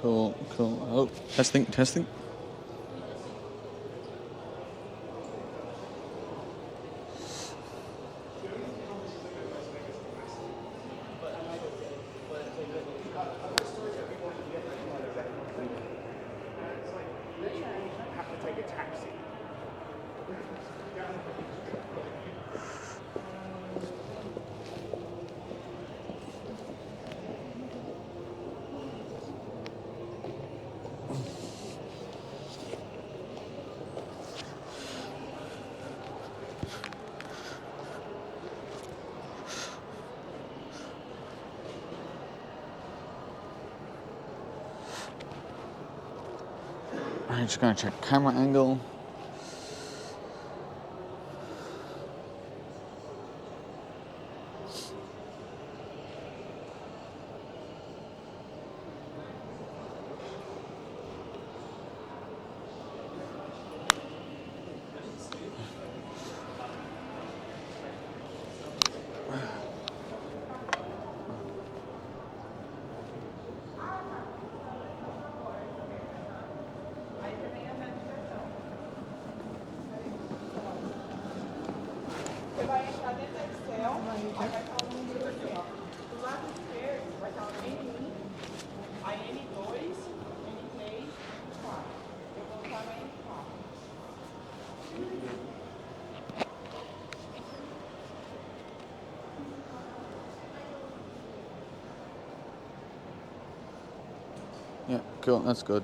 Cool. Oh, testing. I'm just gonna check camera angle. Yeah, cool, that's good.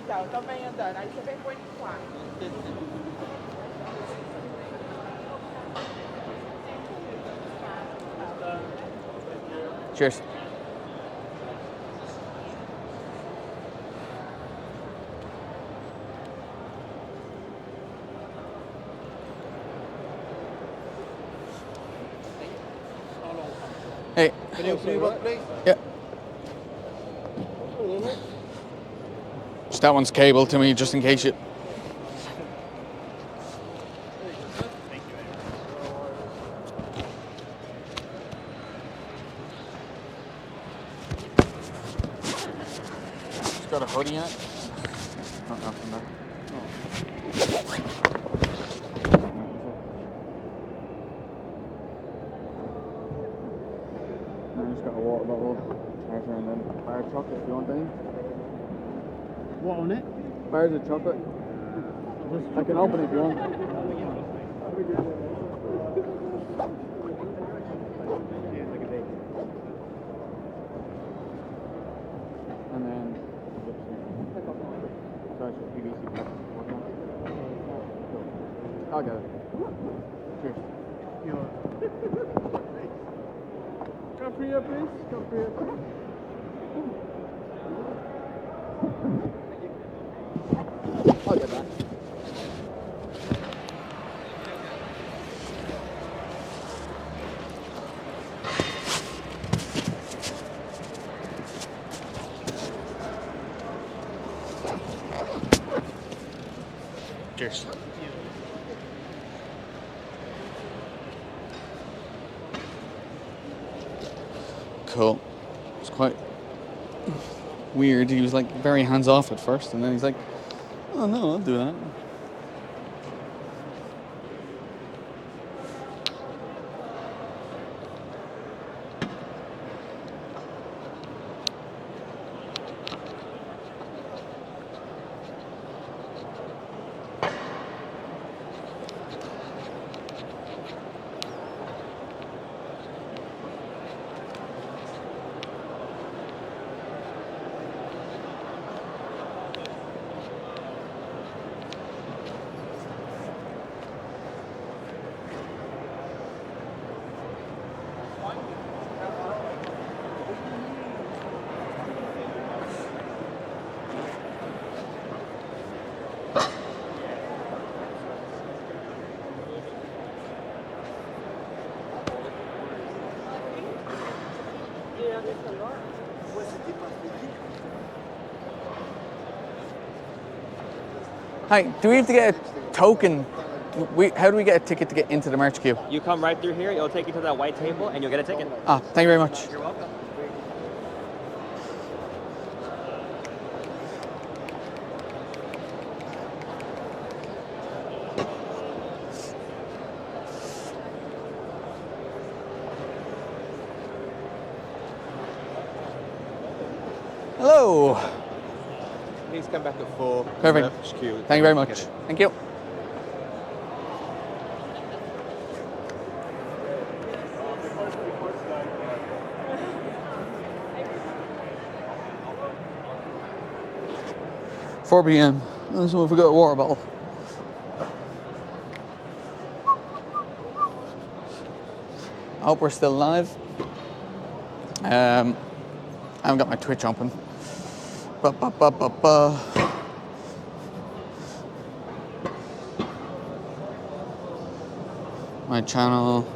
Então, eu também andando, aí você vem com ele com ar. Cheers. Hey. Can you see what, please? Yeah. Just that one's cable to me, just in case you. It's got a hoodie in it. Not nothing there. I just got a water bottle, charger, and then a bar of chocolate if you want any. What on it? Bars of chocolate. I can open it if you want. And then sorry, PVC pipe. I'll get it. Cheers. Come here, please. Come here, please. I'll get that. Cheers. Cool. It's quite weird. He was like very hands off at first, and then he's like, "Oh no, I'll do that." Hi, do we have to get a token? How do we get a ticket to get into the merch queue? You come right through here, it'll take you to that white table, and you'll get a ticket. Ah, thank you very much. You're welcome. Hello. Please come back at 4. Perfect. HQ. Thank you very much. Thank you. $4 p.m. Someone forgot a water bottle. I hope we're still live. I haven't got my Twitch open. My channel.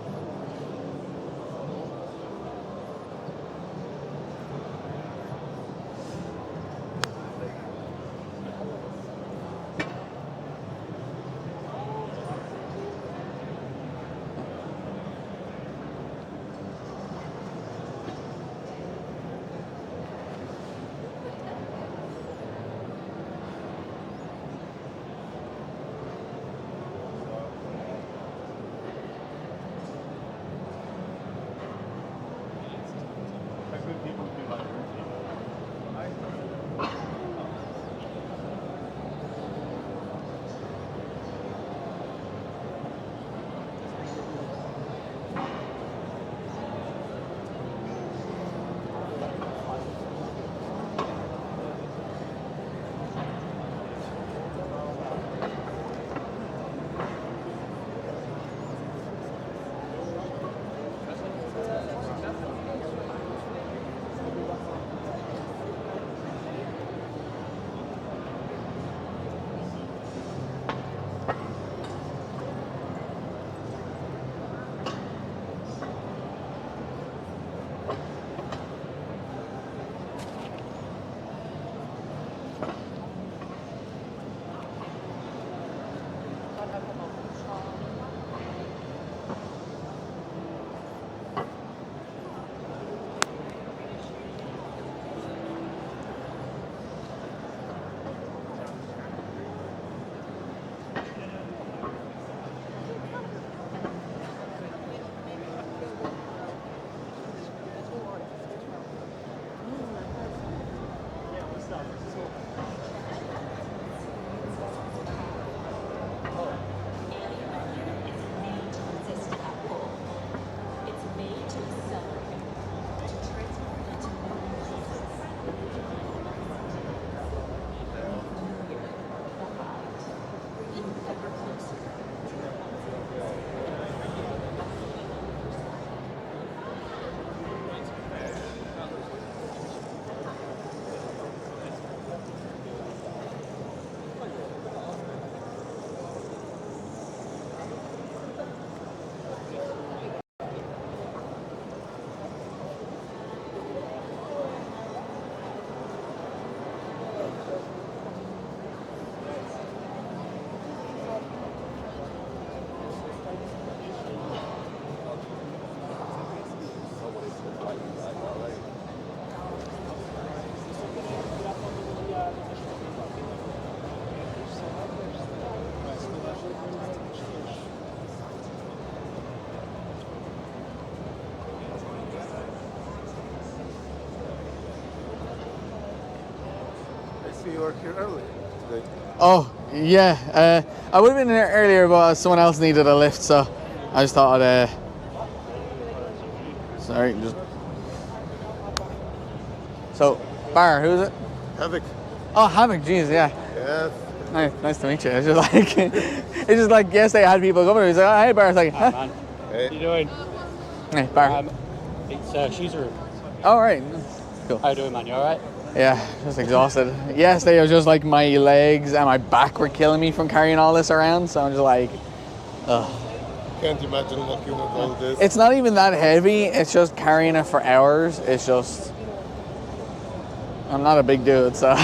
You were here early today. Oh, yeah. I would have been there earlier, but someone else needed a lift, so I just thought I'd... Sorry, just... So, Bar, who is it? Havoc. Oh, Havoc, jeez, yeah. Yes. Nice to meet you. It's just like... it's just like yesterday I had people coming, he's like, oh, hey, Bar. It's like, huh? Man. Hey. How you doing? Hey, Bar. It's Shoes Room. Oh, right. Cool. How you doing, man? You alright? Yeah, just exhausted. Yesterday it was just like my legs and my back were killing me from carrying all this around, so I'm just like, ugh. Can't imagine walking with all this. It's not even that heavy, it's just carrying it for hours. It's just, I'm not a big dude, so.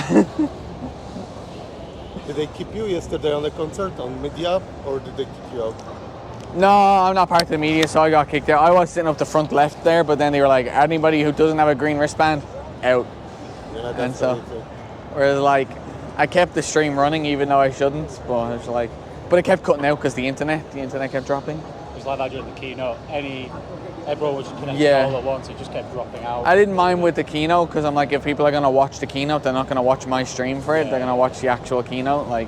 Did they keep you yesterday on the concert on media, or did they kick you out? No, I'm not part of the media, so I got kicked out. I was sitting up the front left there, but then they were like, anybody who doesn't have a green wristband, out. Yeah, And that's so, funny too. whereas like, I kept the stream running even though I shouldn't, but I was like, but it kept cutting out because the internet kept dropping. It was like that during the keynote. Everyone was just connected Yeah. all at once. It just kept dropping out. I didn't mind with the keynote because I'm like, if people are gonna watch the keynote, they're not gonna watch my stream for it. Yeah. They're gonna watch the actual keynote. Like,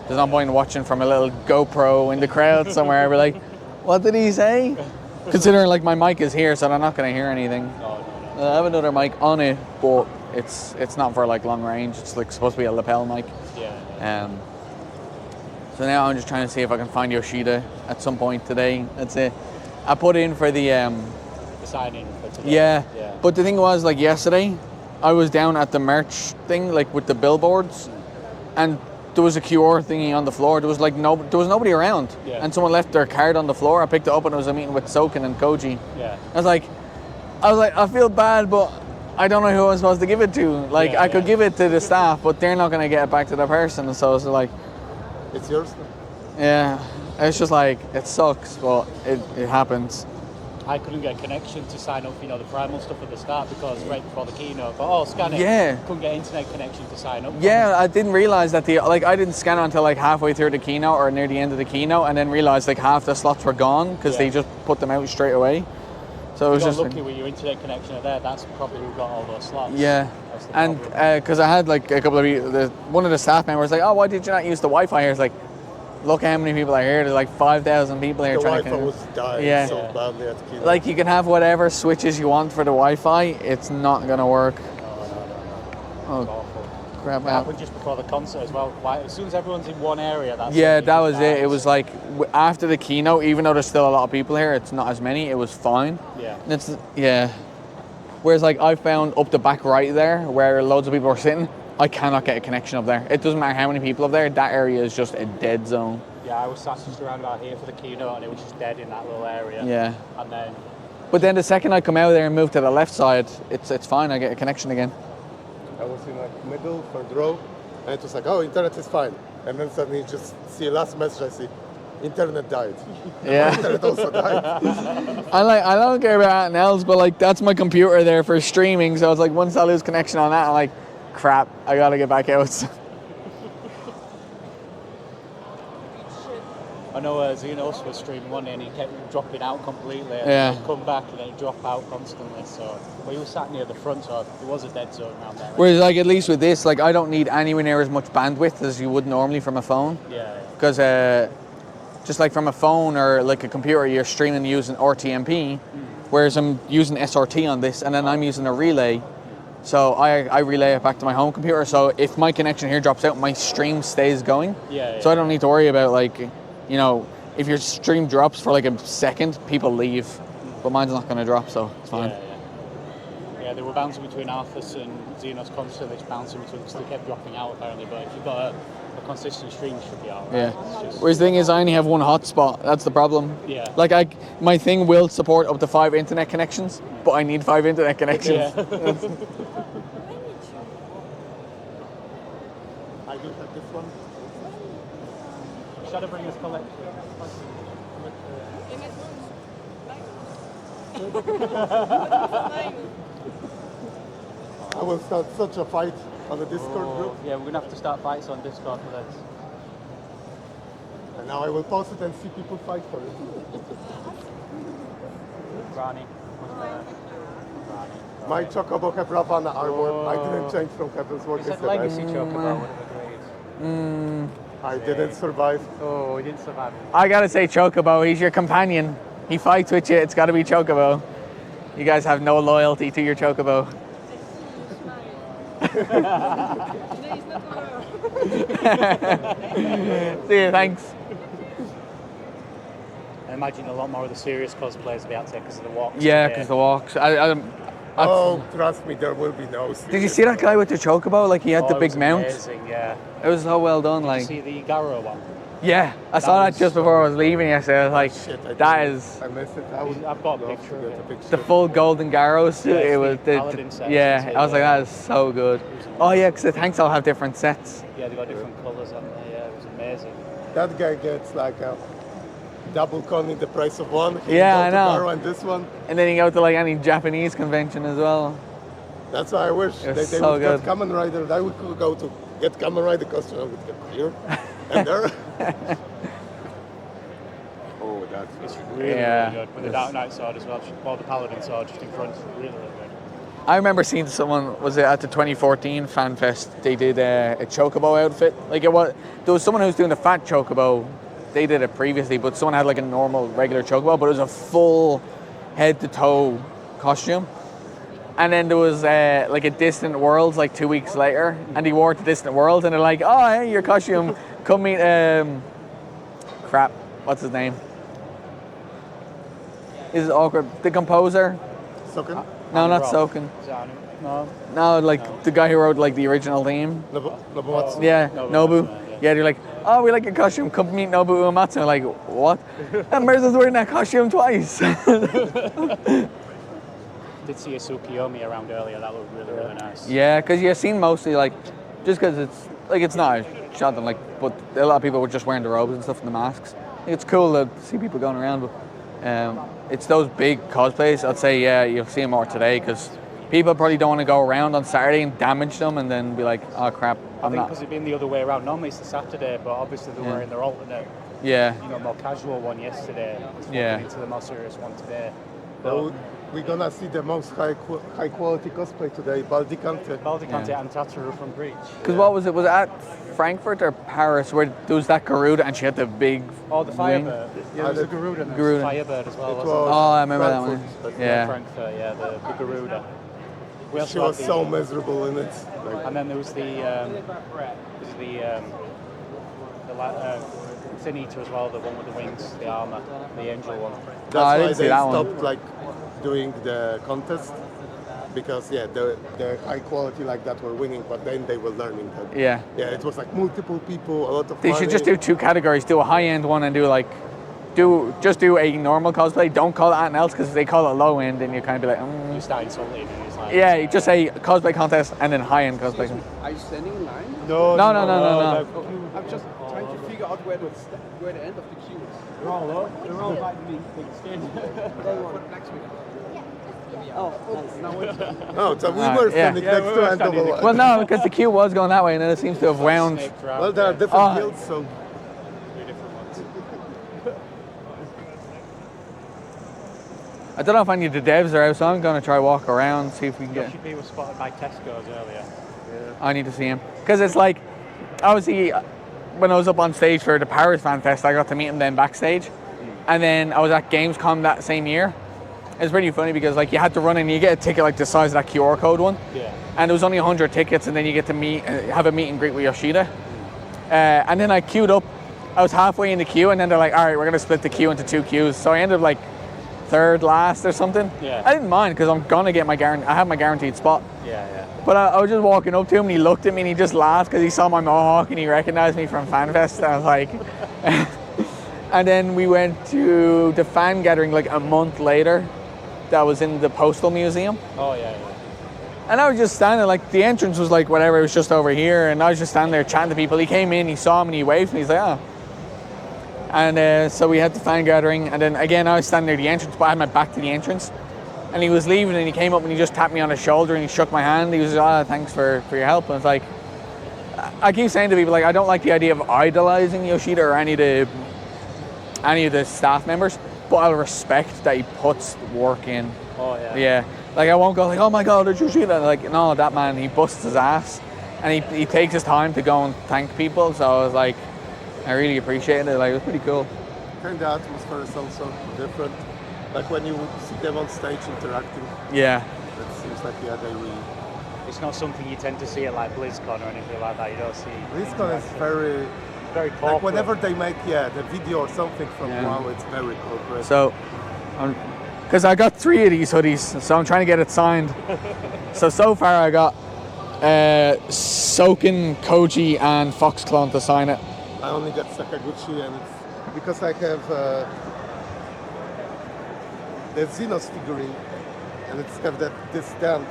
there's no point in watching from a little GoPro in the crowd somewhere. I'd be like, what did he say? Considering like my mic is here, so they're not gonna hear anything. No. I have another mic on it, but it's not for like long range. It's like supposed to be a lapel mic. Yeah. So now I'm just trying to see if I can find Yoshida at some point today. That's it. I put in for the The signing for today. yeah. Yeah. But the thing was, like yesterday, I was down at the merch thing, like with the billboards, and there was a QR thingy on the floor. There was like there was nobody around, Yeah. and someone left their card on the floor. I picked it up, and it was a meeting with Soken and Koji. Yeah. I was like, I feel bad, but I don't know who I'm supposed to give it to. Like, Yeah, I could yeah. give it to the staff, but they're not gonna get it back to the person. And so it's like, It's yours. yeah, it's just like it sucks, but it happens. I couldn't get a connection to sign up, the primal stuff at the start because right before the keynote, but scan it. Yeah. Couldn't get internet connection to sign up. Yeah, I didn't realize that I didn't scan it until like halfway through the keynote or near the end of the keynote, and then realized like half the slots were gone because they just put them out straight away. So it was You got just lucky with your internet connection there. That's probably who got all those slots. yeah. That's the And problem. because I had like a couple of one of the staff members like, oh, why did you not use the Wi-Fi here? It's like, look how many people are here. There's like 5,000 people here The trying Wi-Fi to was dying Yeah. so badly at keynote. like you can have whatever switches you want for the Wi-Fi. It's not gonna work. Oh, Awful. crap It out. happened just before the concert as well. Like, as soon as everyone's in one area, that's Yeah, it that just was it. It dies. was like after the keynote, even though there's still a lot of people here, it's not as many. It was fine. Yeah. And it's Whereas like I found up the back right there, where loads of people were sitting, I cannot get a connection up there. It doesn't matter how many people up there. That area is just a dead zone. Yeah, I was sat just around out here for the keynote and it was just dead in that little area. Yeah. And then, But then the second I come out there and move to the left side, it's fine. I get a connection again. I was in like middle, third row, and it was like, oh, internet is fine. And then suddenly you just see a last message, I see, internet died. Yeah. Internet also died. I don't care about anything else, but like that's my computer there for streaming. So it's like once I lose connection on that, I'm like, crap, I gotta get back out. I know Xenos was streaming one day and he kept dropping out completely. And Yeah. he'd come back and then he'd drop out constantly. So, but he was sat near the front, so it was a dead zone around there. Whereas like at least with this, like I don't need anywhere near as much bandwidth as you would normally from a phone. Yeah. Because just like from a phone or like a computer, you're streaming using RTMP, whereas I'm using SRT on this, and then I'm using a relay. So I relay it back to my home computer. So if my connection here drops out, my stream stays going. Yeah. So I don't need to worry about like, if your stream drops for like a second, people leave. But mine's not going to drop, so it's fine. Yeah, they were bouncing between Arthas and Xenos constantly, just bouncing between because they kept dropping out apparently. But if you've got a consistent stream, you should be alright. Yeah. It's just- Whereas the thing is, I only have one hotspot. That's the problem. Yeah. Like my thing will support up to 5 internet connections, but I need 5 internet connections. Yeah. I do have this one. Shadow Bringers collection. I will start such a fight on the Discord group. Yeah, we're gonna have to start fights on Discord for this. And now I will post it and see people fight for it. Rani. My Chocobo have Ravana armor. I didn't change from Captain's Work. Is that Legacy Chocobo, whatever grade? I didn't survive. Oh, he didn't survive. I gotta say Chocobo, he's your companion. He fights with you, it's gotta be Chocobo. You guys have no loyalty to your Chocobo. See you, thanks. I imagine a lot more of the serious cosplayers will be out there because of the walks. Yeah, today. because the walks. Oh, trust me, there will be no. Did you see that guy with the Chocobo? Like he had the it big was mount. amazing, yeah. It was so well done. Did Like you see the Garo one? Yeah, I saw that was just before I was leaving yesterday. I was like, Shit, I that didn't- is I missed it. I've got a love picture to of get it. a picture. the full golden Garrows. Yeah, it it's was the Paladin set, yeah. isn't it? I was like, Yeah. that is so good. Oh yeah, because the tanks all have different sets. Yeah, they got different colours on there. Yeah, it was amazing. That guy gets like a double con in the price of one. He Yeah, can I go to know. Garo and this one. And then you go to like any Japanese convention as well. That's why I wish It was they so would good. get Kamen Rider. I would go to get Kamen Rider costume. I would get here and there. Oh, that's It's really, Yeah. really good. With the Dark Knight sword as well, or the Paladin sword just in front. Really, really good. I remember seeing someone, was it at the 2014 FanFest, they did a Chocobo outfit. Like there was someone who was doing the fat Chocobo, they did it previously, but someone had like a normal, regular Chocobo, but it was a full head to toe costume. And then there was like a Distant Worlds like 2 weeks later, and he wore it to Distant Worlds, and they're like, oh, hey, your costume, come meet, crap, what's his name? Is it awkward? The composer? Soken? No, not Roth. Soken. Zanu? No. No, like the guy who wrote like the original theme. Nobumatsu. Yeah, Nobu. yeah. Yeah, they're like, oh, we like your costume. Come meet Nobu Uematsu. I'm like, what? That Mirza's wearing that costume twice. Did see a Tsukiyomi around earlier. That looked really, really nice. Yeah, because you've seen mostly like, just because it's like it's not shot them like, but a lot of people were just wearing the robes and stuff and the masks. It's cool to see people going around, but it's those big cosplays. I'd say yeah, you'll see more today because people probably don't want to go around on Saturday and damage them and then be like, oh crap, I I'm think not. because it'd been the other way around. Normally it's the Saturday, but obviously they're Yeah. wearing their alternate, Yeah, more casual one yesterday. Yeah. Into the more serious one today. So we're gonna see the most high quality cosplay today, Baldicante. Baldicante Yeah. and Tataru from Breach. because what was it? Was it at Frankfurt or Paris where there was that Garuda and she had the big Oh, the wing? Firebird. Yeah, there was a Garuda and there Garuda. was Firebird as well, It wasn't was there? Oh, I remember that one. Frankfurt. Yeah. Frankfurt, yeah, the Garuda. We also She had was the- so miserable in it. Like, And then there was Sin Eater as well, the one with the wings, the armor, the angel one. that's I why didn't see they that one. stopped like doing the contest because the high quality like that were winning, but then they were learning that. Yeah. Yeah, it was like multiple people, a lot of They money. should just do two categories. Do a high-end one and do a normal cosplay. Don't call it anything else because if they call it low-end, then you kind of be like, You start insulting and it's like... yeah, you just say cosplay contest and then high-end cosplay. Are you standing in line? No, No. I'm just trying to figure out where the end of the queue is. They're all like big skin. For the blacksmith. No, so we Ah, were yeah. standing Yeah, next we to were end of standing a next- Well, no, because the queue was going that way and then it seems to have wound. Snaked around, Well, there are yeah. different Oh. guilds, so Three different ones. I don't know if any of the devs are out, so I'm going to try walk around, see if we can get... Yoshi P was spotted by Tesco's earlier. I need to see him. Because it's like, obviously, when I was up on stage for the Paris FanFest, I got to meet him then backstage. And then I was at Gamescom that same year. It's pretty funny because like you had to run in, you get a ticket like the size of that QR code one. Yeah. And there was only 100 tickets, and then you get to have a meet and greet with Yoshida. And then I queued up. I was halfway in the queue, and then they're like, all right, we're going to split the queue into two queues. So I ended up like third last or something. Yeah. I didn't mind because I'm going to get I have my guaranteed spot. Yeah. But I was just walking up to him and he looked at me and he just laughed because he saw my mohawk and he recognized me from FanFest. And I was like, and then we went to the fan gathering like a month later that was in the Postal Museum. Oh, yeah. And I was just standing, like the entrance was like whatever, it was just over here. And I was just standing there chatting to people. He came in, he saw him and he waved and he's like, oh. And so we had the fan gathering. And then again, I was standing near the entrance, but I had my back to the entrance. And he was leaving and he came up and he just tapped me on the shoulder and he shook my hand. He was like, oh, thanks for your help. And it's like, I keep saying to people, like, I don't like the idea of idolizing Yoshida or any of the staff members, but I'll respect that he puts work in. Oh, yeah. Yeah. Like, I won't go like, oh my God, it's Yoshida. Like, no, that man, he busts his ass and he takes his time to go and thank people. So I was like, I really appreciated it. Like, it was pretty cool. kind of atmosphere is also different. Like when you see them on stage interacting, Yeah. it seems like they really. It's not something you tend to see at like BlizzCon or anything like that. You don't see. BlizzCon is very. very Like corporate. whenever they make the video or something from Yeah. WoW, it's very corporate. So, because I got 3 of these hoodies, so I'm trying to get it signed. so far I got Soken, Koji, and Foxclone to sign it. I only got Sakaguchi, and it's because I have the Xenos figurine, and it's got this stand.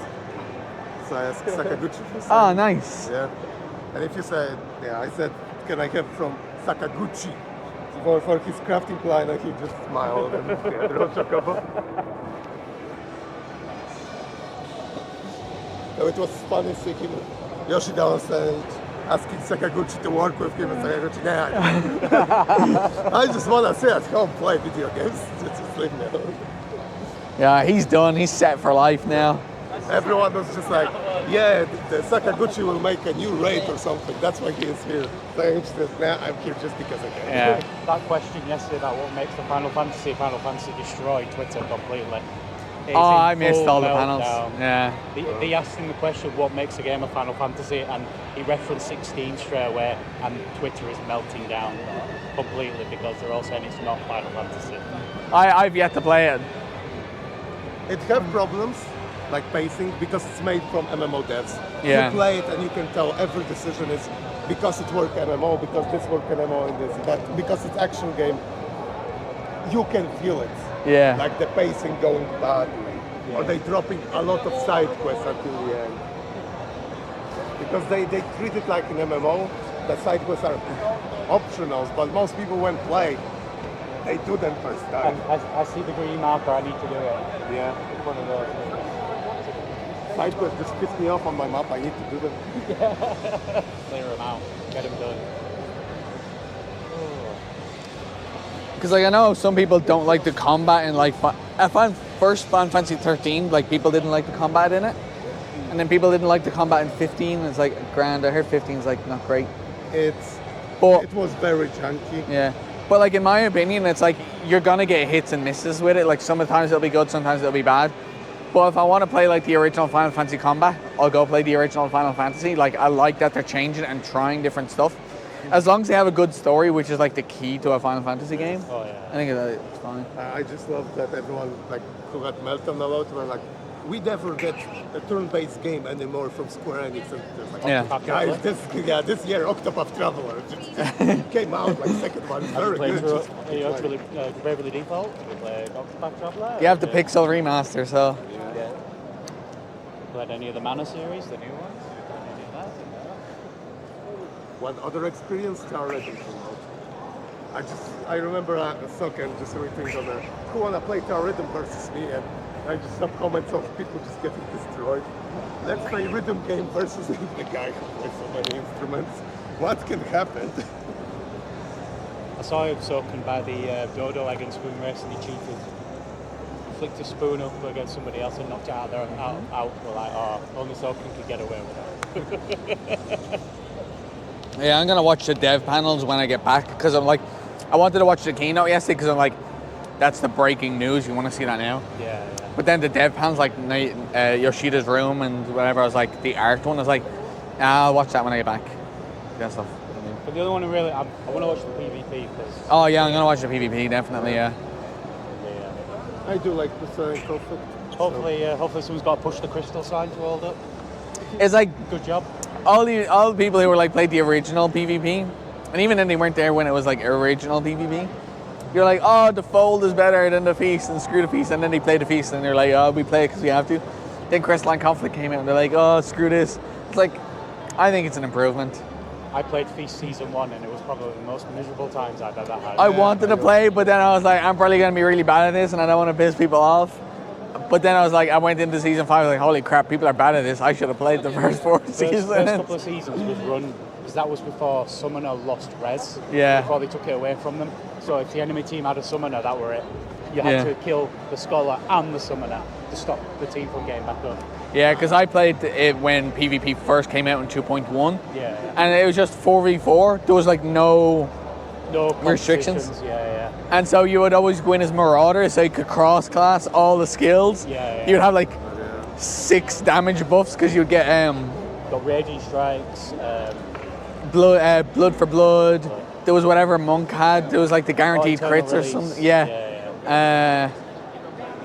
So I asked Sakaguchi for some. Oh, nice. Yeah. And if you say, I said, can I have from Sakaguchi for his crafting line, and he just smiled and wrote Chocobo. So it was funny seeing him, Yoshida on stage, asking Sakaguchi to work with him, and Sakaguchi, I just want to sit at home, play video games, just leave me alone. Yeah, he's done. He's set for life now. Everyone was just like, the Sakaguchi will make a new raid or something. That's why he is here. So I'm here just because I can. Yeah. That question yesterday about what makes the Final Fantasy destroy Twitter completely. It's Oh, in I missed full all the panels. meltdown. Yeah. They asked him the question, what makes a game of Final Fantasy, and he referenced 16 straight away, and Twitter is melting down completely because they're all saying it's not Final Fantasy. I've yet to play it. It have problems, like pacing, because it's made from MMO devs. Yeah. You play it and you can tell every decision is because it worked MMO, because this worked MMO and this, but because it's action game, you can feel it. Yeah. Like the pacing going badly, or they dropping a lot of side quests until the end. Because they treat it like an MMO, the side quests are optionals, but most people when play, they do them first time. I see the green marker, I need to do it. Yeah. It's one of those. Side quests just piss me off on my map, I need to do them. Clear them out, get them done. Because like I know some people don't like the combat in like first Final Fantasy 13, like people didn't like the combat in it, and then people didn't like the combat in 15. It's like grand. I heard 15 is like not great. It was very chunky. Yeah, but like in my opinion, it's like you're gonna get hits and misses with it. Like sometimes it'll be good, sometimes it'll be bad. But if I want to play like the original Final Fantasy combat, I'll go play the original Final Fantasy. Like I like that they're changing and trying different stuff. As long as they have a good story, which is like the key to a Final Fantasy game, Oh yeah. I think it's fine. I just love that everyone like who got Meltdown a lot were like, we never get a turn-based game anymore from Square Enix. And just like, Yeah. guys, this year Octopath Traveler just came out like second one, very good. Just Are you actually Bravely Default? You play Octopath Traveler? You have the Pixel remaster, so Yeah. Played any of the Mana series, the new ones? Any of that? One other experience, Tower Rhythm came out. I remember soccer and just everything on there. Who wanna play Tower Rhythm versus me? And I just have comments of people just getting destroyed. Let's play rhythm game versus the guy who plays so many instruments. What can happen? I saw him soaking by the dodo egg and spoon race and he cheated. Flicked a spoon up against somebody else and knocked it out there and out. We're like, oh, only Soaking could get away with it. yeah, I'm gonna watch the dev panels when I get back because I'm like, I wanted to watch the keynote yesterday because I'm like, that's the breaking news. You want to see that now? Yeah. But then the dev panels like Yoshida's room and whatever. I was like the art one. I was like, I'll watch that when I get back. That stuff. But the other one, I want to watch the PvP because. Oh yeah, I'm gonna watch the PvP definitely. Yeah. I do like the conflict. Hopefully someone's got to push the crystal sign to hold up. It's like Good job. all the people who were like played the original PvP, and even then they weren't there when it was like original PvP. You're like, oh, the fold is better than the feast, and screw the feast, and then they play the feast, and they're like, oh, we play it because we have to. Then Crystalline Conflict came out, and they're like, oh, screw this. It's like, I think it's an improvement. I played Feast Season 1 and it was probably the most miserable times I've ever had. I wanted to play, but then I was like, I'm probably going to be really bad at this, and I don't want to piss people off. But then I was like, I went into Season 5, like, holy crap, people are bad at this. I should have played the first 4 seasons. First couple of seasons was run, because that was before Summoner lost res, Yeah. before they took it away from them. So if the enemy team had a Summoner, that were it. You had to kill the Scholar and the Summoner to stop the team from getting back up. Yeah, because I played it when PvP first came out in 2.1. Yeah. And it was just 4v4. There was like no restrictions. competitions. Yeah. And so you would always go in as Marauder, so you could cross-class all the skills. Yeah. You'd have like 6 damage buffs because you'd get Got Raging Strikes. blood for blood. There was whatever Monk had. There was like the guaranteed Eternal crits or Release. something. Yeah.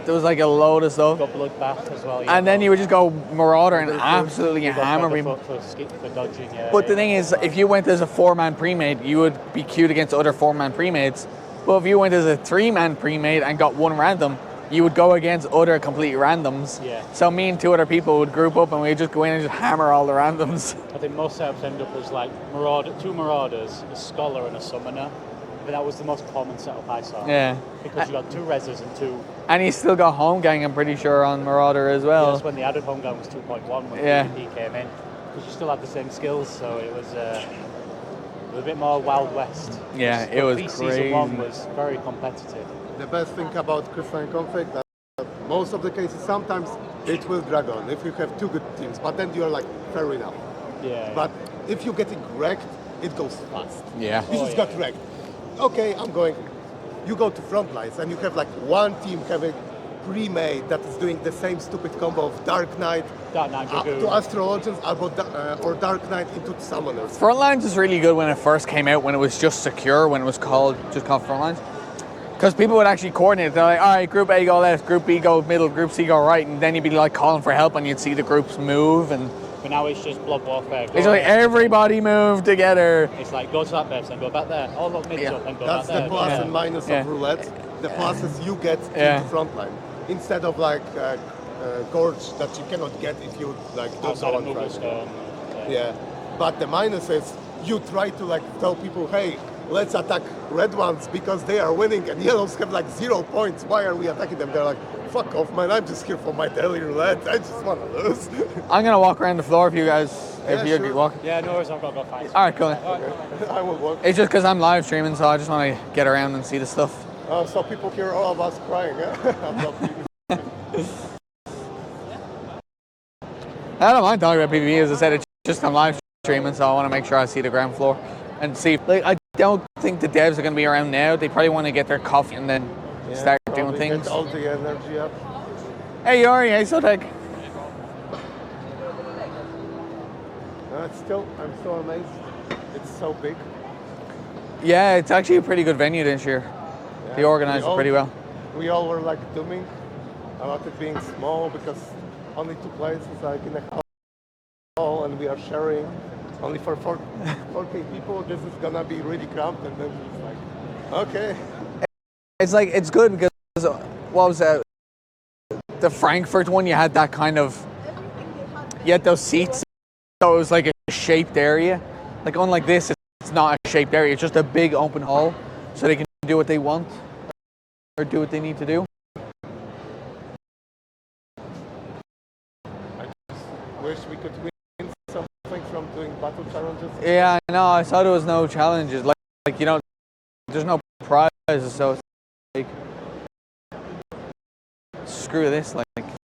There was like a load of stuff. Got bloodbath as well. And then you would just go Marauder and absolutely You got hammer feather people. foot for dodging. Yeah, But the thing is, if you went as a 4-man pre-made, you would be queued against other 4-man pre-mades. But if you went as a 3-man pre-made and got one random, you would go against other complete randoms. Yeah. So me and 2 other people would group up and we'd just go in and just hammer all the randoms. I think most setups end up as like 2 Marauders, a Scholar and a Summoner. But that was the most common setup I saw. Yeah. Because you got 2 Reses and 2... And you still got home gang, I'm pretty sure, on Marauder as well. Yeah, that's when the added home gun was 2.1 when PvP came in. Because you still had the same skills, so it was a bit more Wild West. Yeah, it was Season crazy. 1 was very competitive. The best thing about Crystalline Conflict, that most of the cases, sometimes it will drag on if you have 2 good teams, but then you're like, fair enough. Yeah. But if you're getting wrecked, it goes fast. Yeah. You just got wrecked. Okay, I'm going. You go to front lines and you have like one team having pre-made that is doing the same stupid combo of Dark Knight Dark Knight up Dragoon. to Astrologians or Dark Knight into Summoners. Frontlines was really good when it first came out, when it was just secure, when it was just called Frontlines. Because people would actually coordinate. They're like, all right, Group A go left, Group B go middle, Group C go right, and then you'd be like calling for help and you'd see the groups move. And But now it's just blob warfare. it's like everybody move together. It's like go to that base and go back there. Oh look, mid's up and go That's back the there. plus Yeah. and minus Yeah. of roulette. The pluses you get Yeah. to the front line. Instead of like gorge that you cannot get if you like don't Outside go of on track. Mooglestone. Yeah, but the minus is you try to like tell people, hey, let's attack red ones because they are winning and yellows have like 0 points. Why are we attacking them? They're like, fuck off, man, I'm just here for my daily roulette. I just want to lose. I'm going to walk around the floor if you guys, Yeah, if you sure. walk. Yeah, no worries, I've got to go fight. All right, cool. I will walk. It's just because I'm live streaming, so I just want to get around and see the stuff. So people hear all of us crying. Eh? I don't mind talking about PvP, as I said, it's just I'm live streaming, so I want to make sure I see the ground floor and see. Like, I don't think the devs are going to be around now. They probably want to get their coffee and then start doing Probably things. Get all the energy up. Hey, Yori, hey, Sotek. I'm still amazed. It's so big. Yeah, it's actually a pretty good venue this year. Yeah. They organized We it all- pretty well. We all were like dooming about it being small because only 2 places like in a hall and we are sharing only for 4K people. This is gonna be really cramped and then it's like, okay. It's like, it's good because, what was that? The Frankfurt one, you had that kind of, you had those seats, so it was like a shaped area. Like unlike this, it's not a shaped area, it's just a big open hall, so they can do what they want or do what they need to do. Wish we could win something from doing battle challenges. Yeah, I know, I saw there was no challenges, like you know, there's no prizes, so it's like, screw this, like.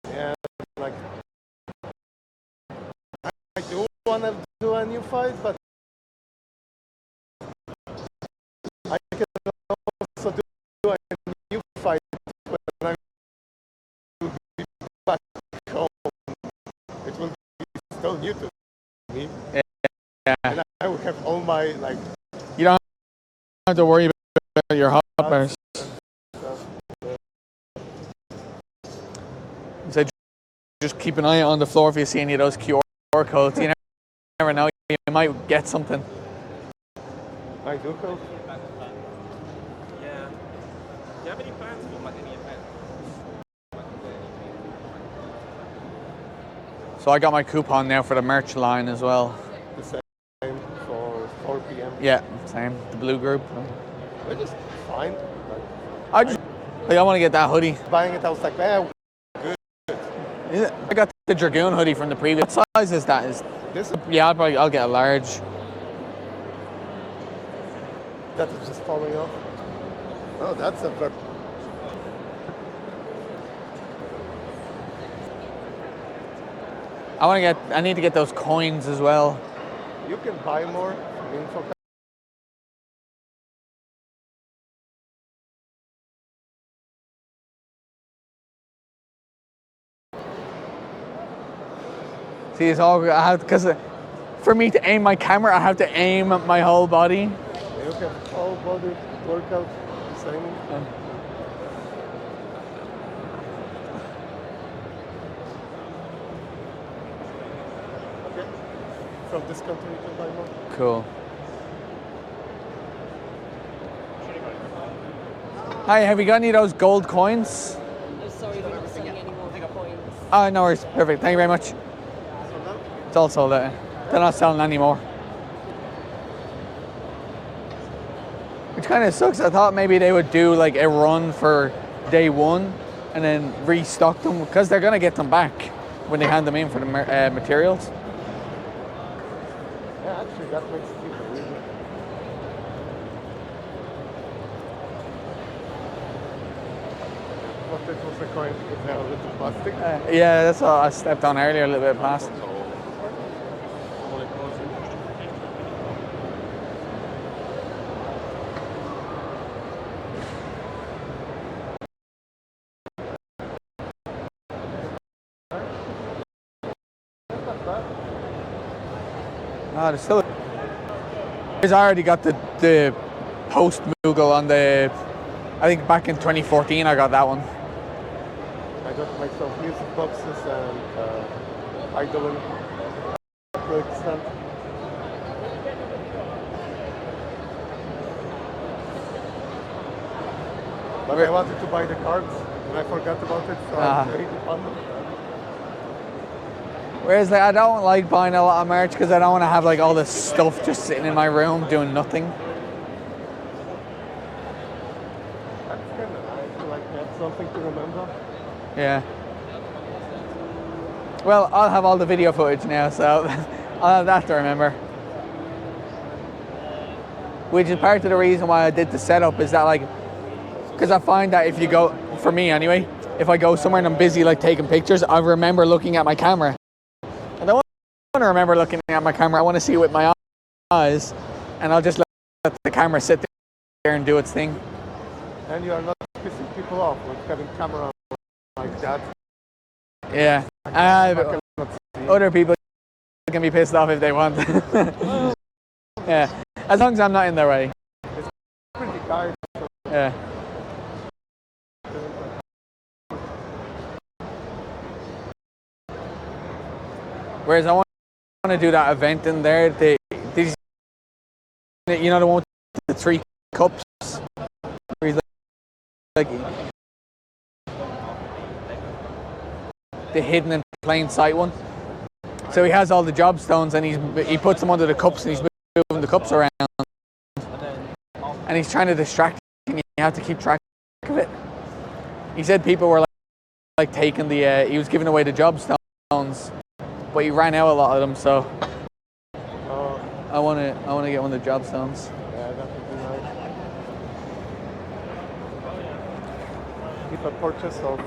Yeah, like I do want to do a new fight, but I can also do a new fight when I will be back home. It will be still new to me. Yeah. And I will have all my like. You don't have to worry about your hoppers. So just keep an eye on the floor if you see any of those QR codes. You never know, you might get something. I do hope. Yeah. Do you have any plans for like any event? So I got my coupon now for the merch line as well. The same for 4 p.m. Yeah, same. The blue group. Which is fine. I want to get that hoodie. Buying it, I was like, man, I got the Dragoon hoodie from the previous. What size is that? this Yeah, I'll get a large. that is just falling off. Oh, that's a very. I need to get those coins as well. You can buy more from info. See, it's all because for me to aim my camera, I have to aim my whole body. You can whole body workout the same. from this country you can buy more. Cool. Hi, have you got any of those gold coins? Oh, sorry, we're not selling any more coins. Oh, no worries. Perfect. Thank you very much. It's all sold out. They're not selling anymore. Which kind of sucks. I thought maybe they would do like a run for day one and then restock them because they're going to get them back when they hand them in for the materials. Yeah, actually, that makes it cheaper. Really. But it was a coin because they are a little plastic. Yeah, that's what I stepped on earlier, a little bit of plastic. There's still. I already got the post Moogle on the. I think back in 2014 I got that one. I got myself music boxes and idling acrylic stand. But I wanted to buy the cards and I forgot about it, so I paid on them. Whereas like I don't like buying a lot of merch because I don't want to have like all this stuff just sitting in my room doing nothing. That's kind of nice to like have something to remember. Yeah. Well, I'll have all the video footage now, so I'll have that to remember. Which is part of the reason why I did the setup is that like, because I find that if you go, for me anyway, if I go somewhere and I'm busy like taking pictures, I remember looking at my camera. I don't want to remember looking at my camera. I want to see it with my eyes, and I'll just let the camera sit there and do its thing. And you are not pissing people off with having camera like that. Yeah. Other people can be pissed off if they want. Yeah. As long as I'm not in their way. It's pretty guys. Yeah. Whereas I want to do that event in there. These, you know, the one with the 3 cups. Where he's like the hidden in plain sight one. So he has all the job stones and he puts them under the cups and he's moving the cups around. And he's trying to distract you. You have to keep track of it. He said people were like taking he was giving away the job stones. But he ran out a lot of them, so I want to get one of the job stones. Yeah, that would be nice. If a purchase of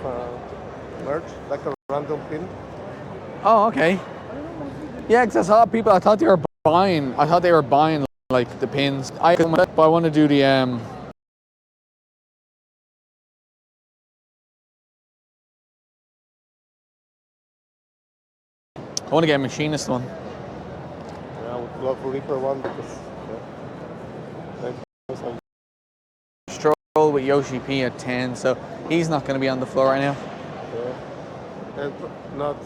merch, like a random pin. Oh, okay. Yeah, because I thought they were buying like the pins. But I want to do the I want to get a machinist one. Yeah, I would love a Reaper one because Stroll with Yoshi P at 10, so he's not going to be on the floor right now. Yeah. And not.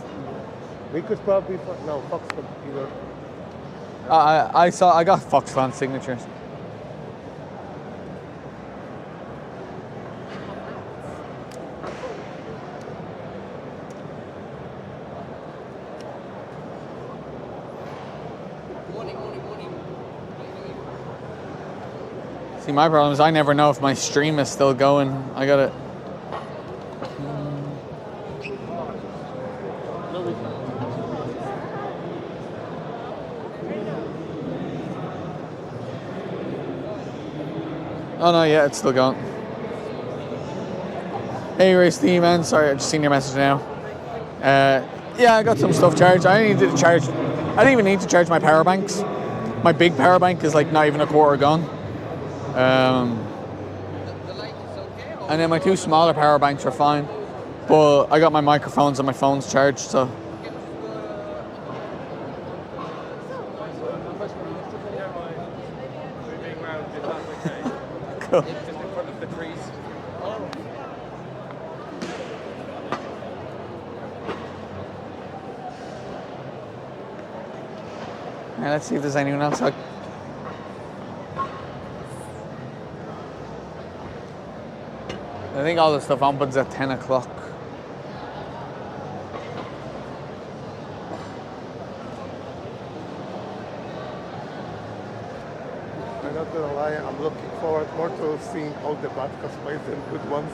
We could probably no Fox either. I got Foxconn signatures. See, my problem is I never know if my stream is still going. I got it. Oh no, yeah, it's still going. Hey, Ray Steve, man. Sorry, I just seen your message now. Yeah, I got some stuff charged. I didn't even need to charge my power banks. My big power bank is like not even a quarter gone. And then my 2 smaller power banks are fine. But I got my microphones and my phones charged, so. Cool. Just in front of the trees. Right, let's see if there's anyone else. I think all the stuff opens at 10 o'clock. I'm not gonna lie, I'm looking forward more to seeing all the bad cosplays than good ones.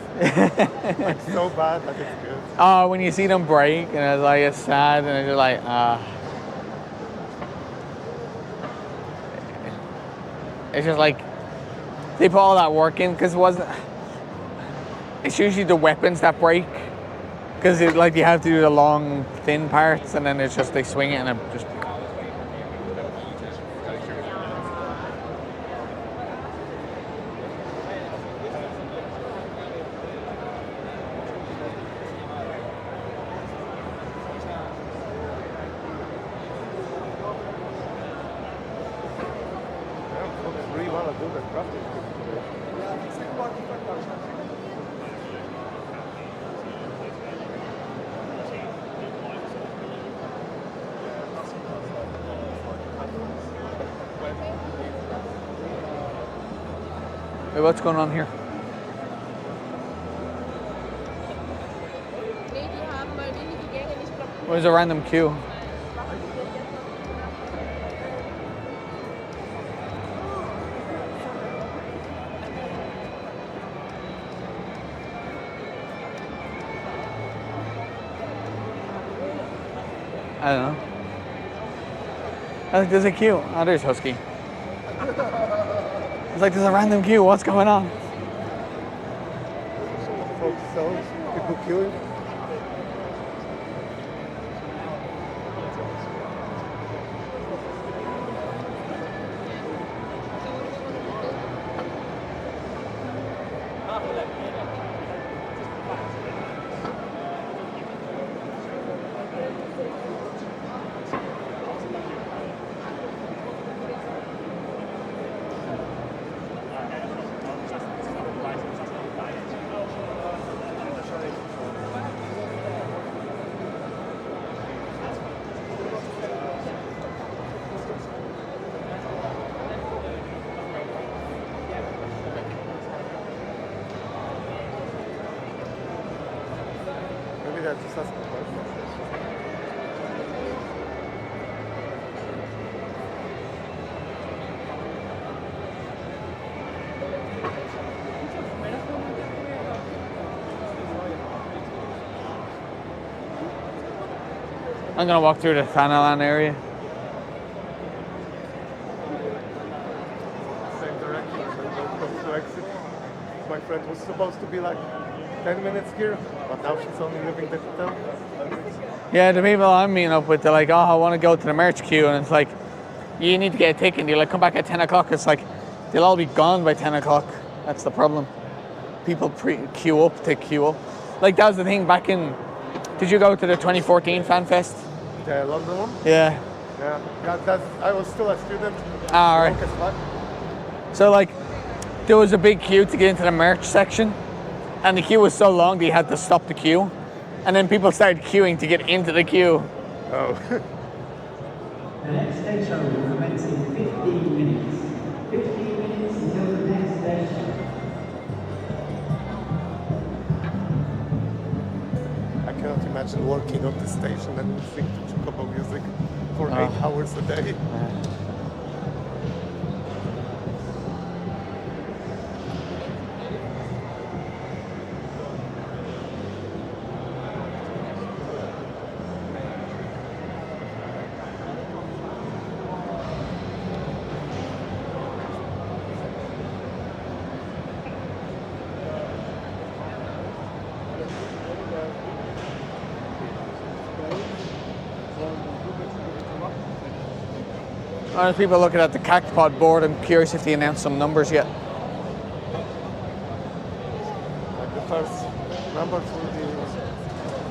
Like so bad that it's good. Oh, when you see them break and it's like it's sad and you're like, It's just like they put all that work in because it wasn't. It's usually the weapons that break because like you have to do the long thin parts and then it's just they swing it and it just. Really want to do the crafting. Wait, what's going on here? Where's a random queue? I don't know. I think there's a queue. Oh, there's Husky. It's like there's a random queue. What's going on? Folks, so people queuing. Maybe that's just us. I'm gonna walk through the Thanalan area. Same direction, so no close to exit. My friend was supposed to be like 10 minutes here, but now she's only leaving the hotel. Yeah, the people I'm meeting up with, they're like, oh, I want to go to the merch queue. And it's like, you need to get a ticket. And you're like, come back at 10 o'clock. It's like, they'll all be gone by 10 o'clock. That's the problem. People queue up to queue up. Like, that was the thing back in, did you go to the 2014 FanFest? The London one? Yeah. Yeah, I was still a student. Ah, all right. Broke as fuck. So, like, there was a big queue to get into the merch section. And the queue was so long that you had to stop the queue. And then people started queuing to get into the queue. Oh. The next station will commence in 15 minutes. 15 minutes until the next station. I cannot imagine working on this station and listening to Chocobo music for 8 hours a day. There's people looking at the Cactpod board. I'm curious if they announced some numbers yet. Like the first numbers will be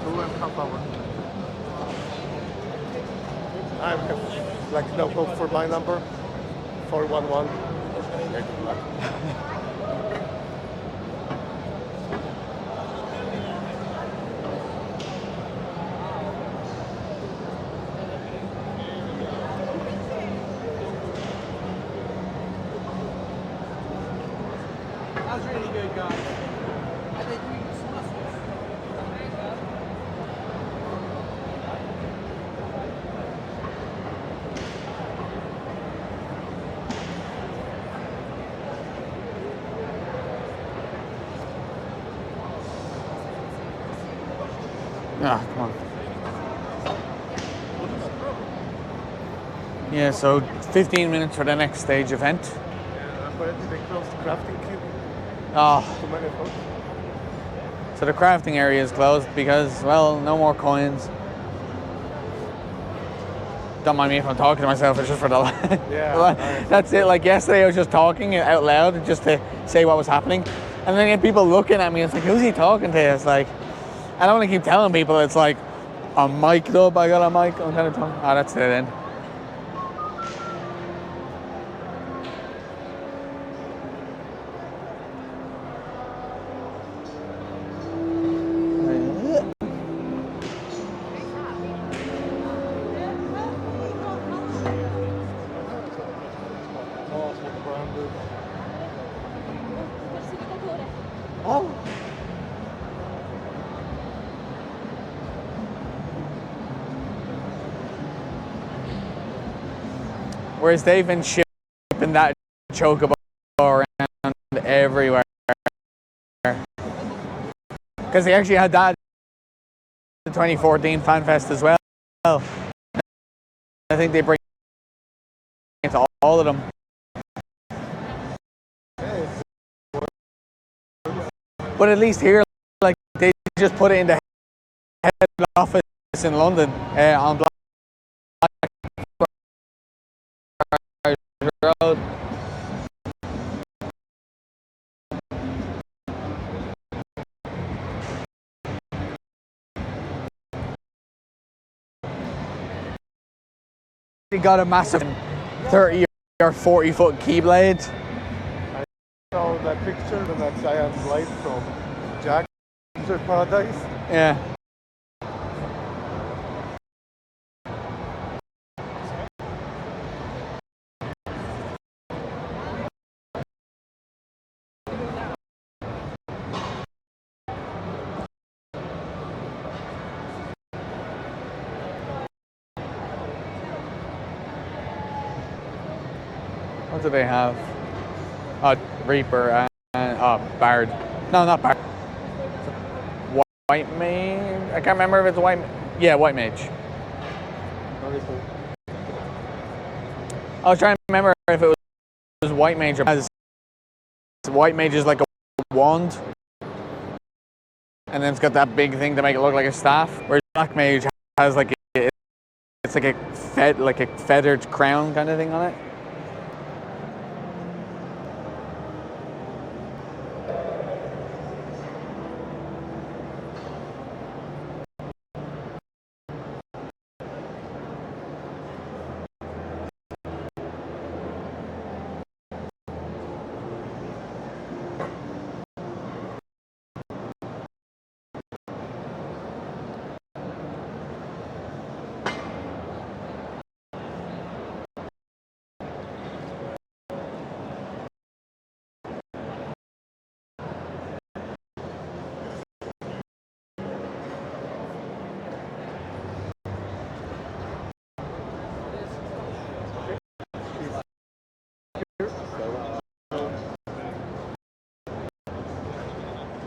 2.5 hours. I have like no hope for my number. 411. Okay, good luck. That's really good, guys. Ah, come on. Yeah, so 15 minutes for the next stage event. Yeah, apparently they closed the crafting cube. Oh, Too many folks. so the crafting area is closed because, well, no more coins. Don't mind me if I'm talking to myself, it's just for the Yeah. That's it. Like yesterday I was just talking out loud just to say what was happening. And then you have people looking at me, it's like, who's he talking to? It's like, I don't want to keep telling people, it's like, I'm mic'd up, I got a mic, I'm kind of talking. Oh, that's it then. Oh. Whereas they've been shipping that chocobo around everywhere. Because they actually had that at the 2014 FanFest as well. I think they bring it to all of them. But at least here, like, they just put it in the head office in London on Black Road. They got a massive 30 or 40 foot keyblade. I saw that picture of that giant blade from Jack Paradise. Yeah. What do they have? Oh, Reaper and Bard. No, not Bard. White Mage. I can't remember if it's White. Yeah, White Mage. I was trying to remember if it was White Mage or as White Mage is like a wand, and then it's got that big thing to make it look like a staff. Whereas Black Mage has like it's like a feathered crown kind of thing on it.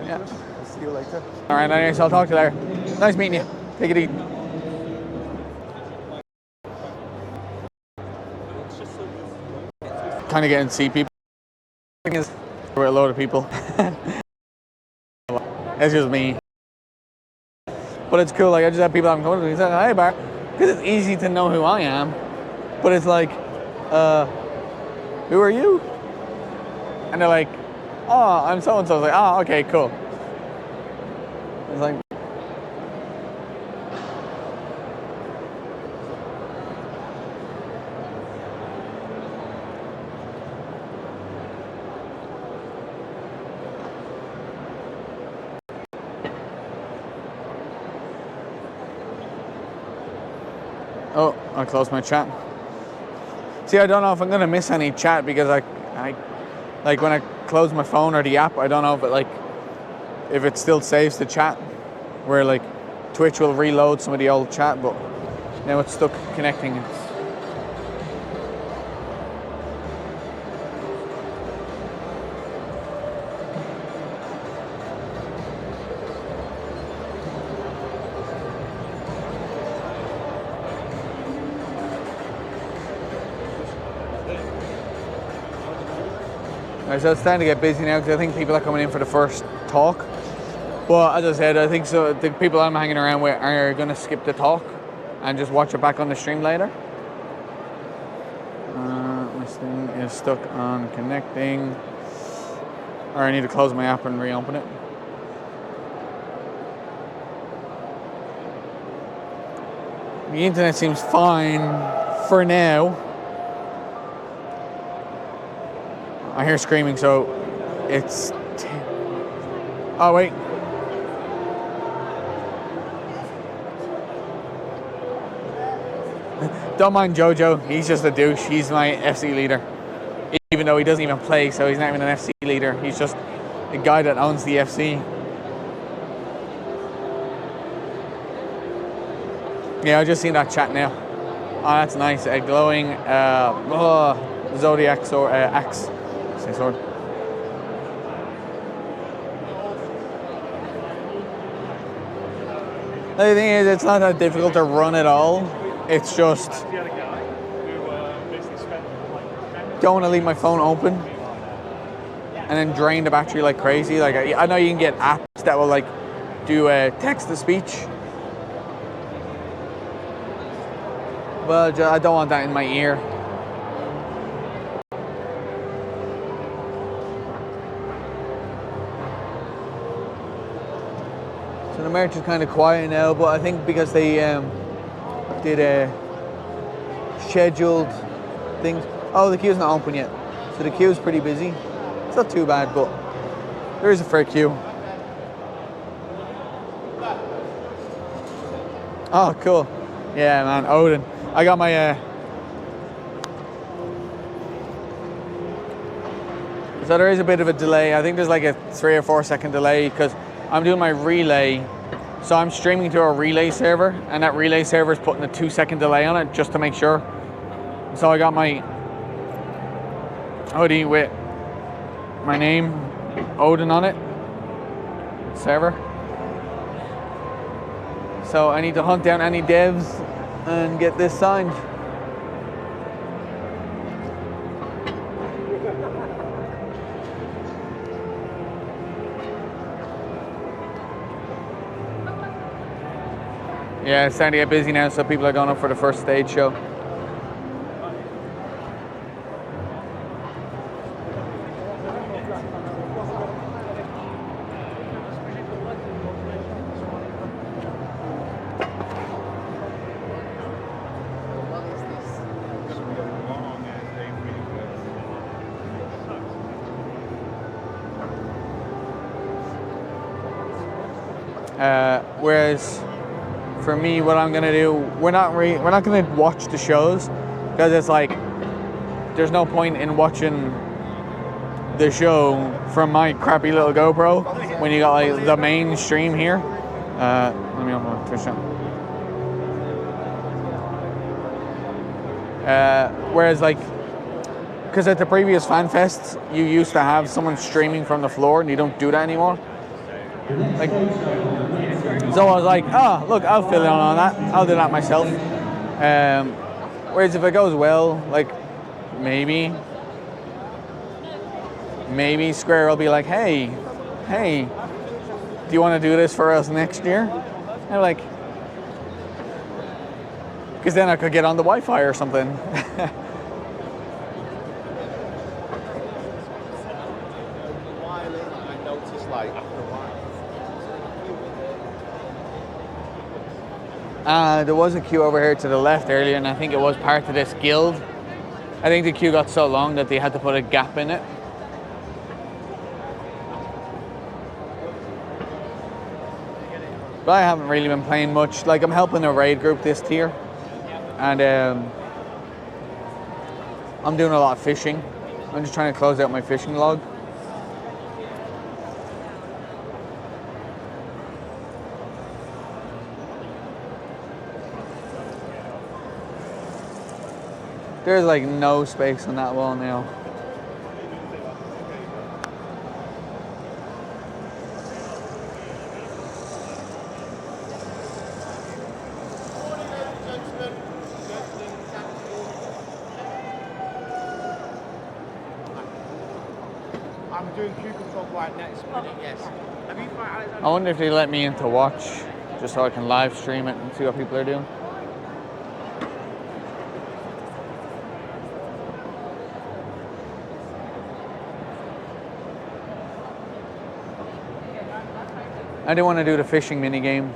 Yeah. See you later. All right, anyways, I'll talk to you later. Nice meeting you. Take it easy. Kind of getting to see people. With a load of people. It's just me. But it's cool. Like I just have people I'm coming to. He said, "Hey, Bar," because it's easy to know who I am. But it's like, who are you? And they're like, "Oh, I'm so and so." I was like, "Oh, okay, cool." It's like. Oh, I closed my chat. See, I don't know if I'm going to miss any chat because I Like when I close my phone or the app, I don't know if it still saves the chat, where like Twitch will reload some of the old chat, but now it's stuck connecting. Right, so it's starting to get busy now because I think people are coming in for the first talk. But as I said, I think so. The people I'm hanging around with are going to skip the talk and just watch it back on the stream later. This thing is stuck on connecting. Or I need to close my app and reopen it. The internet seems fine for now. I hear screaming, so it's... Oh, wait. Don't mind Jojo, he's just a douche. He's my FC leader. Even though he doesn't even play, so he's not even an FC leader. He's just a guy that owns the FC. Yeah, I just seen that chat now. Oh, that's nice. A glowing Zodiac or axe. Say sword. The thing is, it's not that difficult to run at all. It's just don't want to leave my phone open and then drain the battery like crazy. Like I know you can get apps that will like do text to speech, but I don't want that in my ear. So the merch is kind of quiet now, but I think because they did scheduled things. Oh, the queue's not open yet. So the queue's pretty busy. It's not too bad, but there is a fair queue. Oh, cool. Yeah, man, Odin. I got my... So there is a bit of a delay. I think there's like a 3 or 4 second delay because I'm doing my relay. So I'm streaming to a relay server, and that relay server is putting a 2 second delay on it just to make sure. So I got my hoodie with my name, Odin, on it, server. So I need to hunt down any devs and get this signed. Yeah, it's starting to get busy now, so people are going up for the first stage show. Whereas for me, what I'm gonna do, we're not gonna watch the shows because it's like there's no point in watching the show from my crappy little GoPro when you got like the main stream here. Let me open my Twitch channel. Whereas like, because at the previous FanFests, you used to have someone streaming from the floor, and you don't do that anymore. Like, so I was like, oh, look, I'll fill in on that. I'll do that myself. Whereas if it goes well, like, maybe Square will be like, hey, do you want to do this for us next year? And I'm like, because then I could get on the Wi-Fi or something. I noticed like after a while. There was a queue over here to the left earlier, and I think it was part of this guild. I think the queue got so long that they had to put a gap in it. But I haven't really been playing much. Like, I'm helping a raid group this tier, and I'm doing a lot of fishing. I'm just trying to close out my fishing log. There's like no space on that wall now. I'm doing crew control right next minute, yes. Have you found Alexander? I wonder if they let me in to watch, just so I can live stream it and see what people are doing. I do want to do the fishing mini game.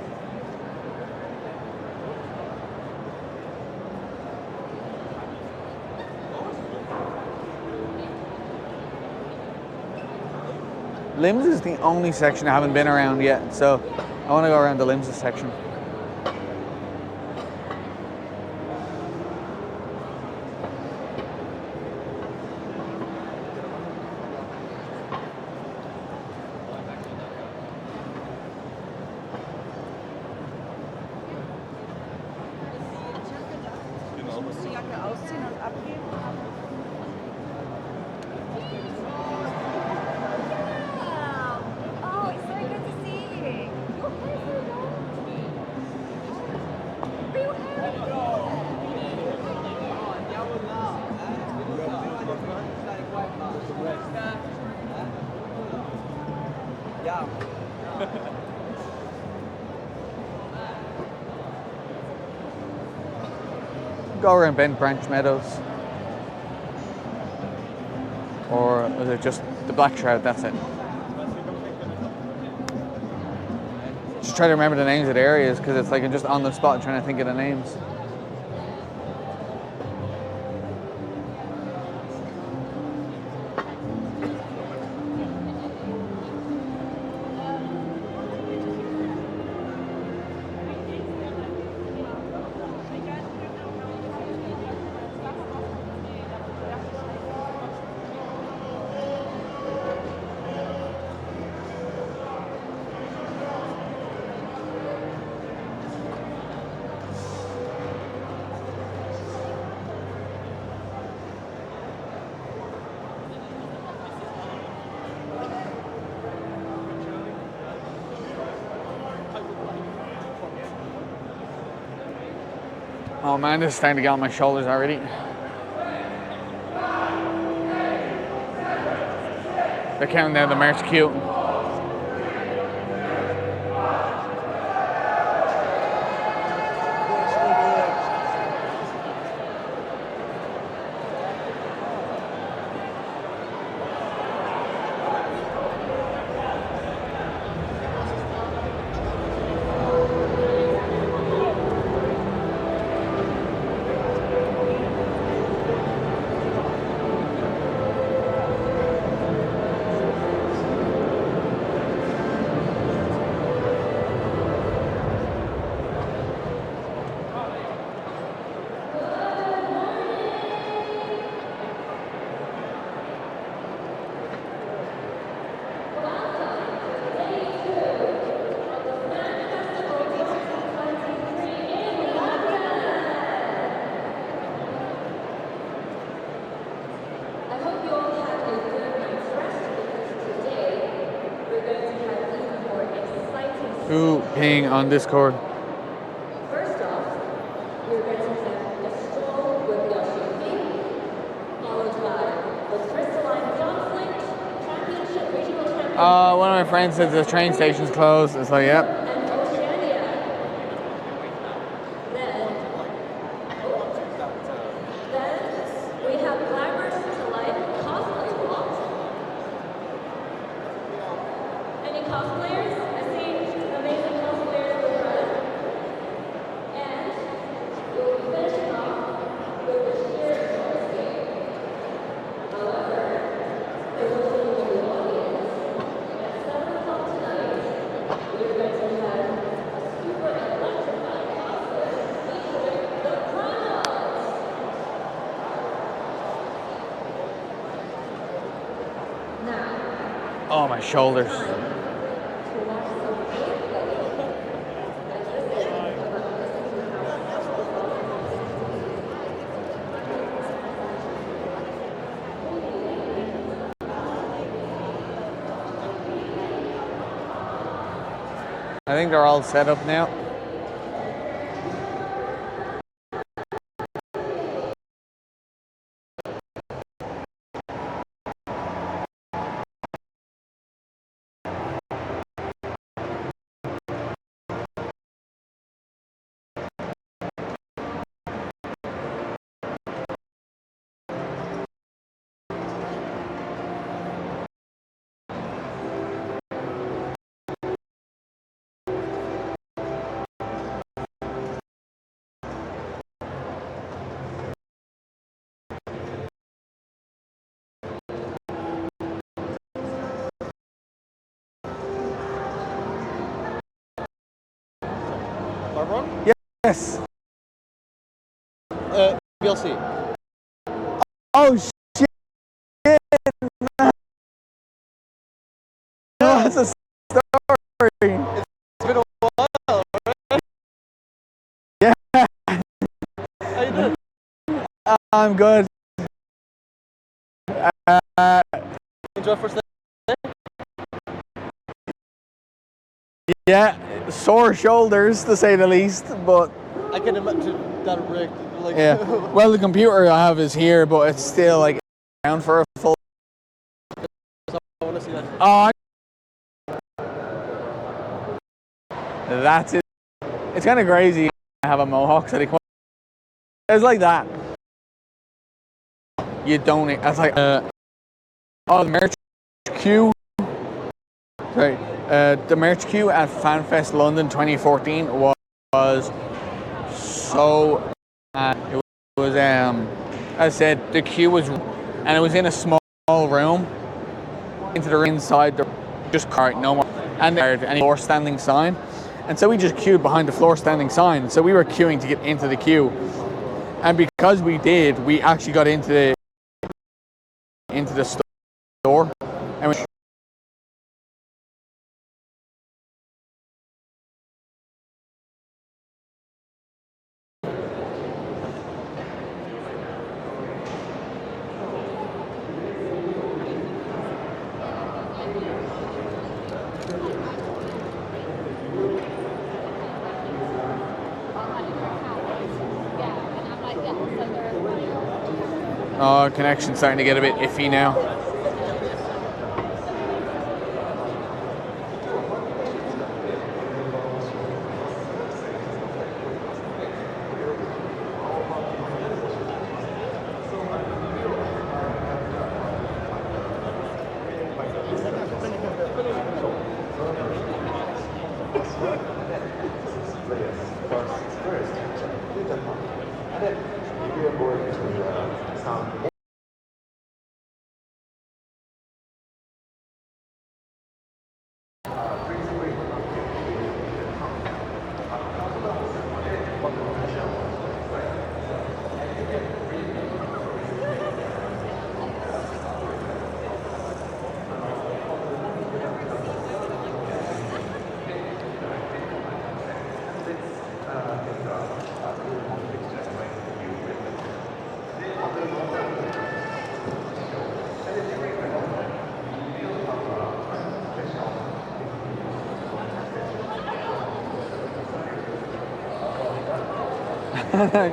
Limbs is the only section I haven't been around yet, so I want to go around the Limbs section. Musst die Jacke ausziehen und abgeben? Oh, it's so good to see you. Your hair's so long. But your hair is Go around Bent Branch Meadows. Or is it just the Black Trout? That's it. Just try to remember the names of the areas because it's like I'm just on the spot trying to think of the names. Oh man, this is starting to get on my shoulders already. They're counting down the merch queue. Who ping on Discord? First off, we're going to have a stroll with Yoshi, followed by the Crystalline Conflict Championship, Regional Championship, One of my friends said the train station's closed. It's like, yep. and Oceania. Then we have Climbers to Life Cosplay Walk. Any cosplayers? I see amazing cosplayers in front. And we'll be finishing off with the cheer escape. However, there's also a new audience. At 7 o'clock tonight, we're going to have a super electrifying concert featuring the Chronos. Oh, my shoulders. I think they're all set up now. Yes. We'll see. Oh shit! That's a story. It's been a while, right? Yeah. How you doing? I'm good. Enjoy first day? Yeah, sore shoulders to say the least, but I can imagine that rigged. Like, yeah. Well, the computer I have is here, but it's still like down for a full. I want to see that. Oh, that's it. It's kind of crazy. I have a mohawk, so it's like that. You don't. That's like oh, the merch queue. Sorry, the merch queue at FanFest London 2014 was so. It was as I said, the queue was, and it was in a small room. Into the inside, the just cart no more, and there's any floor standing sign, and so we just queued behind the floor standing sign. So we were queuing to get into the queue, and because we did, we actually got into the store, and we. Oh, connection's starting to get a bit iffy now.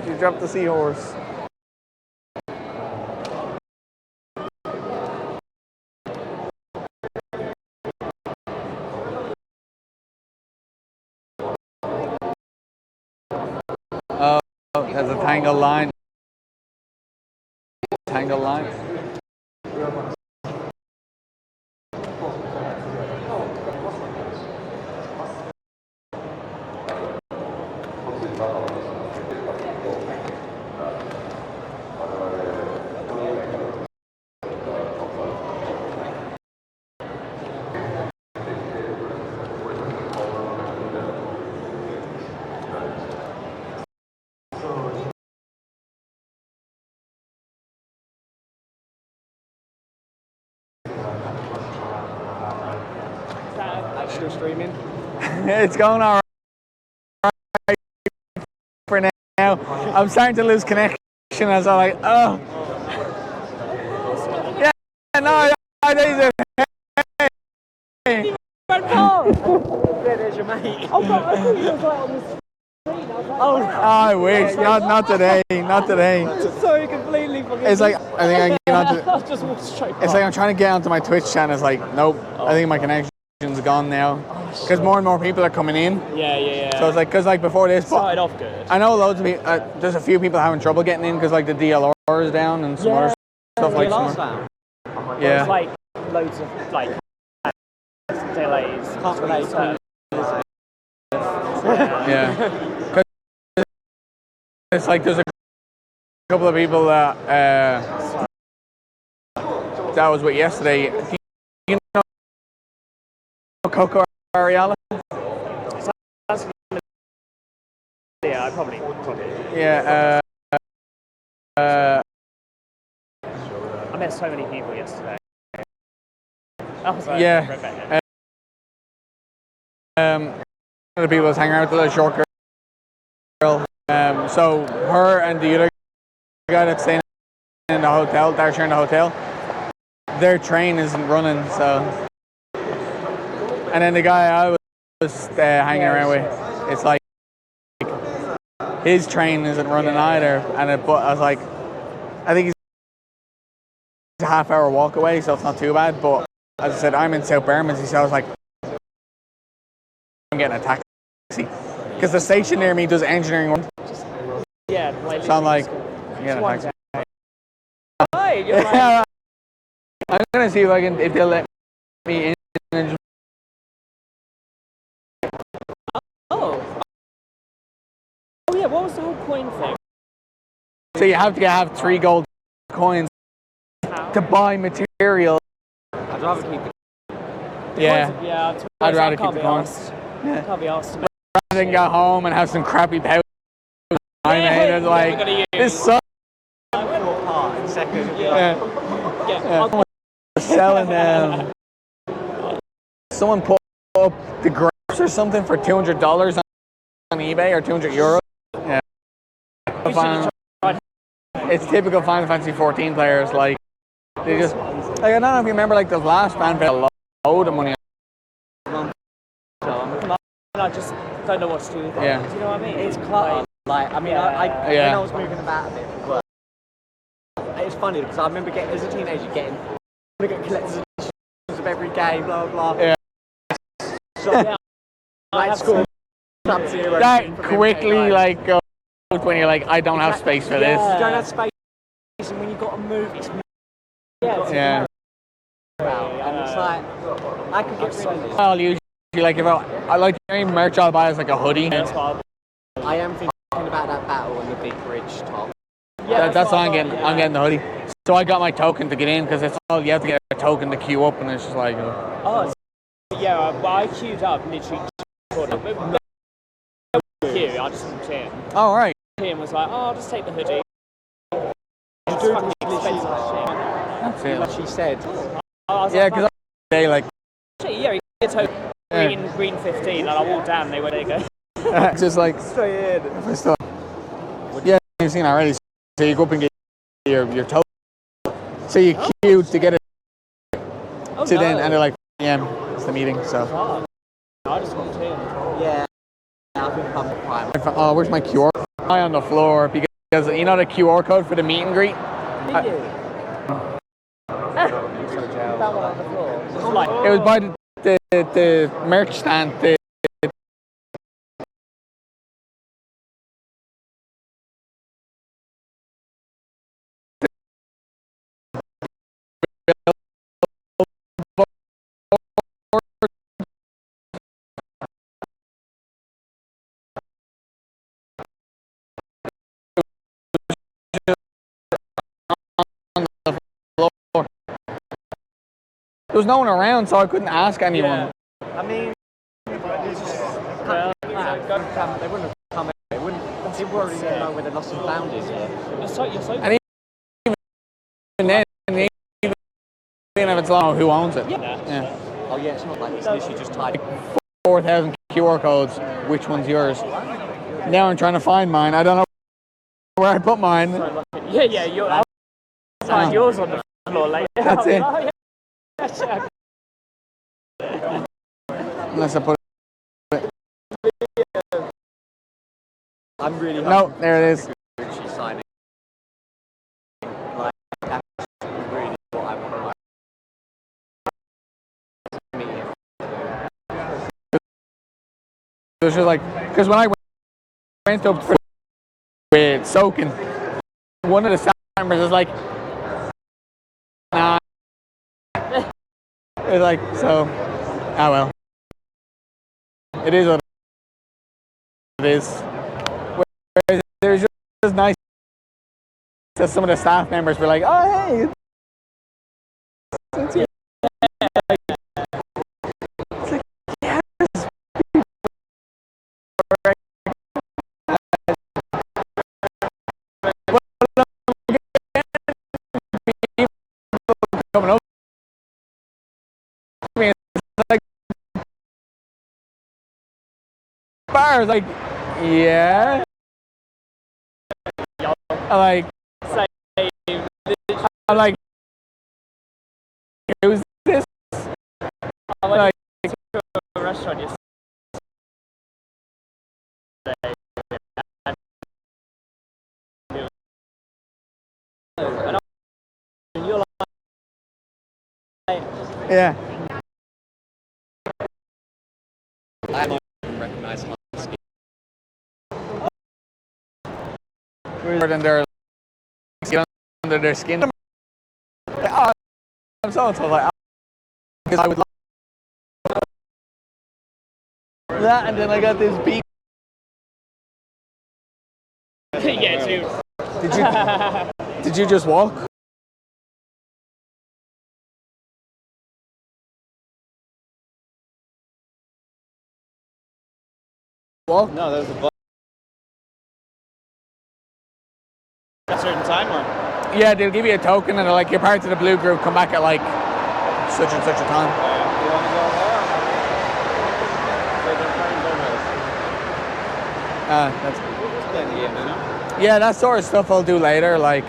You dropped the seahorse. Oh, there's a tangle line. Tangle line. still streaming? It's going all right for now. I'm starting to lose connection as I'm like, oh. Yeah, no, I think There's your mate. Oh, but I thought you was like on the screen. oh, I wish. Not today. Not today. Sorry, completely forget. It's like, I think I can get onto. I've just walked straight It's like I'm trying to get onto my Twitch channel. It's like, nope. I think my connection's gone now. Because more and more people are coming in. Yeah. So it's like, because like before this. Started off good. I know loads of people, there's a few people having trouble getting in because like the DLR is down and some other stuff like that. Yeah. It's like loads of like delays. Can't relate to Yeah. It's like there's a couple of people that that was with yesterday. Do you know Coco Ariala? Yeah, I probably. Yeah. I met so many people yesterday. That was like Yeah. The people was hanging out with the little short girl. So her and the other guy that's staying in the hotel, they're sharing the hotel. Their train isn't running, so. And then the guy I was hanging around with, it's like his train isn't running either. But I was like, I think he's a half-hour walk away, so it's not too bad. But as I said, I'm in South Bermondsey, so I was like, I'm getting a taxi because the station near me does engineering work. Yeah. So I'm like, I'm getting a taxi. Right, you're like, I'm gonna see if they'll let me in. And oh yeah, what was the whole coin thing? so you have to have 3 gold coins to buy material. I'd rather keep it. Yeah, Yeah, I'd rather keep the coins. Yeah. Can't be asked to Rather than go home and have some crappy powder. I made it like this sucks. Second. Yeah. Selling someone put up the grapes or something for $200 on eBay or €200. Yeah. It's typical Final Fantasy 14 players. Like they just like I don't know if you remember like the last FanFest, a load of money. I just don't know what to do with it. Yeah. Do you know what I mean? It's clutter. Like I mean, when I was moving about a bit for work, it's funny because I remember getting as a teenager getting collector's editions of every game, blah blah blah. Yeah. So, like school. That quickly like goes when you're like, I don't have space for this. You don't have space, and when you got to move, it's Yeah. And it's like I could get rid of this. I'll usually like if I like any merch I'll buy is like a hoodie. I am thinking about that battle on the big bridge top. That's why I'm getting the hoodie. So I got my token to get in because it's all you have to get a token to queue up, and it's just like. Oh, yeah. Well, I queued up literally. Queue. I just walked in. Oh right. Ian was like, "Oh, I'll just take the hoodie." It's fucking expensive shit. That's it. Like she said. Yeah, because they like. Yeah, he gets home green 15, and I walked down, and they were there. Go. It's just like. Straight in. Yeah, you've seen already. So you go up and get your token. So you queue to get it. Then and they're like, yeah, it's the meeting. So. I just walked in. Yeah. I think I'm fine. Oh, where's my QR code? On the floor because you know the QR code for the meet and greet. Did you? That one on the floor. It was by the merch stand. There was no one around, so I couldn't ask anyone. I mean, it's just they wouldn't have come in. They wouldn't. People already know where the lost and found is. You're so And even then, even if it's long, who owns it? Yeah. Yeah. Oh yeah, it's not like it's literally just tied. 4,000 QR codes. Which one's yours? Now I'm trying to find mine. I don't know where I put mine. Yeah, find yours on the floor later. That's it. Unless I put it. I'm really No, there it is. She's signing. Like, that's really what I want to meet him. It was just like, because when I went up for with soaking, one of the staff members was like, nah. It's like, so, well. It is what it is. Whereas it was just nice that some of the staff members were like, oh, hey. It's you. It's like, yes. Coming up. I mean, it's like bars, like, yeah. I'm like, who's this? I went to a restaurant yesterday. And you're like, Yeah. I don't recognize my skin. Under their skin. Like, oh, I'm so like, because I would like that, and then I got this beat. Yeah, too. Did you just walk? Walk? No, there's a bus. A certain time or? Yeah, they'll give you a token and they're like, you're part of the blue group, come back at like such and such a time. You want to go there? That's Playing the game, you know? yeah, that sort of stuff I'll do later. Like,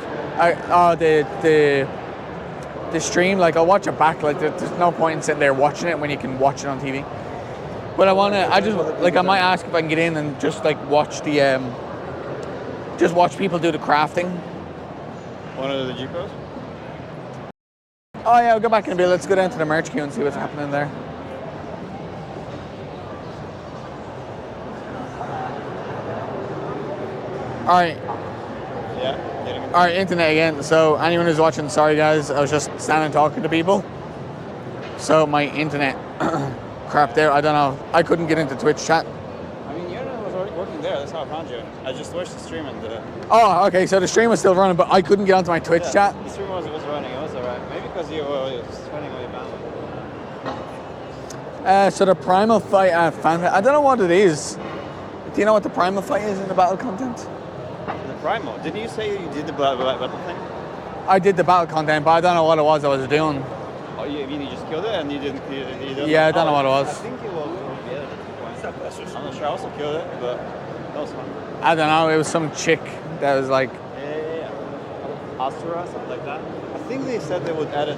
the stream, like I'll watch it back. Like, there's no point in sitting there watching it when you can watch it on TV. But I might ask if I can get in and just like watch just watch people do the crafting. One of the Jeepos? Oh yeah, I'll go back in a bit. Let's go down to the merch queue and see what's happening there. All right. Yeah. All right, internet again. So anyone who's watching, sorry guys, I was just standing talking to people. So my internet crap there. I don't know. I couldn't get into Twitch chat. I mean, your internet was already working there. That's how I found you. I just watched the stream and Oh, okay. So the stream was still running, but I couldn't get onto my Twitch chat. The stream was running. It was alright. Maybe because you were spending all your bandwidth. So the Primal Fight FanFest. I don't know what it is. Do you know what the Primal Fight is in the battle content? The Primal. Didn't you say you did the battle thing? I did the battle content, but I don't know what it was I was doing. Oh, you mean you just killed it and you didn't? Yeah, I don't know what it was. I think you will be able to. I'm not sure. I also killed it, but that was fun. I don't know. It was some chick that was like. Yeah. Asura, something like that. I think they said they would edit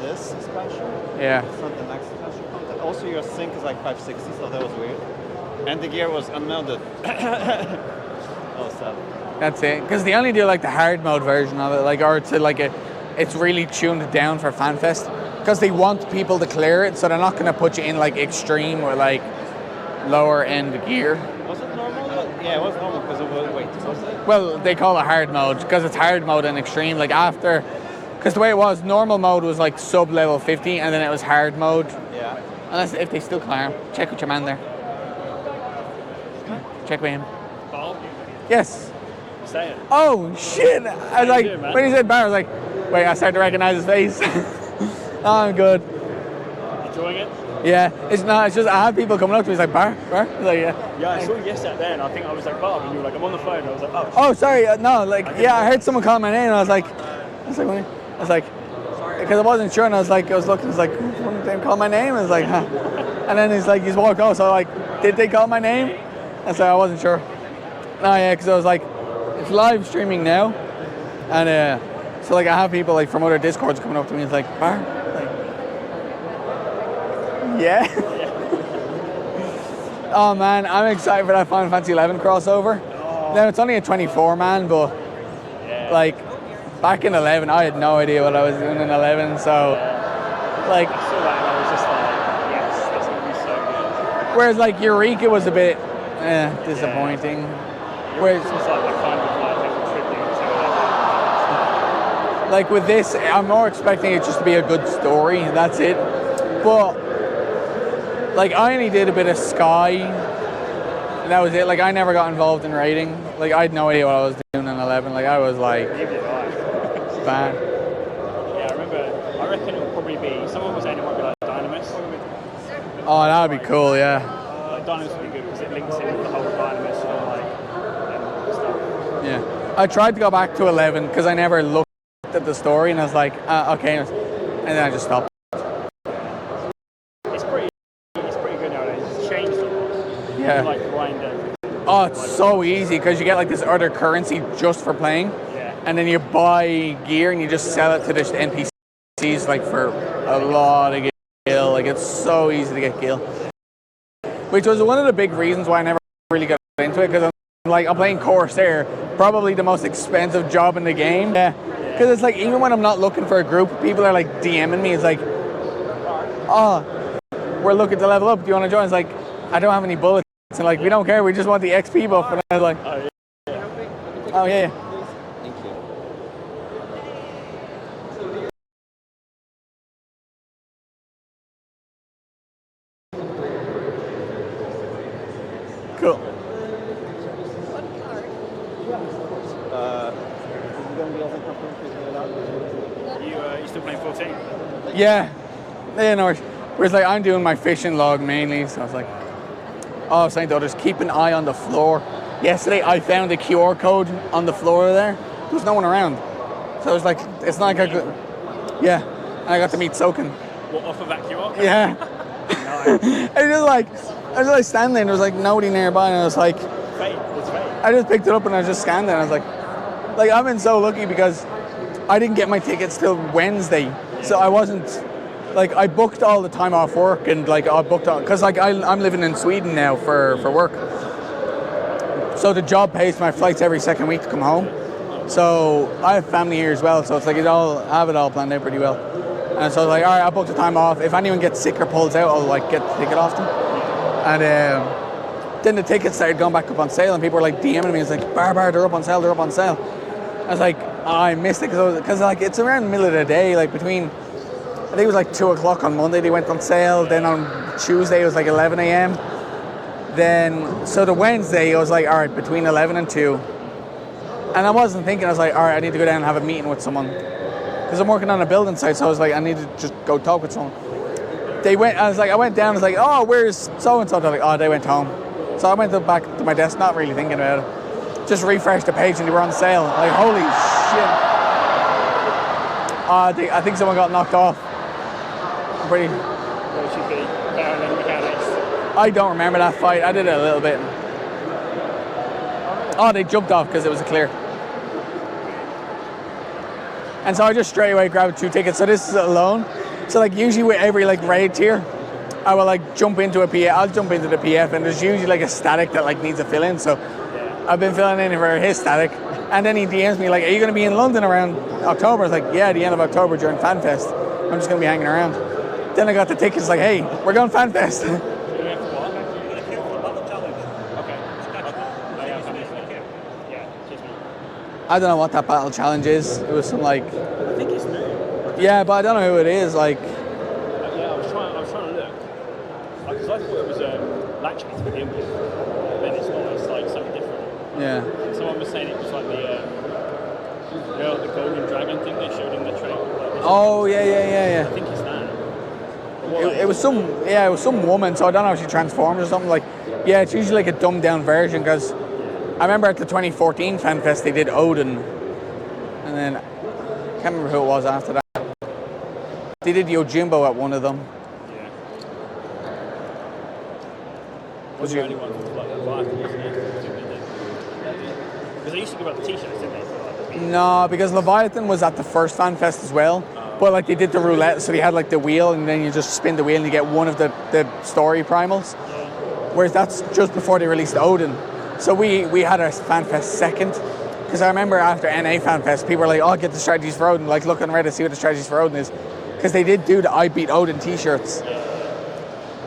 this expansion. Yeah. It's not the next expansion content. Also, your sync is like 560, so that was weird. And the gear was unmelded. That was sad. That's it. Because they only do like the hard mode version of it, like, or to like it's really tuned down for FanFest. Because they want people to clear it, so they're not going to put you in like extreme or like lower end gear. Was it normal? Yeah, it was normal because it was. Wait, was it? Well, they call it hard mode because it's hard mode and extreme. Like after, because the way it was, normal mode was like sub level 50, and then it was hard mode. Yeah. Unless if they still clear, check with your man there. Check with him. Paul? Yes. Say it. Oh shit! I was like, doing, man? when he said bar, I was like, wait, I started to recognize his face. I'm good. Enjoying it? Yeah, it's not. It's just I have people coming up to me. It's like bar. I was like, yeah. Yeah, I saw you yesterday there, and I think I was like, Bob, and you were like, I'm on the phone. And I was like, oh. Oh, sorry. No, like, yeah, I heard someone call my name, and I was like, what? because I wasn't sure, and I was looking, I was like, wouldn't they call my name? I was like, huh. And then he's walked off, so like, did they call my name? And so I wasn't sure. No, yeah, because I was like, it's live streaming now, and so like I have people like from other Discords coming up to me. It's like, Bar, like, yeah. Oh man, I'm excited for that Final Fantasy XI crossover. Now it's only a 24 man, but like back in 11, I had no idea what I was doing in 11. So like, I saw that and I was just like, yes, that's gonna be so good. Whereas like Eureka was a bit disappointing. Whereas It's like the kind of like little tribute to like with this, I'm more expecting it just to be a good story. That's it. But like I only did a bit of Sky, and that was it. Like I never got involved in raiding. Like I had no idea what I was doing in 11. Like I was like, bad. Yeah, I reckon it will probably be, someone was saying it might be like Dynamis. Oh, that would be cool, yeah. Like Dynamis would be good because it links in with the whole Dynamis and like stuff. Yeah. I tried to go back to 11 because I never looked at the story, and I was like, okay, and then I just stopped. It's pretty good nowadays. It's changed a lot. Yeah. You can, like grind everything. Oh, it's so easy because you get like this other currency just for playing, and then you buy gear and you just sell it to the NPCs like for a lot of gil. Like it's so easy to get gil, which was one of the big reasons why I never really got into it, because I'm playing Corsair, probably the most expensive job in the game. Yeah, because it's like even when I'm not looking for a group, people are like DMing me. It's like, oh, we're looking to level up. Do you want to join? It's like, I don't have any bullets. And like, we don't care. We just want the XP buff. And I was like, oh yeah. Thank you. Cool. You still playing 14? Yeah. Yeah, no. Whereas like I'm doing my fishing log mainly, so I was like, oh, saying to others, keep an eye on the floor. Yesterday I found a QR code on the floor there. There was no one around. So it was like, it's not like I could, yeah. And I got to meet Soken. What, off of that QR code? Yeah. I was just like standing there and there was like nobody nearby, and I was like, Fate. It's fate. I just picked it up and I was just standing there and I was like I've been so lucky because I didn't get my tickets till Wednesday. So I wasn't, like I booked all the time off work, and like I booked all, because like I'm living in Sweden now for work. So the job pays for my flights every second week to come home. So I have family here as well, so it's like I have it all planned out pretty well. And so I was like, all right, I'll book the time off. If anyone gets sick or pulls out, I'll like get the ticket off them. And then the tickets started going back up on sale, and people were like DMing me. It's like, Bar, they're up on sale, they're up on sale. I was like, I missed it because like it's around the middle of the day, like between, I think it was like 2 o'clock on Monday they went on sale. Then on Tuesday it was like 11 a.m. Then, so the Wednesday I was like, all right, between 11 and 2. And I wasn't thinking, I was like, all right, I need to go down and have a meeting with someone. Because I'm working on a building site, so I was like, I need to just go talk with someone. I went down, I was like, oh, where's so-and-so? They're like, oh, they went home. So I went back to my desk, not really thinking about it. Just refreshed the page and they were on sale. Like, holy shit. I think someone got knocked off. Pretty. What should be better than mechanics? I don't remember that fight. I did it a little bit. Oh, they jumped off because it was a clear. And so I just straight away grabbed 2 tickets. So this is alone. So like usually with every like raid tier, I will like jump into a PF. I'll jump into the PF, and there's usually like a static that like needs a fill in. So I've been filling in for his static, and then he DMs me like, "Are you going to be in London around October?" I was like, "Yeah, the end of October during FanFest. I'm just going to be hanging around." Then I got the tickets. Like, "Hey, we're going FanFest." I don't know what that battle challenge is. It was some like, I think it's new. yeah, but I don't know who it is. Like, Yeah, I was trying to look. Because I thought it was Latchkey to begin with. But then it's not, it's like something different. yeah. Someone was saying it was like the golden dragon thing they showed in the trailer. Like, Oh yeah. I think it's that. It was some woman. So I don't know if she transformed or something. Like, yeah, it's usually like a dumbed down version, because I remember at the 2014 FanFest they did Odin, and then I can't remember who it was after that. They did Yojimbo at one of them. Yeah. Was the only one that was like Leviathan, wasn't it? Because they used to give out the t-shirts, didn't they? No, because Leviathan was at the first FanFest as well. But like they did the roulette, so they had like the wheel, and then you just spin the wheel and you get one of the story primals. Whereas that's just before they released Odin. So we had our FanFest second. Because I remember after NA FanFest, people were like, oh, get the strategies for Odin. Like, look on Reddit, see what the strategies for Odin is. Because they did do the I Beat Odin t-shirts.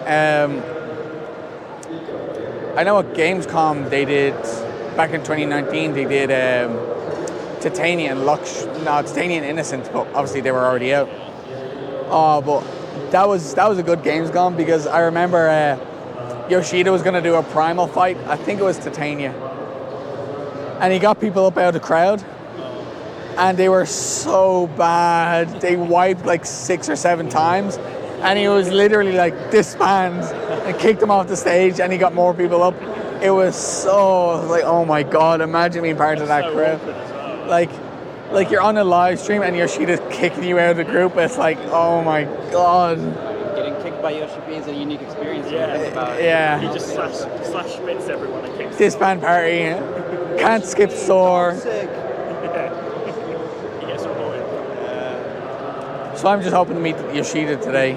I know at Gamescom they did, back in 2019, they did Titania and Titania and Innocent, but obviously they were already out. Oh, but that was a good Gamescom because I remember Yoshida was going to do a primal fight. I think it was Titania. And he got people up out of the crowd. And they were so bad. They wiped like 6 or 7 times. And he was literally like disband and kicked them off the stage, and he got more people up. It was so like, oh my God, imagine being part of that crowd. Like you're on a live stream and Yoshida's kicking you out of the group. It's like, oh my God. Getting kicked by Yoshi P is a unique experience. Yeah. He just slash spits everyone and kicks. Disband party. Can't skip store. He gets annoyed. So I'm just hoping to meet Yoshida today.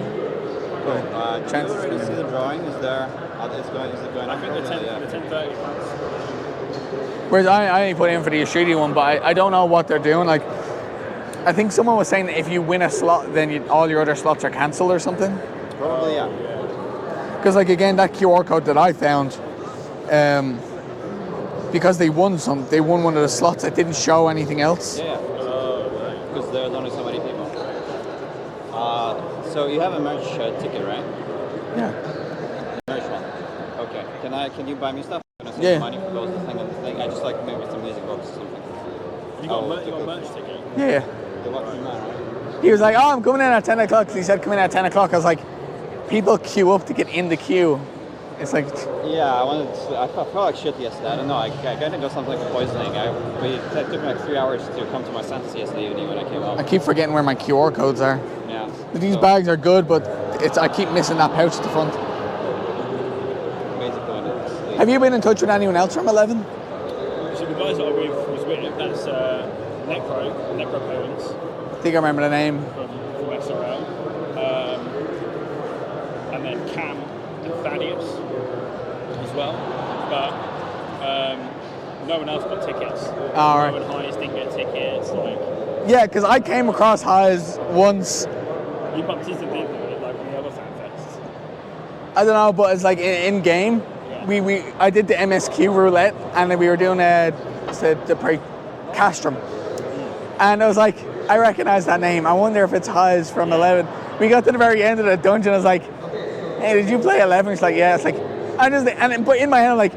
Chances can you see the drawing? Is there? Is it going? I think the 10:30. Whereas I only put in for the Yoshida one, but I don't know what they're doing. Like, I think someone was saying that if you win a slot, then all your other slots are cancelled or something. Probably, yeah. Because like again, that QR code that I found, because they won one of the slots. It didn't show anything else. Yeah. Because there's only so many people. So you have a merch ticket, right? Yeah. Merch one. Okay. Can you buy me stuff? Yeah. Money goes the thing on the thing. I just like maybe some music box or something. You got a merch ticket? Yeah. The what's in that, right? He was like, oh, I'm coming in at 10 o'clock. He said, come in at 10 o'clock. I was like, people queue up to get in the queue. It's like... Yeah, I felt like shit yesterday. I don't know. I kind of got something like poisoning. It took me like 3 hours to come to my senses yesterday evening when I came home. I keep forgetting where my QR codes are. Yeah. These bags are good, but I keep missing that pouch at the front. Have you been in touch with anyone else from 11? So the guys that I was with, that's Necro Poems. I think I remember the name. From SRL. And then Cam and Thaddeus as well. But no one else got tickets. All right. No one Highs didn't get tickets. Yeah, because I came across Highs once. You bumped into people like the other FanFests. I don't know, but it's like in game. I did the MSQ roulette, and then we were doing the Castrum. And I was like, I recognize that name. I wonder if it's Highs from 11. We got to the very end of the dungeon. I was like, hey, did you play 11? She's like, yeah. It's like, but in my head, I'm like,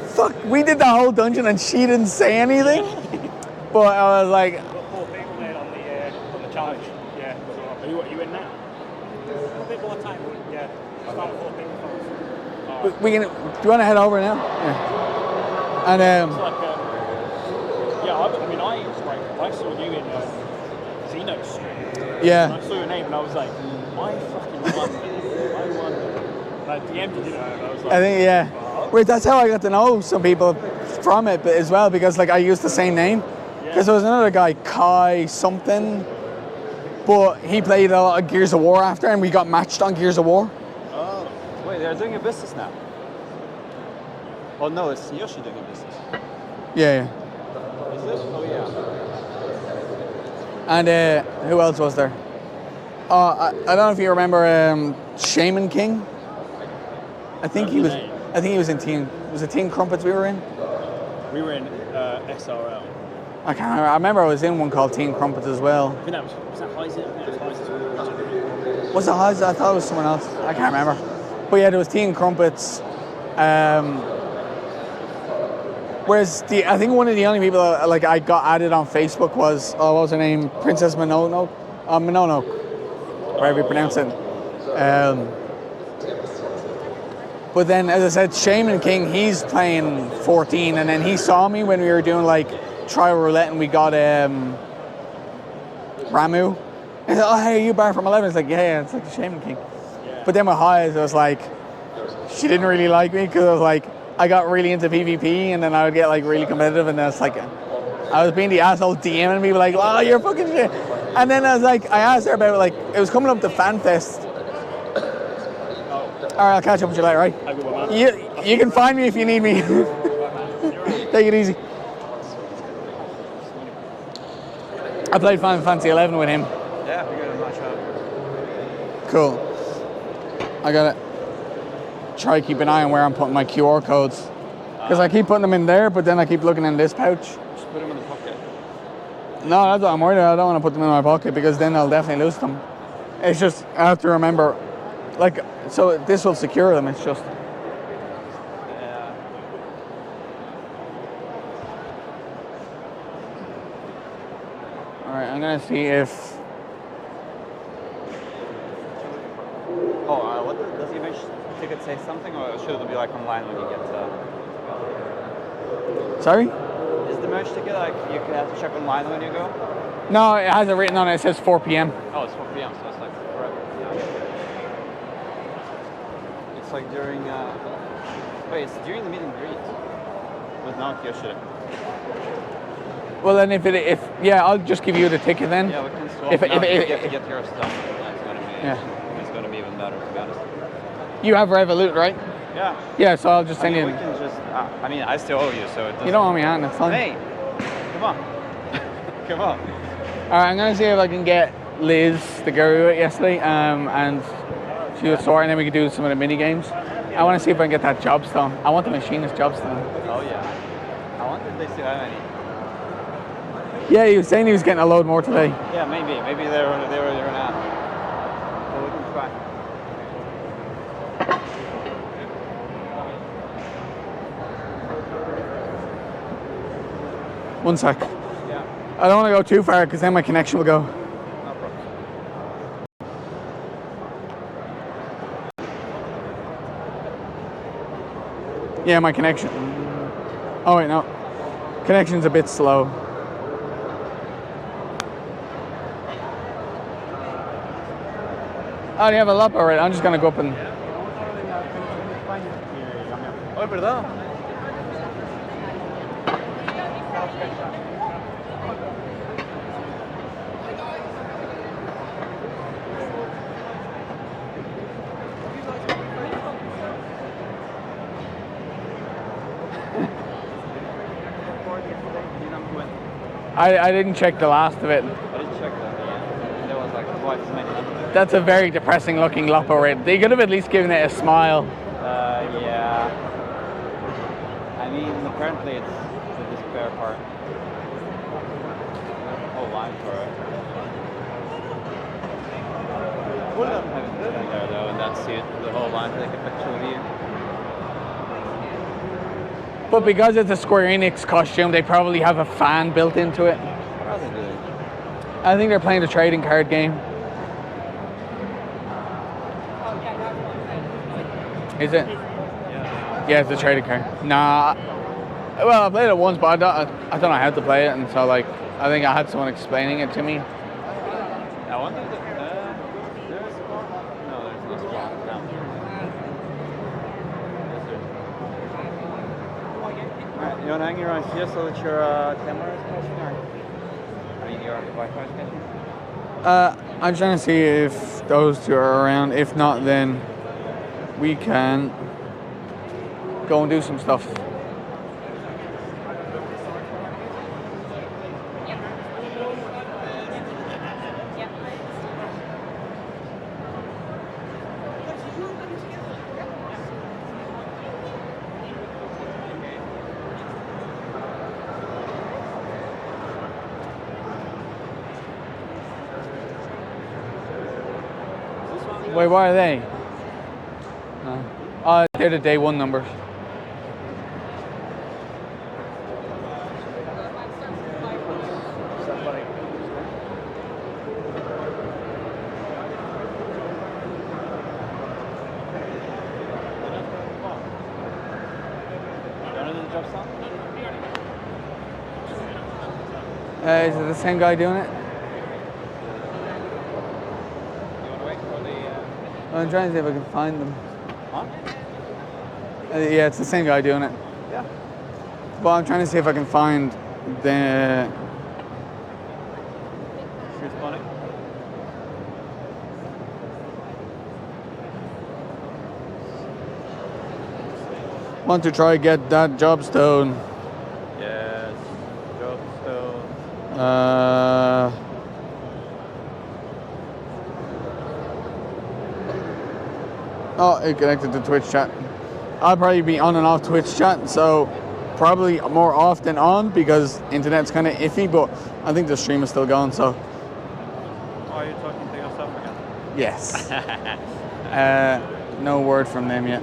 fuck, we did the whole dungeon and she didn't say anything. But I was like, 4 people there on the challenge. Yeah. Are you in now? 4 people at a time. Yeah. About 4 people. do you want to head over now? Yeah. And it's like, I saw you in Xeno's stream. Yeah. And I saw your name and I was like, I fucking won. I won. Like DM'd you, I was like, I think Wait, that's how I got to know some people from it, but as well because like I used the same name. Because there was another guy, Kai something, but he played a lot of Gears of War after, and we got matched on Gears of War. Oh, wait, they're doing a business now. Oh no, it's Yoshi doing a business. Yeah. Is it? Oh yeah. And who else was there? I don't know if you remember Shaman King. I think he was in Team. Was it Team Crumpets we were in? We were in SRL. I can't remember. I remember I was in one called Team Crumpets as well. I think was that Highs? Was it Highs? I thought it was someone else. I can't remember. But yeah, there was Team Crumpets. Whereas I think one of the only people like I got added on Facebook was what was her name? Princess Mononoke, whatever you pronounce it. But then, as I said, Shaman King, he's playing 14, and then he saw me when we were doing like trial roulette, and we got Ramu, He's like, oh, hey, you bar from 11? It's like, yeah, it's like the Shaman King. Yeah. But then with Highs, it was like, she didn't really like me because I was like, I got really into PvP and then I would get like really competitive and then it's like, I was being the asshole DMing me like, oh, you're fucking shit. And then I was like, I asked her about like, it was coming up to FanFest. All right, I'll catch up with you later, right? Have a good one, man. You can find me if you need me. Take it easy. I played Final Fantasy 11 with him. Yeah, we got a match up. Cool. I gotta try to keep an eye on where I'm putting my QR codes. Because I keep putting them in there, but then I keep looking in this pouch. Just put them in the pocket. No, that's what I'm worried about. I don't want to put them in my pocket because then I'll definitely lose them. It's just, I have to remember, like, so this will secure them, it's just. Yeah. Alright, I'm gonna see if. Oh, does the image ticket say something, or should it be like online when you get? Sorry? Is the merch ticket like you can have to check online when you go? No, it has it written on it. It says 4 p.m. Oh, it's 4 p.m. So it's like forever. Yeah. It's like during. Wait, it's during the meet and greet. But not yesterday. Well, then yeah, I'll just give you the ticket then. Yeah, we can swap. If you have to get your stuff. It's gonna be. Yeah. It's gonna be even better, to be honest. You have Revolut, right? Yeah. Yeah, so I'll just send you. We can just. I mean, I still owe you, so it doesn't. You don't owe me hand, it's fine. Hey, come on, come on. All right, I'm gonna see if I can get Liz, the girl we were with yesterday, and she was sorting, and then we could do some of the mini games. I want to see if I can get that job done. I want the machinist jobs done. Oh yeah. I wonder if they still have any. Yeah, he was saying he was getting a load more today. Yeah, maybe they were run out. So we can try. One sec. Yeah. I don't want to go too far because then my connection will go. No problem. Yeah, my connection. Oh wait, no. Connection's a bit slow. Oh, you have a lap already. I'm just gonna go up and. Oh, perdón. I didn't check the last of it. I didn't check that. Yeah. There was like twice as many. That's a very depressing looking Loppo red. They could have at least given it a smile. Yeah. I mean, apparently it's the despair part. Oh, line for it. I haven't been there though in that suit. The whole line, take a picture of you. But because it's a Square Enix costume, they probably have a fan built into it. What are they doing? I think they're playing the trading card game. Is it? Yeah. Yeah, it's a trading card. Nah. Well, I played it once, but I don't know how to play it, and so like I think I had someone explaining it to me. I wonder if there's a spot. No, there's no spot. No. Alright, you want to hang around here so that your camera is catching, or I mean your Wi-Fi is catching? I'm trying to see if those two are around. If not, then we can go and do some stuff. Wait, what are they? They're the day one numbers. Is it the same guy doing it? I'm trying to see if I can find them. Huh? Yeah, it's the same guy doing it. Yeah. Well, I'm trying to see if I can find the. Here's funny. Want to try get that job stone. Yes. Jobstone. Oh, it connected to Twitch chat. I'll probably be on and off Twitch chat, so probably more off than on because internet's kind of iffy, but I think the stream is still going, so. Oh, are you talking to yourself again? Yes. No word from them yet.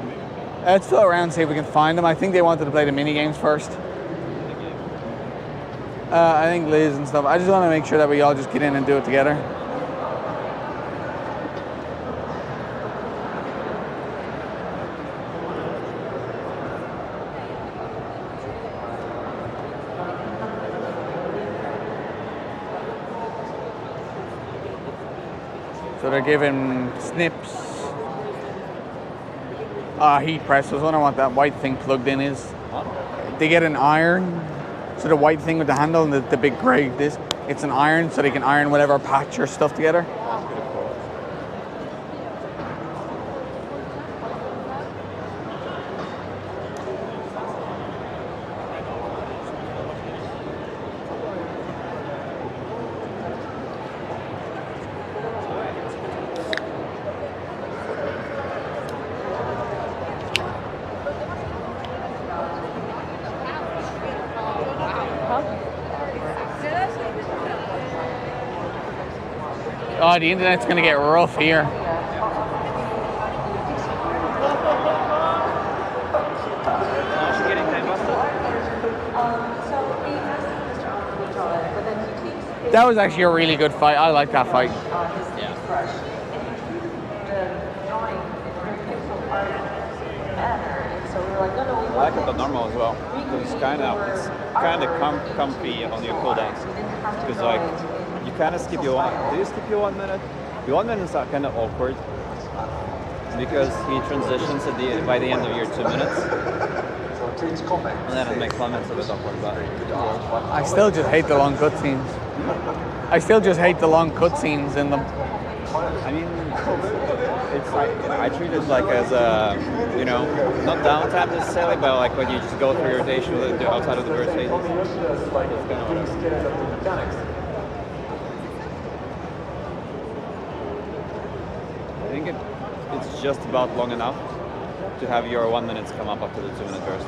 Let's float around, see if we can find them. I think they wanted to play the mini games first. I think Liz and stuff. I just want to make sure that we all just get in and do it together. So they're giving snips. Heat press. I was wondering what that white thing plugged in is. They get an iron. So the white thing with the handle and the big grey disc, it's an iron so they can iron whatever patch or stuff together. Oh, the internet's gonna get rough here. That was actually a really good fight. I like that fight. Yeah. I like it but normal as well. Because it's kind of comfy on your cooldowns. Because like you kind of skip your one. Do you skip your 1 minute? Your 1 minutes are kind of awkward because he transitions by the end of your 2 minutes, and then it makes 1 minute a bit awkward. But I still just hate the long cutscenes. I still just hate the long cutscenes in them. I mean, it's like I treat it like as a not downtime necessarily, but like when you just go through your day outside of the burst phases. That's kind of what I think it's just about long enough to have your 1 minutes come up after the 2 minute burst.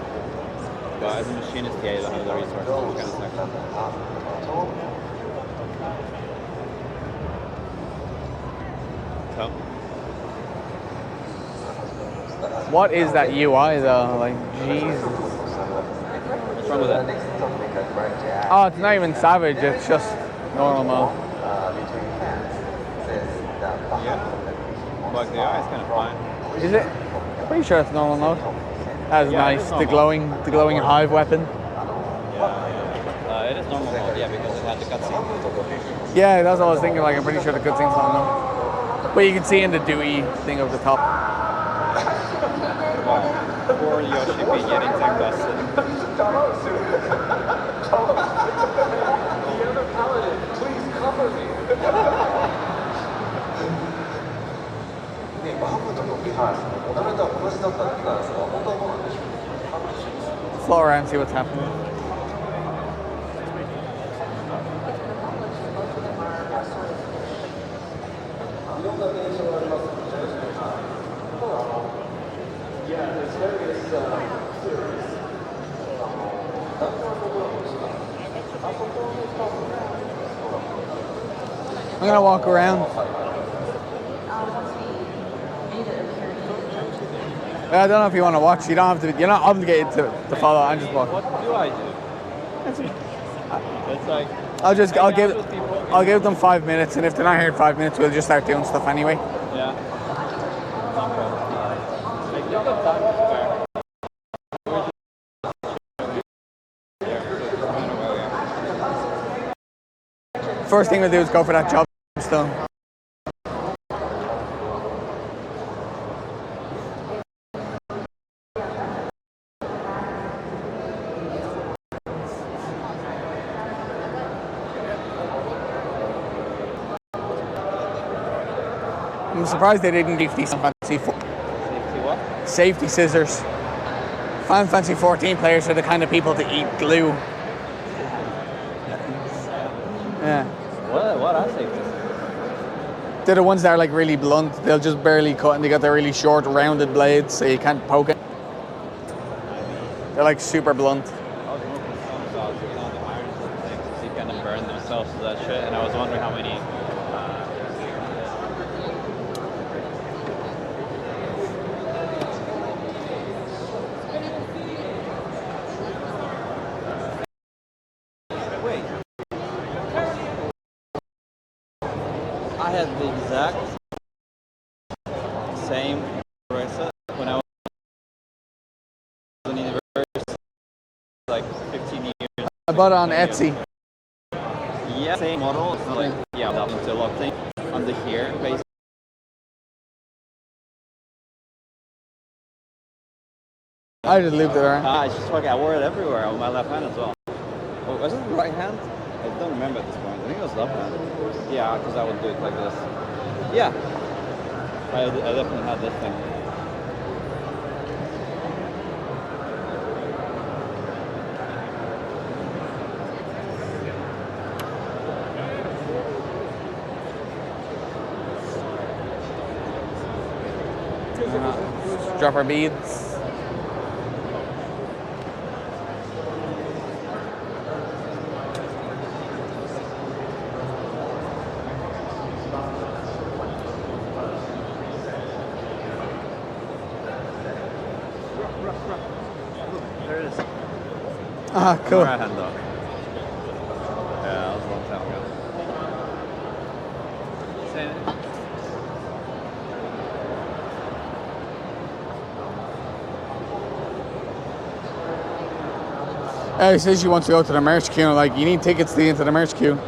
But as a machinist, yeah, you don't have the resources, which kind of sucks. So. What is that UI though? Like, Jesus. What's wrong with it? Oh, it's not even Savage, it's just normal mode. Yeah. Like the eye is kind of fine. Is it? I'm pretty sure it's normal mode. That is nice. The glowing hive weapon. Yeah. It is normal mode, yeah, because it had the cutscene. Yeah, that's what I was thinking. Like, I'm pretty sure the cutscene's not enough. But you can see in the dewy thing over the top. Poor Yoshi be getting tank busted. The other paladin, please cover me. Float around, see what's happening. I'm gonna walk around. I don't know if you want to watch. You don't have to. You're not obligated to follow. I'm just walking. What do I do? It's like I'll give them 5 minutes, and if they're not here in 5 minutes, we'll just start doing stuff anyway. Yeah. First thing we'll do is go for that job stone. I'm surprised they didn't give these fancy safety scissors. Final Fantasy 14 players are the kind of people to eat glue. Yeah. What are safety scissors? They're the ones that are like really blunt. They'll just barely cut, and they got the really short, rounded blades, so you can't poke it. They're like super blunt. I was smoking some sauce, you know, the irons and things, so you kind of burn themselves to that shit, and I was wondering how many. Wait. I had the exact same bracelet when I was in university, like 15 years. I bought it on Etsy. Yeah, same model. It's not like up until lock thing under here, basically. I just looped it around. It's just like I wore it everywhere on my left hand as well. Oh, was it the right hand? I don't remember at this point. I think it was left hand. Yeah, because I would do it like this. Yeah, I definitely had this thing. Drop our beads. There it is. Ah, cool. Right hand though. Yeah, that was a long time ago. Same. He says she wants to go to the merch queue. Like, you need tickets to get into the merch queue.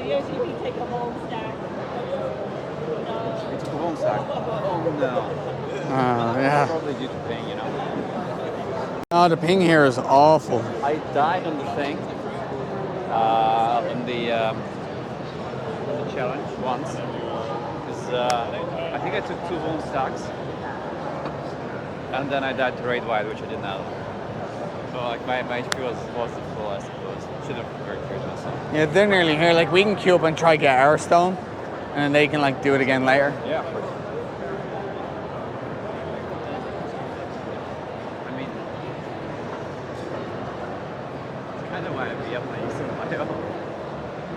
Yeah. It's a balloon sack. Oh no. Yeah. Probably due to pain, you know. Oh, the ping here is awful. I died on the thing, on the challenge once, because I think I took 2 balloon stacks, and then I died to raid wide, which I didn't have. So like my HP was the full, I suppose. Should have very curious myself. Yeah, they're nearly here. Like, we can queue up and try get our stone, and then they can like do it again later. Yeah, of course. I mean, it's kind of why I be up my own,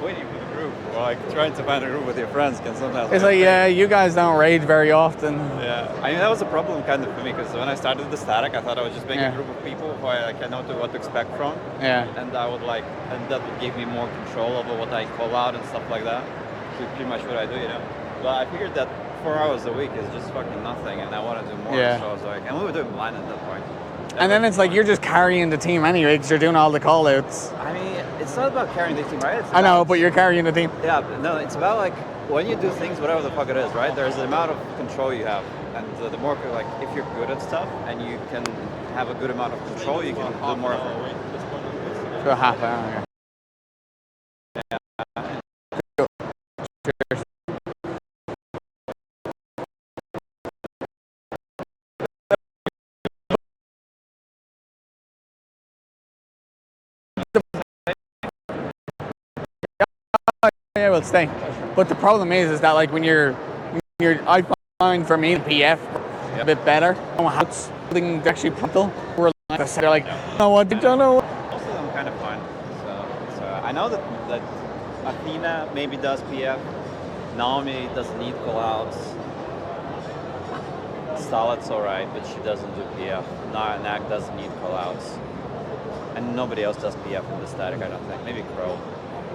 waiting for the group, or like trying to find a group with your friends can sometimes. It's like, yeah, you guys don't raid very often. Yeah, I mean that was a problem kind of for me because when I started the static, I thought I was just making a group of people who I know what to expect from. Yeah. And I would and that would give me more control over what I call out and stuff like that. So pretty much what I do, you know. But I figured that 4 hours a week is just fucking nothing, and I want to do more. Yeah. So I was like, and we were doing blind at that point. And then it's like you're just carrying the team anyway because you're doing all the call outs. I mean, it's not about carrying the team, right? I know, but you're carrying the team. Yeah, but no, it's about like when you do things, whatever the fuck it is, right? There's the amount of control you have, and the more like if you're good at stuff and you can have a good amount of control, you can do more of it. For a half hour. Yeah. Cheers. Yeah, we'll stay. But the problem is that like when you're, I find for me the PF a bit better. I don't know how it's actually practical. We're like, they're like, no, what? Don't know. Most of them kind of fun. So I know that Athena maybe does PF. Naomi doesn't need callouts. Salad's alright, but she doesn't do PF. Nag doesn't need callouts. And nobody else does PF in the static, I don't think. Maybe Crow.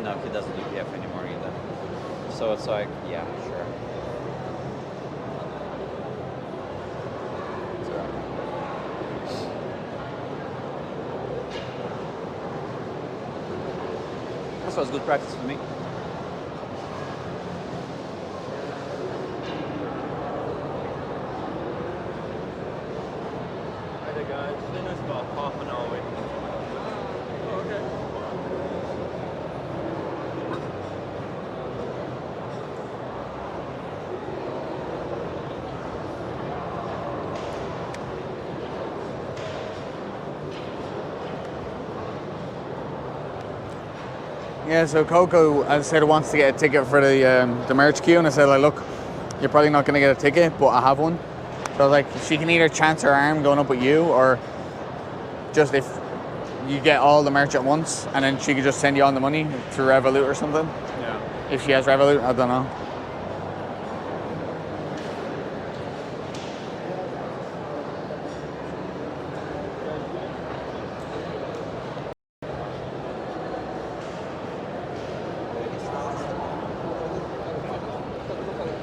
No, he doesn't do PF anymore either. So it's like, yeah, sure. This was good practice for me. Hi there guys, dinner's about half an hour away. Oh, okay. Yeah, so Coco, as I said, wants to get a ticket for the merch queue, and I said, like, look, you're probably not going to get a ticket, but I have one. So I was like, she can either chance her arm going up with you, or just if you get all the merch at once, and then she could just send you on the money through Revolut or something. Yeah. If she has Revolut, I don't know.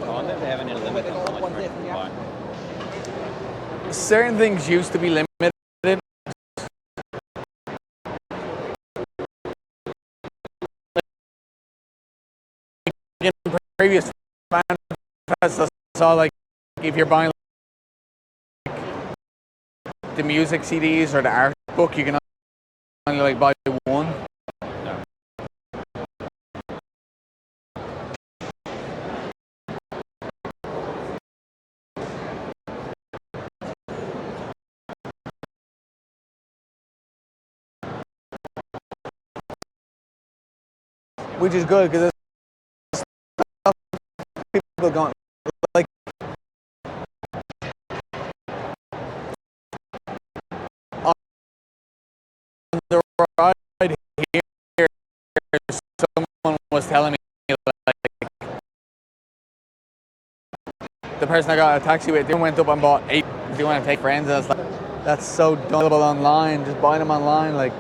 I wonder if they have any limit on how much merch you can buy. Certain things used to be limited. In previous FanFests, I saw like if you're buying like, the music CDs or the art book, you can only like buy one. Which is good because people going like on the ride here, someone was telling me like the person I got a taxi with, they went up and bought 8 if you want to take friends, and it's like that's so available online. Just buy them online, like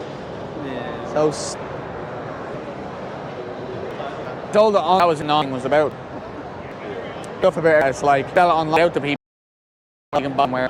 so. Told that I was nothing was about stuff about it's like sell it online out to people you can buy them where.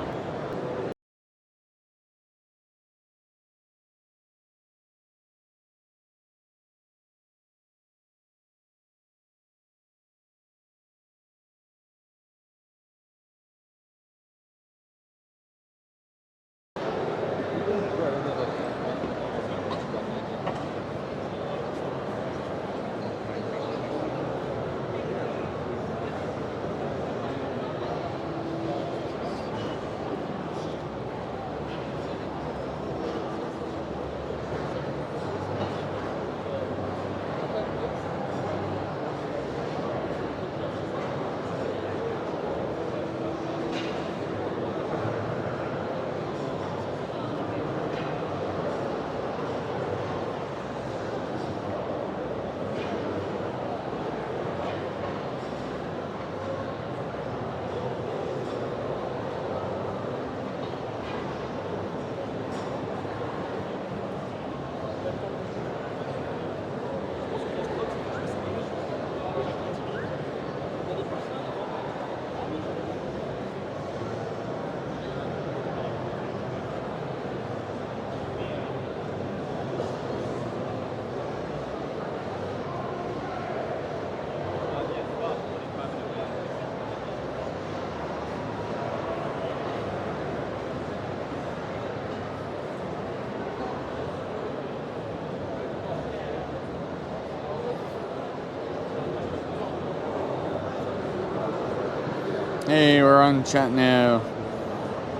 Hey, we're on chat now.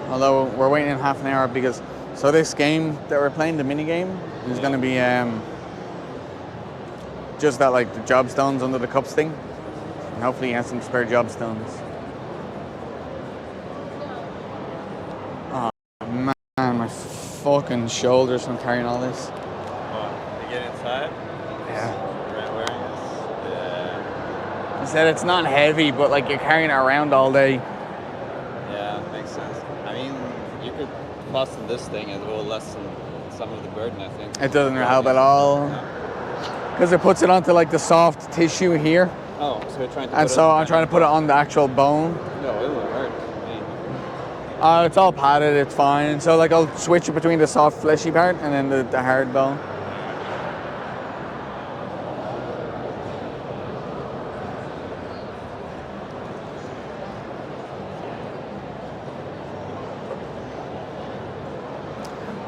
Although we're waiting half an hour because so this game that we're playing, the mini game, is going to be just that like the job stones under the cups thing, and hopefully he has some spare job stones. Oh man, my fucking shoulders from carrying all this. Oh, they get inside? Yeah. Yeah. He said it's not heavy, but like you're carrying it around all day. Yeah, makes sense. I mean, you could fasten this thing and go less than some of the burden, I think. It doesn't help at all. Because it puts it onto like the soft tissue here. Oh, so you're trying to And so I'm trying to put it on the actual bone. No, it will hurt. It's all padded, it's fine. So like I'll switch it between the soft fleshy part and then the hard bone.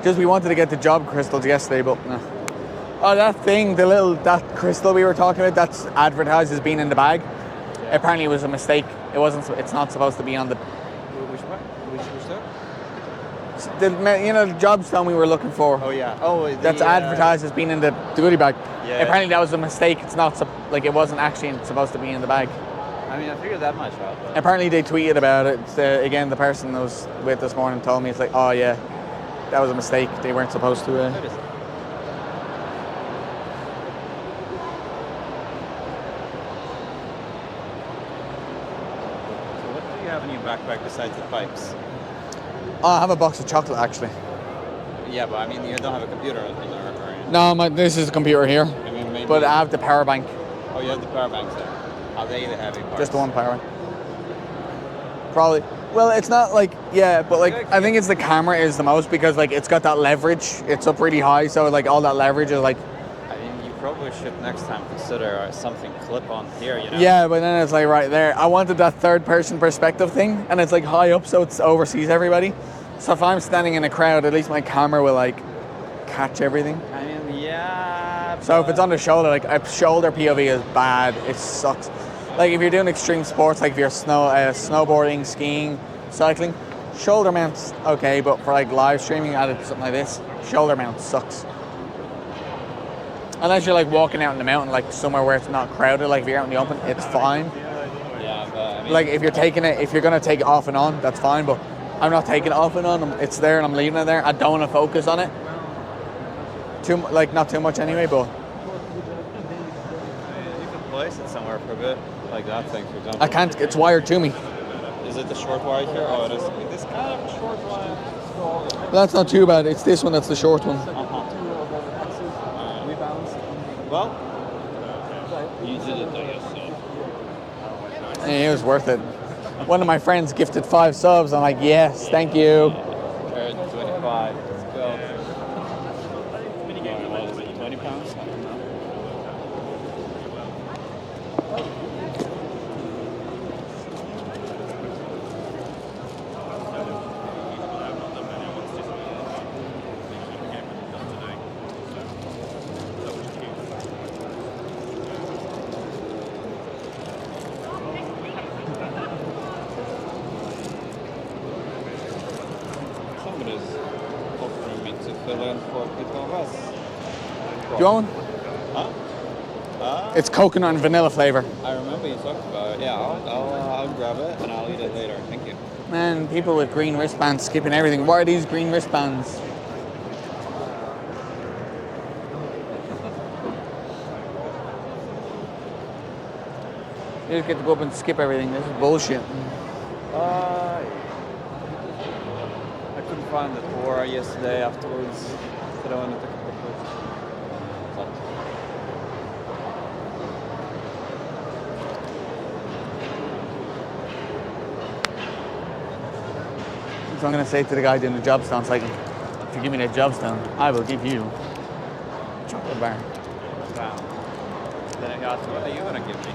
Just we wanted to get the job crystals yesterday, but no. Oh, that thing, that crystal we were talking about, that's advertised as being in the bag. Yeah. Apparently it was a mistake. It's not supposed to be on the... Which one? Which stuff? The job stone we were looking for. Oh yeah. Oh, that's advertised as being in the goodie bag. Yeah. Apparently that was a mistake. It's not it wasn't actually supposed to be in the bag. I mean, I figured that much out. But... Apparently they tweeted about it. Again, the person I was with this morning told me, it's like, oh yeah, that was a mistake. They weren't supposed to. So what do you have in your backpack besides the pipes? Oh, I have a box of chocolate actually. Yeah, but I mean, you don't have a computer in there, right? No, this is a computer here. I mean, maybe... But I have the power bank. Oh, you have the power banks there. Are they the heavy parts? Just the one power bank. Probably. Well, it's not like, but like, I think it's the camera is the most because like it's got that leverage. It's up really high, so like all that leverage is like... I mean, you probably should next time consider something clip on here, you know? Yeah, but then it's like right there. I wanted that third person perspective thing, and it's like high up so it oversees everybody. So if I'm standing in a crowd, at least my camera will like catch everything. I mean, yeah. So if it's on the shoulder, like a shoulder POV is bad. It sucks. Like if you're doing extreme sports, like if you're snowboarding, skiing, cycling, shoulder mounts okay, but for like live streaming, added something like this, shoulder mount sucks. Unless you're like walking out in the mountain, like somewhere where it's not crowded, like if you're out in the open, it's fine. Yeah, but I mean, like if you're gonna take it off and on, that's fine. But I'm not taking it off and on. It's there and I'm leaving it there. I don't want to focus on it. Not too much anyway, but. You can place it somewhere for a bit, like that thing, for example. I can't. It's wired to me. Is it the short wire here? Oh, it is. This kind of short wire. Well, that's not too bad. It's this one that's the short one. Well, you did it, I guess. So. Yeah, it was worth it. One of my friends gifted 5 subs. I'm like, yes, thank you. 25. Let's go. 20 pounds? Do you want one? Huh? It's coconut and vanilla flavor. I remember you talked about it. Yeah, I'll grab it and I'll eat it later. Thank you. Man, people with green wristbands skipping everything. Why are these green wristbands? You just get to go up and skip everything. This is bullshit. I couldn't find the tour yesterday afterwards, so I wanted to take a picture. So I'm going to say to the guy doing the job stone, it's like, if you give me that job stone, I will give you a chocolate bar. Wow. Then he asked, what are you going to give me?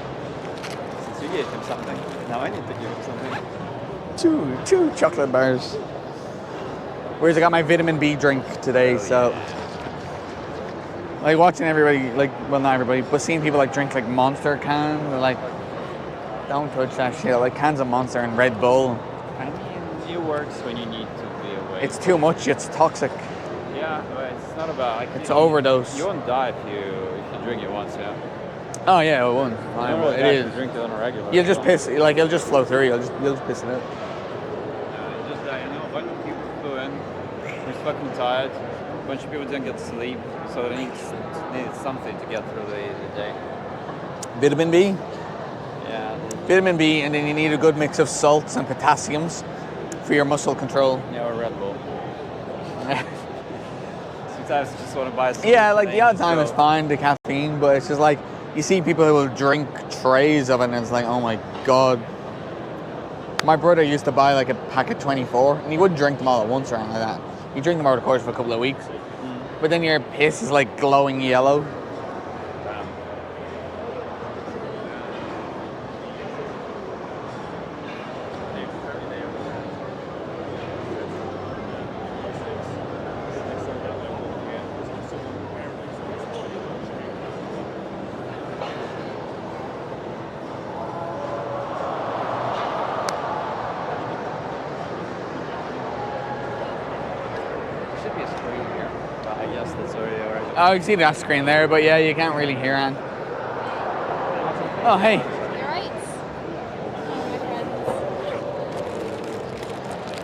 Since you gave him something, now I need to give him something. Two chocolate bars. Whereas I got my vitamin B drink today, so... Like watching everybody, well not everybody, but seeing people like drink like Monster can, they're like, don't touch that shit, like cans of Monster and Red Bull. I mean, it works when you need to be awake. It's too much, it's toxic. Yeah, but it's not about... It's overdose. You won't die if you drink it once, yeah? Oh yeah, it won't. Fine, really it is. If you drink it on a regular. You'll just piss, like it'll just flow through, you'll just piss it out. Just that, you know, a bunch of people flew in, who's fucking tired, a bunch of people didn't get sleep, so they needed something to get through the day. Vitamin B? Yeah. Vitamin B, and then you need a good mix of salts and potassiums for your muscle control. Yeah, or Red Bull. sometimes just want to buy some. Yeah, like the odd time is fine, the caffeine, but it's just like you see people who will drink trays of it, and it's like, oh my god. My brother used to buy like a pack of 24, and he wouldn't drink them all at once or anything like that. He'd drink them over the course of a couple of weeks. But then your piss is like glowing yellow. Oh, you can see that screen there, but yeah, you can't really hear it. Oh, hey. You're right.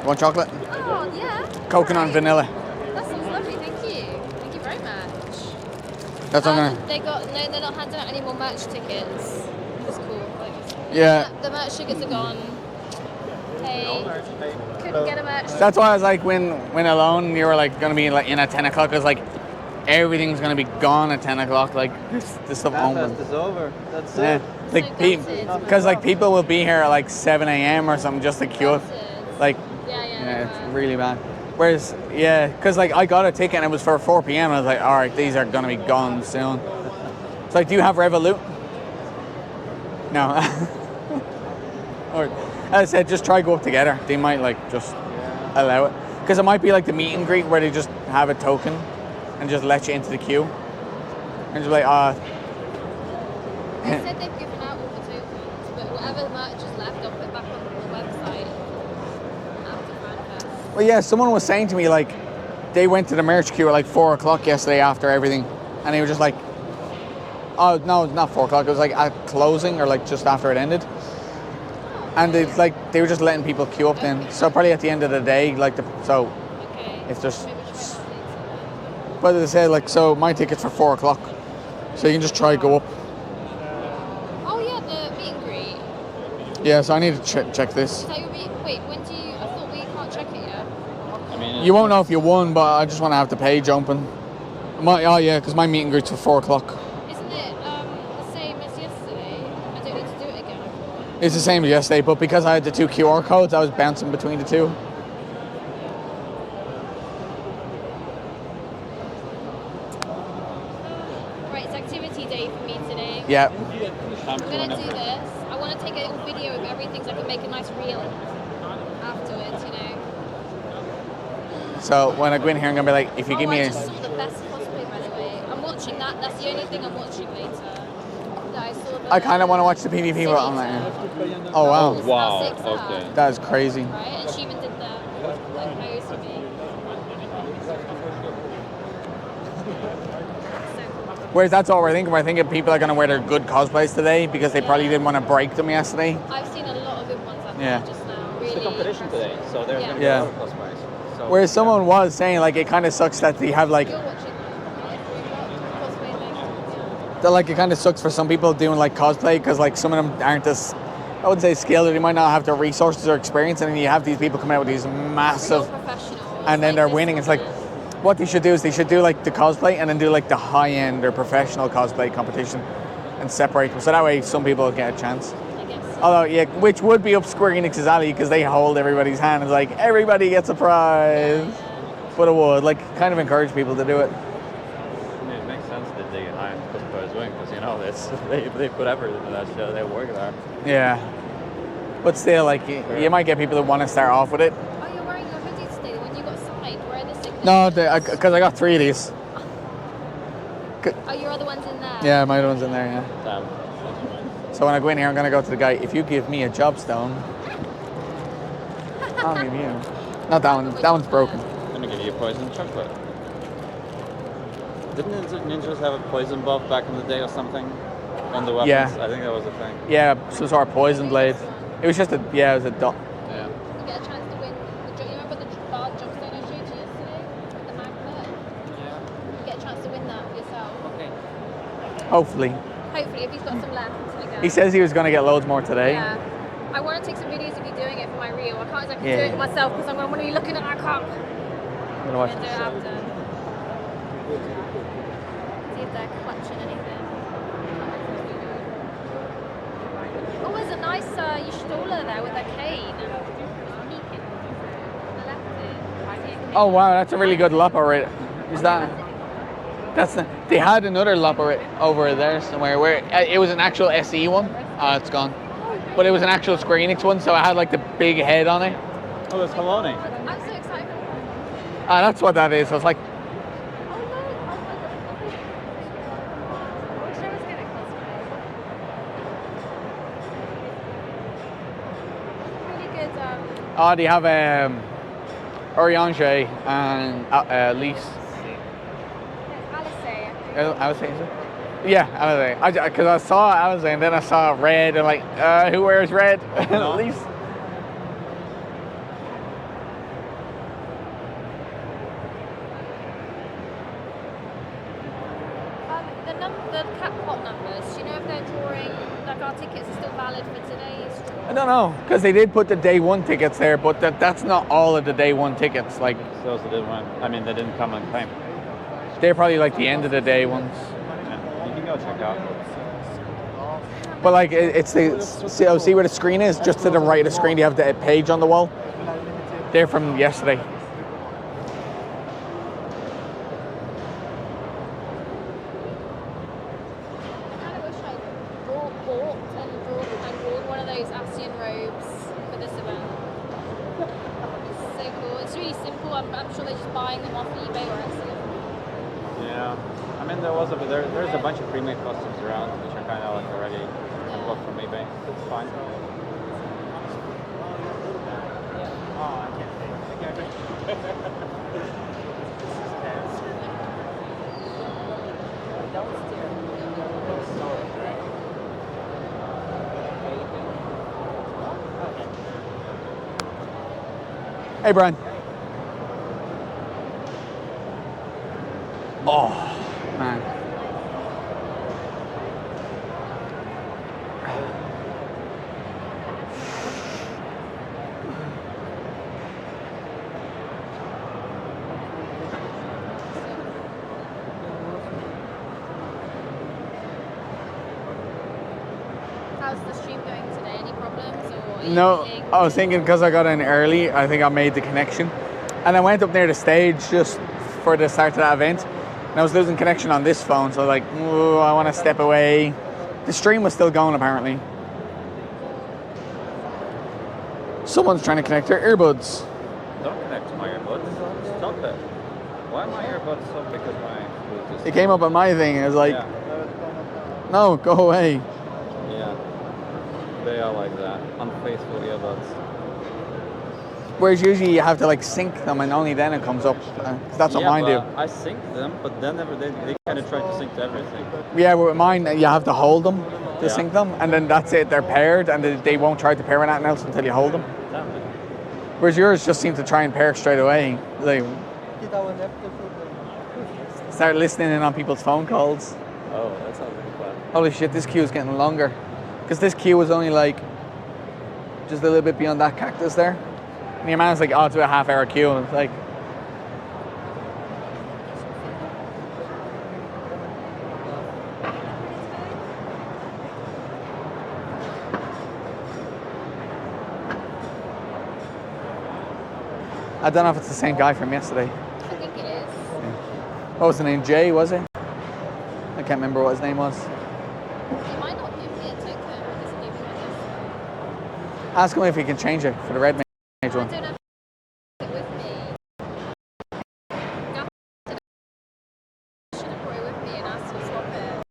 Want chocolate? Oh, yeah. Coconut and vanilla. That sounds lovely, thank you. Thank you very much. That's what I'm gonna... They're not handing out any more merch tickets. That's cool. Thanks. Yeah. The merch tickets are gone. Hey. Couldn't get a merch. That's why I was like, when alone, you were like gonna be like in at 10 o'clock. I was like, everything's gonna be gone at 10 o'clock. Like this stuff FanFest is over. That's it. Like because like people will be here at like 7 a.m. or something just to queue up. Like yeah, it's really bad. Whereas because like I got a ticket and it was for 4 p.m. and I was like, all right, these are gonna be gone soon. It's like, do you have Revolut? No. Or as I said, just try go up together. They might like just allow it because it might be like the meet and greet where they just have a token and just let you into the queue. And just like, They said they've given out all the tokens, but whatever merch is left, I'll put back on the website after FanFest. well, yeah, someone was saying to me, like, they went to the merch queue at like 4 o'clock yesterday after everything. And they were just like, oh, no, not 4 o'clock. It was like at closing or like just after it ended. And it's like, they were just letting people queue up then. So probably at the end of the day, like, if there's... But as I said, like, so my ticket's for 4 o'clock. So you can just try go up. Oh yeah, the meet and greet. Yeah, so I need to check this. Is that your wait, when do you... I thought we can't check it yet. I mean, You won't know if you won, but I just want to have the page open. Oh yeah, because my meet and greet's for 4 o'clock. Isn't it the same as yesterday? I don't need to do it again. It's the same as yesterday, but because I had the 2 QR codes, I was bouncing between the two. Right, it's activity day for me today. Yeah. I'm going to do this. I want to take a little video of everything so I can make a nice reel afterwards, you know. So when I go in here, I'm going to be like, if you give me I a... just saw the best cosplay, by the way. I'm watching that. That's the only thing I'm watching later. That I saw the... I kind of want to watch the PvP, but I'm like... Oh, wow. Wow, okay. That is crazy. Right, and she even did the like pose for me. Whereas that's all we're thinking. We're thinking people are going to wear their good cosplays today because they probably didn't want to break them yesterday. I've seen a lot of good ones out Yeah. there just now. It's Really the competition today, so there's going to be Yeah. a lot of cosplays. So, Whereas someone was saying, like, it kind of sucks that they have, like... You're watching cosplay things. That, like, it kind of sucks for some people doing, like, cosplay because, like, some of them aren't as... I wouldn't say skilled, or they might not have the resources or experience, and then you have these people come out with these massive... And then they're winning. It's like... What they should do is they should do, like, the cosplay and then do, like, the high-end or professional cosplay competition and separate them. So that way some people get a chance. Although, yeah, which would be up Square Enix's alley because they hold everybody's hand. It's like, everybody gets a prize. But it would, like, kind of encourage people to do it. I mean, it makes sense that they hire cosplayers win because, you know, they put effort into that show. They work there. Yeah. But still, like, you might get people that want to start off with it. Oh, you're wearing your hoodie today, the one you got signed. Where are the signatures? No, because I got 3 of these. Oh, your other one's in there? Yeah, my other one's in there, yeah. Damn. So when I go in here, I'm going to go to the guy, if you give me a job stone, I'll give you. Not that one. That one's broken. I'm going to give you a poison chocolate. Didn't ninjas have a poison buff back in the day or something? On the weapons? Yeah. I think that was a thing. Yeah, some sort of poison blade. It was just a, it was a dot. Yeah. You get a chance to win. You remember the bar job stone I showed you yesterday? The magnet? Yeah. You get a chance to win that for yourself. Okay. Hopefully. Hopefully, if he's got some left. Again. He says he was going to get loads more today. Yeah. I want to take some videos of you doing it for my reel. I can't exactly Yeah. do it myself because I'm going to be looking at that cup. I'm going to watch I'm going to do it after. See if they're clutching anything. Oh, there's a nice Yashtola there with a cane. Oh wow, that's a really good Lopo. Is that? That's the, they had another Lopo over there somewhere where it was an actual SE one. Oh, it's gone. But it was an actual Square Enix one, so it had like the big head on it. Oh, it's Haloni. I'm so excited. Ah, that's what that is. I was like, oh, they have Oriange and Lise. Alice, is it? Yeah, Alice. Because I saw Alice and then I saw red and like, who wears red? Lise. The Capcom numbers, do you know if they're drawing, like our tickets are still valid for today's draw? I don't know, because they did put the day one tickets there, but that's not all of the day one tickets. Like, So also didn't want, I mean, they didn't come on time. they're probably like the end of the day ones. Yeah, you can go check out. But like, it's the, see where the screen is? Just to the right of the screen, you have the page on the wall. They're from yesterday. One of those ASEAN robes for this event. It's so cool. It's really simple. I'm sure they're just buying them off eBay or ASEAN. Yeah, I mean there's a bunch of pre-made costumes around which are kind of like already bought from eBay. It's fine. Hey, Brian. Oh, man. How's the stream going today? Any problems? Or are you No, feeling- I was thinking because I got in early, I think I made the connection. And I went up near the stage just for the start of that event. And I was losing connection on this phone, so I was like, oh, I want to step away. The stream was still going, apparently. Someone's trying to connect their earbuds. Don't connect to my earbuds. Stop it. Why are my earbuds so big as my Bluetooth? It came up on my thing, and I was like, Yeah. no, go away. Yeah. They are like that. Unfaithful earbuds. Whereas usually you have to like sync them, and only then it comes up. 'Cause that's what mine do. I sync them, but then they kind of try to sync to everything. Yeah, but with mine, you have to hold them to Yeah. sync them, and then that's it. They're paired, and they won't try to pair with anything else until you hold them. Exactly. Whereas yours just seem to try and pair straight away. Like, start listening in on people's phone calls. Oh, that sounds really fun. Holy shit, this queue is getting longer. Because this queue was only like just a little bit beyond that cactus there. And your man's like, oh, it's about a half-hour queue. And it's like, I don't know if it's the same guy from yesterday. I think it is. What was the name? Jay, was it? I can't remember what his name was. He might not give me a token. He doesn't give me one. Ask him if he can change it for the red mage I one. don't have it with me. I should have brought it with me and asked him to swap it.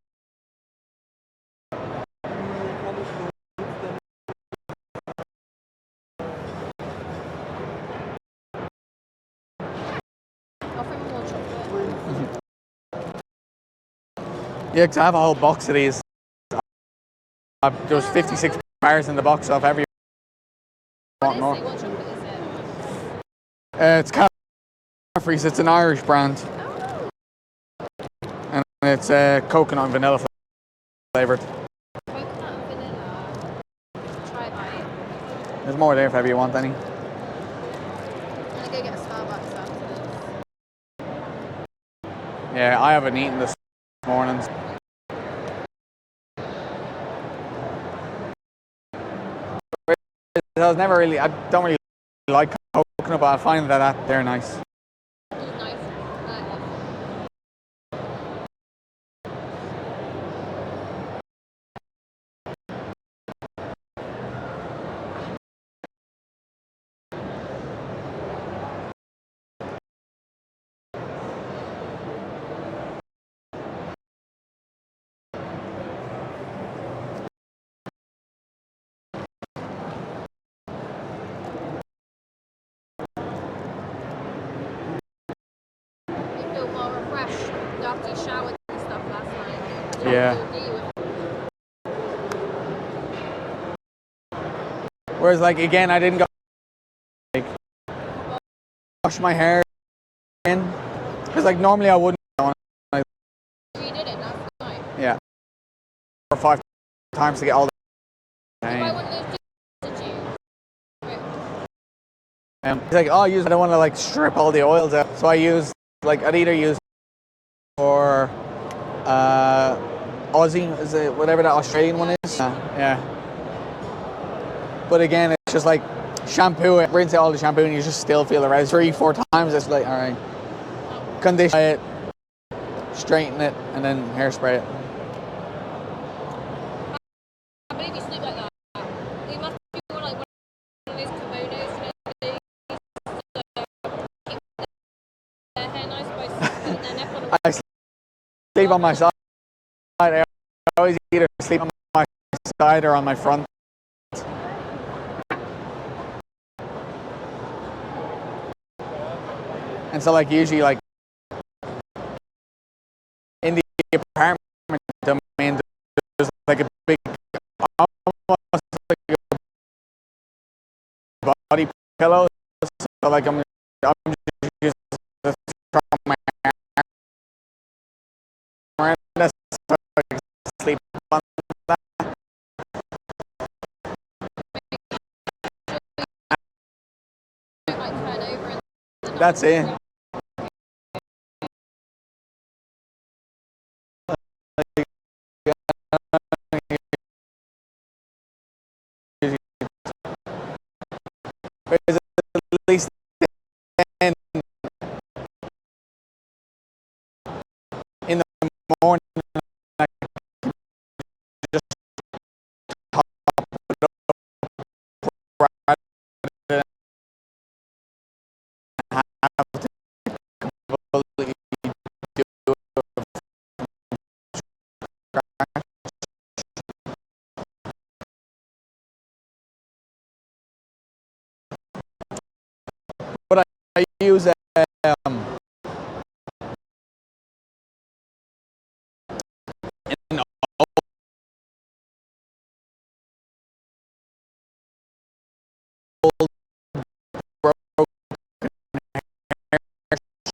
Offer him more chocolate. Yeah, because I have a whole box of these. There was 56 bars in the box, so if ever you want more. What chocolate is it? It's Caffrey's, it's an Irish brand. And it's coconut and vanilla flavoured. Coconut and vanilla. Try mine. There's more there if ever you want any. I'm gonna go get a Starbucks after this. Yeah, Yeah, I haven't eaten this morning. I was never really, I don't really like coconut, but I find that they're nice. You feel more refreshed after you showered and stuff last night. Yeah. Whereas, like, again, I didn't go like wash my hair in because, like, normally I wouldn't. You did it last night. Yeah. 4 or 5 times to get all the. Why wouldn't you do did you? He's like, oh, I don't want to like strip all the oils out, so I use like I'd either use or Aussie, is it whatever that Australian one is? Yeah. But again, it's just like shampoo it, rinse out all the shampoo, and you just still feel it right 3-4 times. It's like, all right, condition it, straighten it, and then hairspray it. I believe you sleep like that. You must be more like one of those kimonos, you know, keep their hair nice by putting their neck on. I sleep on my side. I always either sleep on my side or on my front. And so, like, usually, like, in the apartment, I mean, there's like a big, almost like a body pillow. So, like, I'm just throw my arm around this, so I can sleep on that. That's it. Whereas at least then in the morning I can just top it up rather than have to completely do it from scratch. But I use an old broken hair straightener. I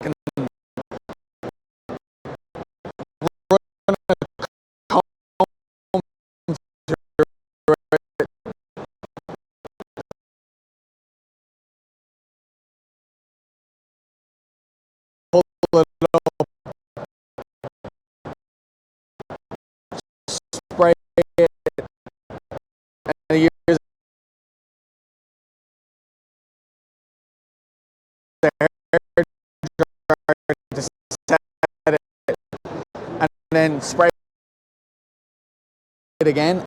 can run a comb through it, pull it up, spray it, and use the hair dryer to set it, and then spray it again,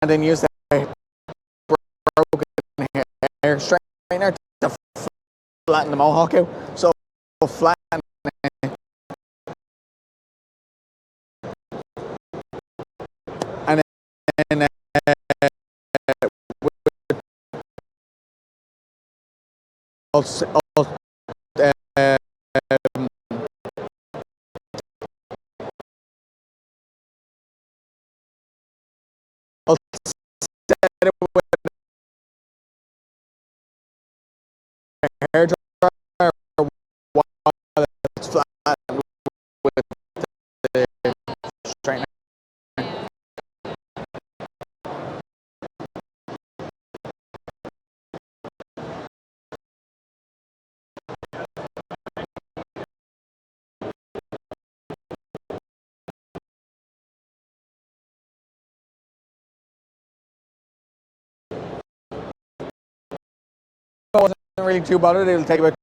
and then use the broken hair straightener to flatten the mohawk out. So flatten it, and then also, I'll set it with a hair dryer while it's flat really too bothered. It'll take about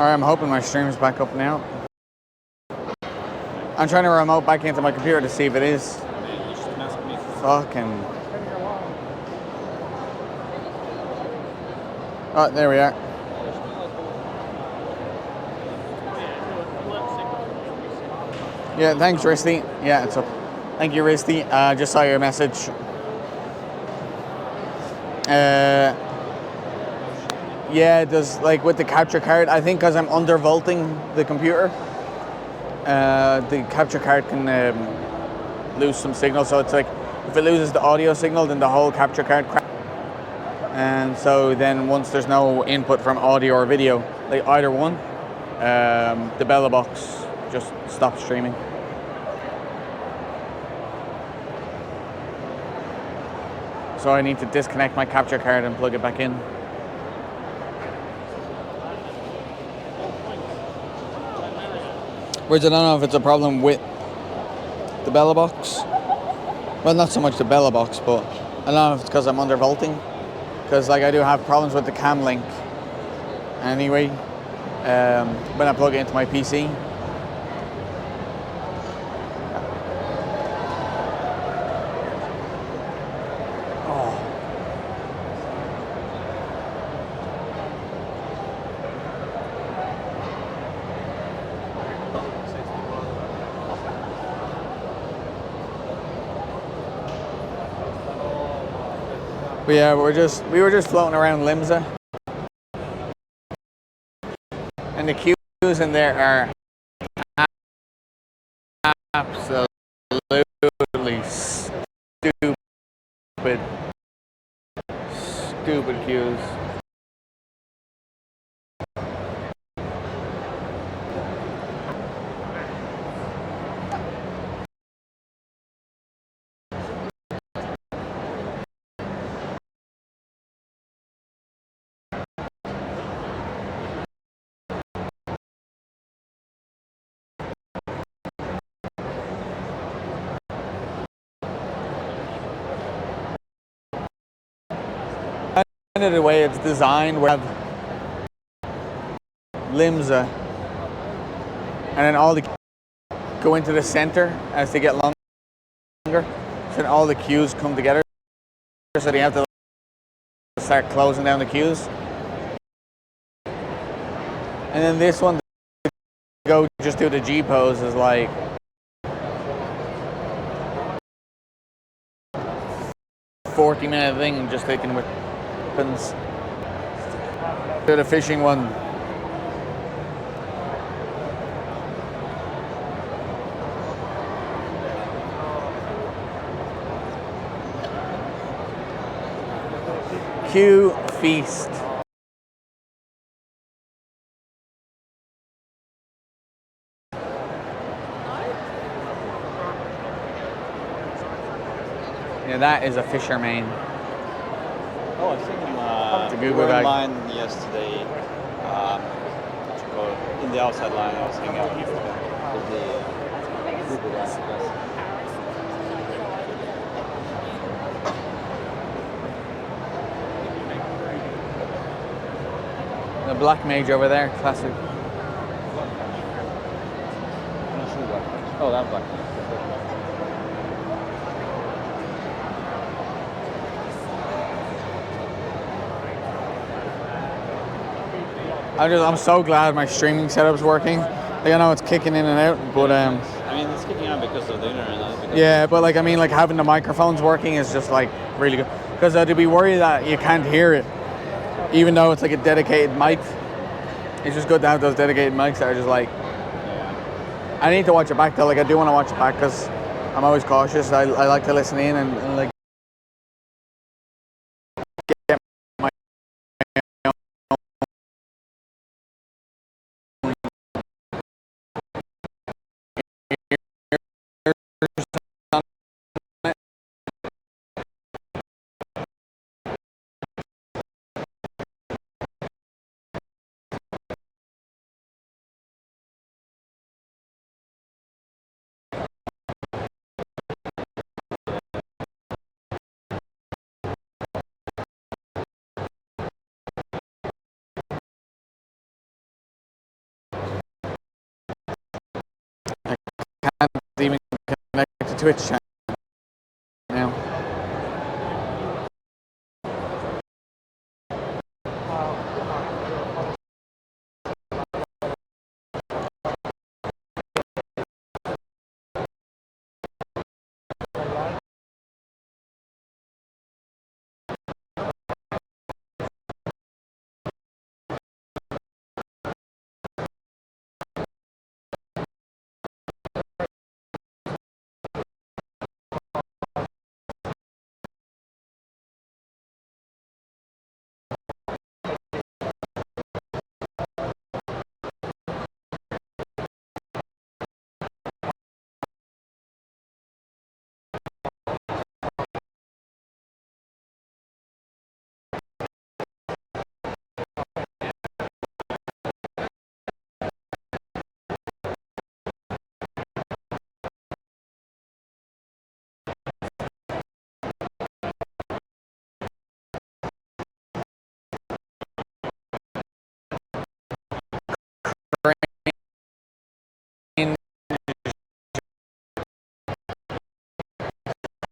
Alright, I'm hoping my stream's back up now. I'm trying to remote back into my computer to see if it is. Fucking... Oh, there we are. Yeah, thanks, Risty. Yeah, it's up. Thank you, Risty. Just saw your message. Yeah, it does, like with the capture card, I think because I'm undervolting the computer, the capture card can lose some signal. So it's like, if it loses the audio signal, then the whole capture card crashes. And so then once there's no input from audio or video, like either one, the Bella box just stops streaming. So I need to disconnect my capture card and plug it back in. Whereas I don't know if it's a problem with the Bella box. Well, not so much the Bella box, but I don't know if it's because I'm undervolting. Because like I do have problems with the cam link anyway, when I plug it into my PC. But yeah, we were just floating around Limsa, and the queues in there are absolutely stupid queues. Kind of the way it's designed, we have Limsa, and then all the go into the center as they get longer, so then all the queues come together, so they have to start closing down the queues. And then this one, to go just do the G pose is like a 40-minute thing, just taking with weapons. Do the fishing one. Queue feast. Yeah, that is a fisherman. Oh, I think we we were bag. in line yesterday. What you call it? In the outside line, I was hanging out with the Google bag. The black mage over there, classic. Oh, that black mage. I'm so glad my streaming setup's working. Like, I know it's kicking in and out, but I mean, it's kicking out because of the internet. yeah, but like I mean, like having the microphones working is just like really good. Because I'd be worried that you can't hear it, even though it's like a dedicated mic. It's just good to have those dedicated mics that are just like. Yeah. I need to watch it back though. Like I do want to watch it back because I'm always cautious. I like to listen in and like. the Twitch channel now.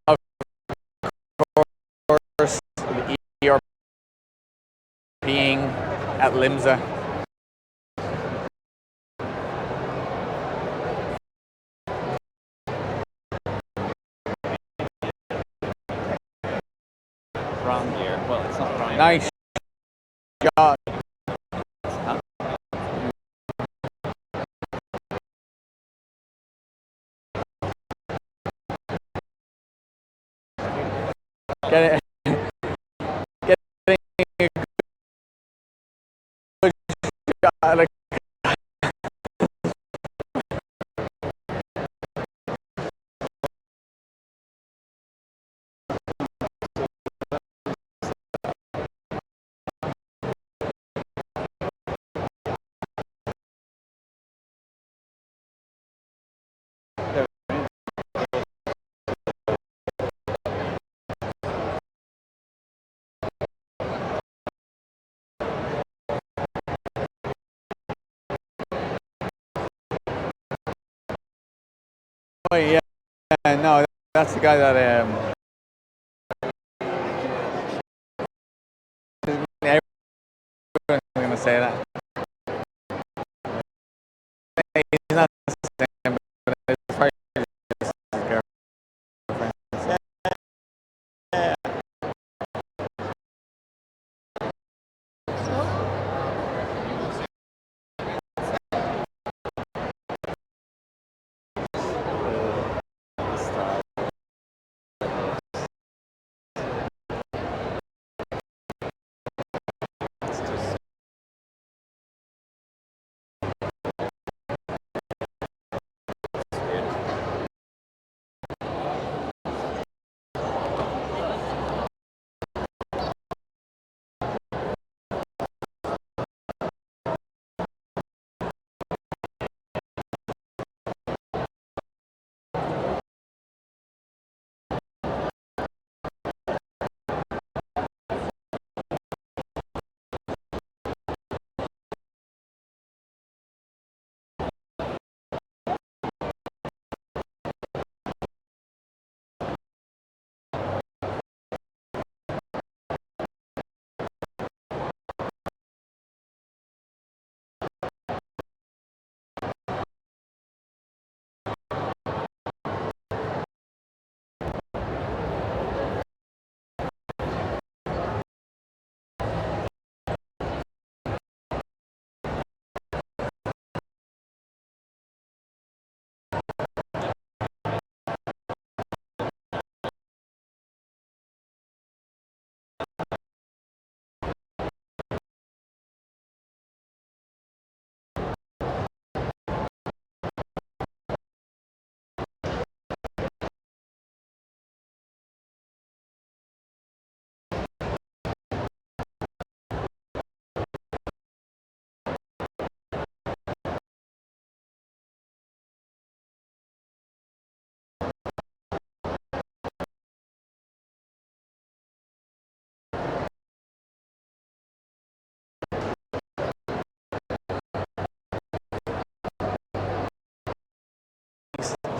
Of course, the ERP being at Limsa. Round here. Well, it's not round. Nice job. Get it. Getting a good shot. Like, oh, yeah, no, that's the guy that everyone's gonna say that. He's not the same, but it's probably just his girlfriend.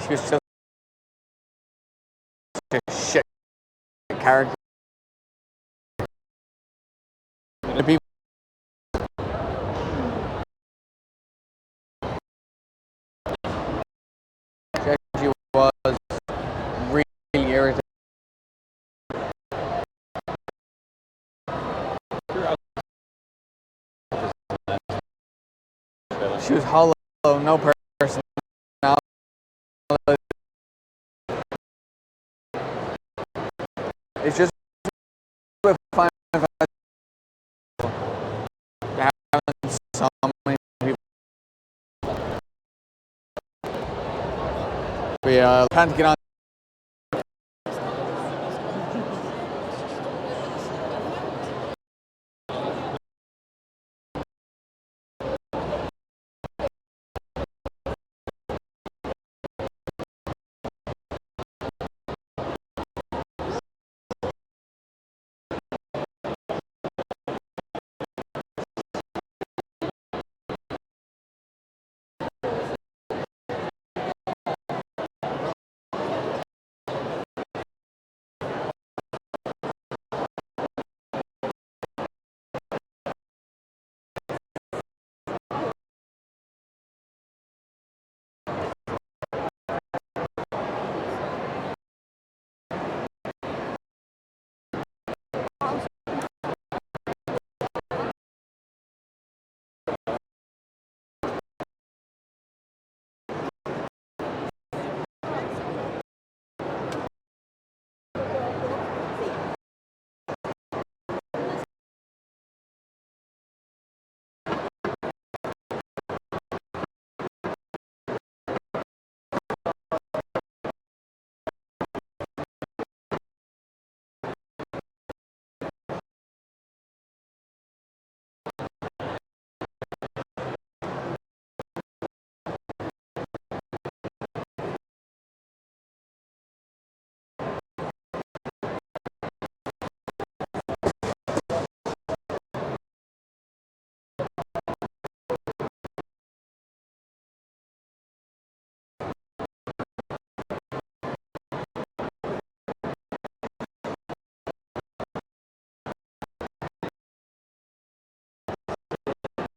She was just character. The people she was really irritating. She was hollow, no personality. It's just with Final Fantasy having so many people. We can't get on.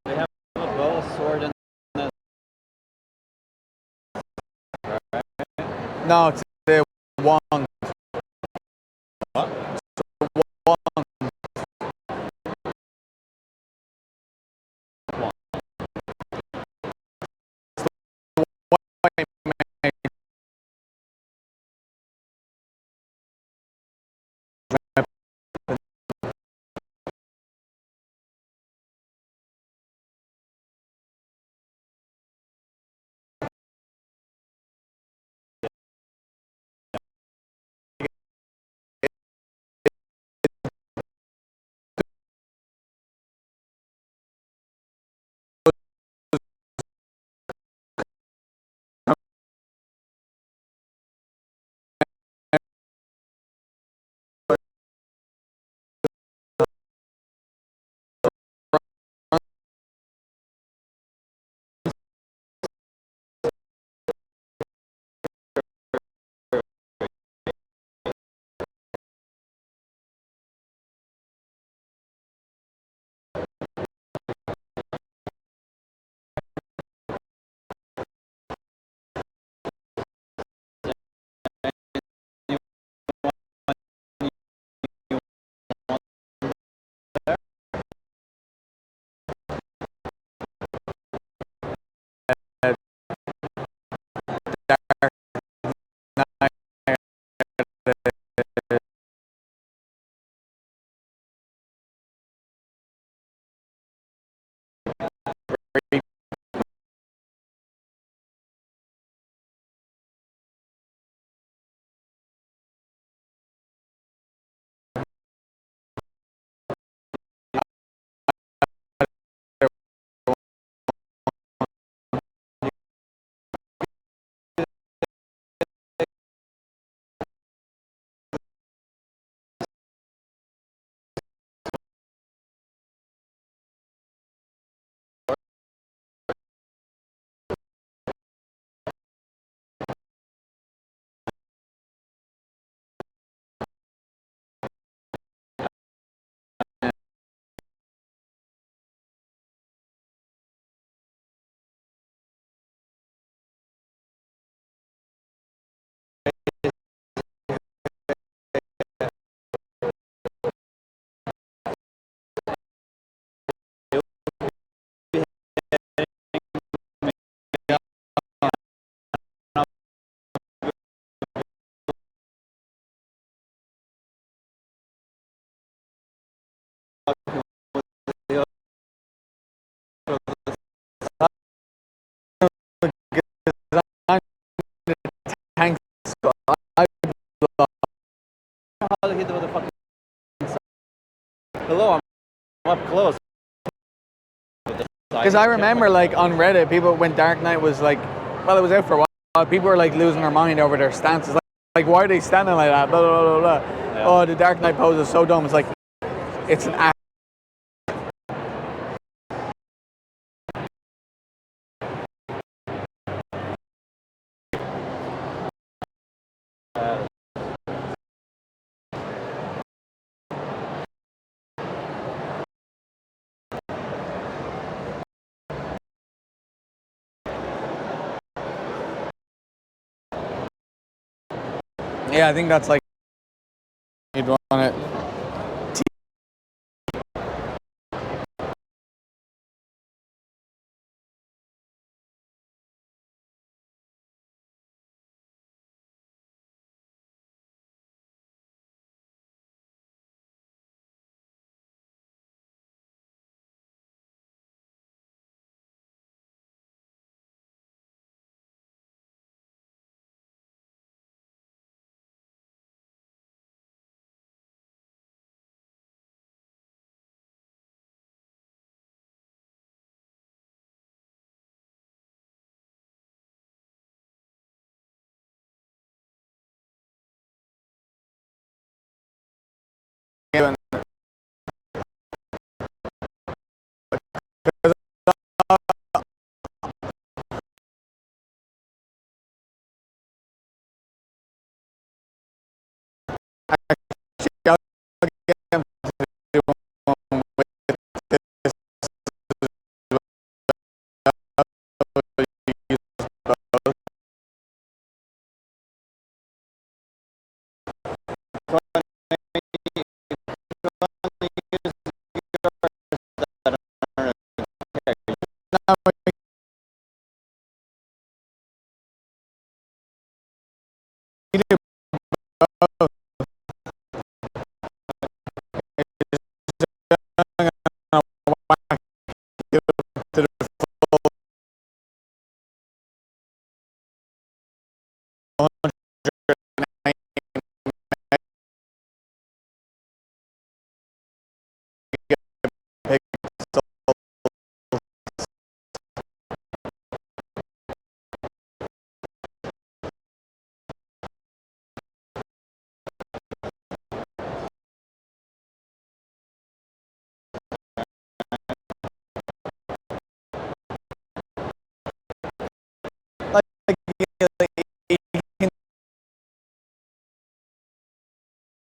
They have a bow, sword, and No, it's the wand. what? Wand. Because I remember, like, on Reddit, people, when Dark Knight was like, well, it was out for a while, people were like losing their mind over their stances. Like why are they standing like that? Blah, blah, blah, blah. Yeah. Oh, the Dark Knight pose is so dumb. It's like, it's an act. Yeah, I think that's like, you'd want it.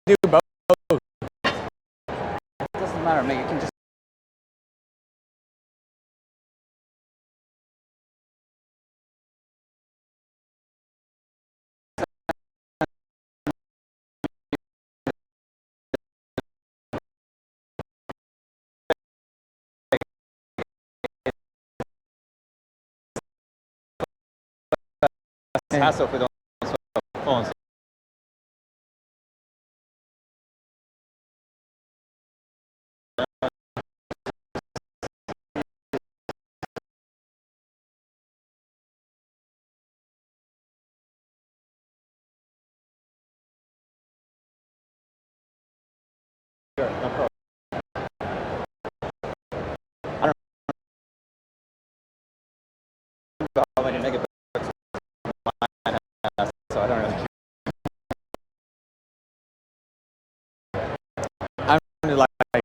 Do both. It doesn't matter, mate. You can just. Hassle with phones. Sure, no problem. I don't know how many megabits mine has, so I don't really care. I'm like,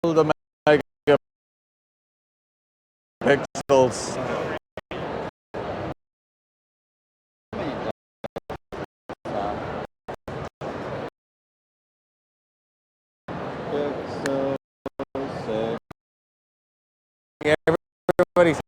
the megapixels. Everybody's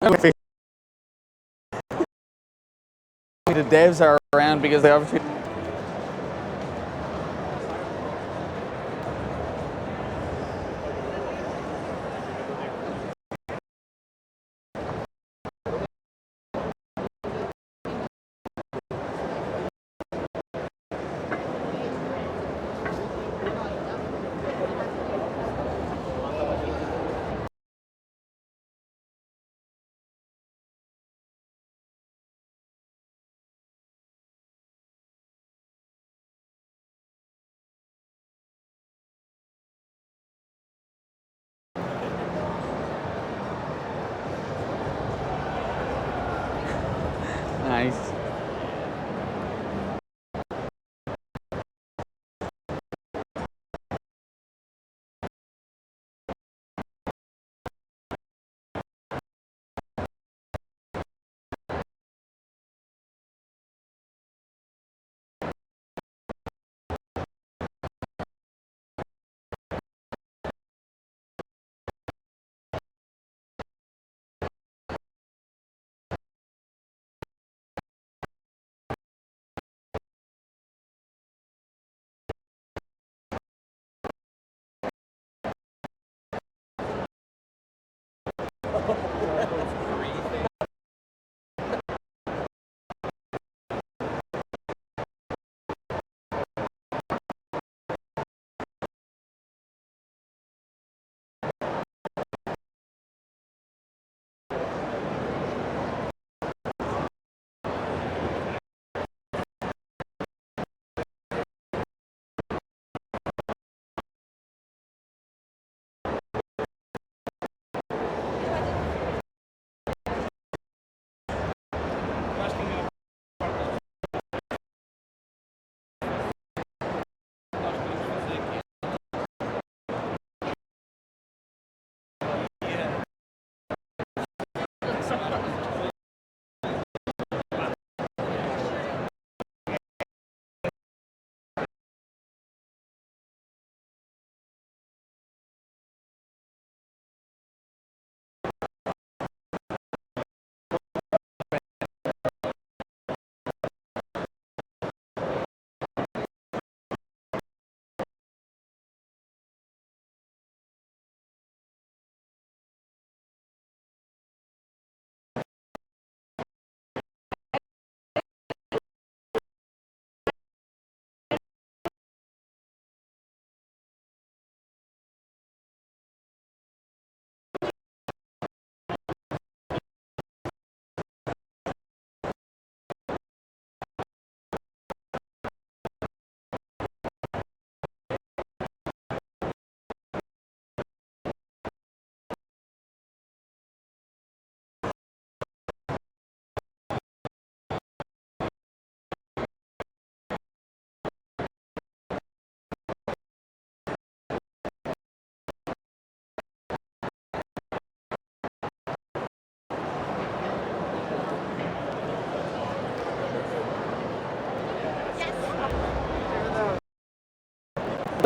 The devs are around because they obviously. Nice.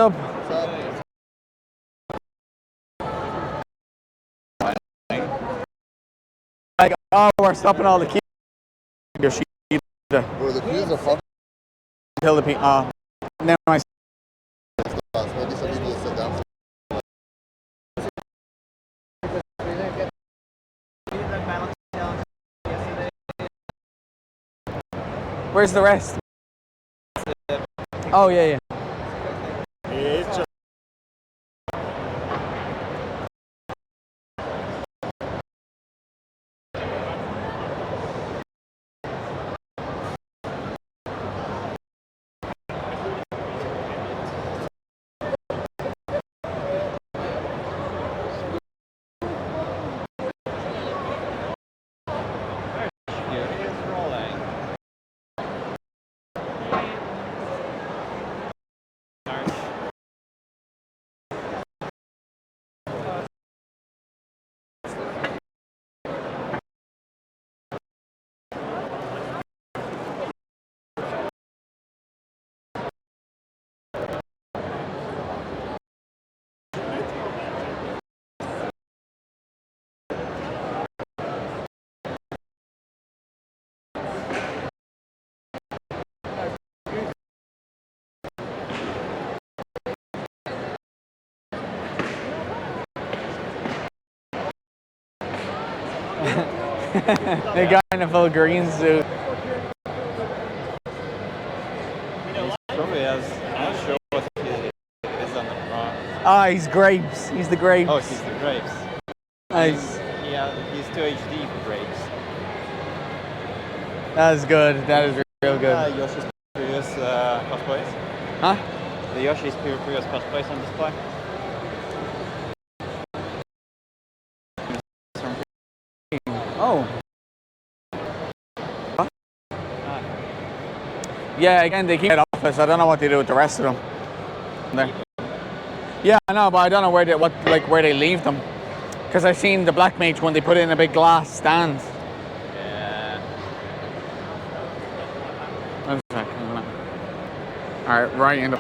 Up. Like, oh, we're stopping all the keys. Bro, the keys are fucking. Kill the never mind. Maybe some people sit down. Where's the rest? Oh, yeah, yeah. It's just The guy in a full green suit. Probably has. I'm not sure what he is on the front. Ah, he's grapes. He's the grapes. Oh, he's the grapes. Nice. Yeah, he's too HD for grapes. That is good. That is real good. Yoshi's previous cosplays. Huh? The Yoshi's previous cosplays on display. Oh. Yeah, again, they keep it office. I don't know what they do with the rest of them. There. Yeah, I know, but I don't know where where they leave them. Because I've seen the Black Mage when they put it in a big glass stand. Yeah. One second. Alright, right in the...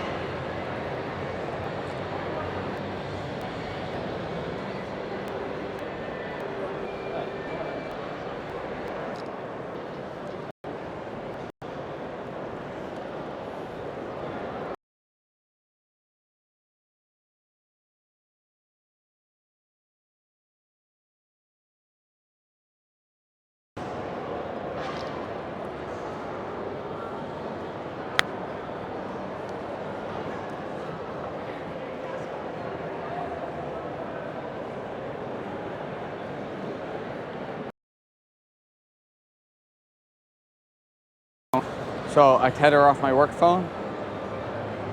So I tether off my work phone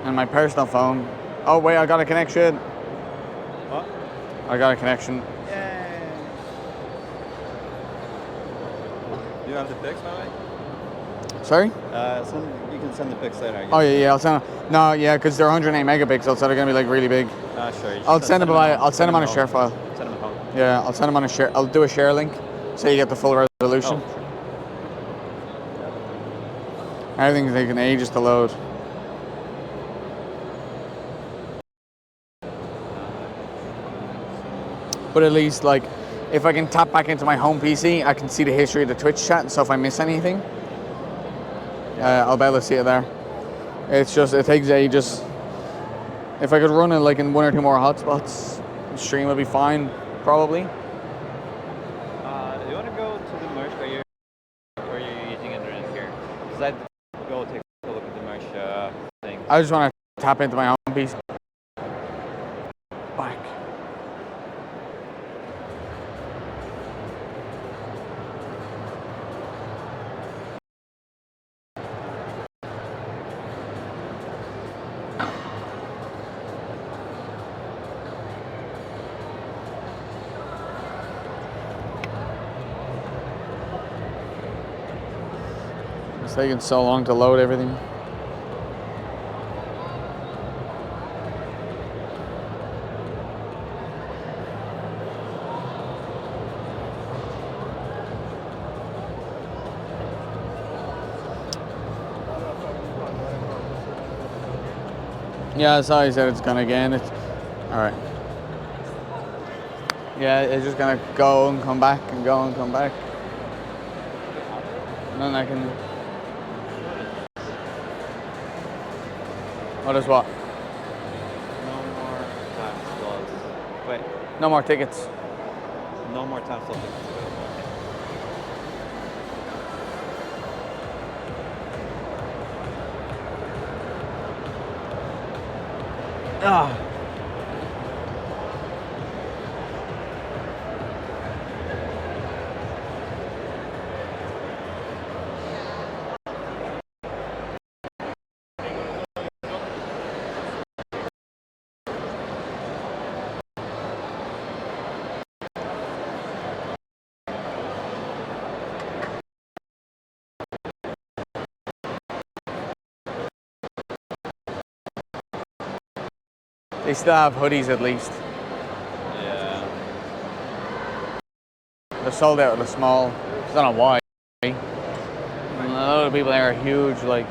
and my personal phone. Oh wait, I got a connection. What? I got a connection. You have the pics, by the way? Sorry? You can send the pics later. I guess. Oh yeah, I'll send them. No, yeah, because they're 108 megapixels, so they're gonna be like really big. Sure. I'll send them on a share file. Send them at home. Yeah, I'll send them on a share. I'll do a share link, so you get the full resolution. Oh, sure. Everything's taking ages to load. But at least, like, if I can tap back into my home PC, I can see the history of the Twitch chat. So if I miss anything, I'll be able to see it there. It's just, it takes ages. If I could run it like in 1 or 2 more hotspots, the stream would be fine, probably. Do you want to go to the merch where you're using internet here? Because I'd go take a look at the merch thing. I just want to tap into my home PC. Back. It's taking so long to load everything. Yeah, that's how he said it's gonna again. It's all right. Yeah, it's just gonna go and come back and go and come back. And then I can. What is what? No more time slots. Wait. No more tickets. No more time slots available. Ah. They still have hoodies at least. Yeah. They're sold out of the small. I don't know why. And a lot of people there are huge, like.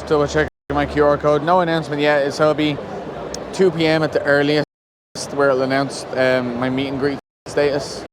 double check my QR code. No announcement yet, so it'll be 2 p.m. at the earliest, where it'll announce my meet and greet status.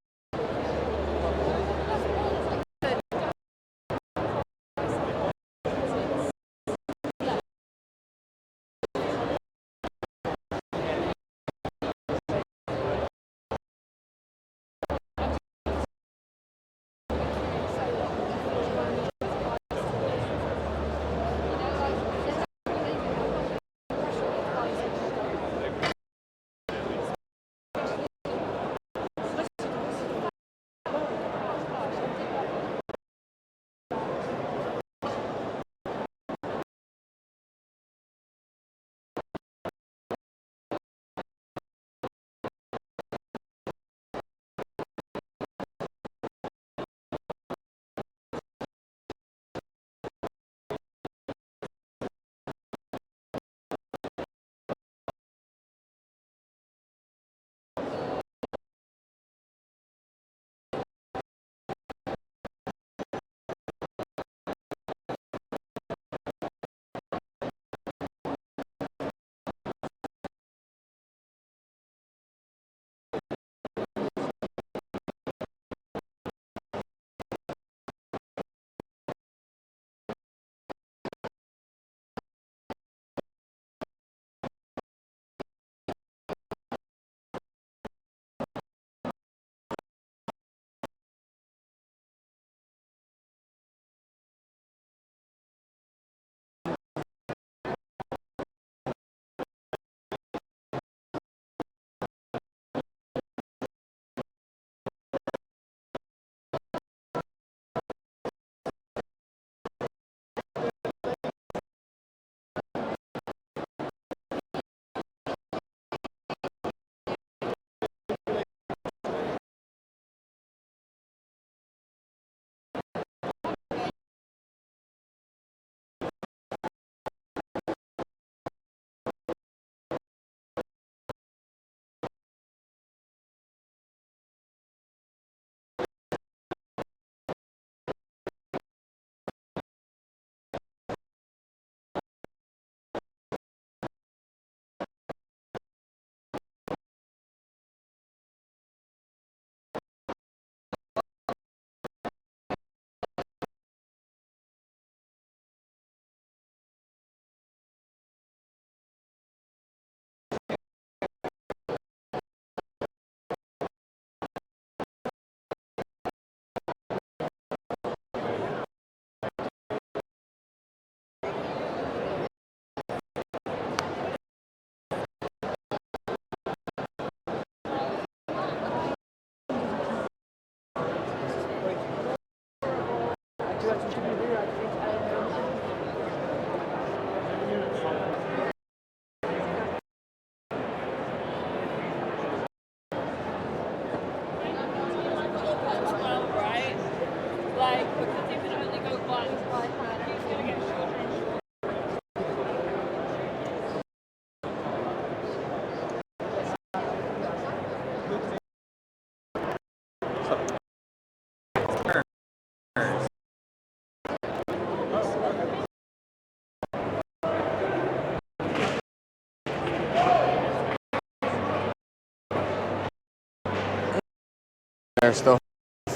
Stuff.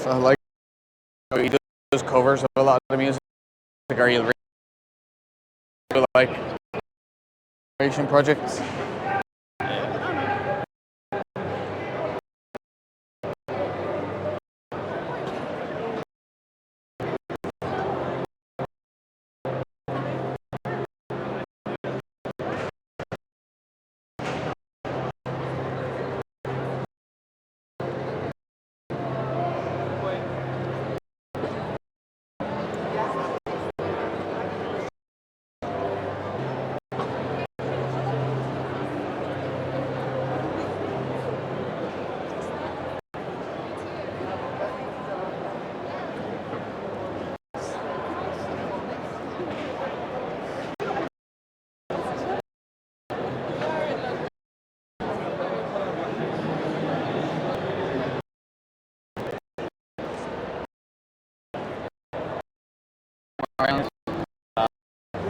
I like how he does covers of a lot of the music, or he'll really like creation projects.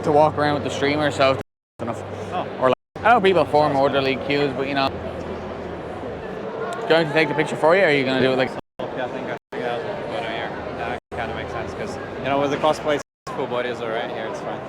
The to walk around with the streamer, so it's enough. Oh. Or like, I know people form orderly queues, but you know, going to take the picture for you, or are you going to do it like? Yeah, I think I have a photo here. That kind of makes sense because you know with the cosplays, full bodies are right here. It's fine.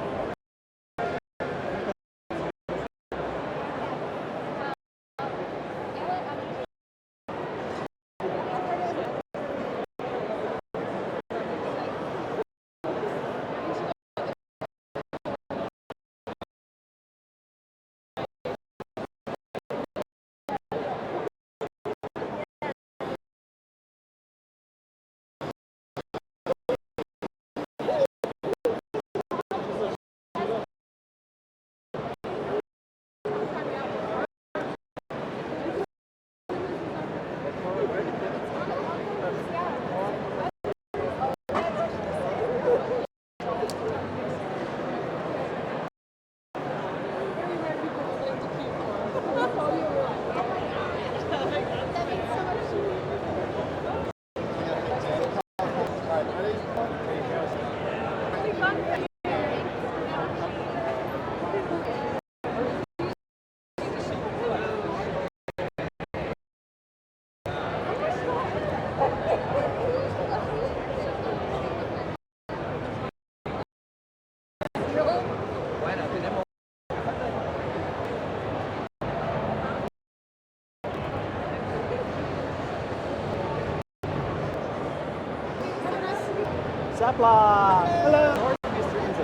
Sapla! Hello! It's the other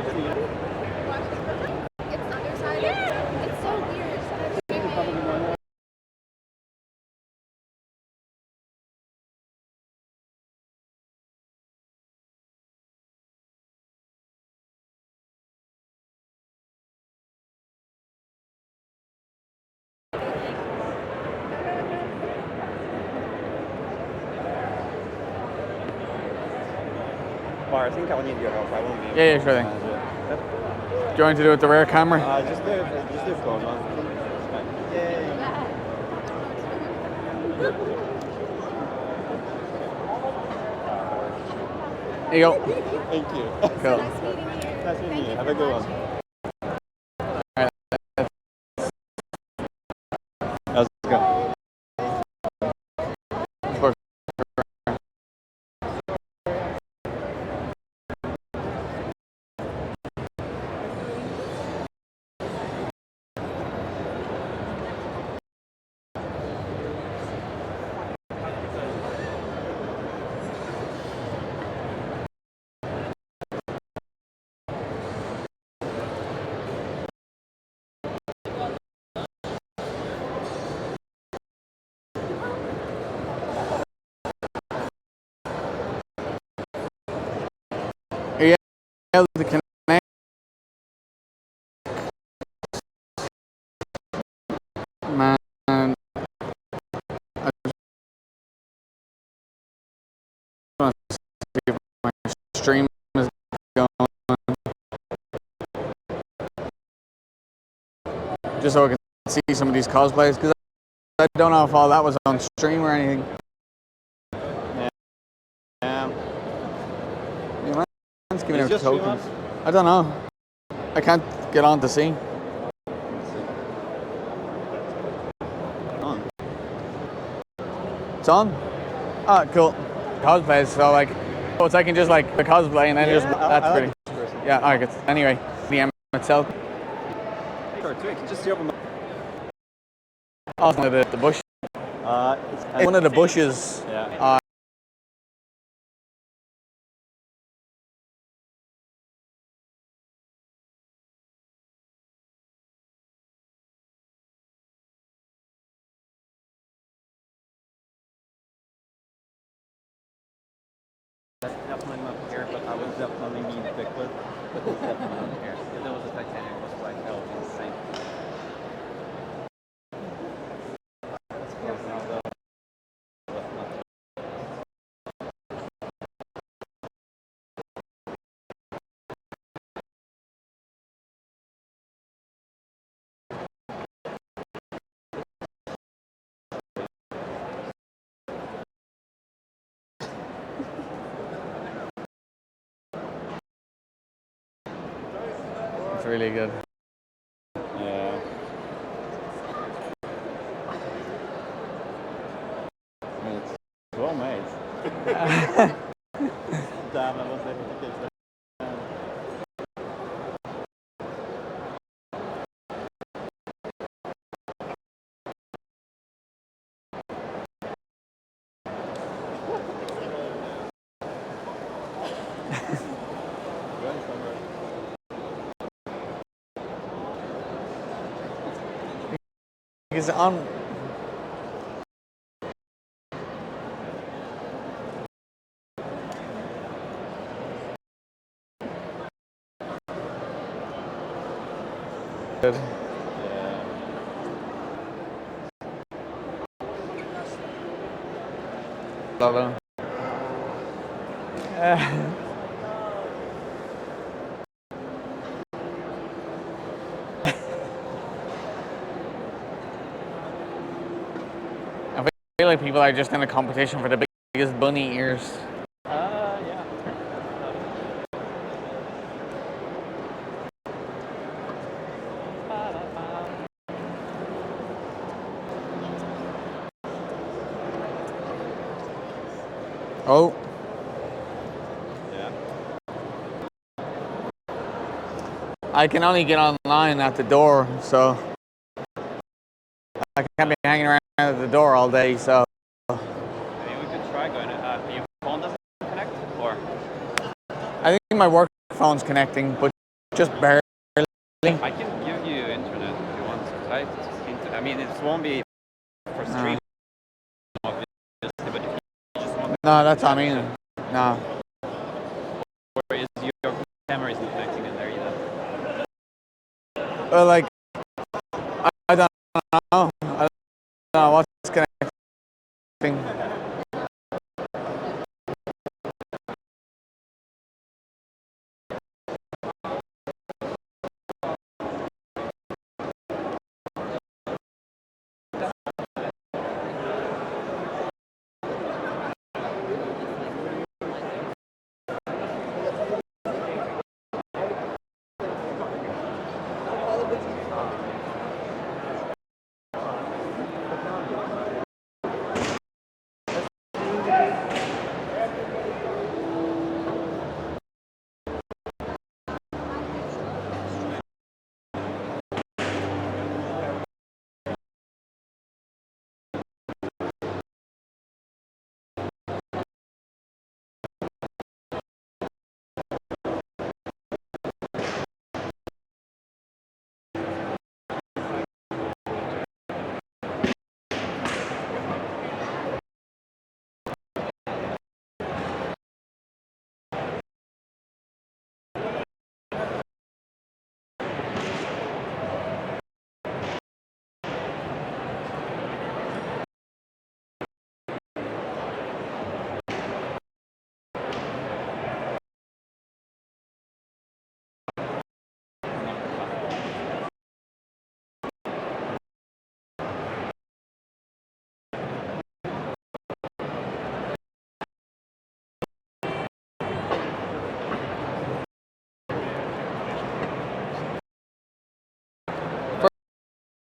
side. It's so weird. Bar, I think I will need your help. I won't be. Yeah, sure thing. Manage it. Do you want to do it with the rear camera? Just do phone one. Yay. There you go. Thank you. Cool. Nice meeting you. Have a good one. Let's go. Are you able to connect? Man, I just want to see if my stream is going, just so I can see some of these cosplays, because I don't know if all that was on stream or anything. Man's giving out tokens. I don't know. I can't get on to see. It's on? Ah, cool. Cosplays, so like, so it's I can just like the cosplay and then just, that's pretty. Yeah, alright, good. Anyway, the M itself. Just see over my... Oh, it's one of the bush. It's one of the bushes. Yeah. That's definitely not here, but I would definitely need a Bigfoot. But it's definitely not here. If there was a Titanic, it was like, that would be insane. It's close now, though. really good. Yeah. I mean, it's well made. Damn, I was able to get that. Going somewhere. Because on. Good. Love it. I feel like people are just in a competition for the biggest bunny ears. Yeah. Oh. Yeah. I can only get online at the door, so I can't be hanging around at the door all day, so. Maybe we could try going. Your phone doesn't connect, or? I think my work phone's connecting, but just barely. I can give you internet if you want. I mean, it won't be for streaming, obviously, but if you just want. No, that's what I mean. No. Or is your camera isn't connecting in there either? Well, like, I don't know. I don't know what's connecting.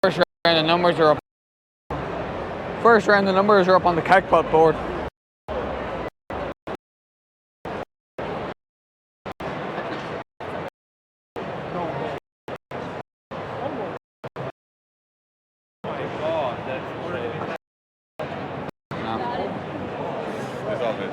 First round, the numbers are up. First round, the numbers are up on the Cagpot board. It's all good.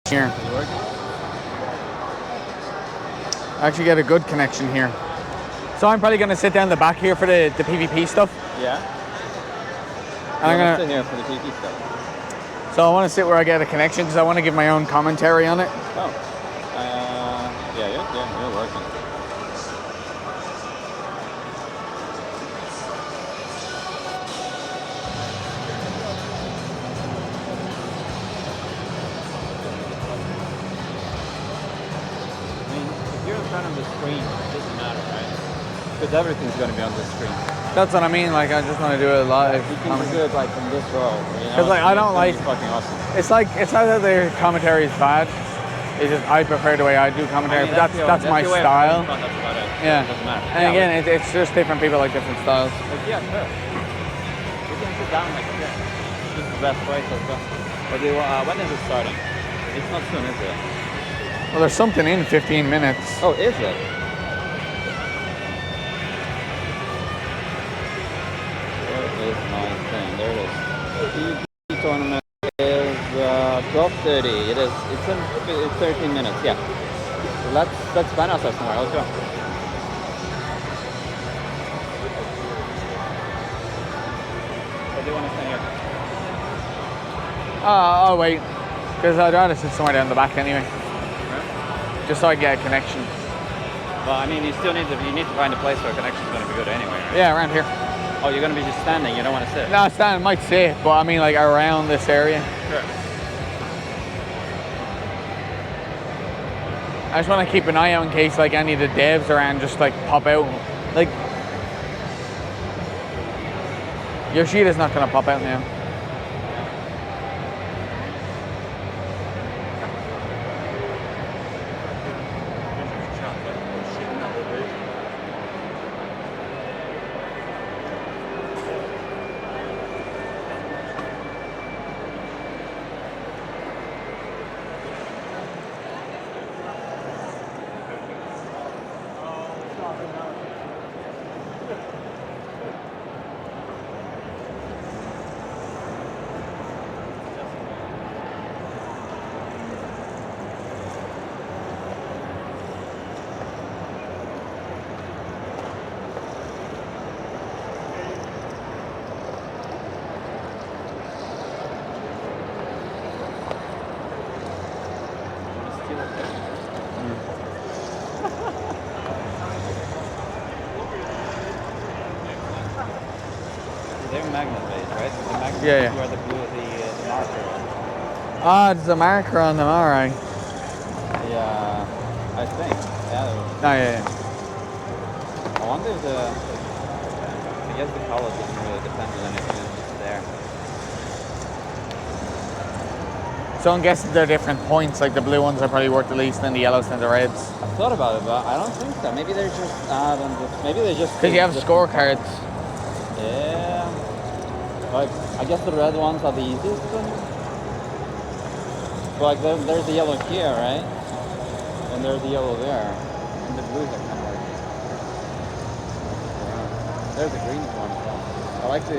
here. I actually get a good connection here. So I'm probably going to sit down the back here for the PvP stuff. Yeah. And I'm going to sit here for the PvP stuff. So I want to sit where I get a connection because I want to give my own commentary on it. Oh. Yeah, you're working. On the screen, it doesn't matter, right? Because everything's going to be on the screen. That's what I mean. Like, I just want to do it live. You can do it like from this row. Because like I don't like. Fucking awesome. It's like it's not that their commentary is bad. It's just I prefer the way I do commentary. But that's my style. Yeah. It doesn't matter. And again, it's just different people like different styles. Yeah, sure. You can sit down like this. This is the best way to go. But when is it starting? It's not soon, is it? Well, there's something in 15 minutes. Oh, is it? Where is my thing? There it is. PvP tournament is 12:30. It's in 13 minutes. Yeah. So let's plan ourselves somewhere. Let's go. What do you want to say here? I'll wait because I'd rather sit somewhere down the back anyway. Just so I get a connection. Well, I mean, you need to find a place where a connection's going to be good anyway, right? Yeah, around here. Oh, you're going to be just standing. You don't want to sit. No, standing might sit, but I mean like around this area. Sure. I just want to keep an eye out in case like any of the devs around just like pop out. Like Yoshida's not going to pop out now. They're magnet-based, right? The magnet Yeah. where the marker is. Ah, there's a marker on them, alright. Yeah, I think. Yeah. Oh, yeah. I wonder if I guess the color doesn't really depend on anything, it's just there. So I'm guessing they're different points, like the blue ones are probably worth the least and the yellows and the reds. I thought about it, but I don't think so. Maybe they're just, maybe they're just... Because you have scorecards. Yeah. Like, I guess the red ones are the easiest then. But like, there's the yellow here, right? And there's the yellow there. And the blues are kind of like... There's the green one as well. I like the...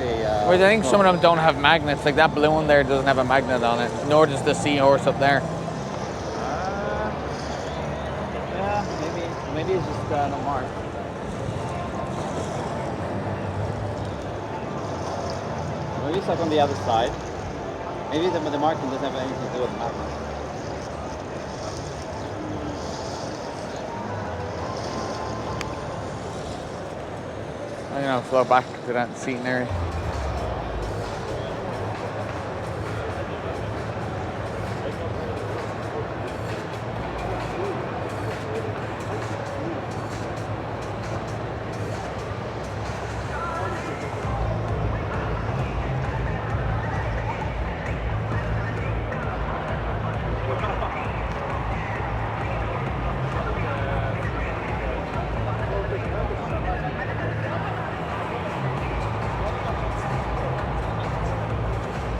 Whereas I think some of them don't have magnets. Like that blue one there doesn't have a magnet on it. Nor does the seahorse up there. Yeah, maybe it's just no mark. Maybe it's like on the other side. Maybe the marking doesn't have anything to do with the magnet. I'm gonna flow back to that seating area.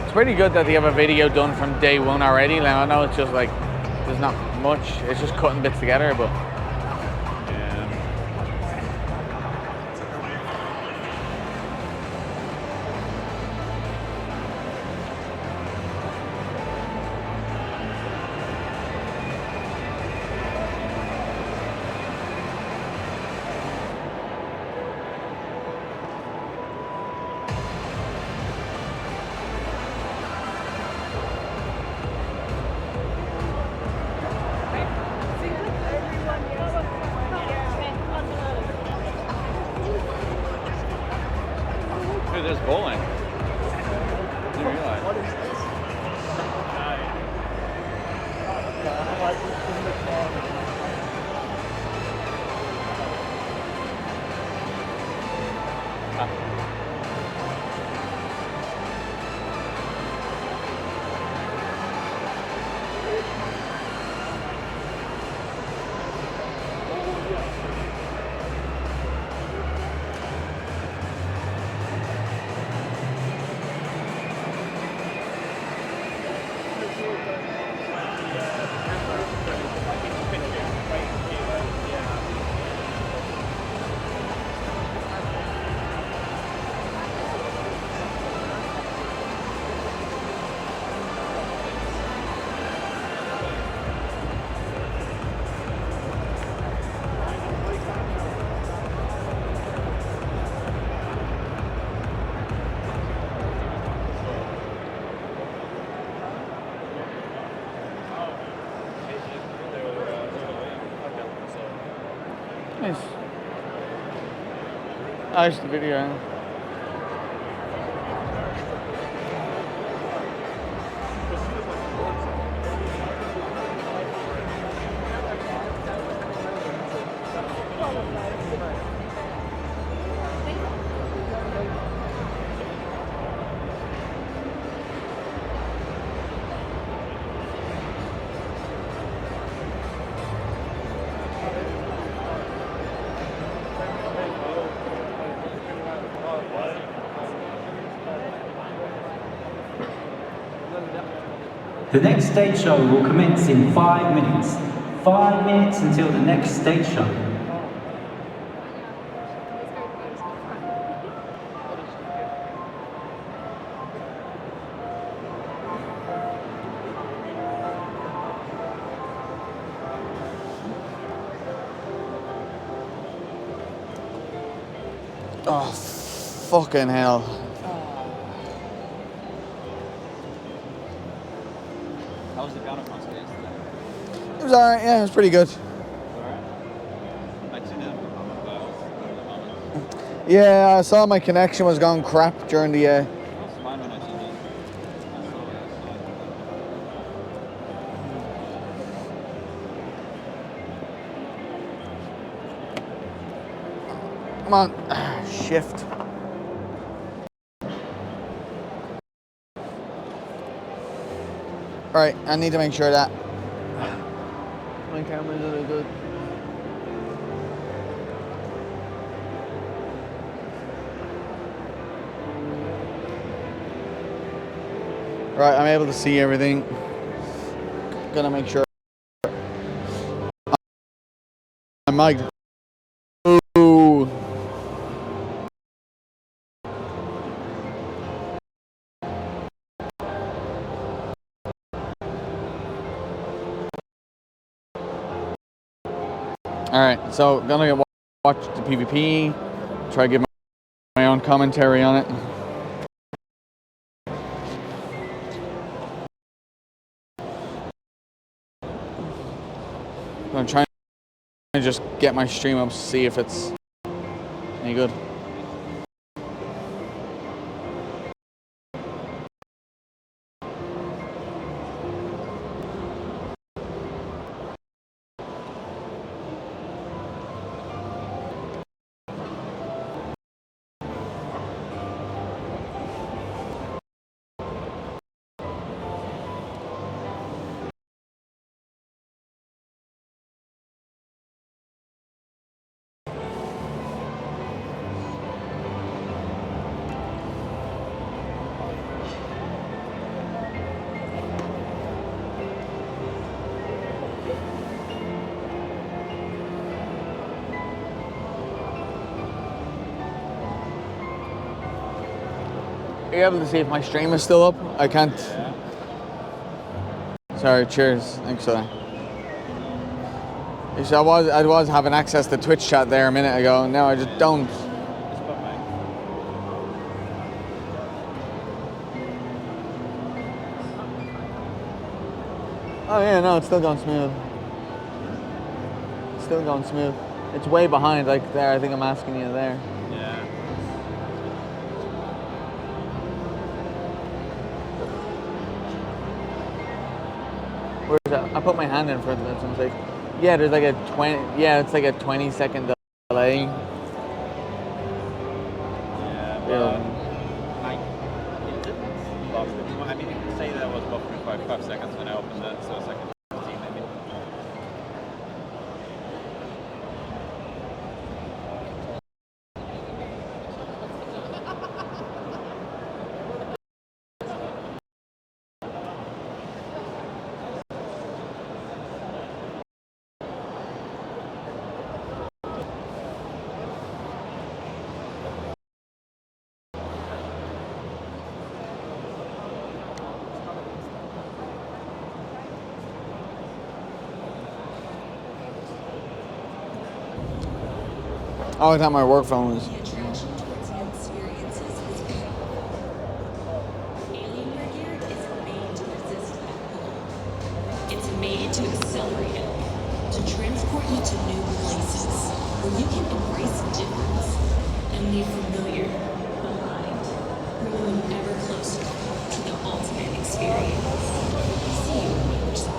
It's pretty good that they have a video done from day one already. Now I know it's just like there's not much. It's just cutting bits together, but Nice. Nice the video. The next stage show will commence in 5 minutes. 5 minutes until the next stage show. Oh, fucking hell. How was the piano concert yesterday? It was alright, yeah, it was pretty good. I tuned in. Yeah, I saw my connection was going crap during the Mine when I tuned in. Come on, shift. Right, I need to make sure that my camera's really good. Right, I'm able to see everything. Gonna make sure my mic. Ooh. Alright, so gonna watch the PvP, try to give my own commentary on it. I'm trying to just get my stream up to see if it's any good. Are you able to see if my stream is still up? I can't. Yeah. Sorry, cheers. Thanks for that. You see, I was having access to Twitch chat there a minute ago, and now I just don't. It's about mine. Oh yeah, no, it's still going smooth. It's still going smooth. It's way behind, like there. I think I'm asking you there. Yeah. Where is that? I put my hand in for that. So like, yeah, there's like a 20. Yeah, it's like a 20-second delay. Yeah. Like, it didn't last it. I mean, you can say that was buffering for 5 seconds when I opened it, so a second 15 maybe. Oh, I thought my work phone was. It's made to accelerate it, to transport you to new places where you can embrace difference and leave familiar behind, moving ever closer to the ultimate experience. See you on the other side.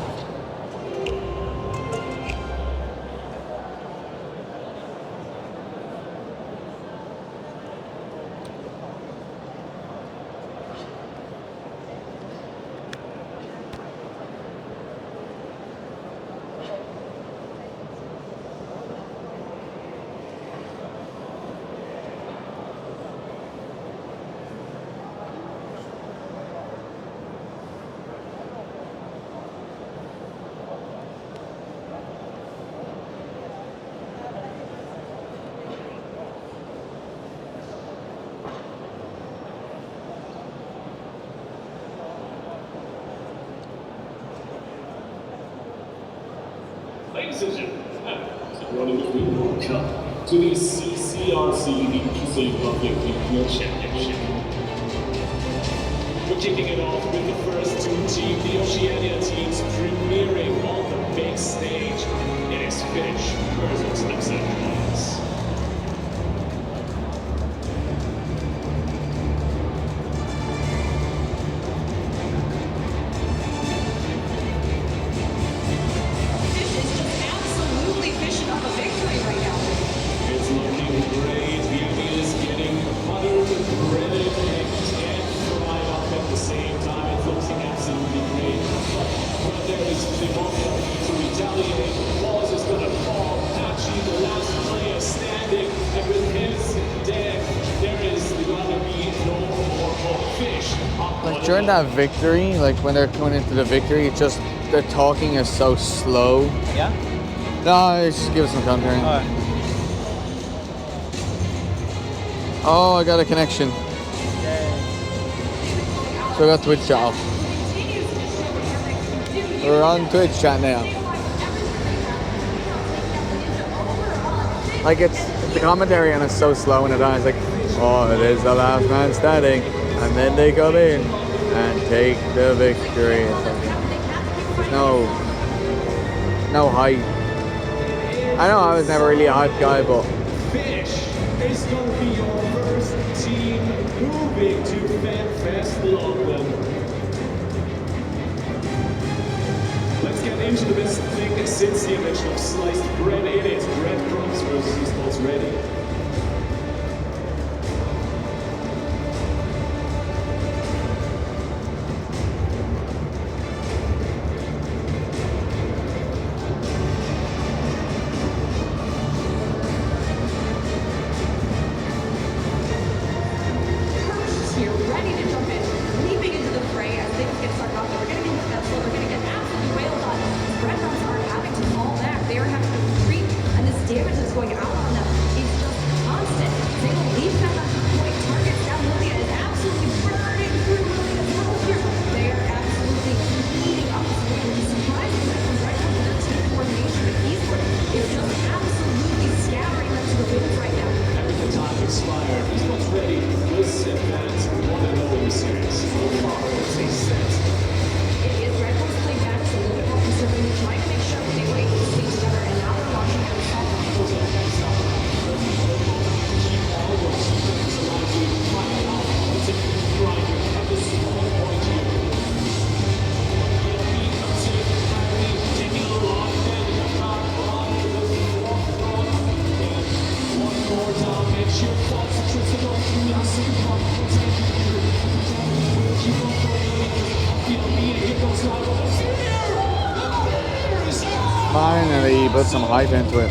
Ladies and gentlemen, running the Green World Cup to the CCRC BBC Public Video Championship. We're kicking it off with the first two teams, the Oceania teams, premiering on the big stage. It is Finnish versus the Netherlands. Like during that victory, like when they're coming into the victory, it's just their talking is so slow. Yeah? No, just give us some content. Oh, I got a connection. So I got Twitch chat off. We're on Twitch chat now. Like it's the commentary and it's so slow and it's like, oh, it is the last man standing, and then they come in and take the victory. There's no hype. I know I was never really a hype guy, but Fish is going to be your first team moving to FanFest London. Let's get into the best thing since the invention of sliced bread. It is breadcrumbs versus toast ready. Damage that's going out on them is just Finally, put some hype into it.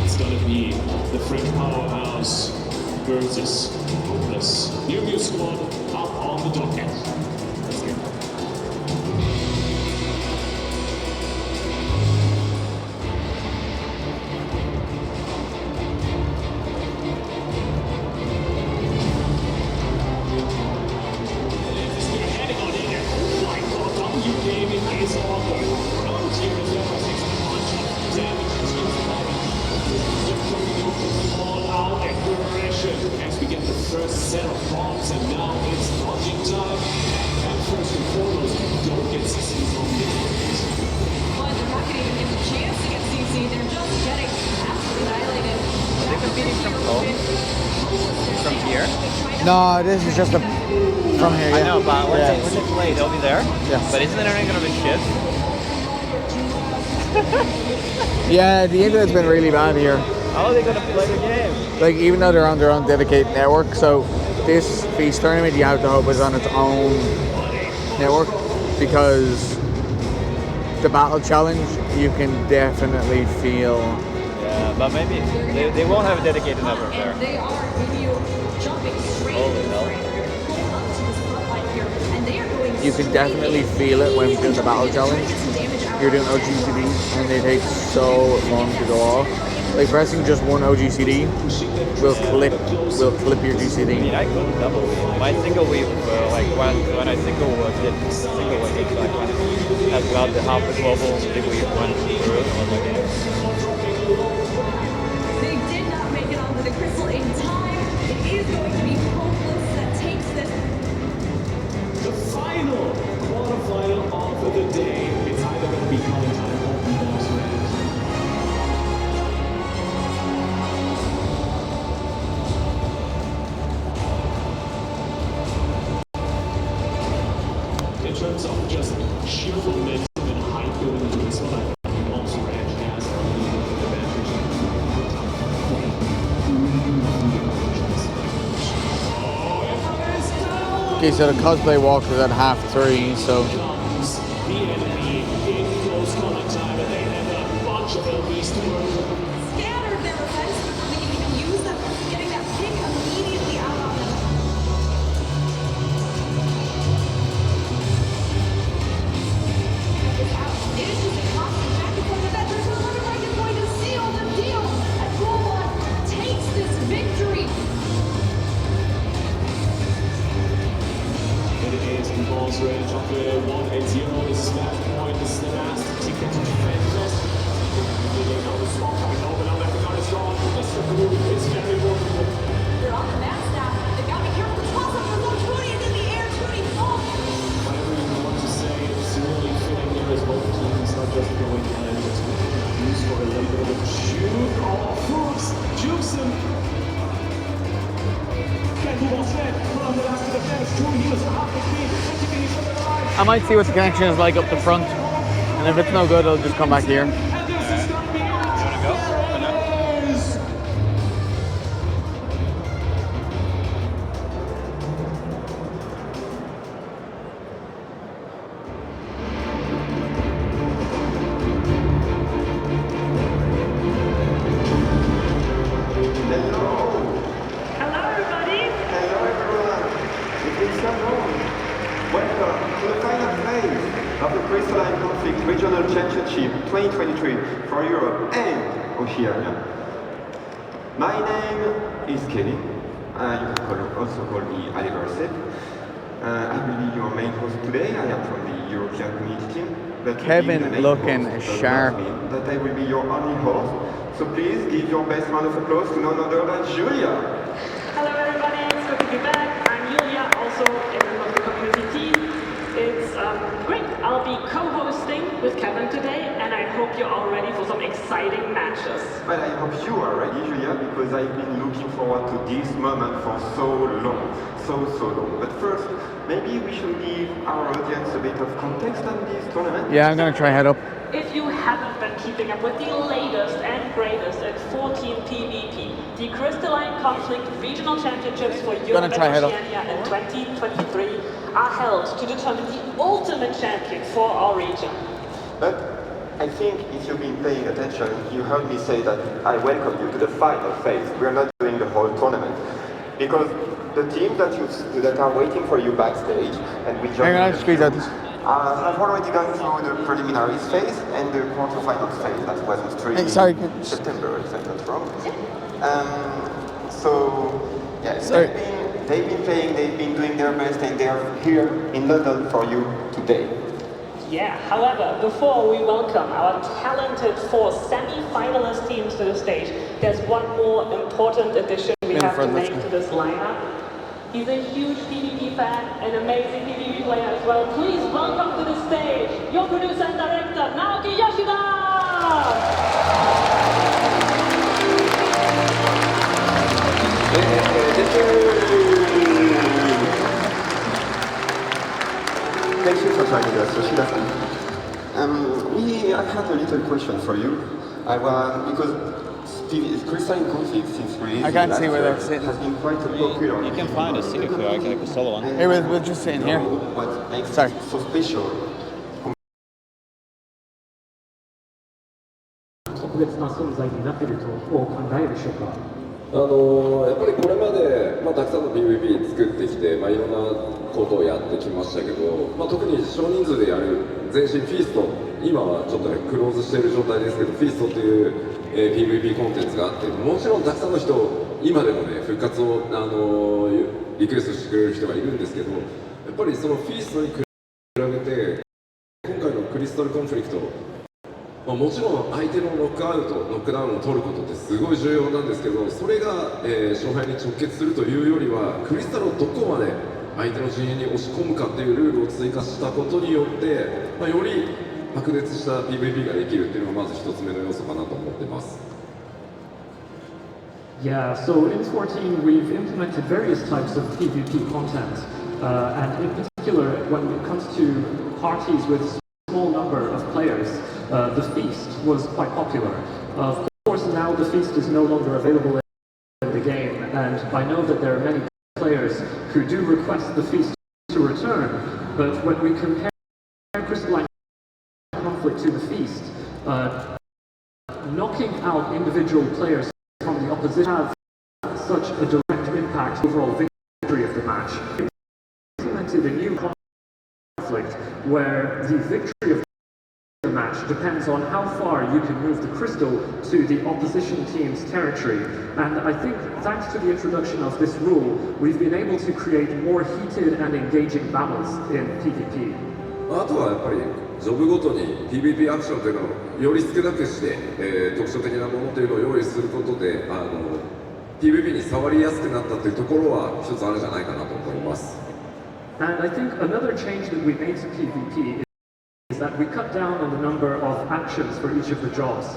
It's gonna be the French powerhouse versus Hopeless. New squad up on the docket. Let's go. As we get the first set of bombs, and now it's launching time. And first and foremost, don't get CC from the But they're not going to even get the chance to get CC. They're just getting absolutely annihilated. Are they competing from home? From here? No, this is just a from here. I Yeah. know, but when, Yeah. they play, they'll be there. Yeah. But isn't there going to be shit? Yeah, the internet's been really bad here. How are they going to play the game? Like, even though they're on their own dedicated network, so this Feast tournament, you have to hope is on its own network, because the battle challenge, you can definitely feel. Yeah, but maybe they won't have a dedicated network there. They are with you jumping straight Holy hell. up to this front line here. And they are going You can definitely feel it when doing the battle challenge. You're doing OGCDs and they take so long to go off. Like pressing just one OGCD will clip your I GCD. mean, I could double weave. My single weave, like when I single weave, like when as well the half the global big weave went through on the game. They did not make it onto the crystal in time. It is going to be Hopeless that takes this. The final quarterfinal of the day. It's either going to be calling time or boss range. In terms of just sheer momentum and hype going into this one, I think boss range has a advantage. Okay, so the cosplay walk is at 3:30, so The enemy in close contact time, and they have a bunch of enemies to work with. Scattered their defense before they can even use them. Getting that pick immediately out on them. It is just a constant back and forth. That there's another right is going to seal the deal. As Global takes this victory. It is the boss range of the 180. This is match point. This is the last ticket to FanFest. They know the smoke coming over. Now that the gun is gone. This is very workable. They're on the map now. They got to be careful. Toss up for Tootie is in the air. Tootie falls. Whatever you want to say, it's really fitting there as both teams are just going in. It's used for a little bit of a juke. Oh, Fuchs jukes him. Can he was fed from the last of the fence. Two heals for half the speed. I might see what the connection is like up the front, and if it's no good, I'll just come back here. You wanna go? Or no? Hello, everybody. Hello everyone. It's been so long. Welcome to the final phase of the Crystalline Conflict Regional Championship 2023 for Europe and Oceania. My name is Kenny. You can also call me Aliversep. I will be your main host today. I am from the European community team. But Kevin being the main looking host does sharp. not mean that I will be your only host. So please give your best round of applause to none other than Julia. Hello, everybody. It's good to be back. I'm Julia, also a member of the community team. It's great. I'll be co-hosting with Kevin today, and I hope you're all ready for some exciting matches. Well, I hope you are ready, Julia, because I've been looking forward to this moment for so long. So long. But first, maybe we should give our audience a bit of context on this tournament. Yeah, I'm gonna try head up. If you haven't been keeping up with the latest and greatest at 14 PvP, the Crystalline Conflict Regional Championships for Europe and try head up. Oceania in 2023 are held to determine the ultimate champion for our region. But I think if you've been paying attention, you heard me say that I welcome you to the final phase. We're not doing the whole tournament. Because the teams that are waiting for you backstage, and we Hang on, squeeze out this. have already gone through the preliminaries phase and the quarterfinals phase. That was the 3 September, if I'm not wrong. So, yeah, they've been playing, they've been doing their best, and they're here in London for you today. Yeah, however, before we welcome our talented 4 semi-finalist teams to the stage, there's one more important addition we have to make to this lineup. He's a huge PvP fan, an amazing PvP player as well. Please welcome to the stage your producer and director, Naoki Yoshida! Thank you for joining us, Yoshida-san. I had a little question for you. Because Crystalline Conflict since release I can't see where they're sitting. has been quite popular. You can find a seat here, like a solo one. Hey, we'll just sit in here. What makes Sorry. it so special? 特別な存在になっているとお考えでしょうか。やっぱりこれまで、たくさんの PVP 作ってきて、いろんなことをやってきましたけど、特に少人数でやる前身フィースト、今はちょっとねクローズしている状態ですけど、フィーストという、PVP コンテンツがあって、もちろんたくさんの人、今でもね復活を、リクエストしてくれる人がいるんですけど、やっぱりそのフィーストに比べて、今回のクリスタルコンフリクト、もちろん相手のノックアウト、ノックダウンを取ることってすごい重要なんですけど、それが、勝敗に直結するというよりは、クリスタルをどこまで相手の陣営に押し込むかっていうルールを追加したことによって、より白熱した PVP ができるっていうのがまず一つ目の要素かなと思ってます。Yeah, so in 14 we've implemented various types of PvP content, and in particular when it comes to parties with small number of players, the feast was quite popular. Of course, now the feast is no longer available in the game, and I know that there are many players who do request the feast to return, but when we compare Crystalline Conflict to the feast, knocking out individual players from the opposition have such a direct impact on the overall victory of the match. We implemented a new conflict where the victory of the match depends on how far you can move the crystal to the opposition team's territory. And I think thanks to the introduction of this rule, we've been able to create more heated and engaging battles in PvP. あとはやっぱりジョブごとに PVP アクションというのをより少なくして、特徴的なものというのを用意することで、PVP に触りやすくなったというところは一つあるんじゃないかなと思います。And I think another change that we made to PvP is that we cut down on the number of actions for each of the jobs.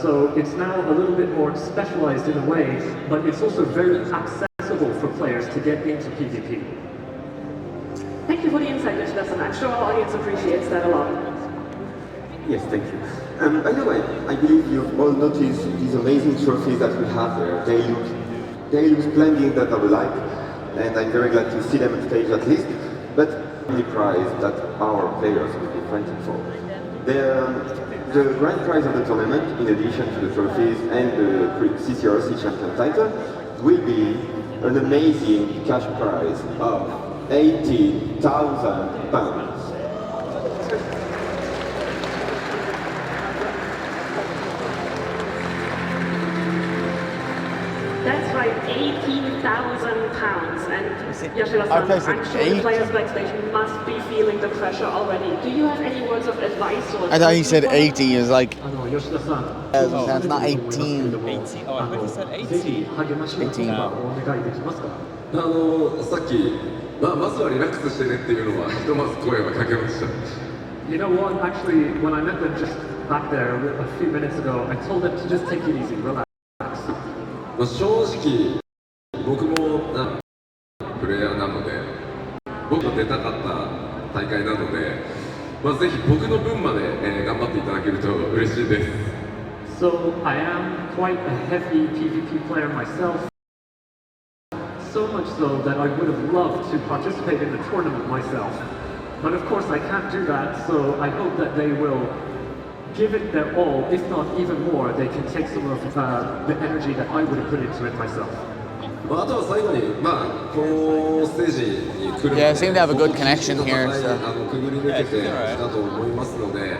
So it's now a little bit more specialized in a way, but it's also very accessible for players to get into PvP. Thank you for the insight, Yoshida-san. I'm sure our audience appreciates that a lot. Yes, thank you. By the way, I believe you've all noticed these amazing trophies that we have there. They look splendid that I would like, and I'm very glad to see them on stage at least. But the prize that our players will be fighting for. The grand prize of the tournament, in addition to the trophies and the CCRC champion title, will be an amazing cash prize of £80,000. That's right, £18,000. And Yoshida-san, I'm sure the players backstage must be feeling the pressure already. Do you have any words of advice? Or I thought he said 80 is like... Yoshida-san. That's not 18. 80. Oh, I thought he said 80. 18. さっき、まずはリラックスしてねっていうのはひとまず声をかけました。You know what? Actually, when I met them just back there a few minutes ago, I told them to just take it easy, relax. 正直、僕もプレイヤーなので、僕が出たかった大会なので、ぜひ僕の分まで、頑張っていただけると嬉しいです。So I am quite a heavy PvP player myself. So much so that I would have loved to participate in the tournament myself. But of course I can't do that, so I hope that they will give it their all, if not even more, they can take some of the energy that I would have put into it myself. あとは最後に、このステージに来る Yeah, seem to have a good connection here. So. くぐり抜けてきたと思いますので、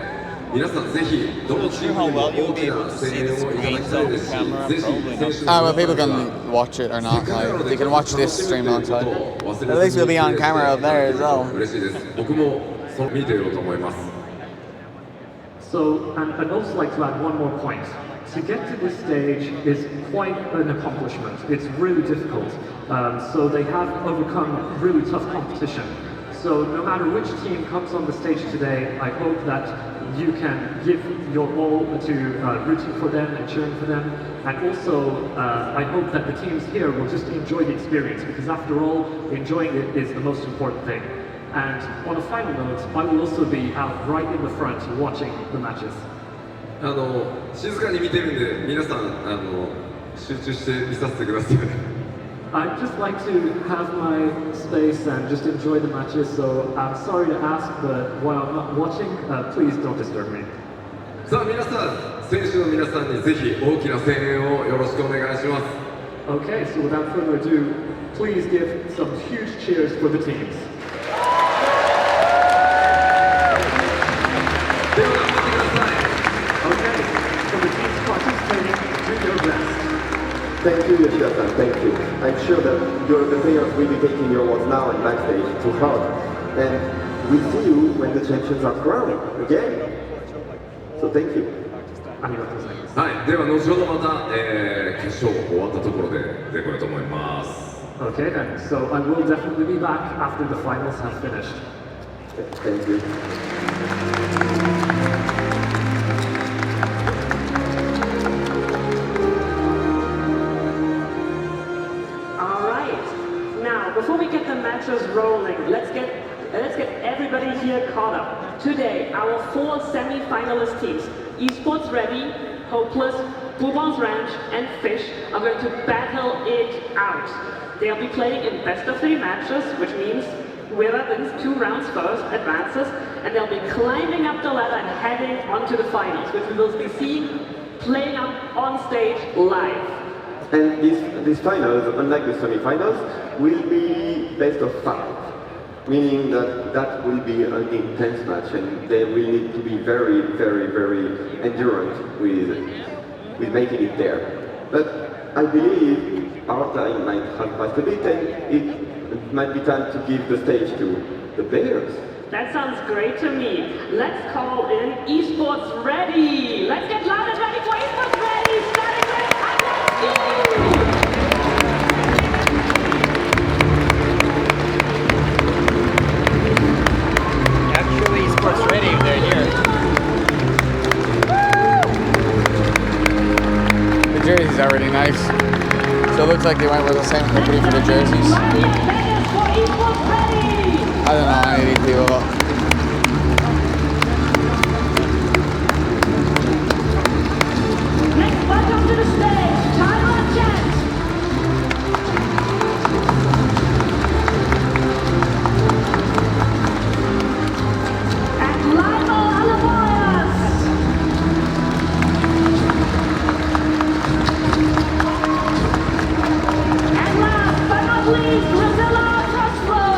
皆さんぜひどのチームにも大きな声援をいただきたいですし、ぜひ選手の well, people can watch it or not. Like, they can watch this stream alongside. At least we'll be on camera up there as well. 嬉しいです。僕もそう見ていようと思います。 So, and I'd also like to add one more point. To get to this stage is quite an accomplishment. It's really difficult. So they have overcome really tough competition. So no matter which team comes on the stage today, I hope that you can give your all to rooting for them and cheering for them. And also, I hope that the teams here will just enjoy the experience, because after all, enjoying it is the most important thing. And on a final note, I will also be out right in the front watching the matches. 静かに見てるんで、皆さん集中して見させてください。I'd just like to have my space and just enjoy the matches, so I'm sorry to ask, but while I'm not watching, please don't disturb me. さあ皆さん、選手の皆さんにぜひ大きな声援をよろしくお願いします。 Okay, so without further ado, please give some huge cheers for the teams. Okay, so the teams participating, do your best. Thank you, Yoshida-san, thank you. I'm sure that the players will be taking your words now and backstage to heart. And we'll see you when the champions are crowned again. So thank you. ありがとうございます。はい、では後ほどまた、決勝終わったところで出てこようと思います。 Okay then, so I will definitely be back after the finals have finished. Thank you. Before we get the matches rolling, let's get everybody here caught up. Today, our 4 semi-finalist teams, Esports Ready, Hopeless, Bourbon's Ranch, and Fish, are going to battle it out. They'll be playing in best of 3 matches, which means whoever wins 2 rounds first advances, and they'll be climbing up the ladder and heading onto the finals, which we will be seeing playing out on stage live. And these finals, unlike the semi-finals, will be best of 5, meaning that will be an intense match, and they will need to be very, very, very endurant with making it there. But I believe our time might have passed a bit, and it might be time to give the stage to the players. That sounds great to me. Let's call in Esports Ready. Let's get loud and ready for Esports Ready. Starting with Actually, Esports Ready, they're here. The jerseys are really nice. So it looks like they went with the same company for the jerseys. I don't know any of these people, but next, welcome to the stage, Tyler Jent. And Lionel Alabayas. And last but not least, Priscilla Trustflow.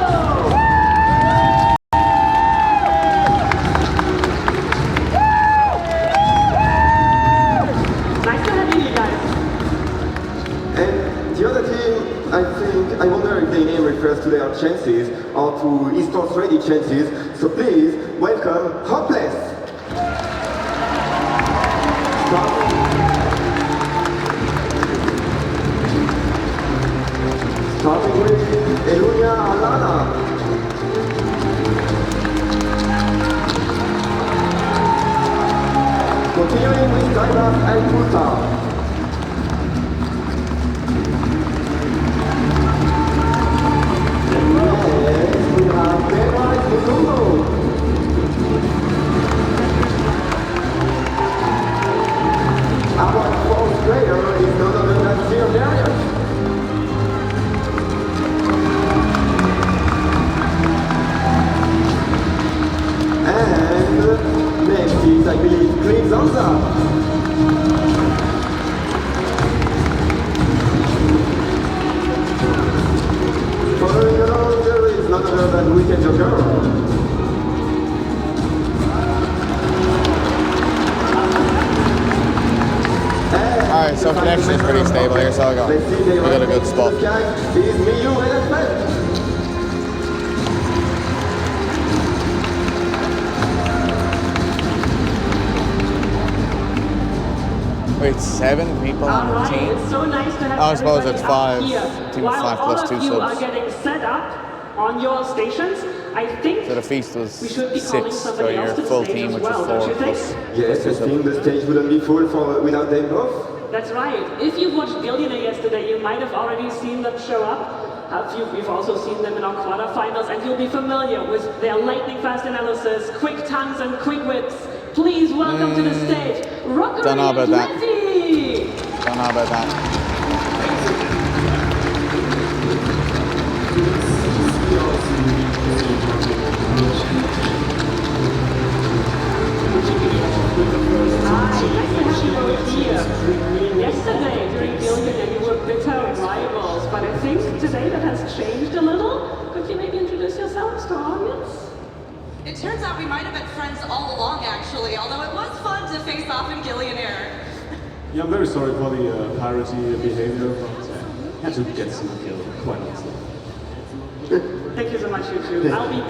Nice to have you guys. And the other team, I wonder if their name refers to their chances or to Esports Ready chances. So please welcome Hopeless. Starting with Elunia Alana. Continuing with Divas and Kuta. Next, we have Benwise Mutungo. Our fourth player is none other than Zero Darius. And next is, I believe, Clint Alright, so connection is pretty stable here, so I got a good spot. Wait, 7 people on the team? It's so nice to have I suppose it's 5. Here. While 5 plus all 2 of you subs. are getting set up on your stations, I think So the feast was we should be calling 6, so somebody your else to the full stage team, as which well, is don't 4 you think? plus. Yes, I think the stage wouldn't be full without them both. That's right. If you watched Billionaire yesterday, you might have already seen them show up. We've also seen them in our quarterfinals, and you'll be familiar with their lightning-fast analysis, quick tongues, and quick whips. Please welcome to the stage, Rockery Don't know about and that. Letty. Don't know about that. Yesterday, during Billionaire, you were bitter rivals, but I think today that has changed a little. Could you maybe introduce yourselves to our audience? It turns out we might have been friends all along, actually, although it was fun to face off in Gillionaire. Yeah, I'm very sorry for the piratey behavior, but had to get some kill, quite honestly. Thank you so much, you two. I'll be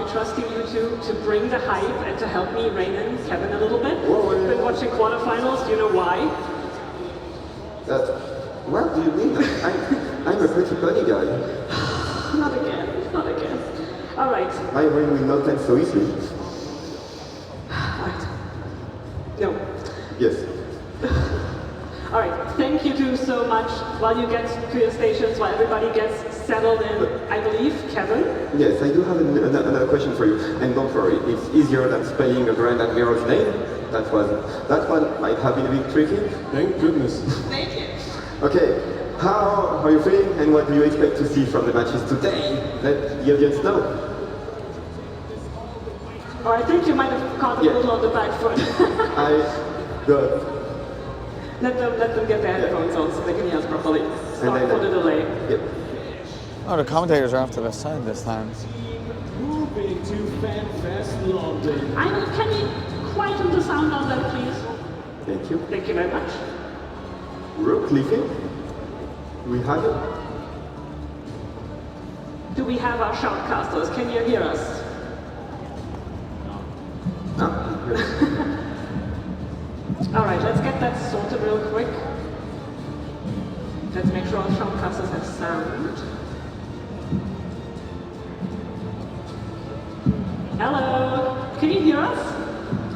trusting you two to bring the hype and to help me rein in Kevin a little bit. Been watching quarterfinals, do you know why? What do you mean? I'm a pretty funny guy. Not again, not again. All right. My brain will not end so easily. Right. No. Yes. All right, thank you two so much. While you get to your stations, while everybody gets settled in, I believe, Kevin? Yes, I do have another question for you. And don't worry, it's easier than spelling a Grand Admiral's name. That one might have been a bit tricky. Thank goodness. Thank you. Okay, how are you feeling and what do you expect to see from the matches today? Let the audience know. Oh, I think you might have caught a little on the back foot. Good. Let them get their headphones on so they can hear us properly. Sorry for the delay. Yep. Oh, the commentators are off to the side this time. Moving to FanFest London. Can you quieten the sound on that, please? Thank you. Thank you very much. Cliffy, we have it. Do we have our shoutcasters? Can you hear us? All right, let's get that sorted real quick. Let's make sure our shoutcasters have sound. Hello, can you hear us?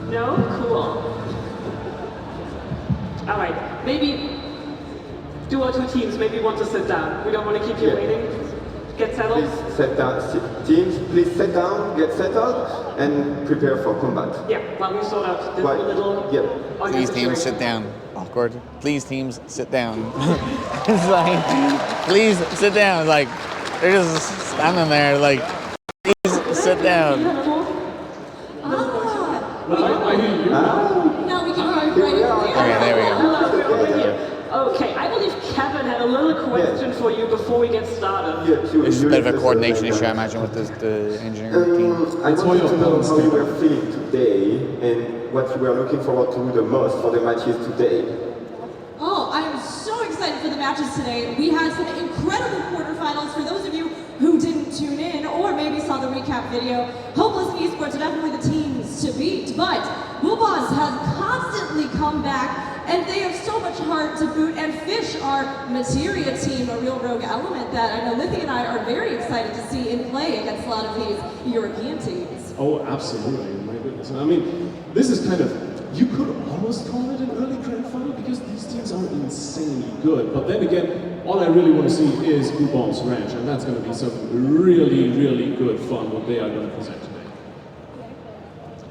No? Cool. All right, maybe do our two teams maybe want to sit down. We don't want to keep you waiting. Get settled. Please sit down. Teams, please sit down, get settled, and prepare for combat. Yeah, while we sort out this little... Please teams sit down. Awkward. Please teams sit down. It's like, please sit down. Like, they're just standing there like, please sit down. No, we can hear you right Okay, there we go. Okay, I believe Kevin had a little question for you before we get started. It's a bit of a coordination issue, I imagine, with the engineering team. I wanted to know how you were feeling today and what you were looking forward to the most for the matches today. Oh, I am so excited for the matches today. We had some incredible quarterfinals. For those of you who didn't tune in or maybe saw the recap video, Hopeless and Esports are definitely the teams to beat, but Boobas has constantly come back and they have so much heart to boot, and Fish, our materia team, a real rogue element that I know Lithy and I are very excited to see in play against a lot of these European teams. Oh, absolutely. My goodness. I mean, this is kind of, you could almost call it an early grand final because these teams are insanely good. But then again, all I really want to see is Boobas Ranch, and that's going to be some really, really good fun what they are going to present today.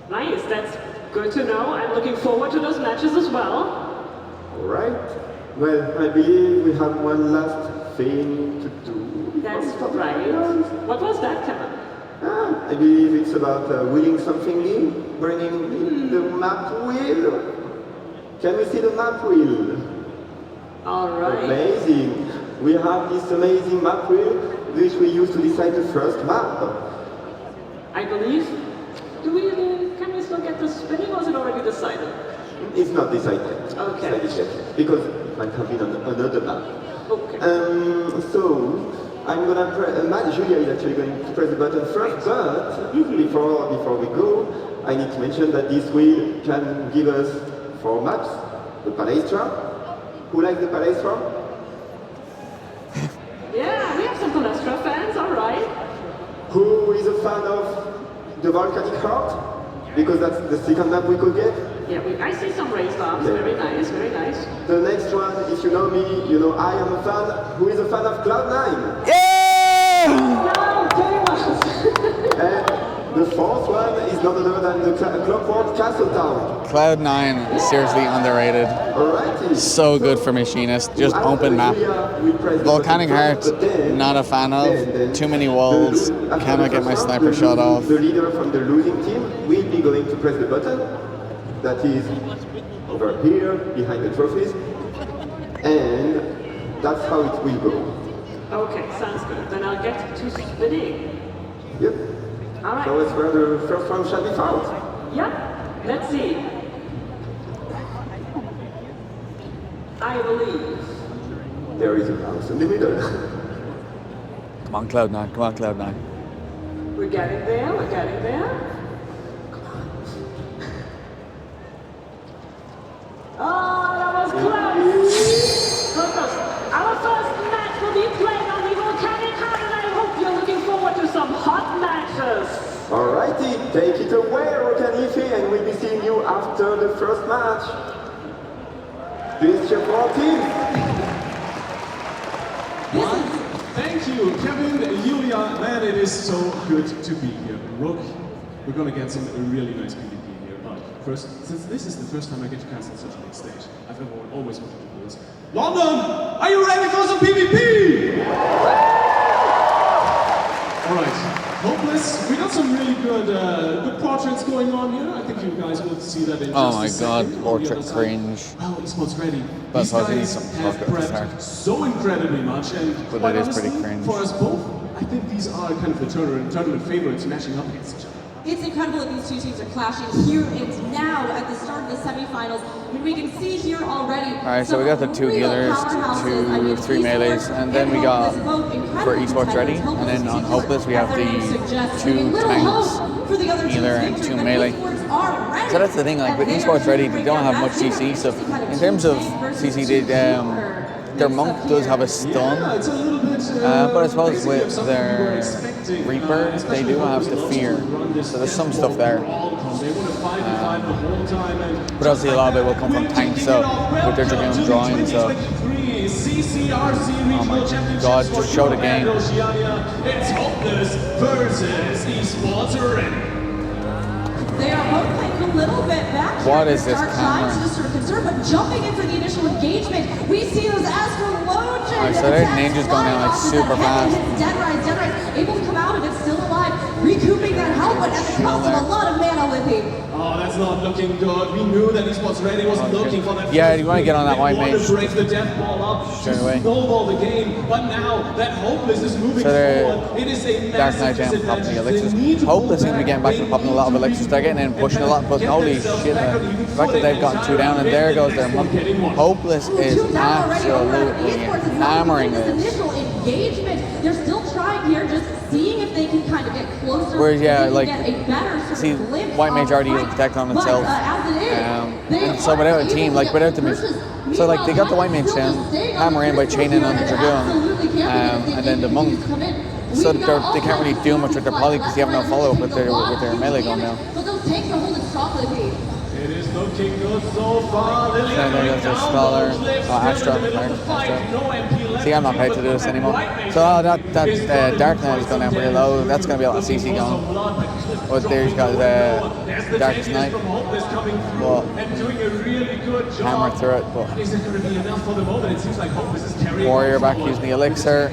Nice, that's good to know. I'm looking forward to those matches as well. Alright. Well, I believe we have one last thing to do. That's right. What was that, Kevin? I believe it's about wheeling something in, bringing the map wheel. Can we see the map wheel? All right. Amazing. We have this amazing map wheel, which we use to decide the first map. I believe. Can we still get the spinning, or is it already decided? It's not decided. Okay. Decided yet, because it might have been on another map. Okay. So I'm gonna press. Julia is actually going to press the button first, but before we go, I need to mention that this wheel can give us 4 maps. The Palestra. Who likes the Palestra? Yeah, we have some Palestra fans, alright. Who is a fan of the Volcanic Heart? Because that's the second map we could get. Yeah, I see some raised arms. Okay. Very nice, very nice. The next one, if you know me, you know I am a fan. Who is a fan of Cloud9? No, very much. And the fourth one is none other than the Clockwork Castle Town. Cloud9 is seriously underrated. Alrighty. So good for machinists. Just open map. Volcanic Heart, not a fan of. Too many walls. Cannot get my sniper shot off. The leader from the losing team will be going to press the button. That is over here, behind the trophies. And that's how it will go. Okay, sounds good. Then I'll get to spinning. Yep. Alright. So it's where the first one shall be found. Yep. Let's see. I believe. There is a mouse in the middle. Come on, Cloud9. Come on, Cloud9. We're getting there, we're getting there. Oh, that was close! So close. Our first match will be played on the Volcanic Heart, and I hope you're looking forward to some hot matches. Alrighty, take it away, Rokanifi, and we'll be seeing you after the first match. Please cheer for our team. Thank you, Kevin, Julia. Man, it is so good to be here. Rook, we're gonna get some really nice PvP here. But first, since this is the first time I get to cancel such a big stage, I've always wanted to do this. London, are you ready for some PvP? All right. Hopeless, we got some really good portraits going on here. I think you guys will see that in Oh just my a second. god, portrait cringe. Well, esports ready. That's These how guys some have fuck up start. prepped so incredibly much, and But quite it is honestly, pretty cringe. for us both, I think these are kind of the tournament favorites matching up against each other. It's incredible that these two teams are clashing here and now at the start of the semifinals. I mean, we can see here already. Alright, so we got the 2 healers, 3 melees, and then we got for esports ready, and then on Hopeless we have the 2 tanks, healer and 2 melee. So that's the thing, like with esports ready, they don't have much CC. So in terms of CC, their monk does have a stun, but I suppose with their Reaper, they do have the fear. So there's some stuff there. But obviously a lot of it will come from tanks, so with their Dragoon drawing, so. Oh my god, just show the game. It's Hopeless versus esports ready. They are both playing a little bit back here. What is this start camera? times just sort of concerned, but jumping in for the initial engagement. We see those astrologians. Alright, so their ninja's going down like super fast. Dead Rise, able to come out of it, still alive, recouping that health, but at the cost of a lot of mana Lippy. Oh, that's not looking good. We knew that esports ready wasn't looking for that. Yeah, you want to get on that white mage. To break the death ball up to snowball the game, but now that Hopeless is moving forward, it is a Dark massive Knight down disadvantage. popping the elixirs. Hopeless seems to be getting back to popping a lot of elixirs. They're getting in, pushing a lot, but holy shit, the fact that they've gotten 2 down, and there goes their monk. Hopeless is absolutely hammering this. Initial engagement, they're still trying here, just seeing if they can kind of get closer. Whereas, yeah, like, get a better see, White Mage already used Protect on itself. And so without a team, like without the so like they got the White Mage down, hammer in by chaining on the Dragoon, and then the Monk. So they can't really do much with their poly because they have no follow-up with their melee going now. But those tanks are holding strong, Lippy. It is looking good so far. So there goes their Scholar. Astra. See, I'm not paid to do this anymore. So that Dark Knight is going down pretty low. That's going to be a lot of CC going. But there he's got Darkest Knight. Well, hammer through it. But Is it going to be enough for the moment? It seems like Hopeless is carrying. Warrior back using the elixir.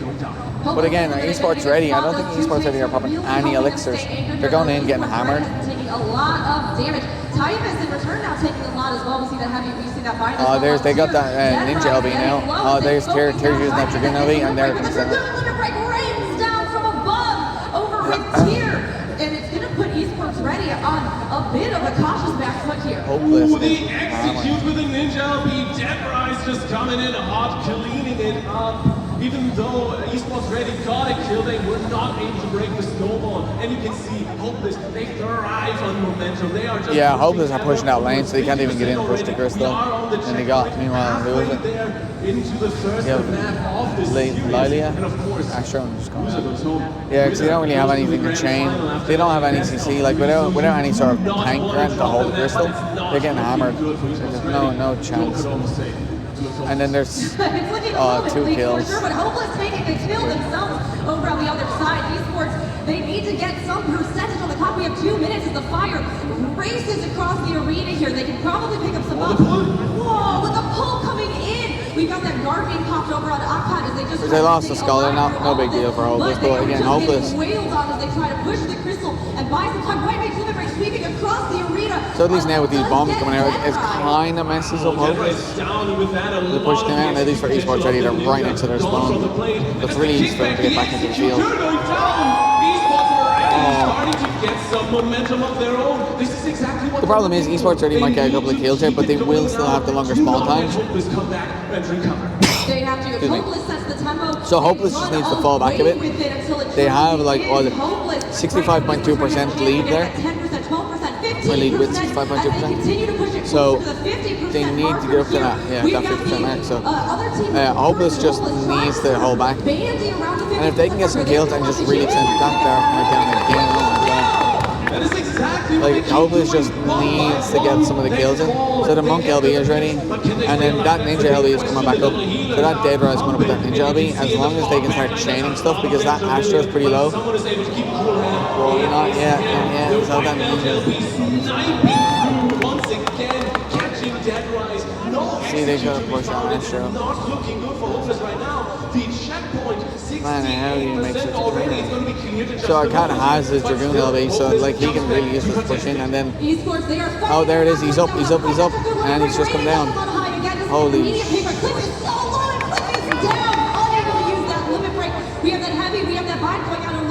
But again, esports ready. I don't think esports ready are popping any elixirs. They're going in getting hammered. Taking a lot of damage. Typhus in return now taking a lot as well. We see that heavy, we see that bind. Oh, they got that Ninja LB now. Oh, there's Tears using that Dragoon LB, and there comes that. Limit break rains down from above over with Tyr, and it's going to put esports ready on a bit of a cautious back foot here. Hopeless Ooh, the is hammered. execute with a ninja LB. Dead Rise just coming in hot, cleaning it up. Even though Esports Ready got a kill, they were not able to break the snowball. And you can see Hopeless, they thrive on momentum. They are just Yeah, Hopeless are pushing out lane, so they can't even get in and push the crystal. And they got, meanwhile, who is it? into the first map of this series. Lilia? And of course, Ashron just comes in. Yeah, because they don't really have anything to chain. They don't have any CC, like without any sort of tank threat to hold the crystal, they're getting hammered. So there's no chance. And then there's It's looking a little 2 bit kills. for sure, but Hopeless taking the kill themselves over on the other side. Esports, they need to get some percentage on the clock. We have 2 minutes as the fire races across the arena here. They can probably pick up some buffs. Whoa, with the pull coming in. We've got that guard being popped over on Akkad as they just They lost the Scholar, no big deal for Hopeless, but again, Hopeless. Wailed on as they try to push the crystal and buy some time. White Mage Limit Break sweeping across the arena. So at least now with these bombs coming out, it kind of messes up Hopeless. They push them out, and at least for Esports Ready, they're right next to their spawn. So it's really easy for them to get back into the field. The problem is Esports Ready might get a couple of kills here, but they will still have the longer spawn times. They have to. Hopeless sets the tempo. So Hopeless just needs to fall back a bit. They have like 65.2% lead there. 10%, 12%, 15%. My lead with 65.2%. So they need to get up to that 50% mark. So Hopeless just needs to hold back. And if they can get some kills and just really extend that there, down again. Like Hopeless just needs to get some of the kills in. So the Monk LB is ready, and then that Ninja LB is coming back up. So that Dead Rise is going to put that Ninja LB, as long as they can start chaining stuff, because that Astro is pretty low. Well, not yet. So that See, they got to push on Astro. Man, how do you make such a trade? So Akkad has his Dragoon LB, so like he can really use this push in, and then oh, there it is. He's up, and he's just come down. Holy shit.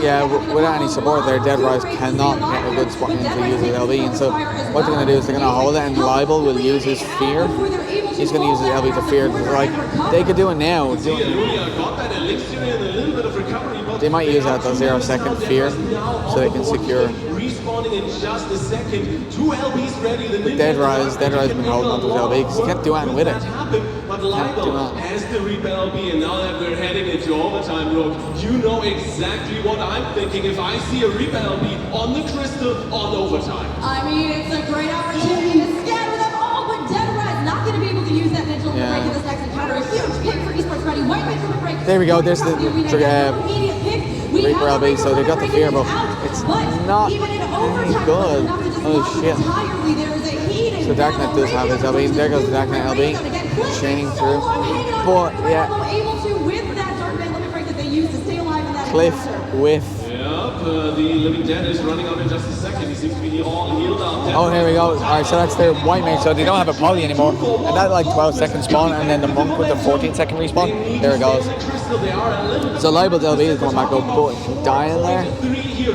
Yeah, without any support there, Dead Rise cannot get a good spot in to use his LB, and so what they're going to do is they're going to hold it, and Libel will use his fear. He's going to use his LB to fear. Like, they could do it now. They might use that the 0 second fear so they can secure. But Dead Rise has been holding on to his LB because he can't do anything with it. Has the Reap LB, and now that we're heading into overtime, Rook, you know exactly what I'm thinking if I see a Reap LB on the crystal on overtime. I mean, it's a great opportunity to scatter them all, but Dead Rise not going to be able to use that Ninja break in this next encounter. A huge pick for Esports Ready. White Mage Limit Break. There we go. There's the Reaper LB, so they got the fear, but it's not any good. Oh shit. So Darknet does have his LB. There goes the Darknet LB. Chaining through. But yeah. Cliff with. The Living Dead is running up in just a second. He seems to be all healed up. Oh, here we go. Alright, so that's their White Mage, so they don't have a poly anymore. And that like 12 second spawn, and then the Monk with the 14 second respawn. There it goes. So Libel's LB is going back up, but dying there.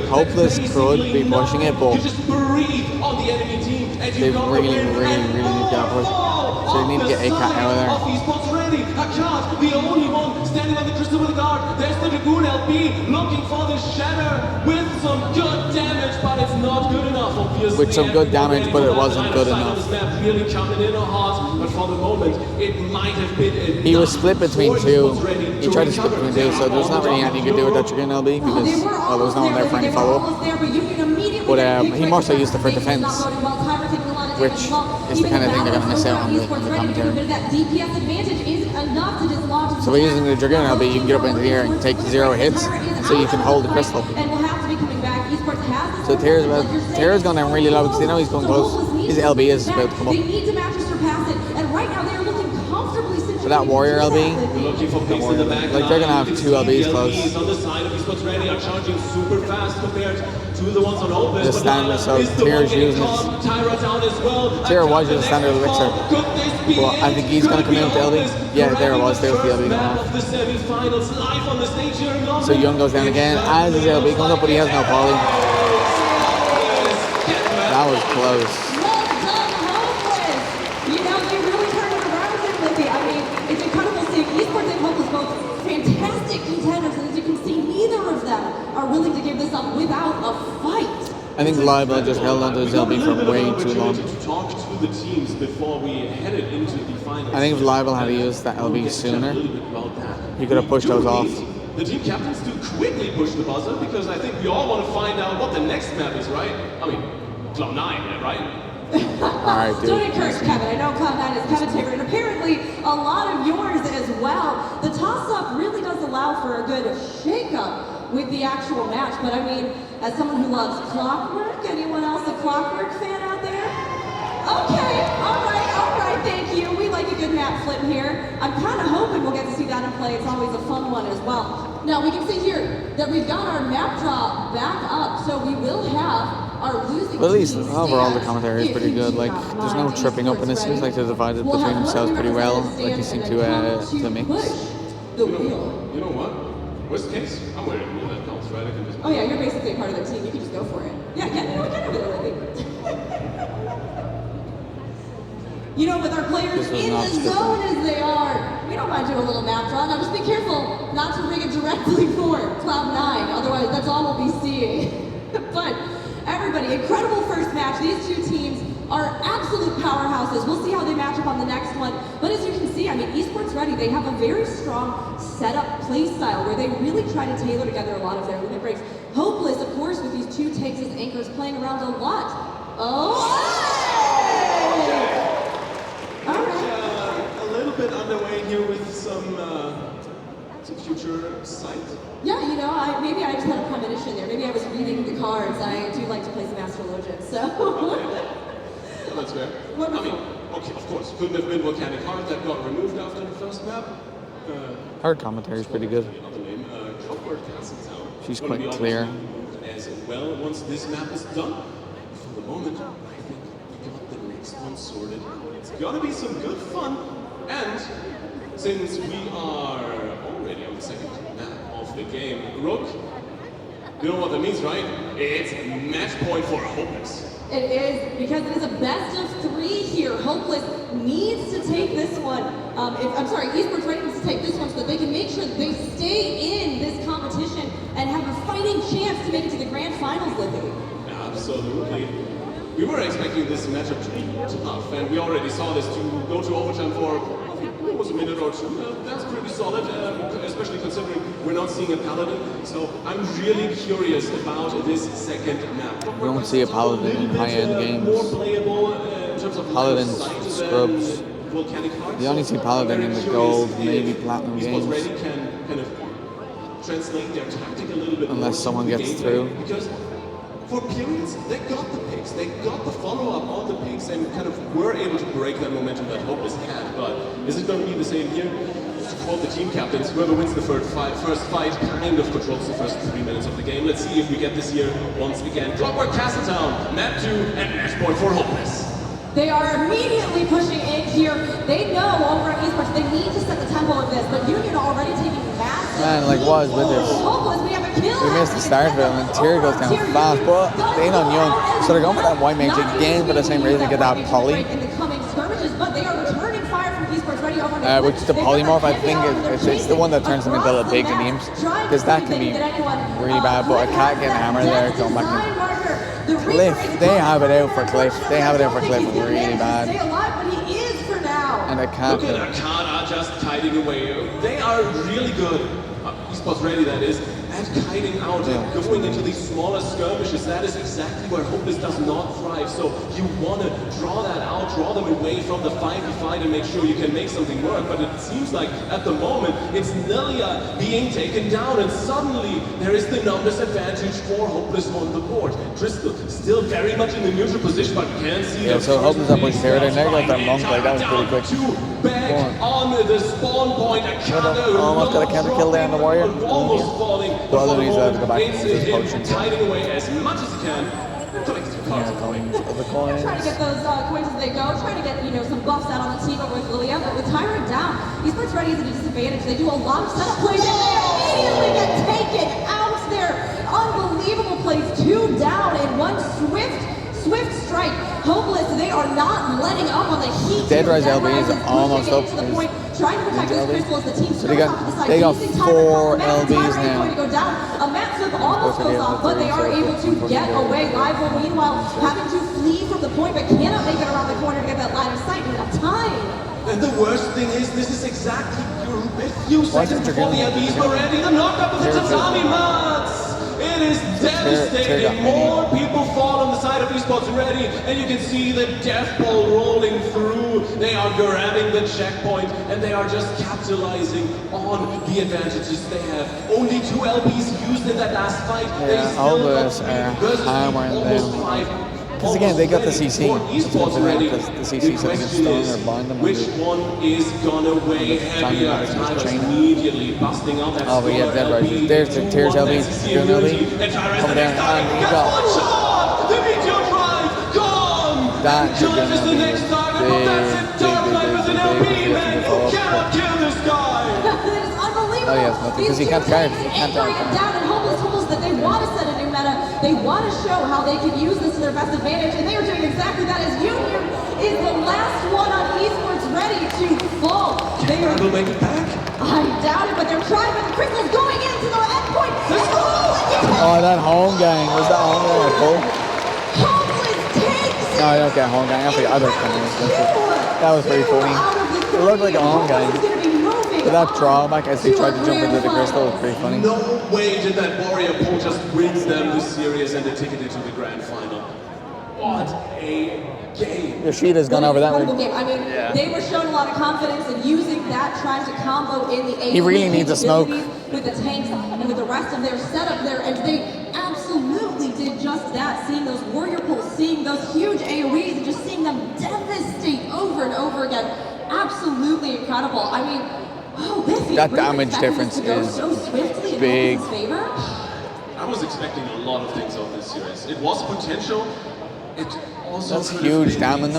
Hopeless could be pushing it, but they really need to get a push. So they need to get a cat out of there. The only one standing on the crystal with a guard. There's the Dragoon LB looking for the shatter with some good damage, but it's not good enough, obviously. With some good damage, but it wasn't good enough. Really coming in hot, but for the moment, it might have been. He was split between two. He tried to split between two, so there's not really anything you could do with that Dragoon LB because there was no one there for any follow-up. But he more so used it for defense, which is the kind of thing they're going to miss out on the commentary. So by using the Dragoon LB, you can get up into the air and take 0 hits, so you can hold the crystal. So Tara's going down really low because they know he's going close. His LB is about to come up. So that Warrior LB, like they're going to have 2 LBs close. The standard, so Tara's using his. Tara was using standard elixir. Well, I think he's going to come in with the LB. Yeah, there it was. There was the LB going off. So Young goes down again as his LB comes up, but he has no poly. That was close. willing to give this up without a fight. I think Libel just held onto his LB for way too long. To talk to the teams before we headed into the finals. I think if Libel had used that LB sooner, he could have pushed those off. The team captains do quickly push the buzzer because I think we all want to find out what the next map is, right? I mean, Cloud9, yeah, right? Alright, dude. Don't encourage Kevin. I know Cloud9 is Kevin's favorite, and apparently a lot of yours as well. The toss-up really does allow for a good shake-up with the actual match, but I mean, as someone who loves Clockwork, anyone else a Clockwork fan out there? Okay, all right, thank you. We like a good map flip here. I'm kind of hoping we'll get to see that in play. It's always a fun one as well. Now, we can see here that we've got our map draw back up, so we will have our losing But at least team overall the stand commentary is pretty good. Like, there's no tripping up, and it seems like they're divided between themselves pretty well. Like, they seem to mix. the wheel. You know what? Worst case, I'm wearing a wheel that counts, right? I can just. Oh yeah, you're basically a part of the team. You can just go for it. Yeah, get over there, Lily. You know, with our players in the zone as they are, we don't mind doing a little map draw. Now just be careful not to bring it directly for Cloud9, otherwise that's all we'll be seeing. But everybody, incredible first match. These two teams are absolute powerhouses. We'll see how they match up on the next one. But as you can see, I mean, Esports Ready, they have a very strong setup play style where they really try to tailor together a lot of their limit breaks. Hopeless, of course, with these two takes as anchors playing around a lot. Oh! A little bit underway here with some future sight. Yeah, you know, maybe I just had a premonition there. Maybe I was reading the cards. I do like to play some astrologian, so. Well, that's fair. I mean, okay, of course, couldn't have been Volcanic Heart that got removed after the first map. Her commentary is pretty good. She's quite clear. As well, once this map is done, for the moment, I think we got the next one sorted. It's gonna be some good fun, and since we are already on the second map of the game, Rook, you know what that means, right? It's match point for Hopeless. It is, because it is a best of 3 here. Hopeless needs to take this one. Esports Ready needs to take this one so that they can make sure that they stay in this competition and have a fighting chance to make it to the grand finals, Lily. Absolutely. We were expecting this matchup to be tough, and we already saw this to go to overtime for almost a minute or two. That's pretty solid, especially considering we're not seeing a Paladin. So I'm really curious about this second map. We don't see a Paladin in high-end games. More playable in terms of Paladins, scrubs. You only see Paladin in the gold, maybe platinum games. Can kind of translate their tactic a little bit unless someone gets through. Because for periods, they got the picks, they got the follow-up on the picks, and kind of were able to break that momentum that Hopeless had. But is it going to be the same here? To quote the team captains, whoever wins the first fight kind of controls the first 3 minutes of the game. Let's see if we get this here once again. Clockwork Castletown, map 2, and match point for Hopeless. They are immediately pushing in here. They know over at Esports they need to set the tempo of this, but Union already taking massive. Man, like what is with this? Hopeless, we have a kill. We missed the start of it, and Tyr goes down fast, but they on Young. So they're going for that white mage again for the same reason to get that poly. In the coming skirmishes, but they are returning fire from Esports Ready over which is the polymorph. I think it's the one that turns them into little pigs and names, because that can be really bad. But a cat getting hammered there, going back in. Cliff, they have it out for Cliff. They have it out for Cliff really bad. Stay alive, but he is for now. And a cat. Look at Arcana just kiting away. They are really good. Esports Ready, that is, at kiting out and going into these smaller skirmishes. That is exactly where Hopeless does not thrive. So you want to draw that out, draw them away from the 5v5 and make sure you can make something work. But it seems like at the moment it's Nelia being taken down, and suddenly there is the numbers advantage for Hopeless on the board. Driscoll still very much in the neutral position, but can't see. Yeah, so Hopeless up with Terror, they got that monk, like that was pretty quick. Back on the spawn point, almost got a counter kill there on the warrior. Almost falling. Well, then he's to go back and use his potion. Tiding away as much as he can. Trying to get those coins as they go, trying to get some buffs out on the team over with Lilia, but with Tyrant down, Esports Ready is at a disadvantage. They do a lot of setup plays and they immediately get taken out there. Unbelievable plays, 2 down, and one swift Swift Strike, Hopeless, they are not letting up on the heat. Dead Rise LB is almost up. To the point, trying to protect his crystal as the team So they got 4 LBs now. Going to go down. A map flip almost goes off, but they are able to get away. Rival, meanwhile, having to flee from the point, but cannot make it around the corner to get that line of sight in enough time. And the worst thing is, this is exactly a few seconds before the LBs were ready. The knockup of the tatami mats! It is devastating. More people fall on the side of esports ready, and you can see the death ball rolling through. They are grabbing the checkpoint, and they are just capitalizing on the advantages they have. Only 2 LBs used in that last fight. Yeah, Hopeless are hammering them. Because again, they got the CC. The CC so they can stun or bind them. Which one is gonna weigh heavier? Immediately busting out that. Oh, but yeah, Dead Rise. There's the Tears LB, doing LB. Coming down, and you got. That should be an Oh yes, nothing, because he can't carry. Down and Hopeless that they want to set a new meta. They want to show how they can use this to their best advantage, and they are doing exactly that as Union is the last one on esports ready to fall. They are. Will make it back? I doubt it, but they're trying, but the crystal's going into the endpoint. Oh, that home gang. Was that home gang or full? No, I don't get home gang. I forget other companies. That was pretty funny. It looked like a home gang. But that drawback as they tried to jump into the crystal was pretty funny. No way did that warrior pull just wins them the series and the ticket into the grand final. What a game. Yoshida's gone over that one. I mean, they were showing a lot of confidence in using that, trying to combo in the AoE. He really needs a smoke. With the tanks and with the rest of their setup there, and they absolutely did just that. Seeing those warrior pulls, seeing those huge AoEs, and just seeing them devastate over and over again. Absolutely incredible. I mean, that damage difference is big. I was expecting a lot of things of this series. It was potential. It also that's huge damage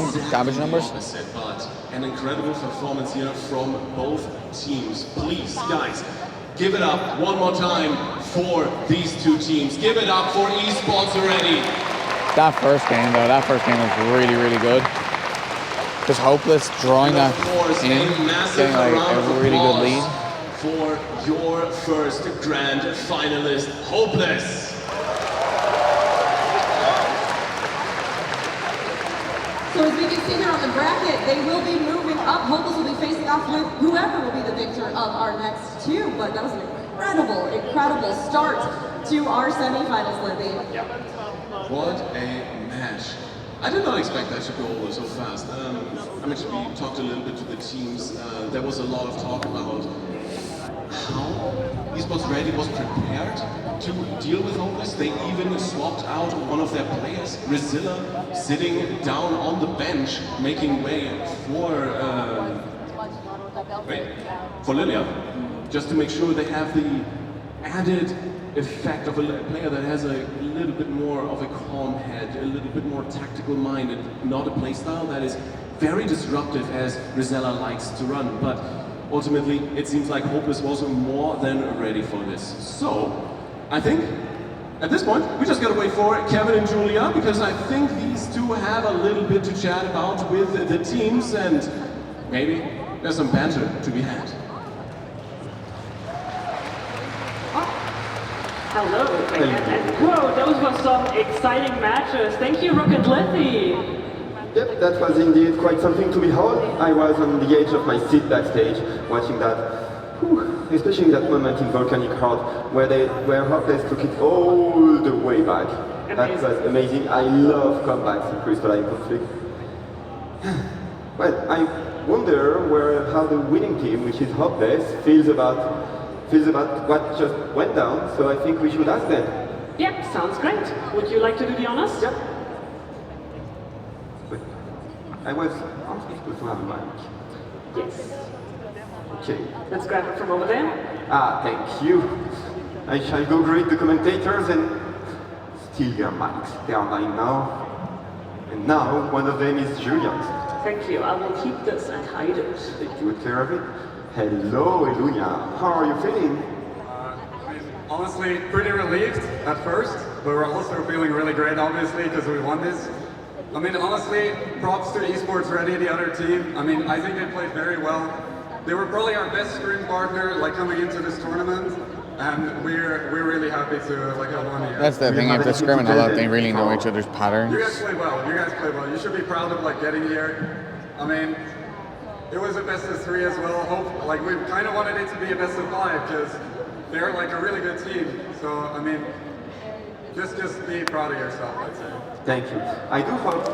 numbers. But an incredible performance here from both teams. Please, guys, give it up one more time for these 2 teams. Give it up for esports already. That first game was really, really good. Just Hopeless drawing that in, getting like a really good lead. For your first grand finalist, Hopeless. So as we can see here on the bracket, they will be moving up. Hopeless will be facing off with whoever will be the victor of our next 2. But that was an incredible start to our semifinals, Libby. What a match. I did not expect that to go over so fast. I mean, we talked a little bit to the teams. There was a lot of talk about how esports Ready was prepared to deal with Hopeless. They even swapped out one of their players, Rizilla, sitting down on the bench, making way for Lilia, just to make sure they have the added effect of a player that has a little bit more of a calm head, a little bit more tactical mind, and not a playstyle that is very disruptive as Rizella likes to run. But ultimately, it seems like Hopeless was more than ready for this. So, I think at this point, we just gotta wait for Kevin and Julia, because I think these 2 have a little bit to chat about with the teams, and maybe there's some banter to be had. Hello again, and whoa, those were some exciting matches. Thank you, Rook and Letty. Yep, that was indeed quite something to behold. I was on the edge of my seat backstage, watching that, especially that moment in Volcanic Heart, where Hopeless took it all the way back. That was amazing. I love comebacks in Crystalline Conflict. Well, I wonder how the winning team, which is Hopeless, feels about what just went down, so I think we should ask them. Yep, sounds great. Would you like to do the honors? Yep. Wait, I was supposed to have a mic. Yes. Okay. Let's grab it from over there. Ah, thank you. I shall go greet the commentators and steal their mics. They are mine now. And now, one of them is Julian's. Thank you. I will keep this and hide it. Take good care of it. Hello, Elunia. How are you feeling? Honestly, pretty relieved at first, but we're also feeling really great, obviously, because we won this. I mean, honestly, props to Esports Ready, the other team. I mean, I think they played very well. They were probably our best scrim partner, like coming into this tournament, and we're really happy to like have won here. That's the thing. If they're scrimming a lot, they really know each other's patterns. You guys played well. You guys played well. You should be proud of like getting here. I mean, it was a best of 3 as well. Like we kind of wanted it to be a best of 5 because they're like a really good team. So I mean, just be proud of yourself, I'd say. Thank you. I do hope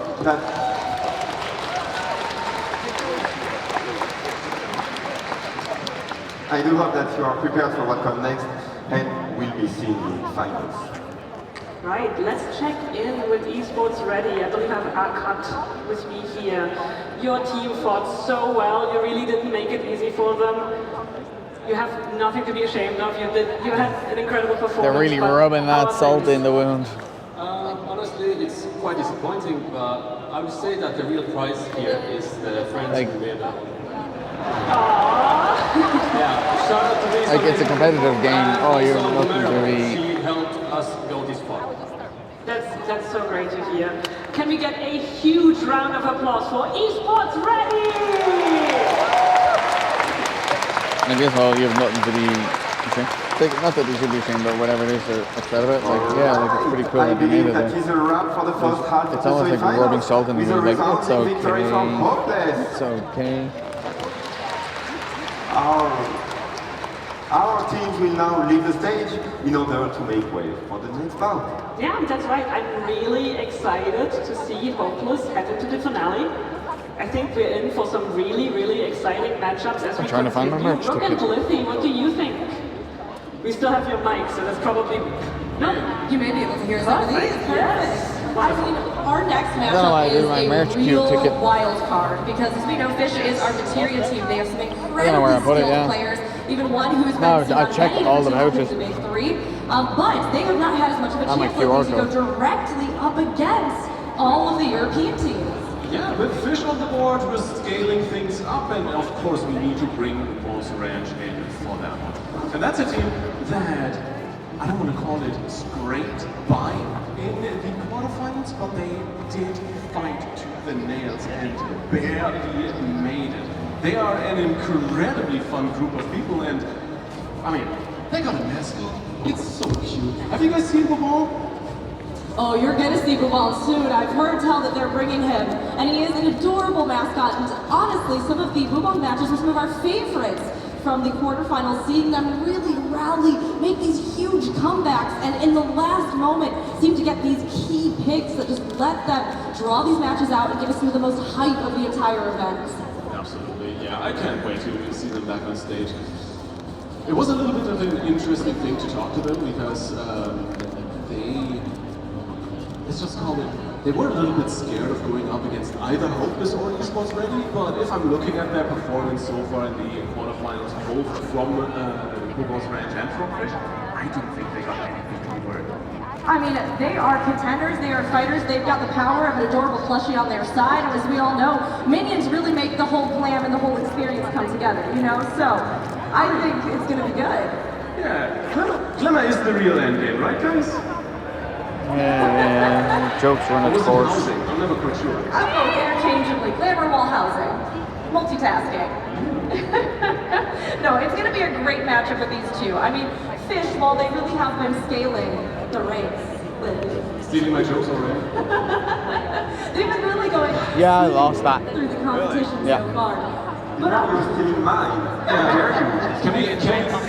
that you are prepared for what comes next and will be seen in finals. Right, let's check in with Esports Ready. I believe I have Akat with me here. Your team fought so well. You really didn't make it easy for them. You have nothing to be ashamed of. You had an incredible performance. They're really rubbing that salt in the wound. Honestly, it's quite disappointing, but I would say that the real prize here is the friends we made. Yeah, shout out to Reza. Like it's a competitive game. Oh, you're looking to be. She helped us go this far. That's so great to hear. Can we get a huge round of applause for Esports Ready? I guess you have nothing to be ashamed. Like, not that you should be ashamed or whatever it is or upset about. Like, yeah, like it's pretty cool that you made it there. Is a wrap for the first half It's almost like rubbing salt in the wound. Like, it's okay. It's okay. Our teams will now leave the stage in order to make way for the next bout. Yeah, that's right. I'm really excited to see Hopeless head into the finale. I think we're in for some really, really exciting matchups as I'm trying to find my merch Look at ticket. Blithy, what do you think? We still have your mic, so that's probably... No, you may be able to hear us over these. Yes. I mean, our next I don't know why I matchup do my is merch a cube real ticket. wild card because, as we know, Fish is our materia team. They have some I don't know where I incredibly put it, skilled yeah. players. Even one who's been No, seen I on checked many all the different vouchers. teams in the Big 3, but they have not had as much of a I'm a chance lately to QR go directly up against all of the European teams. Yeah, with Fish on the board, we're scaling things up, and of course we need to bring Boss Ranch in for that one. And that's a team that, I don't want to call it scraped by in the quarterfinals, but they did fight to the nails and barely made it. They are an incredibly fun group of people, and I mean, they got a mascot. It's so cute. Have you guys seen the ball? Oh, you're gonna see Bubal soon. I've heard tell that they're bringing him, and he is an adorable mascot. And honestly, some of the Bubal matches are some of our favorites from the quarterfinals. Seeing them really rally, make these huge comebacks, and in the last moment, seem to get these key picks that just let them draw these matches out and give us some of the most hype of the entire event. Absolutely, yeah. I can't wait to see them back on stage. It was a little bit of an interesting thing to talk to them because let's just call it, they were a little bit scared of going up against either Hopeless or Esports Ready, but if I'm looking at their performance so far in the quarterfinals, both from Boss Ranch and from Fish, I don't think they got anything to worry. I mean, they are contenders, they are fighters, they've got the power of an adorable plushie on their side, and as we all know, minions really make the whole glam and the whole experience come together, you know? So, I think it's gonna be good. Yeah, Glimmer is the real endgame, right guys? Yeah, jokes run its course. I'm never quite sure. Interchangeably, glamour while housing, multitasking. No, it's going to be a great matchup with these two. I mean, Fish, while they really have been scaling the ranks, Stealing my jokes already? they've been really going Yeah, I lost that. through the competition Yeah. so far. But now you're stealing mine. Can we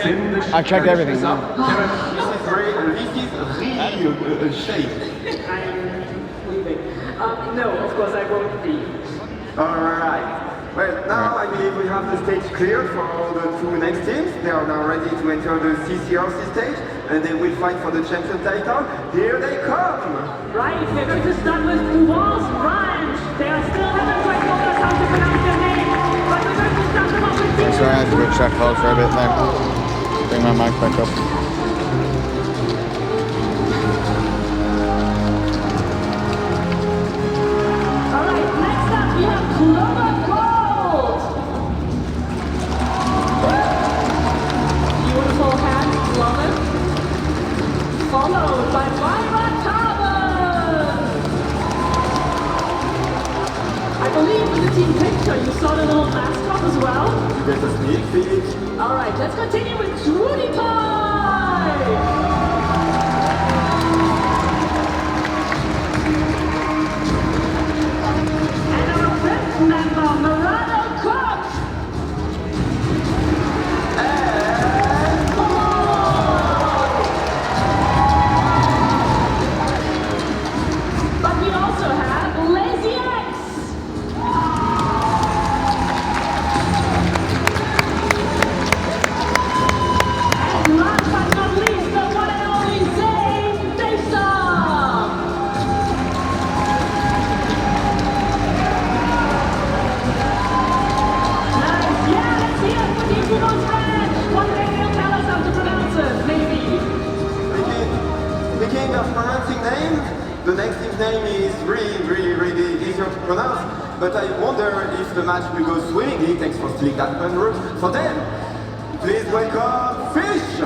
thin the I checked everything. up? This is really shade. I'm leaving. No, of course I won't be. Alright. Well, now I believe we have the stage cleared for the two next teams. They are now ready to enter the CCRC stage, and they will fight for the champion title. Here they come! Right, we're going to start with Boss Ranch. They are still haven't quite told us how to pronounce their name, but we're going to start them off with Sorry, I had to go check close for a bit there. Bring my mic back up. Alright, next up we have Clover Gold. Beautiful hand, love it. Followed by Myra Carbon. get a sneak peek. All right, let's continue with Trudy Pie! And our fifth member, Murado Cook! But we also have Lazy X! And last but not least, the one and only Zane Daysom! Nice, yeah, let's hear it for the Kudos Ranch! One day they'll tell us how to pronounce it, maybe. Speaking of pronouncing names, the next team's name is really easier to pronounce, but I wonder if the match will go swimmingly. Thanks for stealing that fun route for them. Please welcome Fish!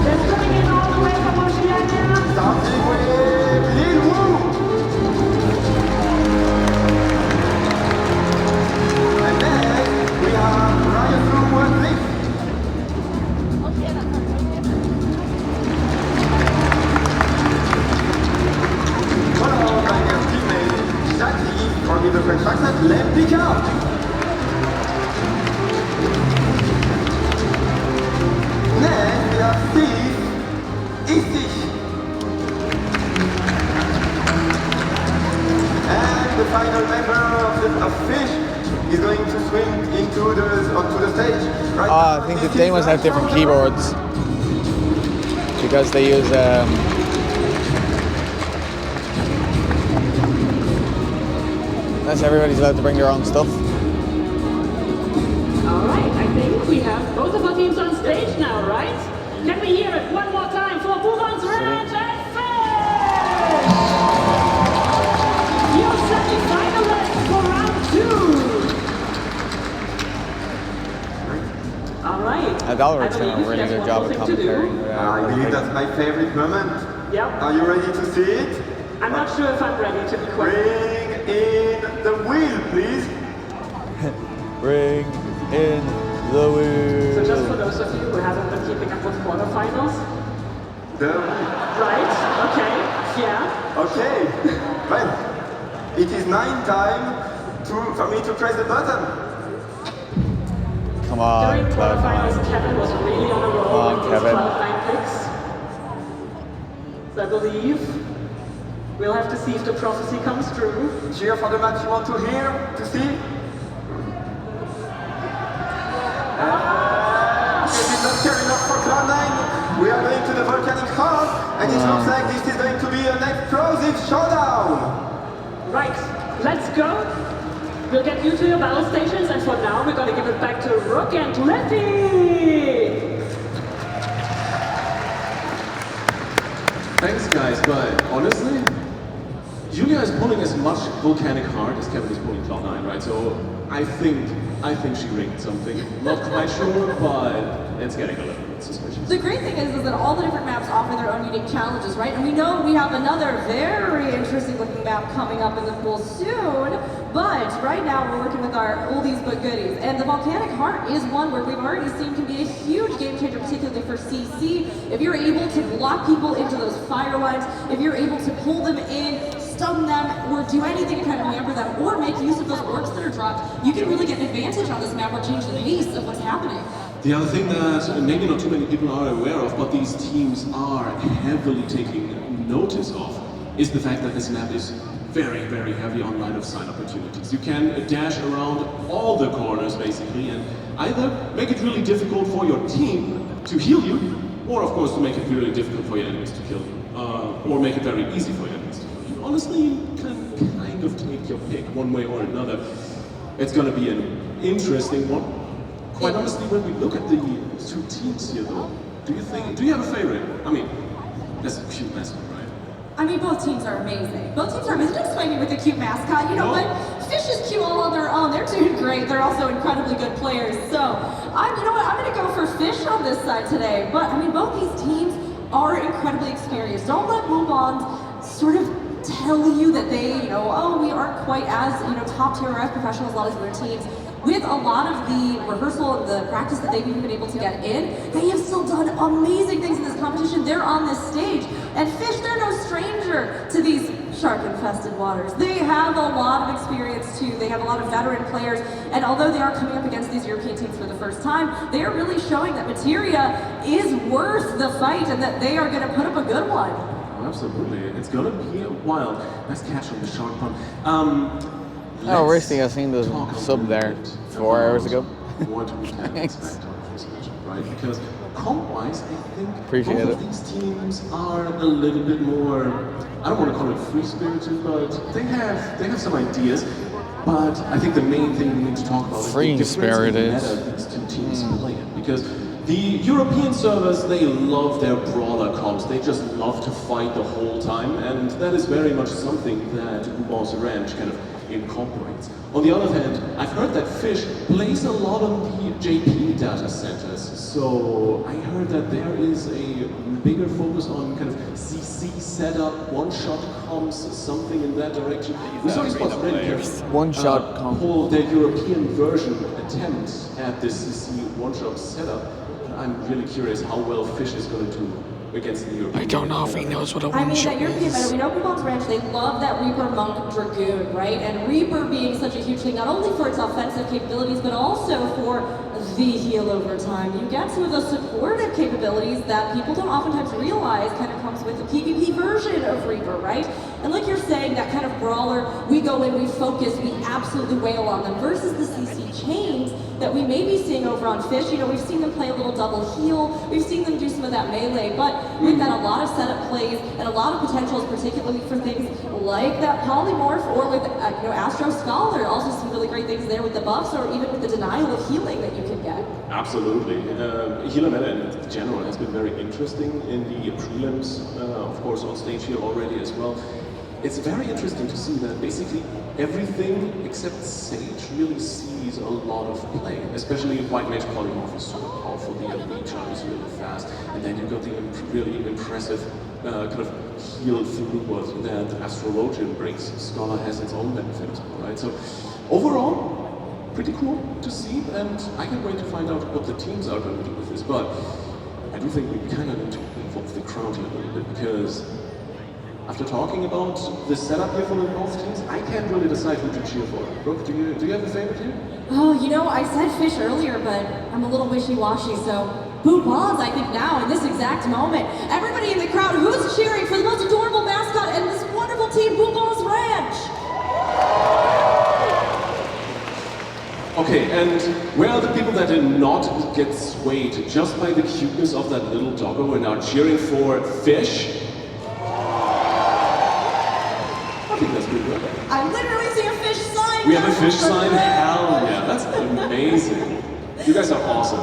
It's coming in all the way from Oceania. Starting with Lil Wu! And then we have Ryan Wu and Nick. Followed by their teammate Jackie, or with the French accent, Lem Picard. Next we have Steve, Isich. And the final member of Fish is going to swing onto the stage. Right I think that they must have different keyboards because they use unless everybody's allowed to bring their own stuff. All right, I think we have both of our teams on stage now, right? Can we hear it one more time for Bourbon's Ranch and Fish? Your semi-finalists for round 2. All right. Adalbert's done a really good job of commentary. I believe that's my favorite moment. Yep. Are you ready to see it? I'm not sure if I'm ready to be quite. Bring in the wheel, please. Bring in the wheel. So just for those of you who haven't been keeping up with quarterfinals. Right, okay, yeah. Okay, well, it is 9 time for me to press the button. Come on, During quarterfinals, Kevin was really on a roll. Come on, with Kevin. 12-9 picks. So I believe we'll have to see if the prophecy comes true. Cheer for the match you want to hear, to see. It is not scary enough for Cloud9. We are going to the volcanic heart, and it looks like this is going to be an explosive showdown. Right, let's go. We'll get you to your battle stations, and for now, we're going to give it back to Rook and Letty. Thanks, guys, but honestly, Julia is pulling as much volcanic heart as Kevin is pulling Cloud9, right? So I think she rigged something. Not quite sure, but it's getting a little bit suspicious. The great thing is that all the different maps offer their own unique challenges, right? And we know we have another very interesting looking map coming up in the pool soon, but right now we're working with our oldies but goodies. And the Volcanic Heart is one where we've already seen can be a huge game changer, particularly for CC. If you're able to lock people into those fire lines, if you're able to pull them in, stun them, or do anything to kind of hamper them, or make use of those orbs that are dropped, you can really get an advantage on this map or change the pace of what's happening. The other thing that maybe not too many people are aware of, but these teams are heavily taking notice of, is the fact that this map is very, very heavy on line of sight opportunities. You can dash around all the corners basically, and either make it really difficult for your team to heal you, or of course to make it really difficult for your enemies to kill you, or make it very easy for your enemies to kill you. Honestly, you can kind of take your pick one way or another. It's going to be an interesting one. Quite honestly, when we look at the two teams here though, do you have a favorite? I mean, that's a cute mascot, right? I mean, both teams are amazing. Both teams are amazing. Don't swing me with the cute mascot. You know what? Fish is cute all on their own. They're doing great. They're also incredibly good players. So, you know what? I'm going to go for Fish on this side today. But, I mean, both these teams are incredibly experienced. Don't let Bourbons sort of tell you that they, oh, we aren't quite as, top tier or as professional as a lot of their teams. With a lot of the rehearsal and the practice that they've even been able to get in, they have still done amazing things in this competition. They're on this stage. And Fish, they're no stranger to these shark-infested waters. They have a lot of experience too. They have a lot of veteran players. And although they are coming up against these European teams for the first time, they are really showing that Materia is worth the fight and that they are going to put up a good one. Absolutely. It's going to be a while. Nice catch on the shark pun. Oh, Risty, I seen the sub there 4 hours ago. What we can expect out of this matchup, right? Because comp-wise, I think Appreciate both of these teams are a little bit more, I don't want to call it free-spirited, but they have some ideas. But I think the main thing we need to talk about is the difference in meta these two teams play in. Because the European servers, they love their brawler comps. They just love to fight the whole time, and that is very much something that Bubon's Ranch kind of incorporates. On the other hand, I've heard that Fish plays a lot on the JP data centers, so I heard that there is a bigger focus on kind of CC setup, one-shot comps, something in that direction. We saw esports ready one-shot comp. Whole their European version attempt at this CC one-shot setup. I'm really curious how well Fish is going to do against the European. I don't know if he knows what a I mean, one-shot that European meta, is. we know Bubon's Ranch, they love that Reaper Monk Dragoon, right? And Reaper being such a huge thing, not only for its offensive capabilities, but also for the heal over time. You get some of those supportive capabilities that people don't oftentimes realize kind of comes with the PvP version of Reaper, right? And like you're saying, that kind of brawler, we go in, we focus, we absolutely wail on them, versus the CC chains that we may be seeing over on Fish. We've seen them play a little double heal, we've seen them do some of that melee, but we've got a lot of setup plays and a lot of potentials, particularly for things like that polymorph or with Astro Scholar. Also some really great things there with the buffs or even with the denial of healing that you can get. Absolutely. Healer meta in general has been very interesting in the prelims, of course on stage here already as well. It's very interesting to see that basically everything except Sage really sees a lot of play, especially White Mage Polymorph is super powerful, the reach is really fast, and then you've got the really impressive kind of heal through what that Astrologian brings. Scholar has its own benefit, right? So overall, pretty cool to see, and I can't wait to find out what the teams are going to do with this, but I do think we kind of need to involve the crowd here a little bit, because after talking about the setup here for both teams, I can't really decide who to cheer for. Brooke, do you have a favorite here? Oh, I said Fish earlier, but I'm a little wishy-washy, so Bubon's, I think now, in this exact moment. Everybody in the crowd, who's cheering for the most adorable mascot and this wonderful team, Bubon's Ranch? Okay, and where are the people that did not get swayed just by the cuteness of that little doggo and are cheering for Fish? I think that's pretty good. I literally see a fish sign. We have a fish sign? Hell yeah, that's amazing. You guys are awesome.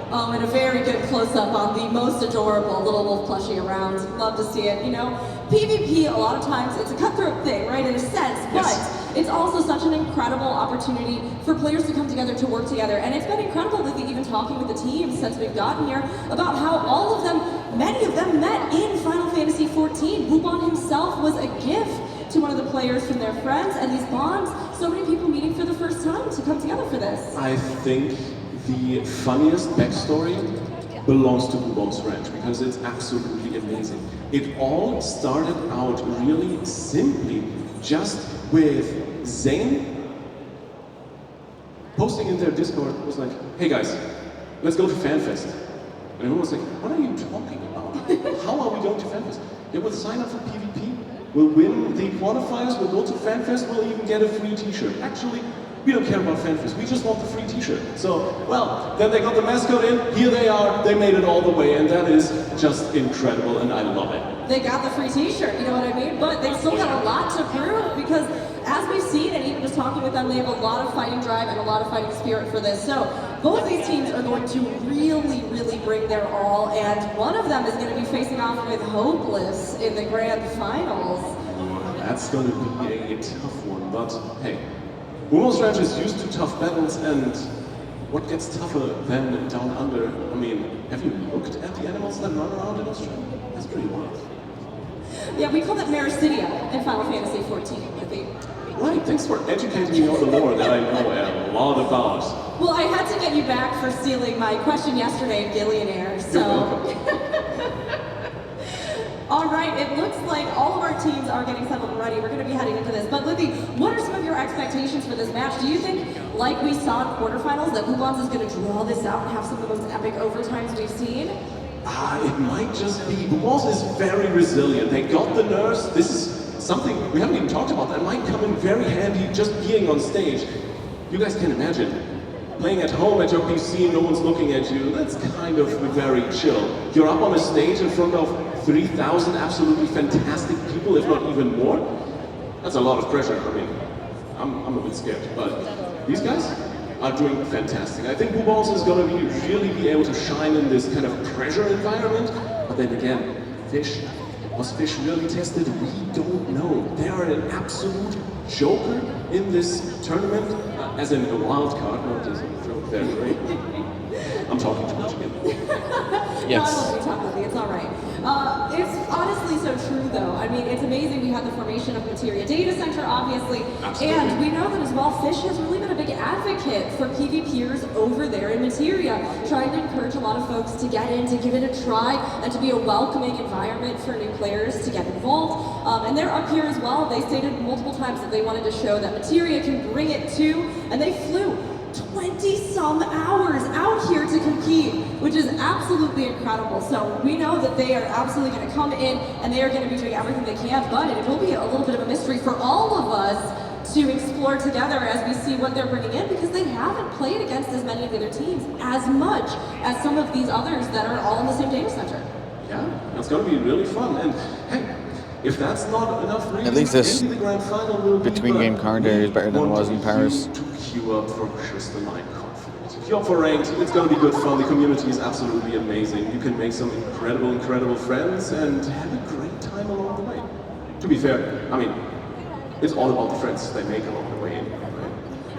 And a very good close-up on the most adorable little wolf plushie around. Love to see it. PvP, a lot of times, it's a cutthroat thing, right, in a sense, but it's also such an incredible opportunity for players to come together, to work together. And it's been incredible, Lily, even talking with the teams since we've gotten here, about how all of them, many of them met in Final Fantasy XIV. Bubon himself was a gift to one of the players from their friends, and these bonds, so many people meeting for the first time to come together for this. I think the funniest backstory belongs to Bubon's Ranch, because it's absolutely amazing. It all started out really simply just with Zane posting in their Discord, was like, hey guys, let's go to FanFest. And everyone was like, what are you talking about? How are we going to FanFest? Yeah, we'll sign up for PvP. We'll win the qualifiers, we'll go to FanFest, we'll even get a free t-shirt. Actually, we don't care about FanFest, we just want the free t-shirt. So, well, then they got the mascot in, here they are, they made it all the way, and that is just incredible, and I love it. They got the free t-shirt, you know what I mean? But they've still got a lot to prove, because as we've seen, and even just talking with them, they have a lot of fighting drive and a lot of fighting spirit for this. So, both of these teams are going to really, really bring their all, and one of them is going to be facing off with Hopeless in the grand finals. That's going to be a tough one, but hey, Bubon's Ranch is used to tough battles, and what gets tougher than Down Under? I mean, have you looked at the animals that run around in Australia? That's pretty wild. Yeah, we call that Mericidia in Final Fantasy XIV, I think. Right, thanks for educating me on the lore that I know a lot about. Well, I had to get you back for stealing my question yesterday, Billionaire, so... All right, it looks like all of our teams are getting settled already. We're going to be heading into this. But Livy, what are some of your expectations for this match? Do you think, like we saw in quarterfinals, that Bubons is going to draw this out and have some of the most epic overtimes we've seen? It might just be. Bubons is very resilient. They got the nurse. This is something we haven't even talked about. That might come in very handy just being on stage. You guys can imagine. Playing at home at your PC, no one's looking at you, that's kind of very chill. You're up on a stage in front of 3,000 absolutely fantastic people, if not even more. That's a lot of pressure. I mean, I'm a bit scared, but these guys are doing fantastic. I think Bubons is going to really be able to shine in this kind of pressure environment, but then again, Fish, was Fish really tested? We don't know. They are an absolute joker in this tournament, as in a wild card, not as a joke. They're great. I'm talking too much again. Yes. No, I love you, Tom Livy. It's all right. It's honestly so true, though. I mean, it's amazing we had the formation of Materia Data Center, obviously, Absolutely. And we know that as well, Fish has really been a big advocate for PvPers over there in Materia, trying to encourage a lot of folks to get in, to give it a try, and to be a welcoming environment for new players to get involved. And they're up here as well. They stated multiple times that they wanted to show that Materia can bring it too, and they flew 20-some hours out here to compete, which is absolutely incredible. So we know that they are absolutely going to come in and they are going to be doing everything they can, but it will be a little bit of a mystery for all of us to explore together as we see what they're bringing in, because they haven't played against as many of the other teams as much as some of these others that are all in the same data center. Yeah, it's going to be really fun. And hey, if that's not enough reason, At least this maybe the grand final will be between game calendar is better than it was in Paris. To queue up for crystalline confidence. If you're up for ranked, it's going to be good fun. The community is absolutely amazing. You can make some incredible friends and have a great time along the way. To be fair, I mean, it's all about the friends they make along the way in.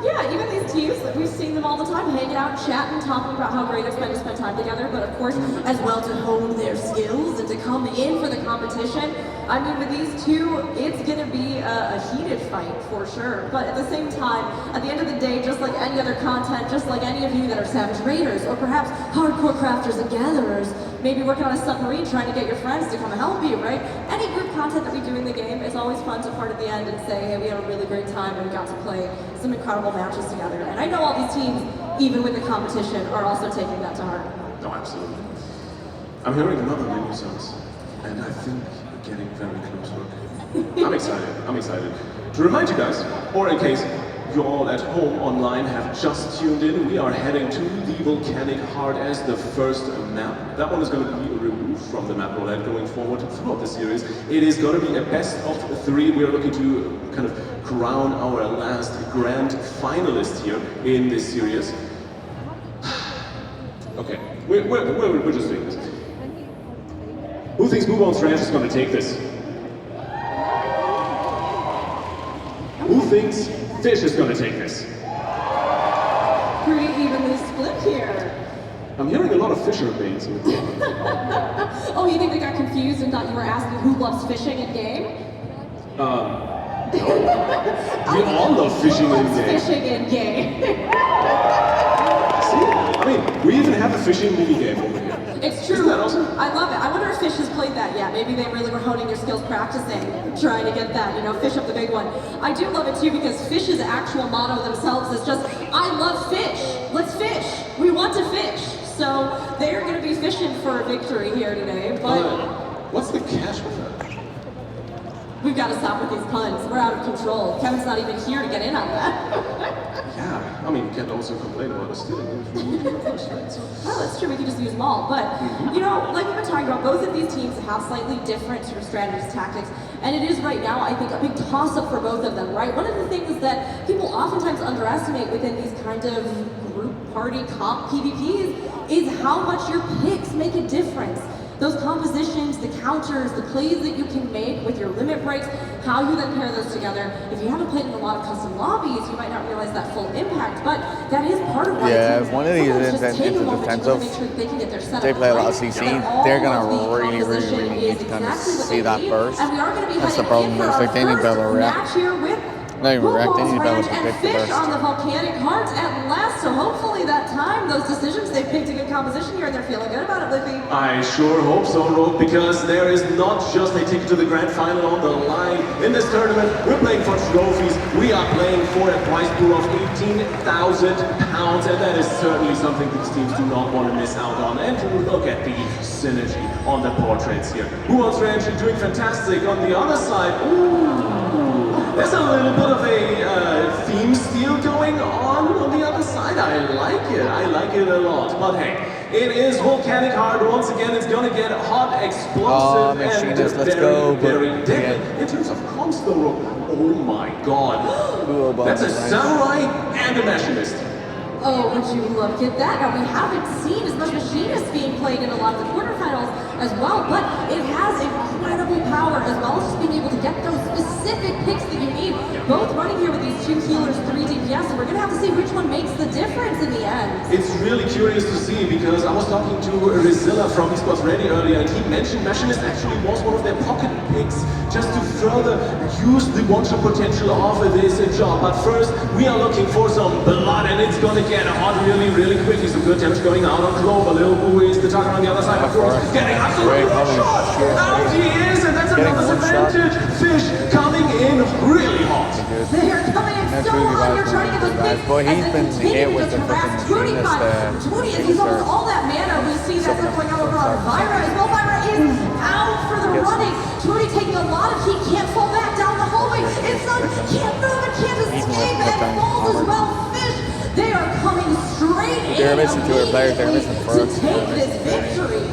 Yeah, even these teams, we've seen them all the time, hanging out, chatting, talking about how great it's been to spend time together, but of course, as well to hone their skills and to come in for the competition. I mean, with these two, it's going to be a heated fight for sure, but at the same time, at the end of the day, just like any other content, just like any of you that are Savage Raiders, or perhaps hardcore crafters and gatherers, maybe working on a submarine trying to get your friends to come help you, right? Any group content that we do in the game, it's always fun to part at the end and say, hey, we had a really great time and we got to play some incredible matches together. And I know all these teams, even with the competition, are also taking that to heart. No, absolutely. I'm hearing another menu sounds, and I think we're getting very close. Look, I'm excited. To remind you guys, or in case you all at home online have just tuned in, we are heading to the Volcanic Heart as the first map. That one is going to be removed from the map roulette going forward throughout the series. It is going to be a best of 3. We are looking to kind of crown our last grand finalist here in this series. Okay, we're just doing this. Who thinks Bubon's Ranch is going to take this? Who thinks Fish is going to take this? Pretty evenly split here. I'm hearing a lot of Fisher names. Oh, you think they got confused and thought you were asking who loves fishing in game? No. We all love fishing in game. Fishing in game. See? I mean, we even have a fishing mini game over here. It's true. Isn't that awesome? I love it. I wonder if Fish has played that yet. Maybe they really were honing their skills practicing, trying to get that, fish up the big one. I do love it too because Fish's actual motto themselves is just, I love fish. Let's fish. We want to fish. So they're going to be fishing for a victory here today. But what's the catch with that? We've got to stop with these puns. We're out of control. Kevin's not even here to get in on that. Yeah, I mean, you can't also complain about us stealing them from the first, right? So. Well, that's true. We could just use them all. But, like we've been talking about, both of these teams have slightly different sort of strategies, tactics. And it is right now, I think, a big toss-up for both of them, right? One of the things that people oftentimes underestimate within these kind of group party comp PvPs is how much your picks make a difference. Those compositions, the counters, the plays that you can make with your limit breaks, how you then pair those together. If you haven't played in a lot of custom lobbies, you might not realize that full impact, but that is part of why if one of these is into defensive, they play a lot of CC, they're going to really need to kind of see that first. That's the problem. It's like they need to be able to react. Not even react, they need to be able to predict the Fish burst. on the volcanic heart at last, so hopefully that time, those decisions, they've picked a good composition here and they're feeling good about it, Lippy. I sure hope so, Rogue, because there is not just a ticket to the grand final on the line. In this tournament, we're playing for trophies. We are playing for a prize pool of £18,000, and that is certainly something these teams do not want to miss out on. And look at the synergy on the portraits here. Who Wants Ranch is doing fantastic. On the other side, there's a little bit of a theme steal going on the other side. I like it a lot. But hey, it is Volcanic Heart. Once again, it's gonna get hot, explosive, and very deadly. In terms of comms though, oh my god. That's a samurai and a machinist. Oh, would you look at that? Now, we haven't seen as much machinist being played in a lot of the quarterfinals as well, but it has incredible power as well as just being able to get those specific picks that you need. Both running here with these two healers, 3 DPS, and we're going to have to see which one makes the difference in the end. It's really curious to see because I was talking to Rizilla from Esports Ready earlier, and he mentioned Machinist actually was one of their pocket picks just to further use the one-shot potential of this job. But first, we are looking for some blood, and it's going to get hot really quickly. Some good damage going out on Clover. Lil Boo is the target on the other side, of course. Getting absolutely shot. Out he is, and that's another advantage. Fish coming in really hot. They're coming in so hot. You're trying to get those picks. But he's been hit with the freaking Tootie, and he's almost all that mana. We see that going out over on Vyra as well. Vyra is out for the running. Tootie taking a lot of heat, can't fall back down the hallway. It's not, can't move, it can't escape, and falls as well. Fish, they are coming straight in. They're missing 2 players, they're missing to take this victory.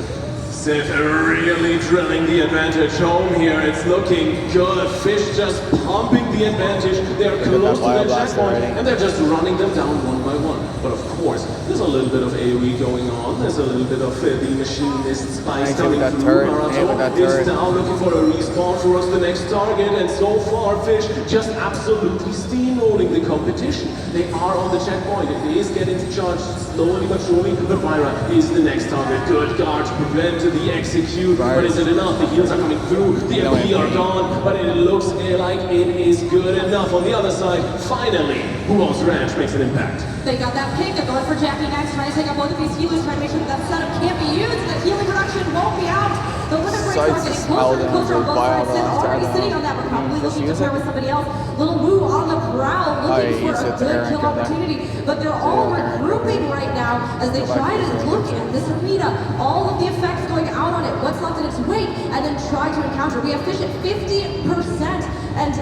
Sith really drilling the advantage home here. It's looking good. Fish just pumping the advantage. They're close to the checkpoint, and they're just running them down one by one. But of course, there's a little bit of AoE going on. There's a little bit of the machinist spice coming through. Marato is now looking for a respawn towards the next target, and so far, Fish just absolutely steamrolling the competition. They are on the checkpoint. It is getting to charge slowly but surely. But Vyra is the next target. Good guard to prevent the execute. But is it enough? The heals are coming through. The MP are gone, but it looks like it is good enough. On the other side, finally, Who Wants Ranch makes an impact. They got that pick. They're going for Jackie next, trying to take out both of these healers, trying to make sure that setup can't be used. The healing production won't be out. The limit breaks are getting closer and closer on both sides. Sid already sitting on that. We're probably looking to pair with somebody else. Little Woo on the prowl, looking for a good kill opportunity. But they're all regrouping right now as they try to look at this arena. All of the effects going out on it. What's left in its wake, and then try to encounter. We have Fish at 50%, and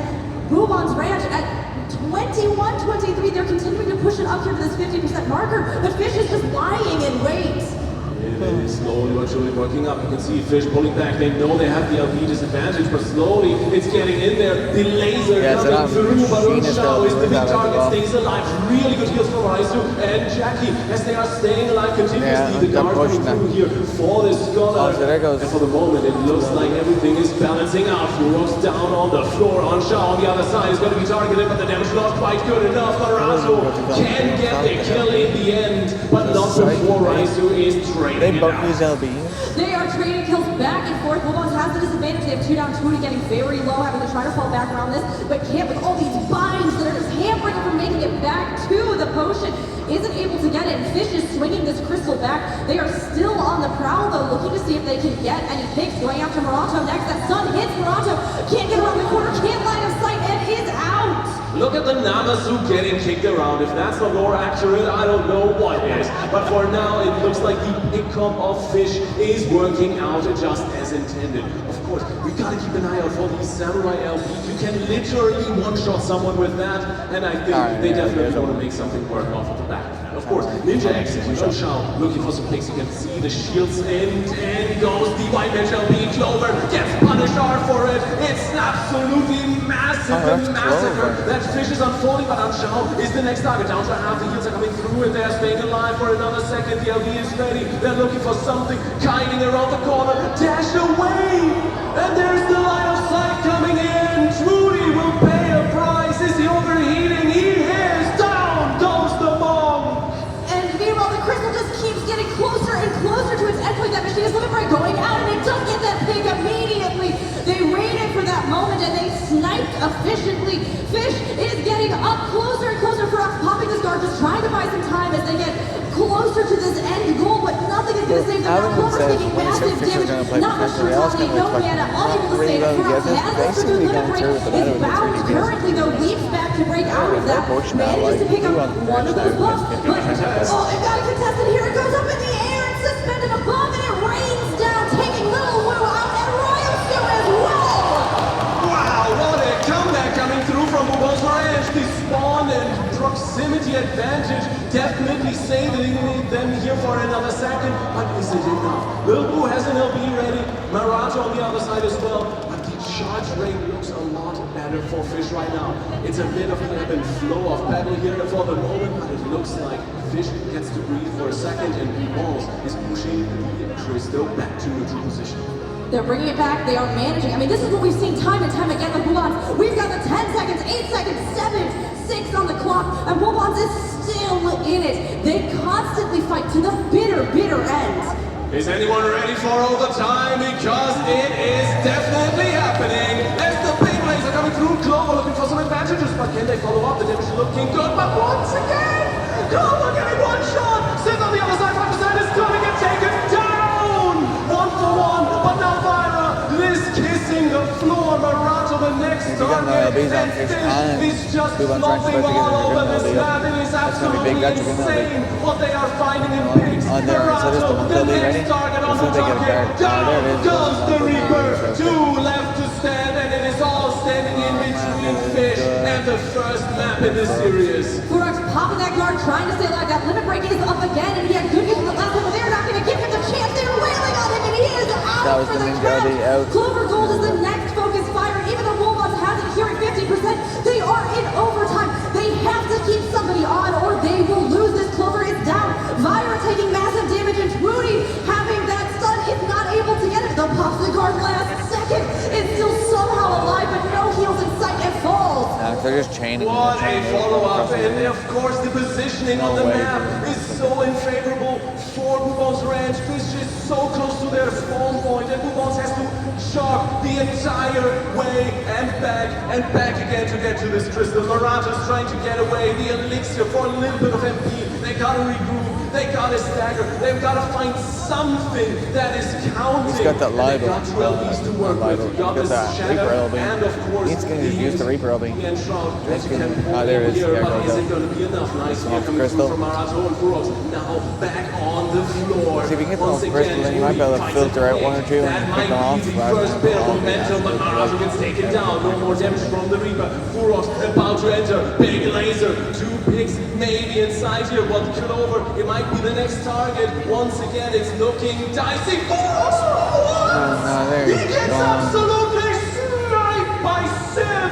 Who Wants Ranch at 21, 23. They're continuing to push it up here to this 50% marker, but Fish is just lying in wait. It is slowly but surely working up. You can see Fish pulling back. They know they have the LP disadvantage, but slowly it's getting in there. The laser coming through, but Unshao is the big target, stays alive. Really good heals from Raizu and Jackie as they are staying alive continuously. The guard coming through here for the Scholar. And for the moment, it looks like everything is balancing out. Rocks down on the floor. Unshao on the other side is going to be targeted, but the damage not quite good enough. But Raizu can get the kill in the end, but not before Raizu is trading. They both use LB. They are trading kills back and forth. Who Wants has the disadvantage. They have 2 down, Tootie getting very low, having to try to fall back around this, but can't with all these binds that are just hampering him from making it back to the potion. Isn't able to get it, and Fish is swinging this crystal back. They are still on the prowl, though, looking to see if they can get any picks. Going after Marato next. That sun hits Marato. Can't get around the corner, can't line of sight, and is out. Look at the Namazu getting kicked around. If that's not more accurate, I don't know what is. But for now, it looks like the pick-up of Fish is working out just as intended. Of course, we gotta keep an eye out for these Samurai LP. You can literally one-shot someone with that, and I think they definitely want to make something work off of the back. Of course, Ninja execution Shao looking for some picks. You can see the shields end and goes the White Mage LP. Clover gets punished hard for it. It's absolutely massive, the massacre. That Fish is unfolding, but Shao is the next target. Down to half, the heals are coming through, and they're staying alive for another second. The LB is ready. They're looking for something, kiting around the corner. Dash away! And there's the line of sight coming in. True his limit break going out, and it does get that pick immediately. They waited for that moment, and they sniped efficiently. Fish is getting up closer and closer. Frox popping this guard, just trying to buy some time as they get closer to this end goal, but nothing is going to save them. Now Clover's taking massive damage. Not much brutality, no mana, unable to save. Frox has this for the limit break. Is bound currently, though, leaps back to break out of that. Manages to pick up one of those buffs, but oh, they've got a contestant here. It goes up in the air and suspended above, and it rains down, taking Little Woo out, and Royal Stew as well. Wow, what a comeback coming through from Bubon's Ranch. The spawn and proximity advantage definitely saving them here for another second, but is it enough? Lil Boo has an LB ready, Marato on the other side as well, but the charge rate looks a lot better for Fish right now. It's a bit of an ebb and flow of battle here for the moment, but it looks like Fish gets to breathe for a second, and Bubons is pushing the Crystal back to neutral position. They're bringing it back, they are managing. I mean, this is what we've seen time and time again with Bubons. We've got the 10 seconds, 8 seconds, 7, 6 on the clock, and Bubons is still in it. They constantly fight to the bitter, bitter end. Is anyone ready for overtime? Because it is definitely happening. There's the big laser coming through. Clover looking for some advantages, but can they follow up? The damage is looking good, but once again, Clover getting one shot. Sits on the other side, 5% is going to get taken down. 1 for 1, but now Vyra is kissing the floor. Marato the next target, and Fish is just flopping all over this map. It is absolutely insane what they are finding in picks. Marato, the next target on the target. Down goes the Reaper. 2 left to stand, and it is all standing in between Fish and the first map in the series. Furax popping that guard, trying to stay alive. That limit break is up again, and he had good use of the last one, but they're not going to give him the chance. They're wailing on him, and he is out for the count. Clover Gold is the next focus fire. Even though Wolbos has it here at 50%, they are in overtime. They have to keep somebody on, or they will lose this. Clover is down. Vyra taking massive damage, and Trudy having that stun is not able to get it. They'll pop the guard last second. It's still somehow alive, but no heals in sight and falls. They're just chaining. What a follow-up, and of course the positioning on the map is so unfavorable for Bubon's Ranch. Fish is so close to their spawn point, and Bubon's has to jog the entire way and back again to get to this crystal. Marato's trying to get away. The elixir for a little bit of MP. They gotta regroup. They gotta stagger. They've gotta find something that is counting. He's got that live on. To work with. He's got that Reaper LB. And of course, he's going to use the Reaper LB. There it is. There But goes is it going to be enough? Nice here coming through from Marato and Furos. Now back on the floor. See if you can get them off Crystal, then you might be able to filter out 1 or 2 and pick them off. First bit of momentum, but Marato gets taken down. No more damage from the Reaper. Furos about to enter. Big laser. 2 picks maybe inside here. But Clover, it might be the next target. Once again, it's looking dicey. Furos! He gets absolutely sniped by Sif!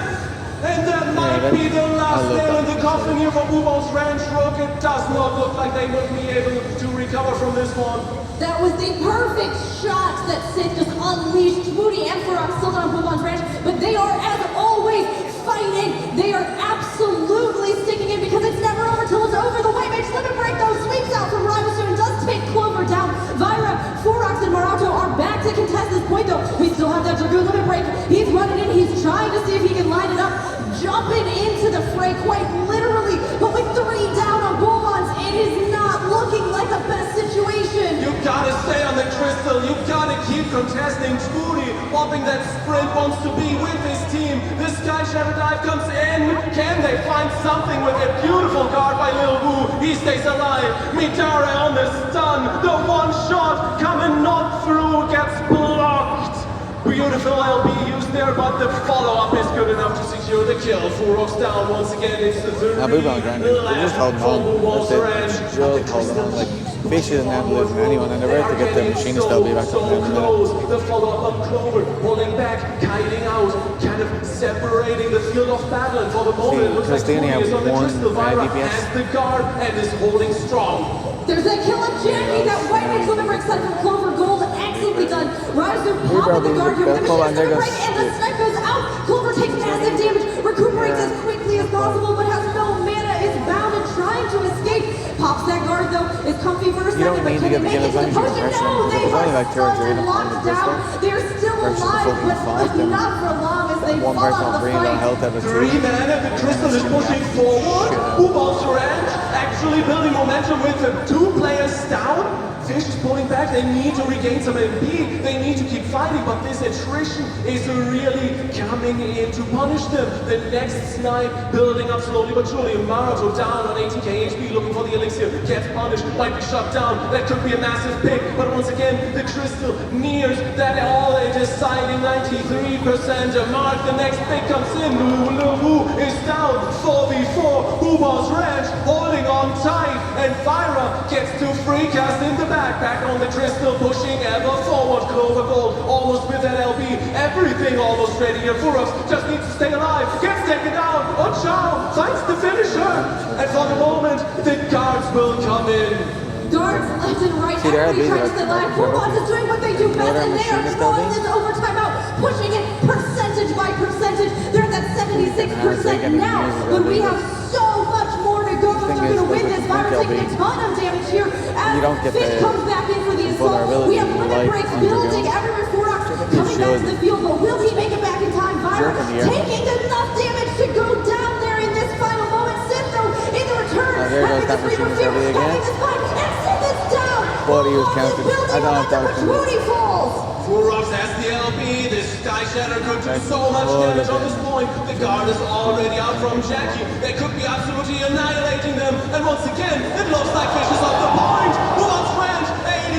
And that might be the last nail in the coffin here for Bubon's Ranch. Rocket does not look like they will be able to recover from this one. That was the perfect shot that Sith just unleashed. Woody and Furax still on Bubon's Ranch, but they are, as always, fighting. They are absolutely sticking in because it's never over till it's over. The White Mage limit break, though, sweeps out from Rivalstone and does take Clover down. Vyra, Furax, and Marato are back to contest this point, though. We still have that Dragoon limit break. He's running in. He's trying to see if he can line it up. Jumping into the fray quite literally, but with 3 down on Bubons, it is not looking like the best situation. You gotta stay on the crystal. You gotta keep contesting. Trudy, hoping that Sprint wants to be with his team. The Sky Shadow Dive comes in. Can they find something with a beautiful guard by Lil Wu? He stays alive. Mitare on the stun. The 1 shot coming not through gets blocked. Beautiful LB used there, but the follow-up is good enough to secure the kill. Furos down once again. It's the third. They're just holding on. That's it. Just holding on. Like, Fish isn't out losing anyone, and they're about to get the machinist LB back up in a minute. The follow-up of Clover, pulling back, kiting out, kind of separating the field of battle. And for the moment, it looks like Tony is on the crystal. Vyra has the guard and is holding strong. There's that kill of Jamie, that White Mage limit break set from Clover Gold. Excellently done. Riser popping the guard here with the machinist limit break, and the snipe goes out. Clover takes massive damage, recuperates as quickly as possible, but has no mana, is bound and trying to escape. Pops that guard guard though is comfy for a You don't second, but need to can get they the make it to kills the on potion? pressure No, because they it was only are like 2 or 3 stunned and of them on the locked crystal down. They're still versus the alive, fucking but 5. Then not for long as they one fall person out on of the really low fight. health out of 2. 3 men and the crystal is pushing forward. Bubon's Ranch actually building momentum with the 2 players down. Fish is pulling back, they need to regain some MP, they need to keep fighting, but this attrition is really coming in to punish them. The next snipe building up slowly but surely. Maruto down on 18k HP, looking for the elixir, gets punished, might be shut down. That could be a massive pick, but once again, the crystal nears that all a deciding 93% mark. The next pick comes in, Wu is down, 4v4, Bubon's Ranch holding on tight, and Fyra gets to free cast in the back on the crystal, pushing ever forward. Clover Gold almost with that LB, everything almost ready here. Furox just needs to stay alive, gets taken down. Chao finds the finisher, and for the moment, the guards will come in. Guards left and right, everybody tries to stay alive. Bubons is doing what they do best, and they are throwing this overtime out, pushing it percentage by percentage. They're at that 76% now, but we have so much more to go if they're going to win this. Fyra taking a ton of damage here as Fish comes back in for the assault. We have limit breaks building everywhere. Furox coming back to the field, but will he make it back in time? Fyra taking enough damage to go down there in this final moment. Sith though in the return, there goes that machine again. And Sith is down. But he was counted. I don't know if that was Rudy falls. Furox has the LB, this Sky Shatter could do so much damage on this point. The guard is already out from Jackie. They could be absolutely annihilating them. And once again, it looks like Fish is off the point. Bubon's Ranch,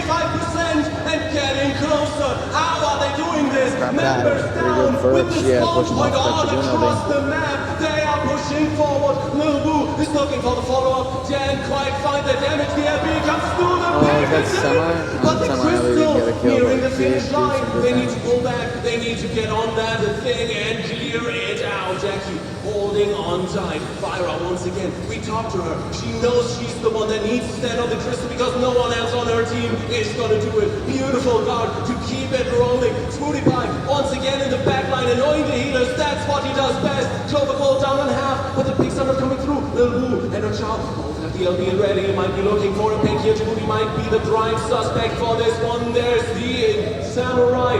85% and getting closer. How are they doing this? Members down with the spawn point all across the map. They are pushing forward. Lil Wu is looking for the follow-up. Didn't quite find the damage. The LB comes through the but the crystal nearing the finish line. They need to pull back. They need to get on that thing and clear it out. Jackie holding on tight. Fyra once again. We talked to her. She knows she's the one that needs to stand on the crystal because no one else on her team is gonna do it. Beautiful guard to keep it rolling. Smoothie Pie once again in the back line, annoying the healers. That's what he does best. Clover Gold down on half, but the picks are not coming through. Lil Wu and her child have the LB ready. Might be looking for a pick here. Smoothie might be the prime suspect for this one. There's the Samurai.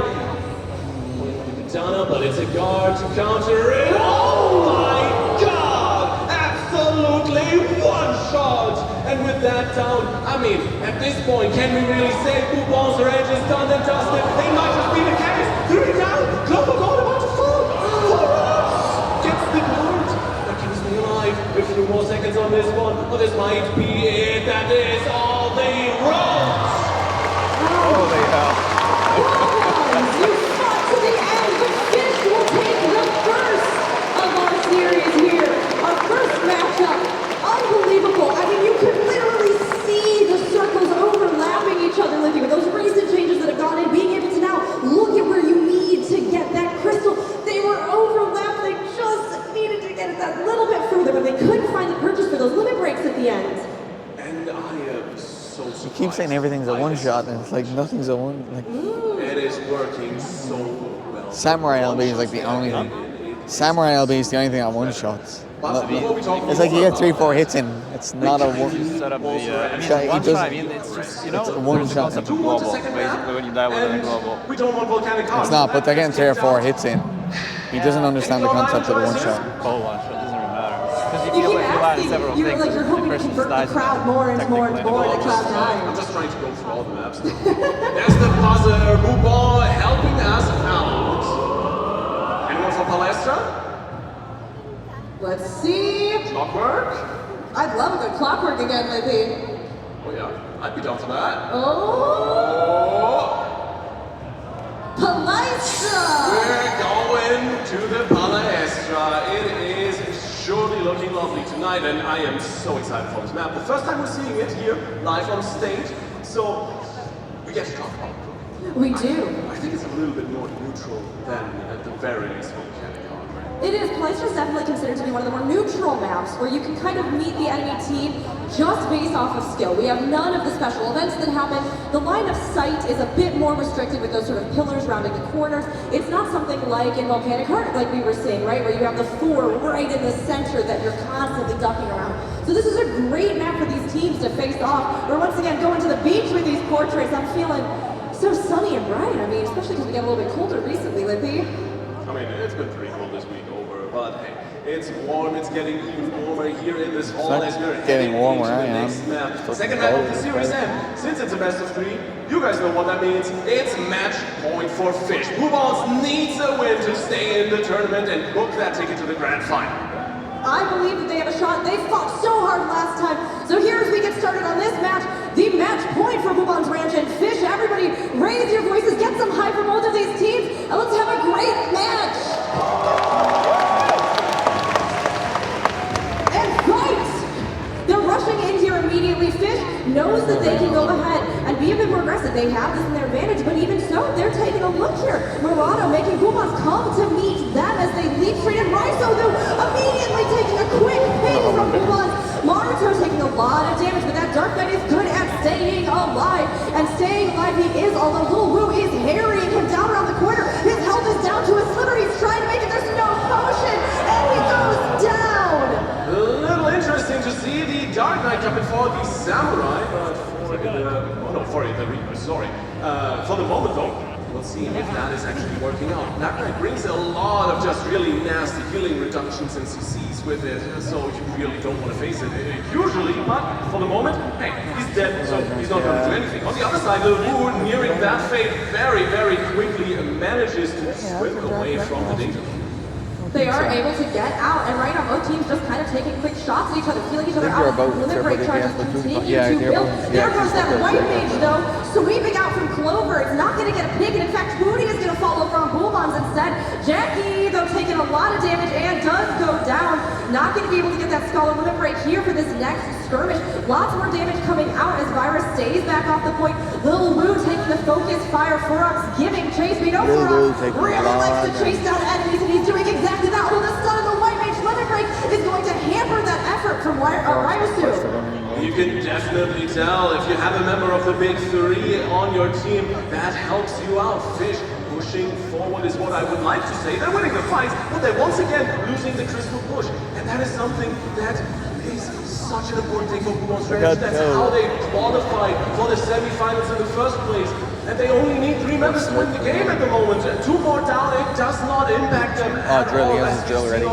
Donna, but it's a guard to counter it. Oh my god! Absolutely one shot! And with that down, I mean, at this point, can we really say Bubon's Ranch is done and dusted? It might just be the case. 3 down, Clover Gold about to fall. Furox gets the guard. But can he stay alive? A few more seconds on this one, but this might be it. That is all they wrote. Holy hell. You fought to the end, but Fish will take the first of our series here. Our first matchup. Unbelievable. I mean, you could literally see the circles overlapping each other, Livy, with those recent changes that have gone in, being able to now look at where you need to get that crystal. They were overlapped. They just needed to get it that little bit further, but they couldn't find the purchase for those limit breaks at the end. And I am so surprised. You keep saying everything's a one shot, and it's like nothing's a one. Like it is working so well. Samurai LB is like the only thing. Samurai LB is the only thing at one shots. It's like you get 3-4 hits in. It's not a one. Set up the, it's just, it's a one shot. Basically when you die with a global. We don't want volcanic It's not, but they're getting 3 or 4 hits in. He doesn't understand the concept of the one shot. Oh, one shot doesn't really matter. Because You keep asking, you're hoping to convert the crowd more and more and more, and the crowd dying. I'm just trying to go through all the maps. There's the buzzer, Bubon helping us out. Anyone for Palestra? Let's see. Clockwork? I'd love a good clockwork again, Livy. Oh yeah, I'd be down for that. Oh! Palestra! We're going to the Palestra. It is surely looking lovely tonight, and I am so excited for this map. The first time we're seeing it here, live on stage, so we get to talk about it. We do. I think it's a little bit more neutral than at the very least volcanic armor. It is. Cloister is definitely considered to be one of the more neutral maps where you can kind of meet the enemy team just based off of skill. We have none of the special events that happen. The line of sight is a bit more restricted with those sort of pillars rounding the corners. It's not something like in Volcanic Heart, like we were saying, right? Where you have the 4 right in the center that you're constantly ducking around. So this is a great map for these teams to face off. We're once again going to the beach with these portraits. I'm feeling so sunny and bright. I mean, especially because we get a little bit colder recently, Lippy. I mean, it's been pretty cold this week over, but hey, it's warm. It's getting even warmer here in this hall as we're getting warmer. I am. Second map of the series, and since it's a best of 3, you guys know what that means. It's match point for Fish. Blue Balls needs a win to stay in the tournament and book that ticket to the grand final. I believe that they have a shot. They fought so hard last time. So here as we get started on this match, the match point for Bubon's Ranch and Fish. Everybody raise your voices, get some hype from both of these teams, and let's have a great match. And fight! They're rushing in here immediately. Fish knows that they can go ahead and be a bit more aggressive. They have this in their advantage, but even so, they're taking a look here. Murano making Bubon's come to meet them as they leap straight in. Raizo, though, immediately taking a quick ping from Bubon's. Maruto taking a lot of damage, but that Dark Knight is good at staying alive. And staying alive he is, although Lil Wu is harrying him down around the corner. His health is down to a sliver. He's trying to make it. There's no potion, and he goes down. A little interesting to see the Dark Knight coming for the Samurai, but for the Reaper, sorry. For the moment though, we'll see if that is actually working out. Dark Knight brings a lot of just really nasty healing reductions and CCs with it, so you really don't want to face it usually, but for the moment, hey, he's dead, so he's not going to do anything. On the other side, Lil Wu, nearing that fate very, very quickly, manages to swim away from the danger. They are able to get out, and right now both teams just kind of taking quick shots at each other, feeling each other out. Limit break charges continue to build. There goes that white mage though, sweeping out from Clover. It's not going to get a pick, and in fact, Moody is going to follow from Bulbons instead. Jackie, though, taking a lot of damage and does go down. Not going to be able to get that Scholar limit break here for this next skirmish. Lots more damage coming out as Virus stays back off the point. Lil Wu taking the focus fire. Furrox giving chase. We know Furrox really likes to chase down enemies, and he's doing exactly that. Although the stun of the white mage limit break is going to hamper that effort from Ryosu. You can definitely tell if you have a member of the big 3 on your team, that helps you out. Fish pushing forward is what I would like to say. They're winning the fight, but they're once again losing the crystal push. And that is something that is such an important thing for Bubon's Ranch. That's how they qualified for the semifinals in the first place. And they only need 3 members to win the game at the moment. 2 more down, it does not impact them at all. He has his drill ready.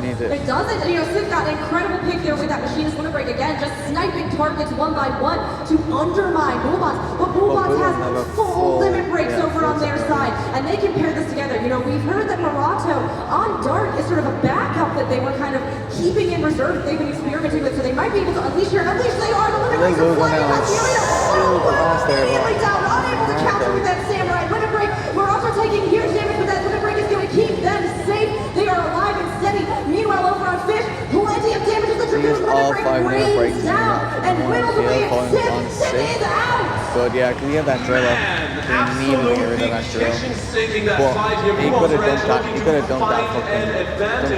It doesn't. You know, Sid got an incredible pick there with that machinist limit break again, just sniping targets one by one to undermine Bulbons. But Bulbons has full limit breaks over on their side, and they can pair this together. You know, we've heard that Murato on Dark is sort of a backup that they were kind of keeping in reserve, they've been experimenting with, so they might be able to unleash here. And unleash they are. The limit breaks are flying across the arena. Immediately down, unable to counter with that Samurai limit break. Murato taking huge damage, but that limit break is going to keep them safe. They are alive and steady. Meanwhile, over on Fish, plenty of damage as the Dragoon limit break rains down and whittles away at Sid is out. But yeah, can we get that drill up? We need to get rid of that drill. Well, he could have done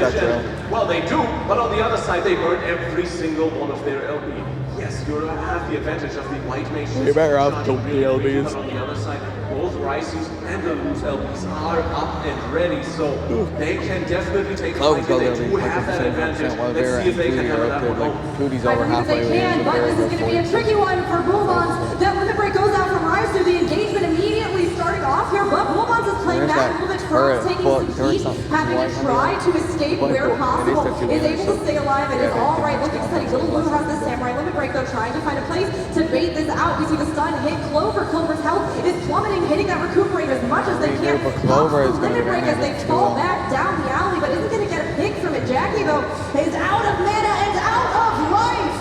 that drill. Well, they do, but on the other side, they burn every single one of their LB. Yes, you have the advantage of the white mage. You better have the LBs. But on the other side, both Raisus and the loose LBs are up and ready, so they can definitely take fight. They do have that advantage. Let's see if they can have that one. Cootie's I over believe halfway. they can, but this is going to be a tricky one for Bulbons. That limit break goes out from Raisu. The engagement immediately starting off here, but Bulbons is playing back a little bit. Furrox taking some heat, having to try to escape where possible. Is able to stay alive and is all right. Looking steady. Little Blue has the Samurai limit break though, trying to find a place to bait this out. We see the stun hit Clover. Clover's health is plummeting, hitting that recuperate as much as they can. Clover is going to limit break as they fall back down the alley, but isn't going to get a pick from it. Jackie though is out of mana and out of life.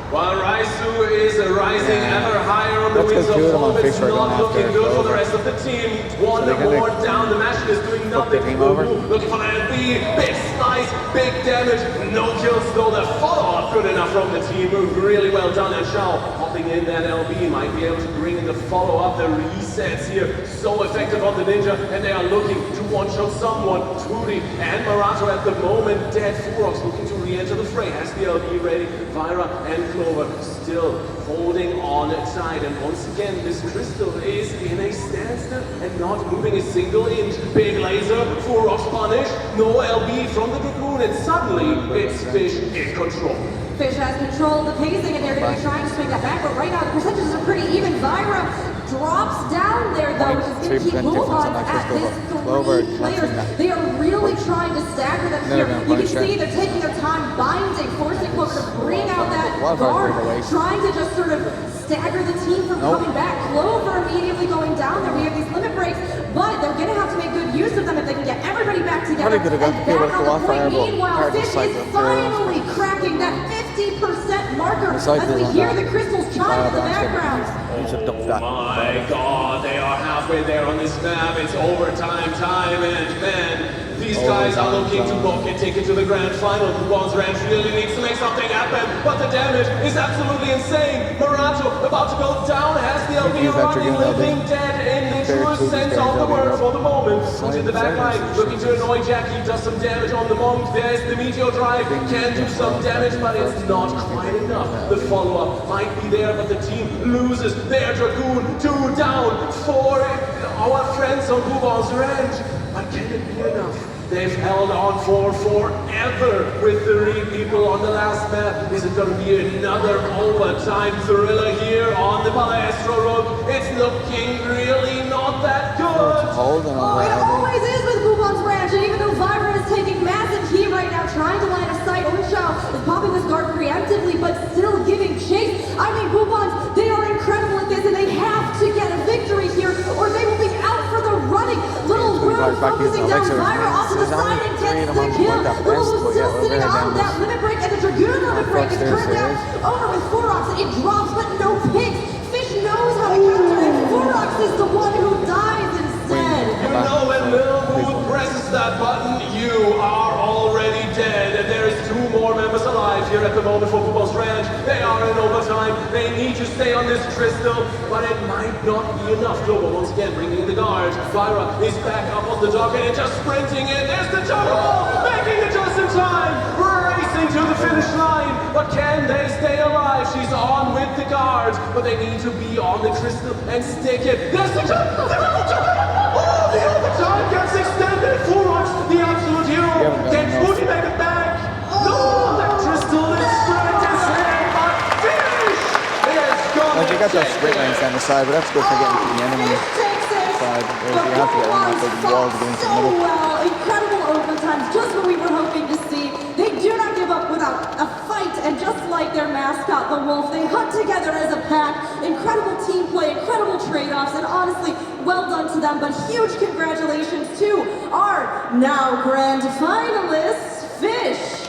While Raisu is rising ever higher on the wings of hope, it's not looking good for the rest of the team. One more down, the Machine is doing nothing. Looking for that LB, big slice, big damage, no kills though. The follow-up good enough from the team, really well done. And Shao hopping in that LB might be able to bring in the follow-up, the resets here. So effective on the Ninja, and they are looking to one-shot someone. Turi and Marato at the moment dead. Furox looking to re-enter the fray, has the LB ready. Vira and Clover still holding on tight, and once again this crystal is in a standstill and not moving a single inch. Big laser, Furox punish, no LB from the Dragoon, and suddenly it's Fish in control. Fish has control of the pacing, and they're going to be trying to swing that back, but right now the percentages are pretty even. Vira drops down there though, which is going to keep Bulldogs at this 3 players. They are really trying to stagger them here. You can see they're taking their time binding, forcing Clover to bring out that guard, trying to just sort of stagger the team from coming back. Clover immediately going down there. We have these limit breaks, but they're going to have to make good use of them if they can get everybody back together. And back on the point. Meanwhile, Fish is finally cracking that 50% marker as we hear the crystals chime in the background. Oh my god, they are halfway there on this map. It's overtime time, and man, these guys are looking to book and take it to the grand final. Buban's Ranch really needs to make something happen, but the damage is absolutely insane. Marato about to go down, has the LB running, living dead in the truest sense of the word for the moment. Who's in the back line, looking to annoy Jackie, does some damage on the Monk. There's the Meteor Drive, can do some damage, but it's not quite enough. The follow-up might be there, but the team loses their Dragoon. 2 down for our friends on Buban's Ranch. But can it be enough? They've held on for forever with 3 people on the last map. Is it going to be another overtime thriller here on the Palestro Road? It's looking really not that good. Oh, it always is with Buban's Ranch, and even though Vira is taking massive heat right now, trying to line of sight, Unshao is popping this guard preemptively, but still giving chase. I mean, Buban's, they are incredible at this, and they have to get a victory here, or they will be out for the running. Little Will focusing down Vira off to the side and gets the kill. Little still sitting on that limit break, and the Dragoon limit break is turned down over with Furox. It drops, but no picks. Fish knows how to counter it. Furox is the one who dies instead. You know when Lil Mood presses that button, you are already dead. And there is 2 more members alive here at the moment for Buban's Ranch. They are in overtime. They need to stay on this crystal, but it might not be enough. Global once again bringing in the guards. Vira is back up on the docket and just sprinting in. There's the jump ball, making it just in time. Racing to the finish line, but can they stay alive? She's on with the guards, but they need to be on the crystal and stick it. There's the jump! Oh, the overtime gets extended. Furox, the absolute hero. Can Booty make it back? No, that crystal is straight to him, but Fish is gonna Like, you got those sprint lanes down the side, but that's good for getting to the enemy side. You have to get on that big wall to get into the middle. Well, incredible overtimes, just what we were hoping to see. They do not give up without a fight, and just like their mascot, the Wolf, they hunt together as a pack. Incredible team play, incredible trade-offs, and honestly, well done to them. But huge congratulations to our now grand finalists, Fish.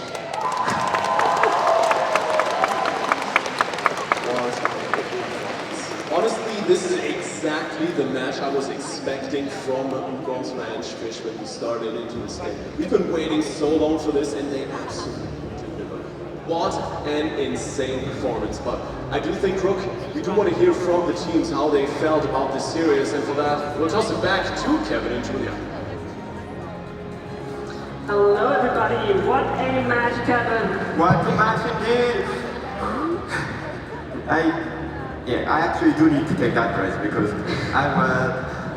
Honestly, this is exactly the match I was expecting from Buban's Ranch Fish when we started into this game. We've been waiting so long for this, and they absolutely delivered. What an insane performance. But I do think, Rook, we do want to hear from the teams how they felt about this series, and for that, we'll toss it back to Kevin and Julia. Hello everybody, what a match, Kevin! What a match indeed! I actually do need to take that prize because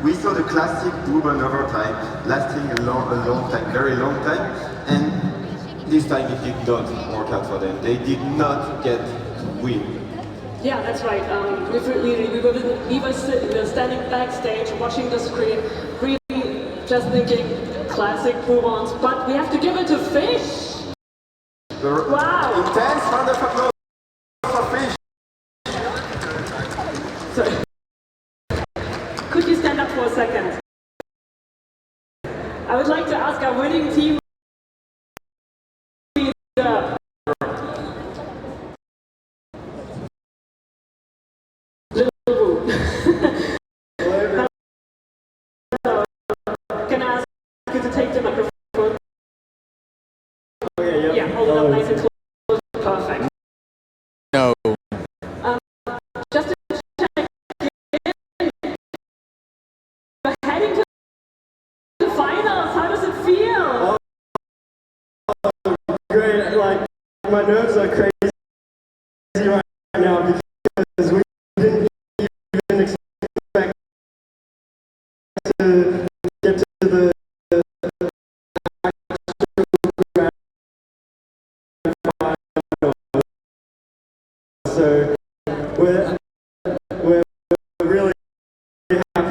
we saw the classic Buban overtime lasting a long time, very long time, and this time it did not work out for them. They did not get win. Yeah, that's right. We were standing backstage watching the screen, really just thinking, classic Buban's, but we have to give it to Fish! Wow! Intense round of applause for Fish! So, could you stand up for a second? I would like to ask our winning team leader.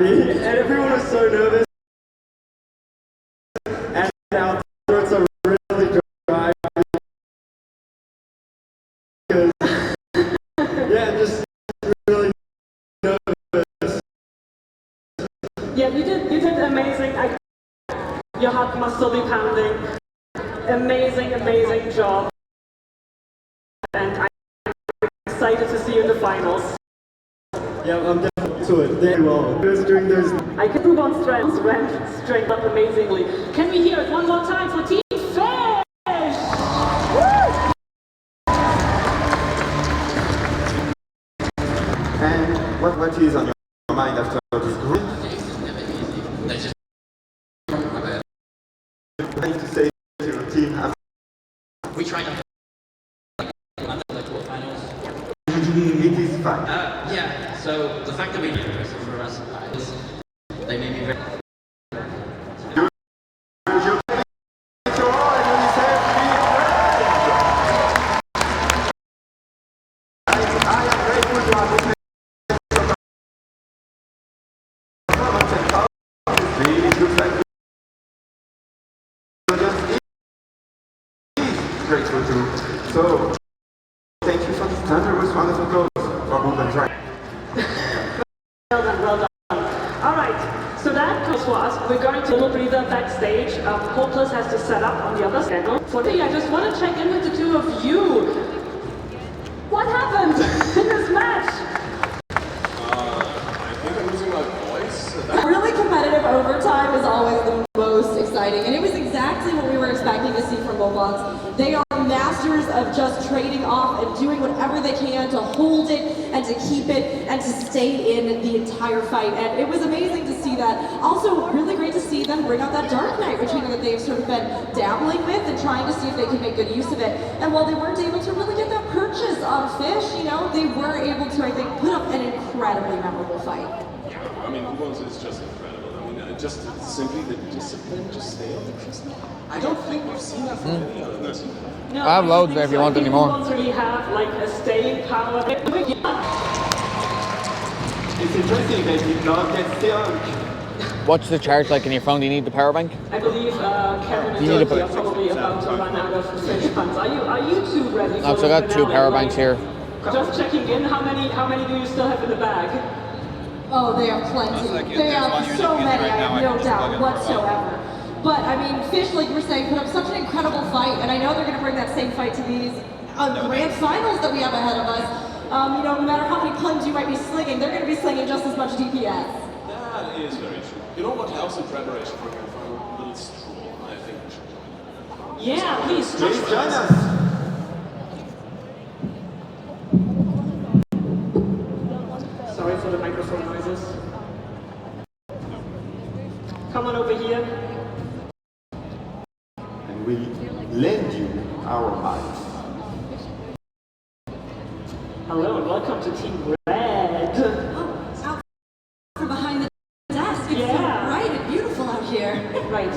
happy, and everyone was so nervous. And our throats are really dry. Because, yeah, just really nervous. Yeah, you did amazing. Your heart must still be pounding. Amazing job. And I'm excited to see you in the finals. Yeah, I'm definitely to it very well. Just doing those. I can prove on strength up amazingly. Can we hear it one more time for Team Fish? And what is on your mind after this group? What to say to your team after? We tried to the quarterfinals. It is fine. Yeah, so the fact that we did this for us is they made me very... Grateful to. So, thank you for this thunderous, wonderful goals for Ruben Track. Well done. All right, so that goes for us. We're going to a little breather backstage. Hopeless has to set up on the other channel. For me, I just want to check in with the two of you. What happened in this match? I think I'm losing my voice. Really competitive overtime is always the most exciting, and it was exactly what we were expecting to see from Roblox. They are masters of just trading off and doing whatever they can to hold it and to keep it and to stay in the entire fight, and it was amazing to see that. Also, really great to see them bring out that Dark Knight, which we know that they've sort of been dabbling with and trying to see if they can make good use of it. And while they weren't able to really get that purchase on Fish, you know, they were able to, I think, put up an incredibly memorable fight. I mean, Ubuntu is just incredible. I mean, just simply the discipline, just stay on the crystal. I don't think we've seen that from any other team. No, I have loads there if you want any more. Once really have like a staying power. It's interesting they did not get stuck. What's the charge like in your phone? Do you need the power bank? I believe Kevin and You need to Dorothy are probably about to run out of Fish funds. Are you two ready? I've still got 2 power banks here. Just checking in. How many do you still have in the bag? Oh, they have plenty. They have so many, I have no doubt whatsoever. But, I mean, Fish, like you were saying, put up such an incredible fight, and I know they're going to bring that same fight to these grand finals that we have ahead of us. You know, no matter how many puns you might be slinging, they're going to be slinging just as much DPS. That is very true. You know what helps in preparation for your final? A little stroll, I think we should. Yeah, please join us. Sorry for the microphone noises. Come on over here. And we lend you our mics. Hello and welcome to Team Red. Oh, out from behind the desk. It's so bright and beautiful out here. Right.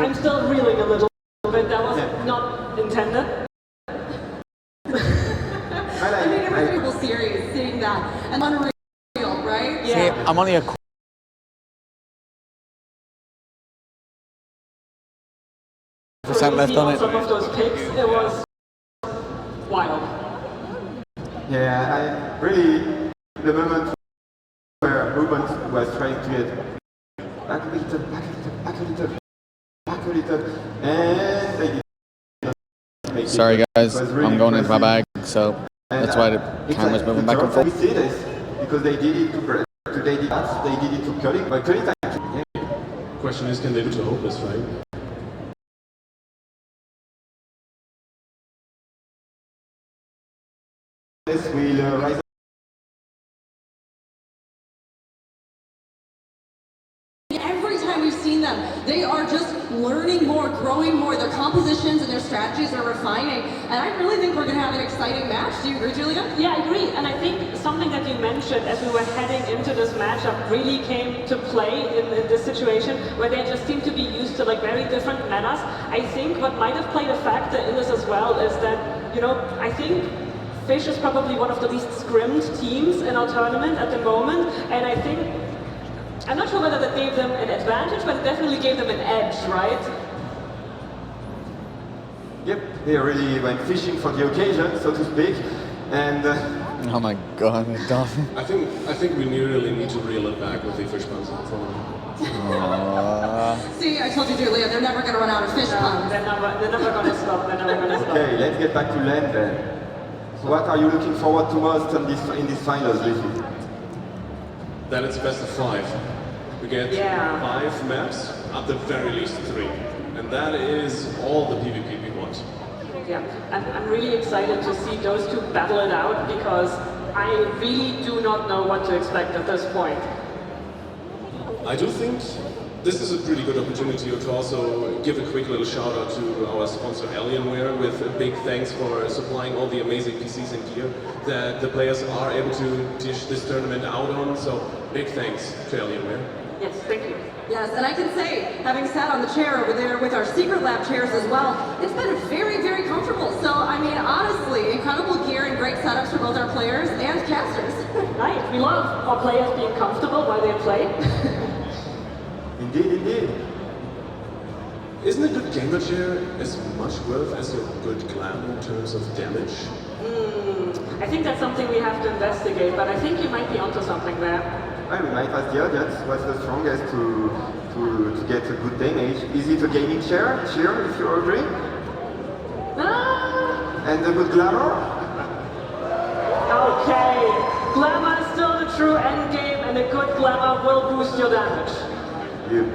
I'm still reeling a little bit. That was not intended. I mean, every single series seeing that and unreal, right? See, I'm only a percent left on it. Some of those picks, it was wild. Yeah, I really, the moment where Ruben was trying to get back a little, and they didn't make it. Sorry guys, Really I'm going into my bag, impressive. so that's why the It's camera's moving back and We forth. see this because they did it to bread, they did that, they did it to cutting, but cutting time. Question is, can they do to Hopeless, right? This will rise. Every time we've seen them, they are just learning more, growing more. Their compositions and their strategies are refining. And I really think we're going to have an exciting match. Do you agree, Julia? Yeah, I agree. And I think something that you mentioned as we were heading into this matchup really came to play in this situation where they just seem to be used to like very different metas. I think what might have played a factor in this as well is that, you know, I think Fish is probably one of the least scrimmed teams in our tournament at the moment, and I think, I'm not sure whether that gave them an advantage, but it definitely gave them an edge, right? Yep, they really went fishing for the occasion, so to speak, and... oh my god, a dolphin. I think we really need to reel it back with the fish puns from See, I told you, Julia, they're never going to run out of fish puns. They're never going to stop. They're never going to stop. Okay, let's get back to land then. So what are you looking forward to most in this finals, Leafy? That it's best of 5. We get 5 maps, at the very least 3. And that is all the PvP we want. Yeah, I'm really excited to see those two battle it out because I really do not know what to expect at this point. I do think this is a pretty good opportunity to also give a quick little shout out to our sponsor Alienware with a big thanks for supplying all the amazing PCs and gear that the players are able to dish this tournament out on, so big thanks to Alienware. Yes, thank you. Yes, and I can say, having sat on the chair over there with our secret lab chairs as well, it's been very, very comfortable. So, I mean, honestly, incredible gear and great setups for both our players and casters. Nice. We love our players being comfortable while they play. Indeed, indeed. Isn't a good gamer chair as much worth as a good glam in terms of damage? I think that's something we have to investigate, but I think you might be onto something there. I might ask the audience what's the strongest to get a good damage. Is it a gaming chair? Cheer if you agree. And a good glamour? Okay, glamour is still the true end game, and a good glamour will boost your damage. Yep.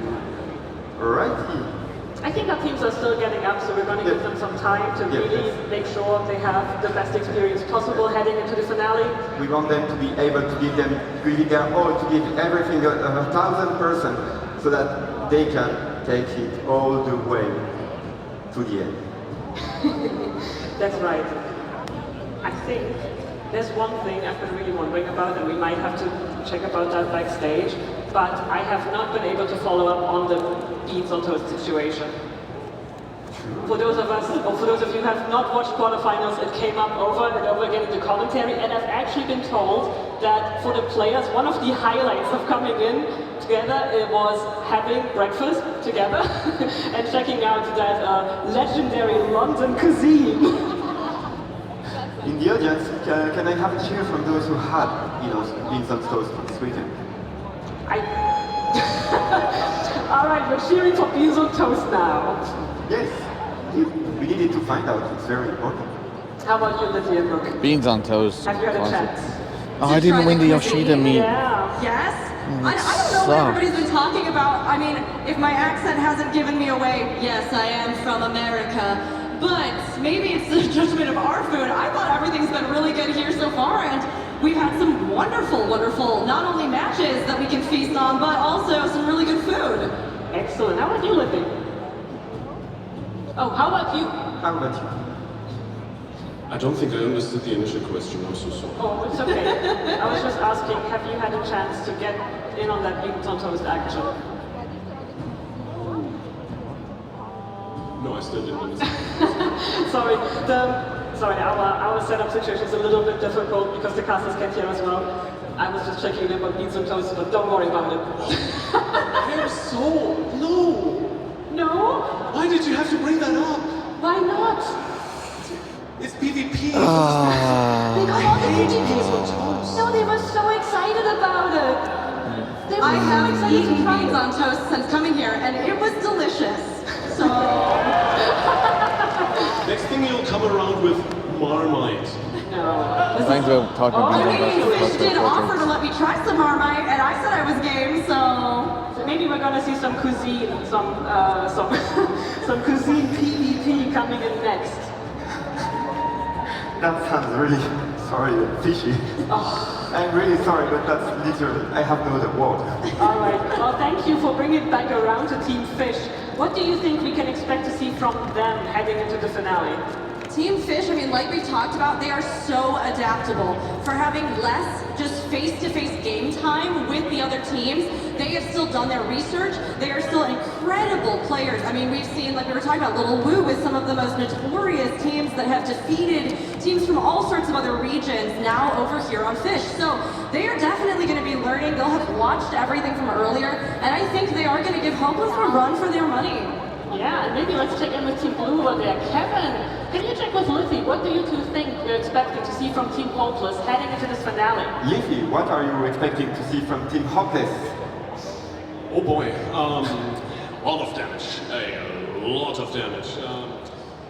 Alrighty. I think our teams are still getting up, so we're going to give them some time to really make sure they have the best experience possible heading into the finale. We want them to be able to give their all, to give everything 1,000%, so that they can take it all the way to the end. That's right. I think there's one thing I've been really wondering about, and we might have to check about that backstage, but I have not been able to follow up on the Beans on Toast situation. For those of us, or for those of you who have not watched quarterfinals, it came up over and over again in the commentary, and I've actually been told that for the players, one of the highlights of coming in together was having breakfast together and checking out that legendary London cuisine. In the audience, can I have a cheer from those who had, beans on toast this weekend? All right, we're cheering for beans on toast now. Yes, we needed to find out. It's very important. How about you, Lydia Brooke? Beans on toast. Have you had a chance? Oh, I didn't win the Yoshida meet. Yeah. Yes? I don't know what everybody's been talking about. I mean, if my accent hasn't given me away, yes, I am from America. But maybe it's the judgment of our food. I thought everything's been really good here so far, and we've had some wonderful, wonderful, not only matches that we can feast on, but also some really good food. Excellent. How about you, Libby? Oh, how about you? How about you? I don't think I understood the initial question. I'm so sorry. Oh, it's okay. I was just asking, have you had a chance to get in on that beans on toast action? No, I still didn't. Sorry, our setup situation is a little bit difficult because the casters can't hear as well. I was just checking in about beans and toast, but don't worry about it. I'm so... No! No? Why did you have to bring that up? Why not? It's PvP. They got all the PvP. No, they were so excited about it. They were I have so excited eaten to try beans it. on toast since coming here, and it was delicious. So... Next thing you'll come around with Marmite. No. Thanks for talking about Fish did offer to let me try some Marmite, and I said I was game, so maybe we're gonna see some cuisine, some cuisine PvP coming in next. That sounds really, fishy. Oh. I'm really sorry, but that's literally, I have no other word. All right, well thank you for bringing it back around to Team Fish. What do you think we can expect to see from them heading into the finale? Team Fish, I mean, like we talked about, they are so adaptable. For having less just face-to-face game time with the other teams, they have still done their research. They are still incredible players. I mean, we've seen, like we were talking about, Little Woo with some of the most notorious teams that have defeated teams from all sorts of other regions now over here on Fish. So they are definitely going to be learning. They'll have watched everything from earlier, and I think they are going to give Hopeless a run for their money. Yeah, and maybe let's check in with Team Blue over there. Kevin, can you check with Liffy? What do you two think you're expecting to see from Team Hopeless heading into this finale? Liffy, what are you expecting to see from Team Hopeless? Oh boy, a lot of damage. A lot of damage.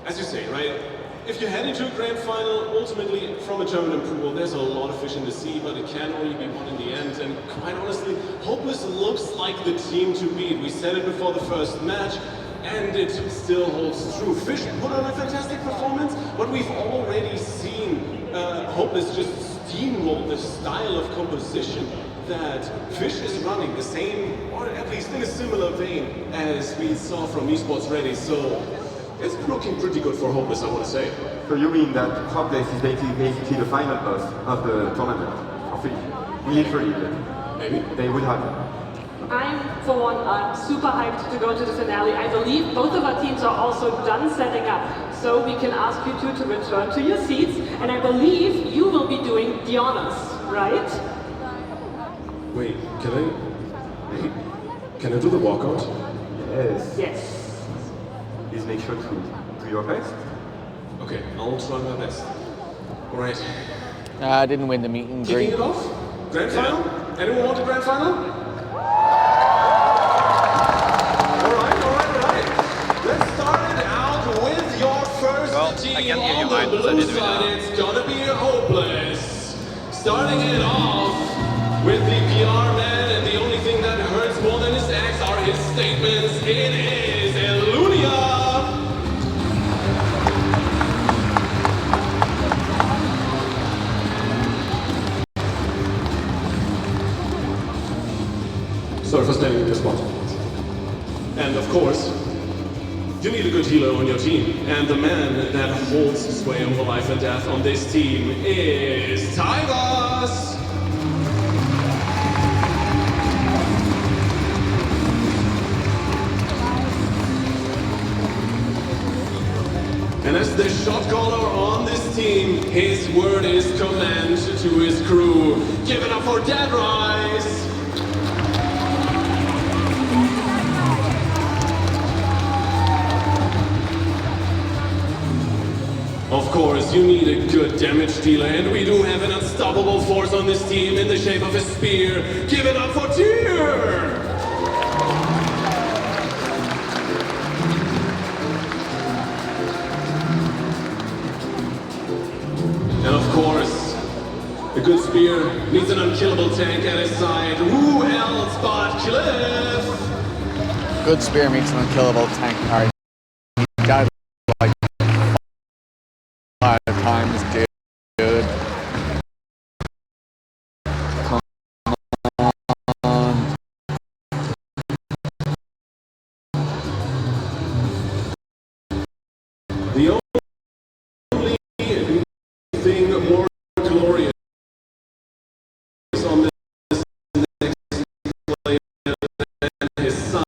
As you say, right? If you head into a grand final, ultimately from a tournament pool, there's a lot of fish in the sea, but it can only be one in the end. And quite honestly, Hopeless looks like the team to beat. We said it before the first match, and it still holds true. Fish put on a fantastic performance, but we've already seen Hopeless just steamroll the style of composition that Fish is running, the same, or at least in a similar vein as we saw from Esports Ready. So it's looking pretty good for Hopeless, I want to say. So you mean that Hopeless is basically the final boss of the tournament of Fish? Literally. Maybe. They would have it. For one, I'm super hyped to go to the finale. I believe both of our teams are also done setting up, so we can ask you two to return to your seats, and I believe you will be doing the honors, right? Wait, can I do the walkout? Yes. Yes. Please make sure to do your best. Okay, I'll try my best. Alright. I didn't win the meet and greet. Kicking it off? Grand final? Anyone want a grand final? Let's start it out with your first team. I can't give you On mine the because I blue didn't side, win. it's gonna be Hopeless. Starting it off with the PR man, and the only thing that hurts more than his acts are his statements. It is Elunia. Sorry for standing in your spot. And of course, you need a good healer on your team. And the man that holds sway over life and death on this team is Tigers! And as the shot caller on this team, his word is command to his crew. Give it up for Dead Rise! Of course, you need a good damage dealer, and we do have an unstoppable force on this team in the shape of a spear. Give it up for Tyr! And of course, a good spear needs an unkillable tank at his side. Who else but Cliff? Good spear meets an unkillable tank. Alright. He died like 5 times, dude. Come on. The only thing more glorious on this next player than his son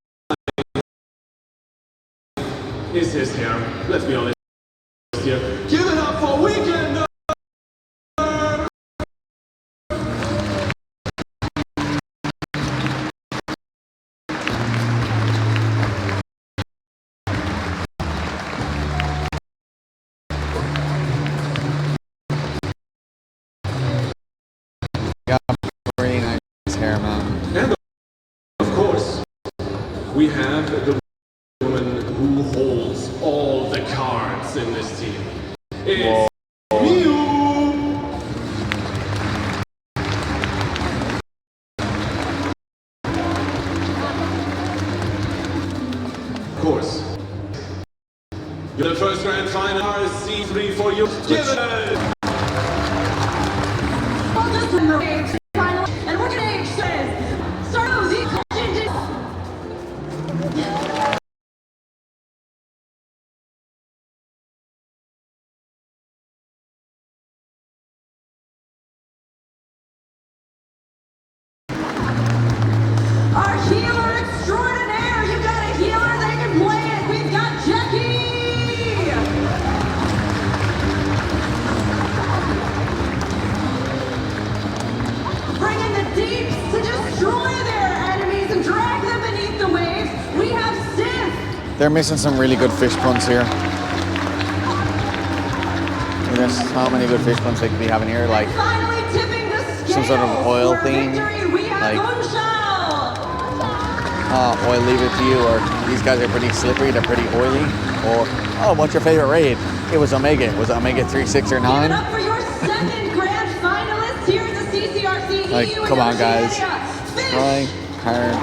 is his hair. Let's be honest here. Give it up for Weekender! Got pretty nice hair, man. And of course, we have the woman who holds all the cards in this team. It's Miu! Of course. The first grand final is C3 for you. Give it! They're missing some really good fish punts here. There's so many good fish punts they could be having here, like some sort of oil theme, like oil leave it to you, or these guys are pretty slippery, they're pretty oily, or oh, what's your favorite raid? It was Omega. Was it Omega 3, 6, or 9? Up for your second grand finalist here at the CCRC. Like, come on, guys. Try hard.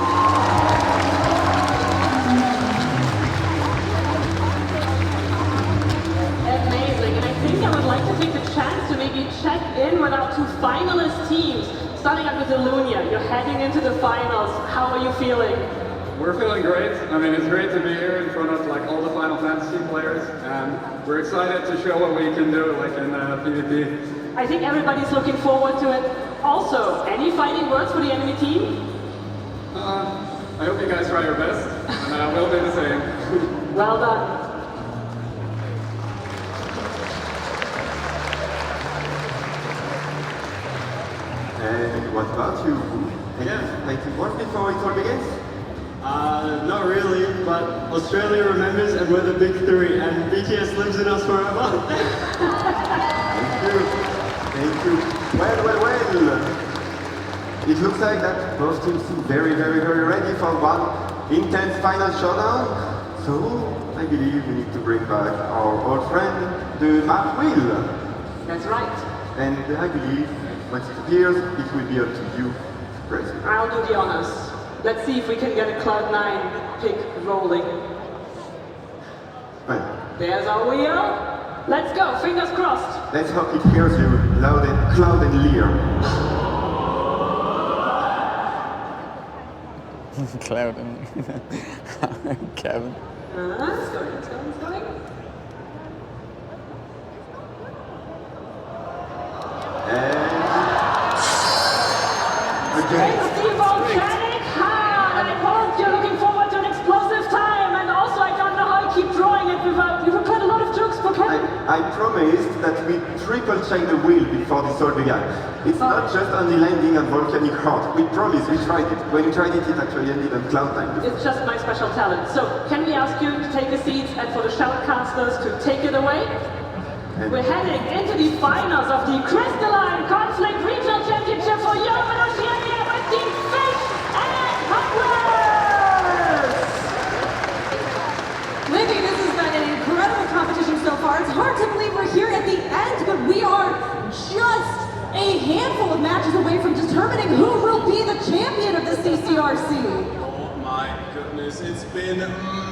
Amazing, and I think I would like to take the chance to maybe check in with our two finalist teams. Starting out with Illunia, you're heading into the finals. How are you feeling? We're feeling great. I mean, it's great to be here in front of like all the Final Fantasy players, and we're excited to show what we can do, like in PvP. I think everybody's looking forward to it. Also, any fighting words for the enemy team? I hope you guys try your best, and we'll do the same. Well done. And what about you? Anything more before it all begins? Not really, but Australia remembers and we're the big three, and BTS lives in us forever. Thank you. Well. It looks like that both teams seem very ready for one intense final showdown. So, I believe we need to bring back our old friend, the map wheel. That's right. And I believe, once it appears, it will be up to you to press it. I'll do the honors. Let's see if we can get a Cloud9 pick rolling. Well, There's our wheel. Let's go, fingers crossed. let's hope it hears you loud and clear. Cloud and Kevin. It's going. I hope you're looking forward to an explosive time, and also I don't know how you keep drawing it without. You've got a lot of jokes for Kevin. I promised that we triple check the wheel before this all began. It's not just only landing on volcanic heart. We promise, we tried it. When we tried it, it actually ended on Cloud9. It's just my special talent. So, can we ask you to take a seat and for the shoutcasters to take it away? We're heading into the finals of the Crystalline Conflict Regional Championship for Europe and Oceania with Team Fish and Hustlers! Libby, this has been an incredible competition so far. It's hard to believe we're here at the end, but we are just a handful of matches away from determining who will be the champion of the CCRC. Oh my goodness, it's been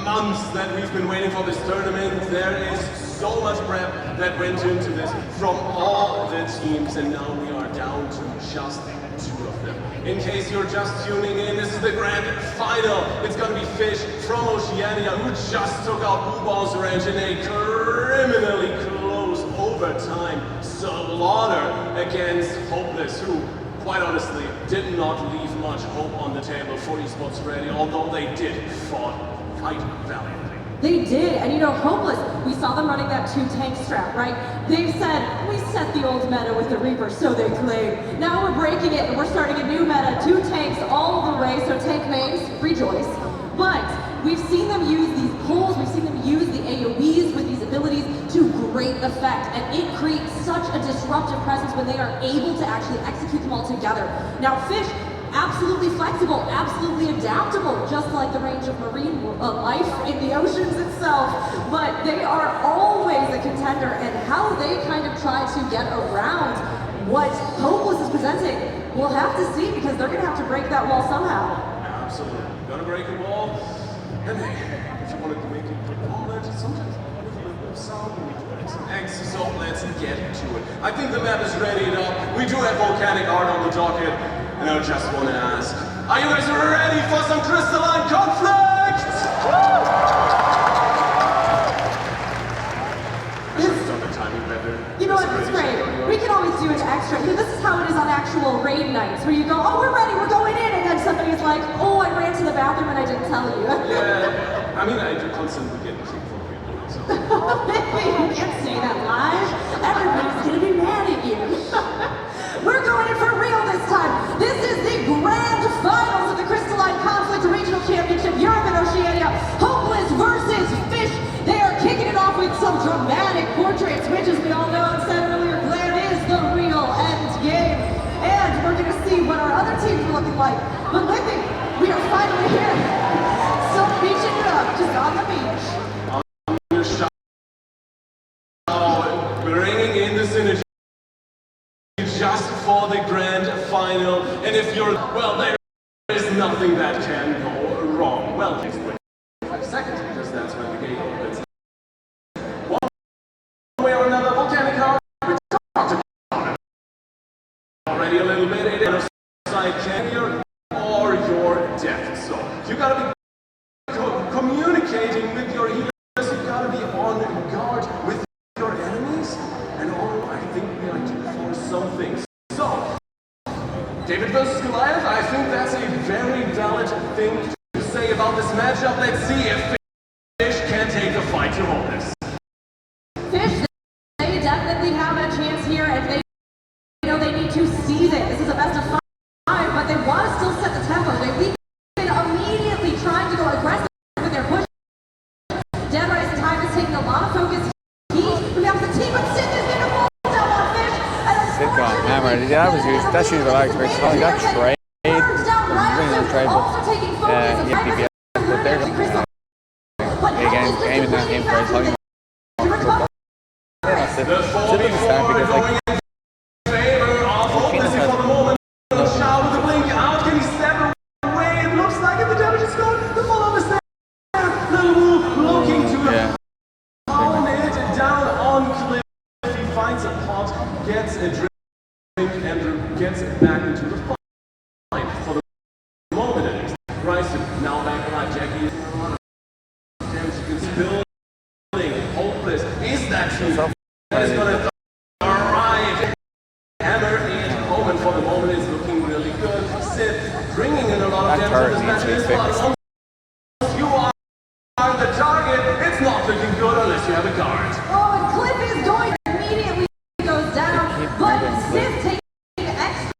months that we've been waiting for this tournament. There is so much prep that went into this from all the teams, and now we are down to just 2 of them. In case you're just tuning in, this is the grand final. It's gonna be Fish from Oceania, who just took out Blue Ball's ranch in a criminally close overtime slaughter against Hopeless, who, quite honestly, did not leave much hope on the table for esports ready, although they did fight valiantly. They did, and you know, Hopeless, we saw them running that 2-tank strat, right? They've said, we set the old meta with the Reaper, so they claim. Now we're breaking it, and we're starting a new meta, 2 tanks all the way, so tank mains, rejoice. But we've seen them use these pulls, we've seen them use the AoEs with these abilities to great effect, and it creates such a disruptive presence when they are able to actually execute them all together. Now, Fish, absolutely flexible, absolutely adaptable, just like the range of marine life in the oceans itself. But they are always a contender, and how they kind of try to get around what Hopeless is presenting, we'll have to see, because they're going to have to break that wall somehow. Absolutely. Gonna break a wall. And hey, if you wanted to make it quick moment, sometimes with a little bit of sound, we do add some X, so let's get to it. I think the map is readied up. We do have volcanic art on the docket. And I just want to ask, are you guys ready for some crystalline conflict? I should have done the timing better. You know what, it's great. We can always do an extra. You know, this is how it is on actual raid nights, where you go, oh, we're ready, we're going in, and then somebody's like, oh, I ran to the bathroom and I didn't tell you. Yeah, I mean, I do constantly get kicked from people, so. You can't say that live. Everybody's gonna be mad at you. We're going in for real this time. This is the grand finals of the Crystalline Conflict Regional Championship, Europe and Oceania. Hope performing some dramatic portraits, which, as we all know and said earlier, Glam is the real end game. And we're going to see what our other teams are looking like. But with it, we are finally here. So beaching it up, just on the beach. Bringing in the synergy just for the grand final. And if you're, well, there is nothing that can go wrong. Well, takes 25 seconds because that's when the game opens. One way or another, volcanic card, we talked about it already a little bit. It is side carrier or your death. So you gotta be communicating with your healers. You gotta be on guard with your enemies. And oh, I think we are due for something. So, David versus Goliath, I think that's a very valid thing to say about this matchup. Let's see if Fish can take the fight to hold this. Fish, they definitely have a chance here if they they need to seize it. This is a best of 5, but they want to still set the tempo. They've been immediately trying to go aggressive with their push. Dead Rise time is taking a lot of focus. We have the team, but Sith is going to fall down on Fish. Sith got hammered. Yeah, that's usually what I expect. Oh, he got trade. Bringing on trade, but they're aiming that game for his volume. Sith in the start because like gets a drink and gets back into the fight for the moment at least. Rice now back alive. Jackie is a lot of damage. You can building. Hopeless. Is that true? That is gonna arrive. Hammer and Omen for the moment is looking really good. Sith bringing in a lot of damage in this match. Once you are the target, it's not looking good unless you have a guard. Oh, and Cliff is going immediately goes down, but Sith taking extra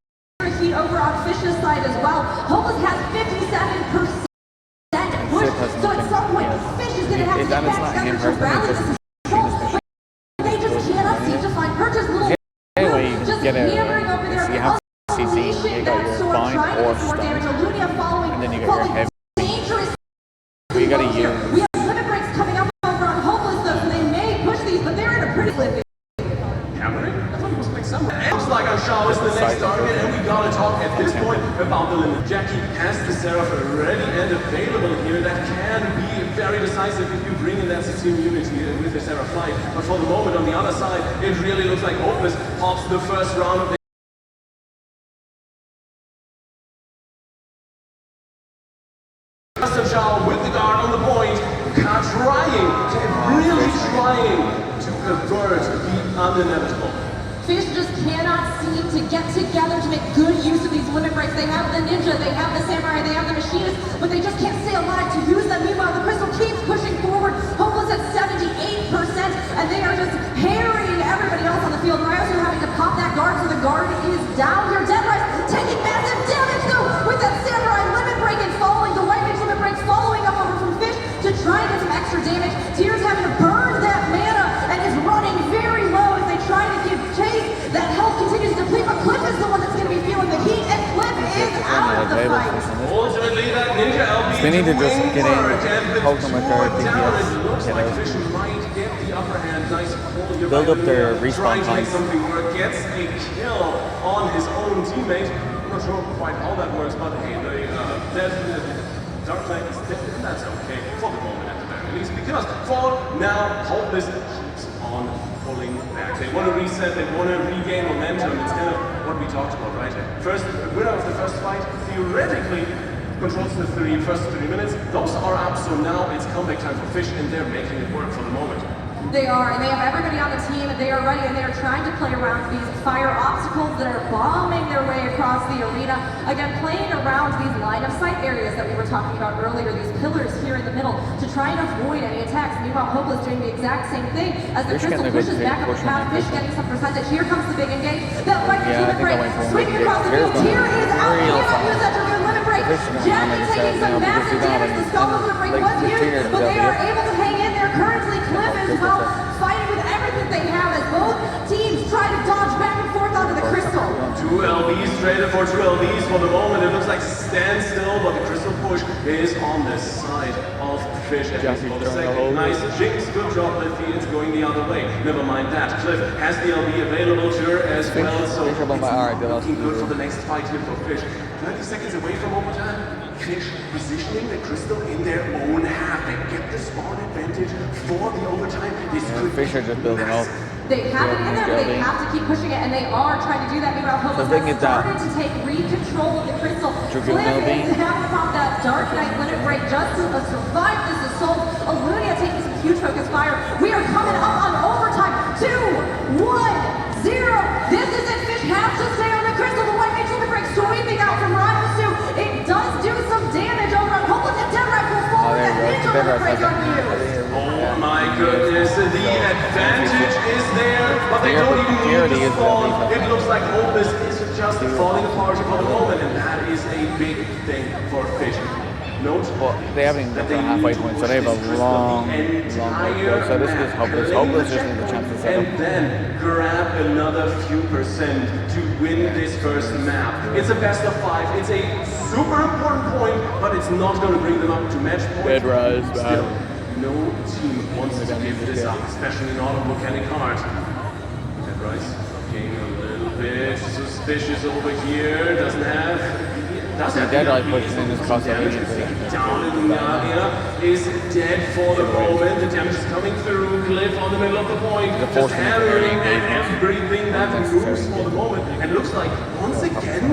heat over on Fish's side as well. Hopeless has 57% push, so at some point Fish is going to have to get back together to rally this control, but they just cannot seem to find purchase. Little just hammering over there. You have CC, you got your bind or stun, and then you got your heavy. Dangerous. But you got to use. We have limit breaks coming up over on Hopeless though, so they may push these, but they're in a pretty clip. It looks like Anshao is the next target, and we gotta talk at this point about the limit. Jackie has the Seraph ready and available here. That can be very decisive if you bring in that 16 unity with the Seraph fight. But for the moment, on the other side, it really looks like Hopeless pops the first round of the Anshao with the guard on the point, really trying to avert the uninevitable. Fish just cannot seem to get together to make good use of these limit breaks. They have the ninja, they have the samurai, they have the machinist, but they just can't stay alive to use them. Meanwhile, the crystal keeps pushing forward. Hopeless at 78%, and they are just harrying everybody else on the field. Ryo's having to pop that guard, so the guard is down here. Dead Rise taking massive damage though with that samurai limit break and falling. The white mage limit break following up over from Fish to try and get some extra damage. Tears having to burn that mana and is running very low as they try to give chase. That health continues to deplete, but Cliff is the one that's going to be feeling the heat, and Cliff is out of the fight. Ultimately, that ninja LB they need to just get in, poke them with their looks like Fish might get the upper hand. Nice pull. Build up their respawn times. Something where it gets a kill on his own teammate. I'm not sure quite how that works, but hey, the Dark Knight is dead, and that's okay for the moment at the very least, because for now, Hopeless keeps on pulling back. They want to reset, they want to regain momentum. It's kind of what we talked about, right? First, winner of the first fight theoretically controls the first 3 minutes. Those are up, so now it's comeback time for Fish, and they're making it work for the moment. They are, and they have everybody on the team, and they are ready, and they are trying to play around these fire obstacles that are bombing their way across the arena. Again, playing around these line of sight areas that we were talking about earlier, these pillars here in the middle, to try and avoid any attacks. Meanwhile, Hopeless doing the exact same thing as the crystal pushes back up the path. Fish getting some percentage. Here comes the big engage. That white limit break, sweeping across the field. Here is out. Cannot use that to do limit break. Jackie taking some massive damage. The skull limit break was used, but they are able to hang in there. currently Cliff as well, fighting with everything they have as both teams try to dodge back and forth onto the crystal. 2 LBs traded for 2 LBs for the moment. It looks like standstill, but the crystal push is on the side of Fish. At least for the second. Nice jinx, good job, Liffy. It's going the other way. Never mind that. Cliff has the LB available to her as well, so it's looking good for the next fight here for Fish. 30 seconds away from overtime. Fish positioning the crystal in their own half. They get the spawn advantage for the overtime. This could Fish are just building up. They have it in there, but they have to keep pushing it, and they are trying to do that. Meanwhile, Hopeless has started to take control of the crystal. Cliff is having to pop that Dark Knight limit break just to survive this assault. Alunia taking some huge focus fire. We are coming up on overtime. 2, 1, 0. This is it. Fish has to stay on the crystal. The white mage limit break sweeping out from Rhymosu. It does do some damage over on Hopeless, and Deadrat will fall with that ninja limit break on you. Oh my goodness, the advantage is there, but they don't even need the spawn. It looks like Hopeless is just falling apart for the moment, and that is a big thing for Fish. Note, but they haven't even got to the halfway point, so they have a long way to go. So this is Hopeless. Hopeless just needs a chance to set up. And then grab another few percent to win this first map. It's a best of 5. It's a super important point, but it's not going to bring them up to match point. Dead Rise, Still, no team wants to give this up, especially not on Volcanic Heart. Dead Rise looking a little bit suspicious over here. Doesn't have Dead Rise pushing in his cross damage. Down in Lunaria is dead for the moment. The damage is coming through. Cliff on the middle of the point. Just hammering and everything that moves for the moment. And looks like once again,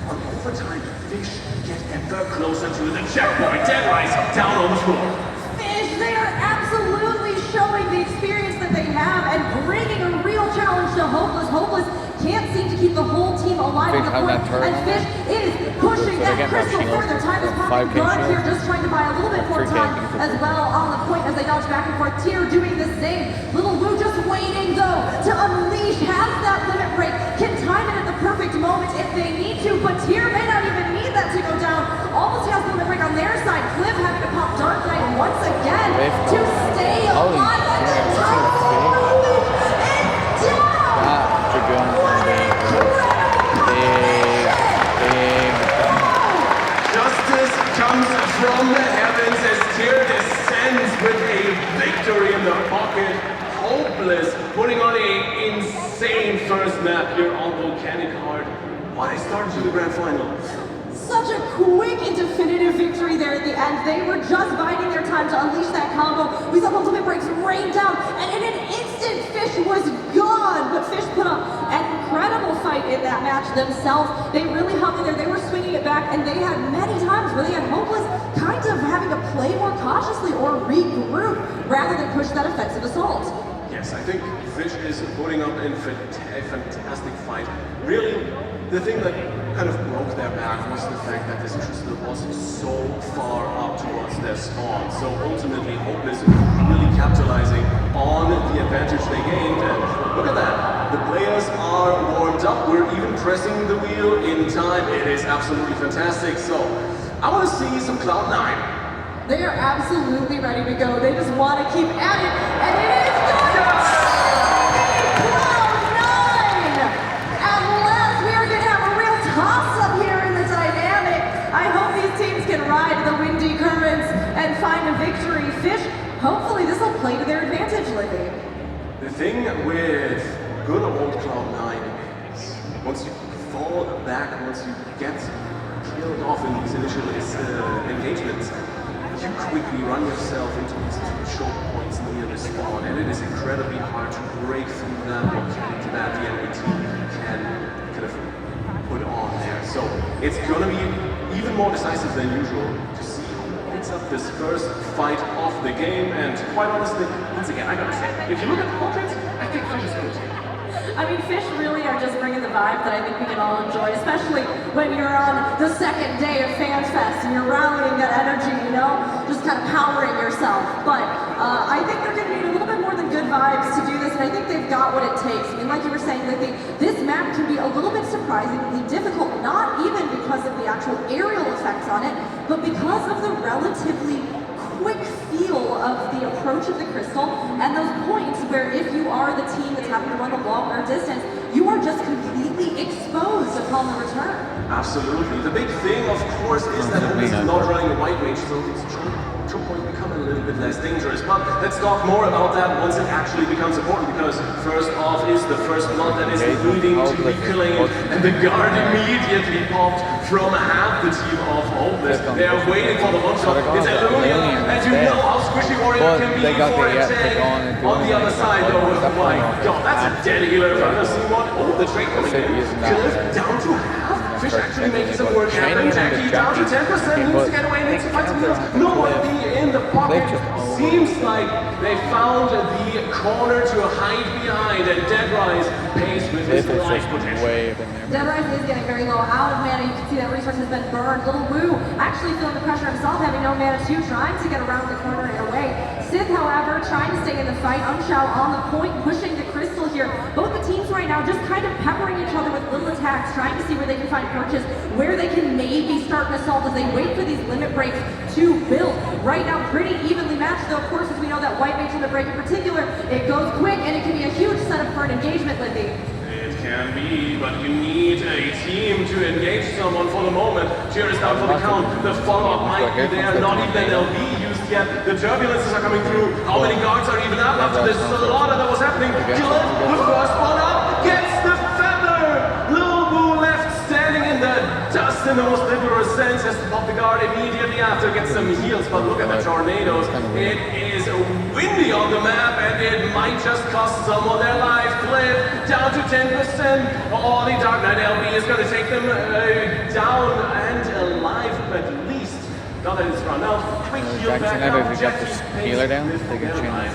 on overtime, Fish get ever closer to the checkpoint. Dead Rise down on the floor. Fish, they are absolutely showing the experience that they have and bringing a real challenge to Hopeless. Hopeless can't seem to keep the whole team alive on the point, and Fish is pushing that crystal further. Time is popping run here, just trying to buy a little bit more time as well on the point as they dodge back and forth. Tyr doing the same. Little Wu just waiting though to unleash, has that limit break, can time it at the perfect moment if they need to, but Tyr may not even need that to go down. Almost has the limit break on their side. Cliff having to pop Dark Knight once again to stay alive at the top. Justice comes from the heavens as Tyr descends with a victory in the pocket. Hopeless, putting on an insane first map here on Volcanic Heart. What a start to the grand final. Such a quick and definitive victory there at the end. They were just biding their time to unleash that combo. We saw ultimate breaks rain down, and in an instant, Fish was gone. But Fish put up an incredible fight in that match themselves. They really hung in there. They were swinging it back, and they had many times where they had Hopeless kind of having to play more cautiously or regroup rather than push that offensive assault. Yes, I think Fish is putting up a fantastic fight. Really, the thing that kind of broke their back was the fact that this crystal was so far up towards their spawn. So ultimately, Hopeless really capitalizing on the advantage they gained. And look at that, the players are warmed up. We're even pressing the wheel in time. It is absolutely fantastic. So I want to see some Cloud9. They are absolutely ready to go. They just want to keep at it, and it is done! Yes! Cloud9! At last, we are going to have a real toss-up here in the dynamic. I hope these teams can ride the windy currents and find a victory. Fish, hopefully this will play to their advantage, Livy. The thing with good old Cloud9 is once you fall back, once you get killed off in these initial engagements, you quickly run yourself into these two choke points near the spawn, and it is incredibly hard to break through that mechanic that the enemy team can kind of put on there. So it's going to be even more decisive than usual to see who picks up this first fight of the game. And quite honestly, once again, I gotta say, if you look at the portraits, I think Fish is good. I mean, Fish really are just bringing the vibe that I think we can all enjoy, especially when you're on the second day of FanFest and you're rallying that energy, you know, just kind of powering yourself. But I think they're going to need a little bit more than good vibes to do this, and I think they've got what it takes. I mean, like you were saying, this map can be a little bit surprisingly difficult, not even because of the actual aerial effects on it, but because of the relatively quick mindful of the approach of the crystal and those points where if you are the team that's having to run the longer distance, you are just completely exposed upon the return. Absolutely. The big thing, of course, is that Opus is not running a white mage, so its choke point become a little bit less dangerous. But let's talk more about that once it actually becomes important, because first off is the first blood that is leading to be claimed, and the guard immediately popped from half the team of Hopeless. They are waiting for the one shot. It's Elunia, and you know how squishy Warrior can be for a tank. On the other side, though, my god, that's a dead healer if I've ever seen one. Oh, the trade coming in. Cliff down to half. Fish actually making some work happen. Jackie down to 10%, needs to get away, needs to find some heals. Nobody in the pocket. Seems like they found the corner to hide behind, and Deadrise pays with his life potential. Deadrise is getting very low out of mana. You can see that resource has been burned. Little Woo actually feeling the pressure himself, having no mana too, trying to get around the corner and away. Sith, however, trying to stay in the fight. Unshao on the point, pushing the crystal here. Both the teams right now just kind of peppering each other with little attacks, trying to see where they can find perches, where they can maybe start an assault as they wait for these limit breaks to build. Right now, pretty evenly matched, though, of course, as we know that white mage limit break in particular, it goes quick and it can be a huge setup for an engagement, Lindy. It can be, but you need a team to engage someone for the moment. Cheer is down for the count. The follow-up might be there. Not even an LB used yet. The turbulences are coming through. How many guards are even up after this slaughter that was happening? Gillette, the first one up, gets the feather. Lil Boo left standing in the dust in the most literal sense. Has to pop the guard immediately after, gets some heals. But look at the tornadoes. It is windy on the map, and it might just cost someone their life. Cliff down to 10%. Oh, the Dark Knight LB is going to take them down and alive, at least. Now that it's run out, quick heal back out. Jackie's healer down. They can change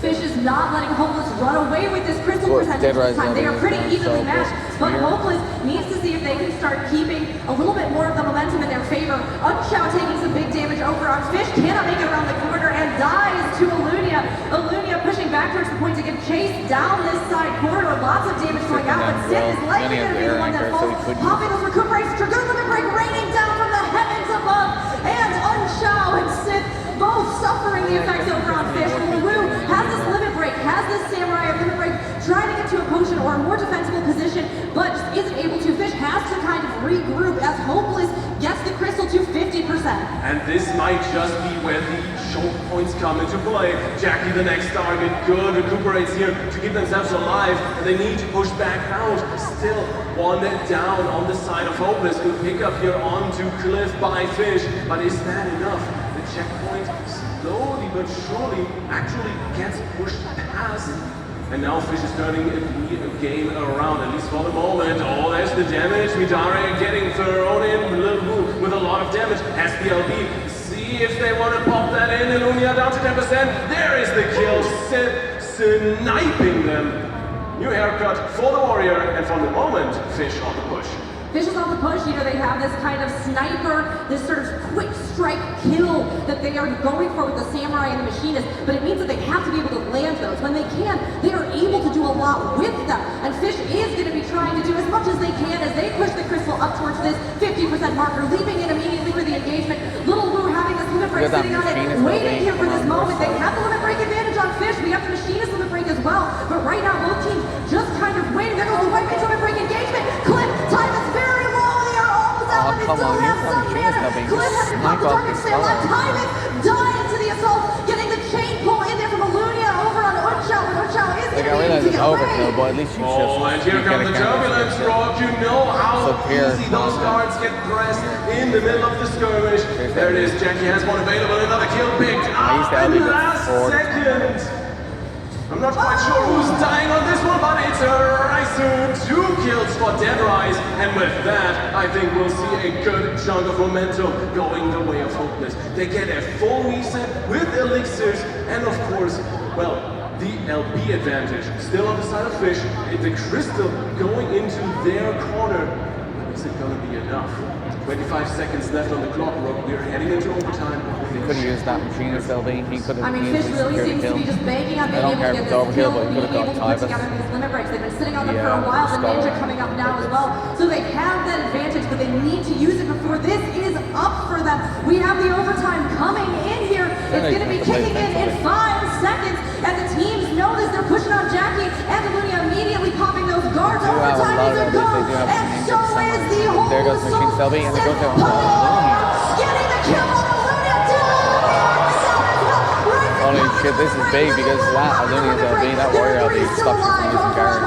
Fish is not letting Hopeless run away with this crystal percentage this time. They are pretty evenly matched, but Hopeless needs to see if they can start keeping a little bit more of the momentum in their favor. Unshao taking some big damage over on Fish, cannot make it around the corner and dies to Elunia. Elunia pushing back towards the point to give chase down this side corridor. Lots of damage going out, but Sith is likely going to be the one that falls. Popping those recuperates, Dragoon limit break raining down from the heavens above, and Unshao and Sith both suffering the effects over on Fish. Wu has this limit break, has this samurai limit break, trying to get to a potion or a more defensible position, but just isn't able to. Fish has to kind of regroup as Hopeless gets the crystal to 50%. And this might just be where the choke points come into play. Jackie, the next target, good, recuperates here to keep themselves alive, and they need to push back out. Still one down on the side of Hopeless. Good pick up here onto Cliff by Fish, but is that enough? Checkpoint slowly but surely actually gets pushed past. And now Fish is turning the game around, at least for the moment. Oh, there's the damage. Midare getting thrown in with a lot of damage. Has the LB. See if they want to pop that in. Elunia down to 10%. There is the kill. Sniping them. New haircut for the Warrior, and for the moment, Fish on the push. Fish is on the push, you know, they have this kind of sniper, this sort of quick strike kill that they are going for with the samurai and the machinist, but it means that they have to be able to land those. When they can, they are able to do a lot with them. And Fish is going to be trying to do as much as they can as they push the crystal up towards this 50% marker, leaping in immediately for the engagement. Little Woo having this limit break sitting on it, waiting here for this moment. They have the limit break advantage on Fish. We have the machinist limit break as well, but right now both teams just kind of waiting. There goes the white mage limit break engagement. Cliff, time is very low. They are almost out, but they still have some mana. Cliff has to pop the target stay alive. Time is dying to the assault, getting the chain pull in there from Elunia over on Unshao, but Unshao is going to be able to get overkill, but at least you should. Oh, and here comes the turbulence, Rock. You know how easy those guards get pressed in the middle of the skirmish. There it is. Jackie has one available. Another kill picked up in the last second. I'm not quite sure who's dying on this one, but it's a Raisu. 2 kills for Deadrise, and with that, I think we'll see a good chunk of momentum going the way of Hopeless. They get a full reset with elixirs, and of course, well, the LB advantage still on the side of Fish. The crystal going into their corner. Is it gonna be enough? 25 seconds left on the clock, Rogue. We're heading into overtime. They could have used that machinist LB. He could have I mean, Fish really seems to be just banking on being able to get this kill, being able to put together these limit breaks. They've been sitting on them for a while. The Ninja coming up now as well. So they have that advantage, but they need to use it before this is up for them. We have the overtime coming in here. It's going to be kicking in 5 seconds. And the teams know this. They're pushing on Jackie and Lunia immediately popping those guards. Overtime is a go. And so is the whole there goes Machine LB, and it goes down to getting the kill on Lunia down. Holy shit, this is big because that Lunia's LB, that Warrior LB stops you from using guard.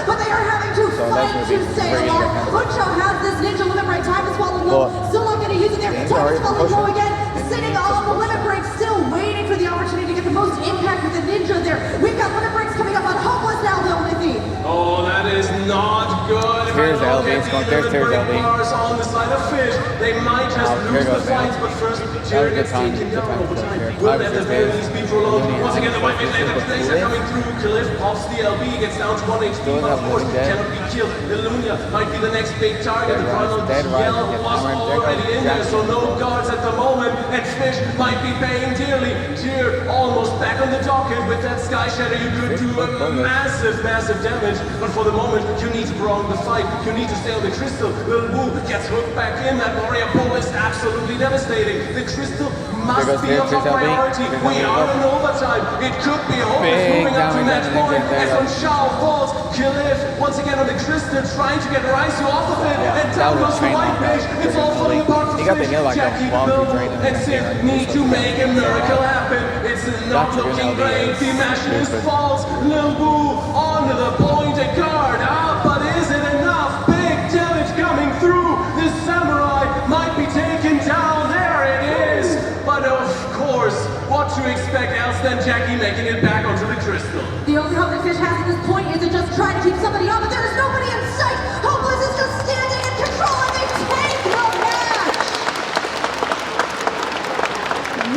But they are having to fight to stay alive. Mucho has this Ninja limit break. Time is falling low. Still not going to use it there. Time is falling low again. Sitting on the limit break, still waiting for the opportunity to get the most impact with the Ninja there. We've got limit breaks coming up on Hopeless now, though, Mithy. Oh, that is not good. Here's LB, it's going, there's LB. On the side of Fish, they might just lose the fight, but first, Jared gets taken down over time. Will at the very least be prolonged. Once again, the white mid lane activations are coming through. Cliff pops the LB, gets down to 1 HP, but of course, cannot be killed. Illunia might be the next big target. The final yell was already in there, so no guards at the moment. And Fish might be paying dearly. Tyr almost back on the docket with that Sky Shatter. You could do a massive damage, but for the moment, you need to prolong the fight. You need to stay on the crystal. Lil Wu gets hooked back in. That warrior pull is absolutely devastating. The crystal must be a top priority. We are in overtime. It could be Hopeless moving up to match point. As when Shao falls, Cliff once again on the crystal, trying to get Raizu off of it. And down goes the white mage. It's all falling apart for Fish. Jackie and Sid need to make a miracle happen. It's not looking great. The Machinist falls. Lil Wu onto the pointed guard. But is it enough? Big damage coming through. The Samurai might be taken down. There it is. But of course, what to expect else than Jackie making it back onto the crystal? The only hope that Fish has at this point is to just try to keep somebody on, but there is nobody in sight. Hopeless is just standing in control, and they take the match.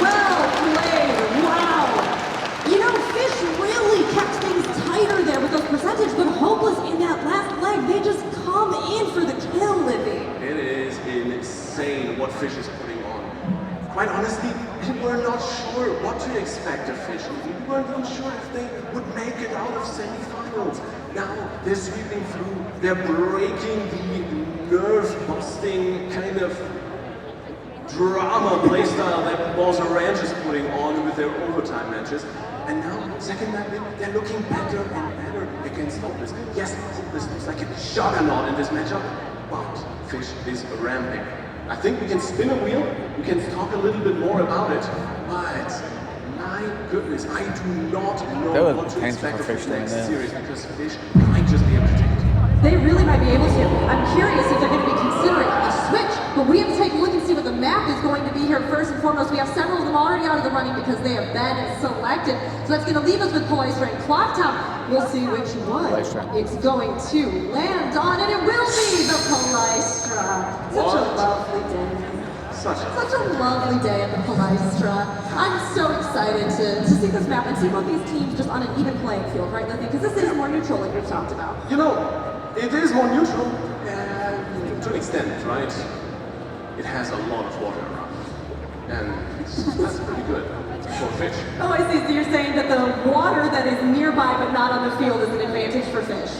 Well played. Wow. You know, Fish really kept things tighter there with those percentages, but Hopeless in that last leg, they just come in for the kill, Livy. It is insane what Fish is putting on. Quite honestly, we were not sure what to expect of Fish. We weren't even sure if they would make it out of semifinals. Now they're sweeping through, they're breaking the nerve-busting kind of drama playstyle that Bowser Ranch is putting on with their overtime matches. And now, second map, they're looking better and better against Hopeless. Yes, Hopeless looks like a juggernaut in this matchup, but Fish is ramping. I think we can spin a wheel, we can talk a little bit more about it, but my goodness, I do not know what to expect of the next series because Fish might just be able to take it. They really might be able to. I'm curious if they're going to be considering a switch, but we have to take a look and see what the map is going to be here first and foremost. We have several of them already out of the running because they have been selected. So that's going to leave us with Polystra and Clocktown. We'll see which one it's going to land on, and it will be the Polystra. Such a lovely day. Such a lovely day at the Polystra. I'm so excited to see this map and see both these teams just on an even playing field, right, Lethy? Because this is more neutral, like we've talked about. You know, it is more neutral to an extent, right? It has a lot of water around, and that's pretty good for Fish. Oh, I see. So you're saying that the water that is nearby but not on the field is an advantage for Fish.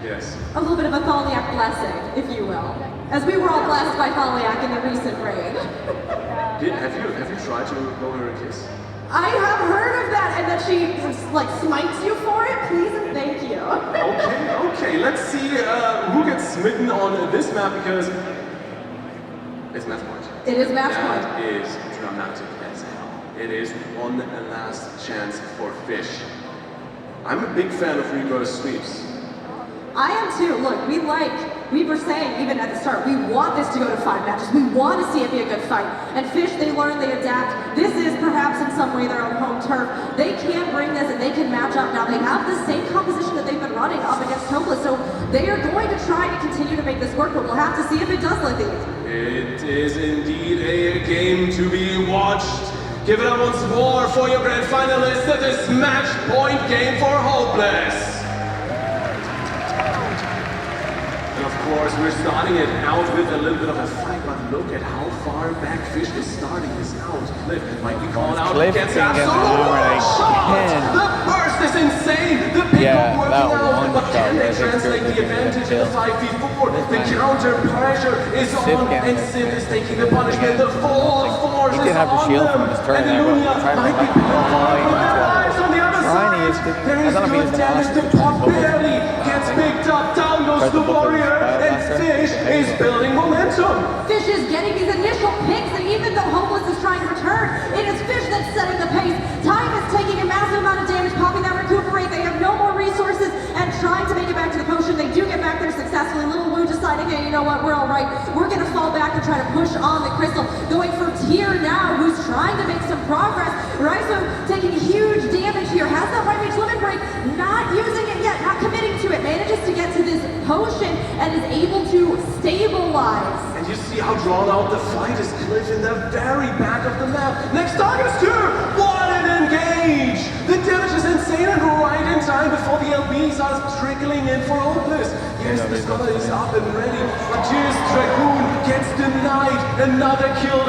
Yes. A little bit of a Thaliac blessing, if you will. As we were all blessed by Thaliac in the recent raid. Have you tried to blow her a kiss? I have heard of that, and that she like smites you for it. Please and thank you. Okay. Let's see who gets smitten on this map because it's match point. It is match point. That is dramatic as hell. It is one last chance for Fish. I'm a big fan of reverse sweeps. I am too. Look, we were saying even at the start, we want this to go to 5 matches. We want to see it be a good fight. And Fish, they learn, they adapt. This is perhaps in some way their own home turf. They can bring this and they can match up. Now they have the same composition that they've been running up against Hopeless, so they are going to try to continue to make this work, but we'll have to see if it does, Lethy. It is indeed a game to be watched. Give it up once more for your grand finalists at this match point game for Hopeless. And of course, we're starting it out with a little bit of a fight, but look at how far back Fish is starting this out. Cliff might be called out. Cliff Gets can get absolutely shot. The burst is insane. The pickup working out, but can they translate the advantage in the 5v4? The counter pressure is on, and Sim is taking the punishment. The full force is on them. And Lunia might be penalized on the other side. There is good damage. The pop barely gets picked up. Down goes the warrior, and Fish is building momentum. Fish is getting these initial picks, and even though Hopeless is trying to return, it is Fish that's setting the pace. Time is taking a massive amount of damage, popping that recuperate. They have no more resources and trying to make it back to the potion. They do get back there successfully. Little Wu deciding, hey, you know what, we're all right. We're going to fall back and try to push on the crystal. Going for Tyr now, who's trying to make some progress. Raizo taking huge damage here. Has that right mage limit break, not using it yet, not committing to it. Manages to get to this potion and is able to stabilize. And you see how drawn out the fight is. Cliff in the very back of the map. Next target is Tyr. What an engage! The damage is insane and right in time before the LBs are trickling in for Hopeless. Yes, the scholar is up and ready, but Tyr's Dragoon gets denied. Another kill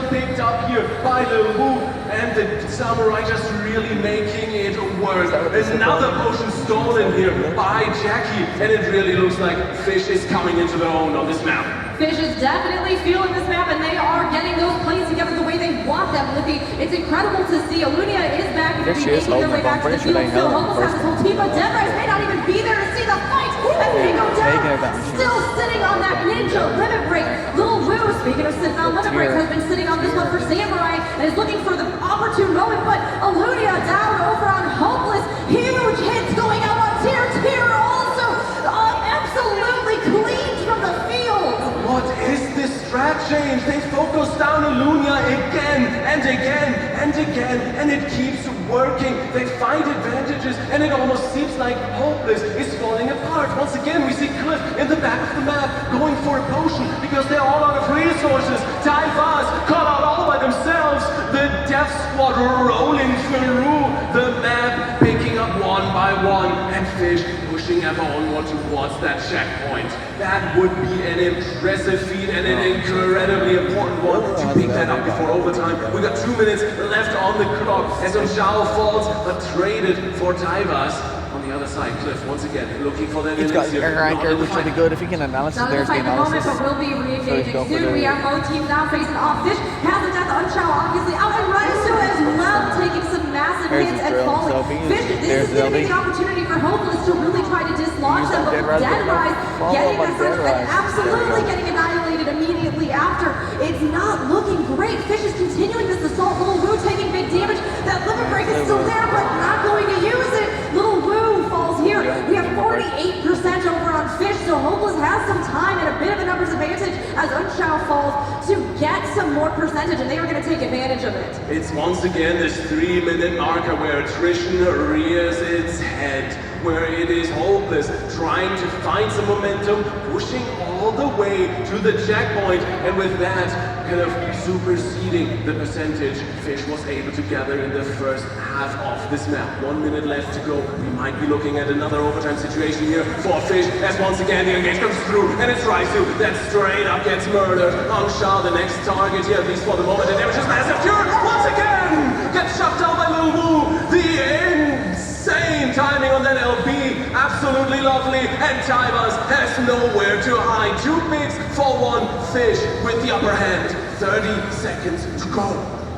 picked up here by Lil Wu, and the Samurai just really making it worse. Another potion stolen here by Jackie, and it really looks like Fish is coming into their own on this map. Fish is definitely feeling this map, and they are getting those plays together the way they want them. Lippy, it's incredible to see. Alunia is back and making their way back to the field. Still, Hopeless has his whole team, but Deadrise may not even be there to see the fight. And they go down, still sitting on that ninja limit break. Little Wu, speaking of sitting on limit breaks, has been sitting on this one for Samurai and is looking for the opportune moment, but Alunia down over on Hopeless. Huge hits going out on Tyr. Tyr also absolutely cleaned from the field. What is this strat change? They focus down Alunia again and again and again, and it keeps working. They find advantages, and it almost seems like Hopeless is falling apart. Once again, we see Cliff in the back of the map going for a potion because they're all out of resources. Taivas caught out all by themselves. The Death Squad rolling through the map, picking up one by one, and Fish pushing ever onward towards that checkpoint. That would be an impressive feat and an incredibly important one to pick that up before overtime. We got 2 minutes left on the clock as Zhao falls, but traded for Taivas. On the other side, Cliff once again looking for that. He's got your anchor, which will be good if he can analysis. There's the analysis. But we'll be re-engaging soon. We have both teams now facing off. Fish has the death on Zhao, obviously out, and Raizo as well, taking some massive hits and falling. Fish, this is going to be the opportunity for Hopeless to really try to dislodge them, but Deadrise getting this and absolutely getting annihilated immediately after. It's not looking great. Fish is continuing this assault. Little Wu taking big damage. That limit break is still there, but not going to use it. Little Wu falls here. We have 48% over on Fish, so Hopeless has some time and a bit of a numbers advantage as Unshao falls to get some more percentage, and they are going to take advantage of it. It's once again this 3-minute marker where attrition rears its head, where it is Hopeless trying to find some momentum, pushing all the way to the checkpoint, and with that, kind of superseding the percentage Fish was able to gather in the first half of this map. 1 minute left to go. We might be looking at another overtime situation here for Fish, as once again the engage comes through, and it's Raizu that straight up gets murdered. Unshao, the next target here, at least for the moment, the damage is massive. Tyr, once again, gets shut down by Lil Wu. The insane timing on that LB, absolutely lovely, and Taivas has nowhere to hide. 2 picks for 1 Fish with the upper hand. 30 seconds to go.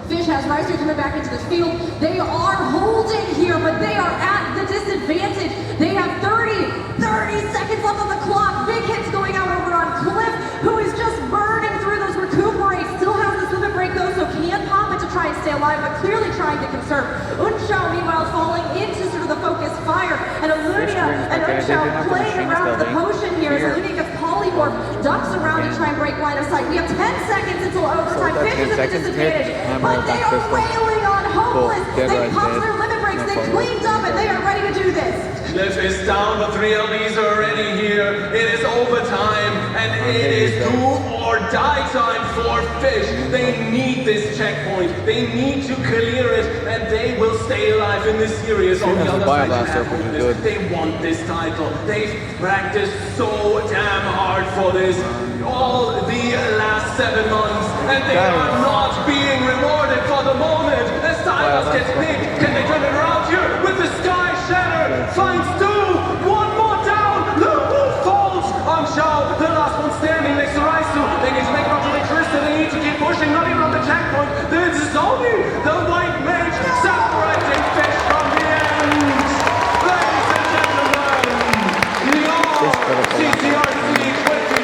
Fish has Raizo coming back into the field. They are holding here, but they are at the disadvantage. They have 30 seconds left on the clock. Big hits going out over on Cliff, who is just burning through those recuperates. Still has this limit break though, so can pop it to try and stay alive, but clearly trying to conserve. Unshao, meanwhile, falling into sort of the focus fire, and Alunia and Unshao playing around with the potion here as Alunia gets polymorph, ducks around to try and break line of sight. We have 10 seconds until overtime. Fish is at a disadvantage, but they are wailing on Hopeless. They popped their limit breaks, they cleaned up, and they are ready to do this. Cliff is down, but 3LBs are already here. It is overtime, and it is do or die time for Fish. They need this checkpoint. They need to clear it, and they will stay alive in this series. On the other side, they want this title. They've practiced so damn hard for this all the last 7 months, and they are not being rewarded for the moment. As Stylus gets picked, can they turn it around here with the Sky Shatter? Finds two, one more down. The wolf falls on Shao, the last one standing next to Raisu. They need to make it onto the crystal. They need to keep pushing, not even on the checkpoint. This is only the white mage separating Fish from the end. Ladies and gentlemen, your CCRC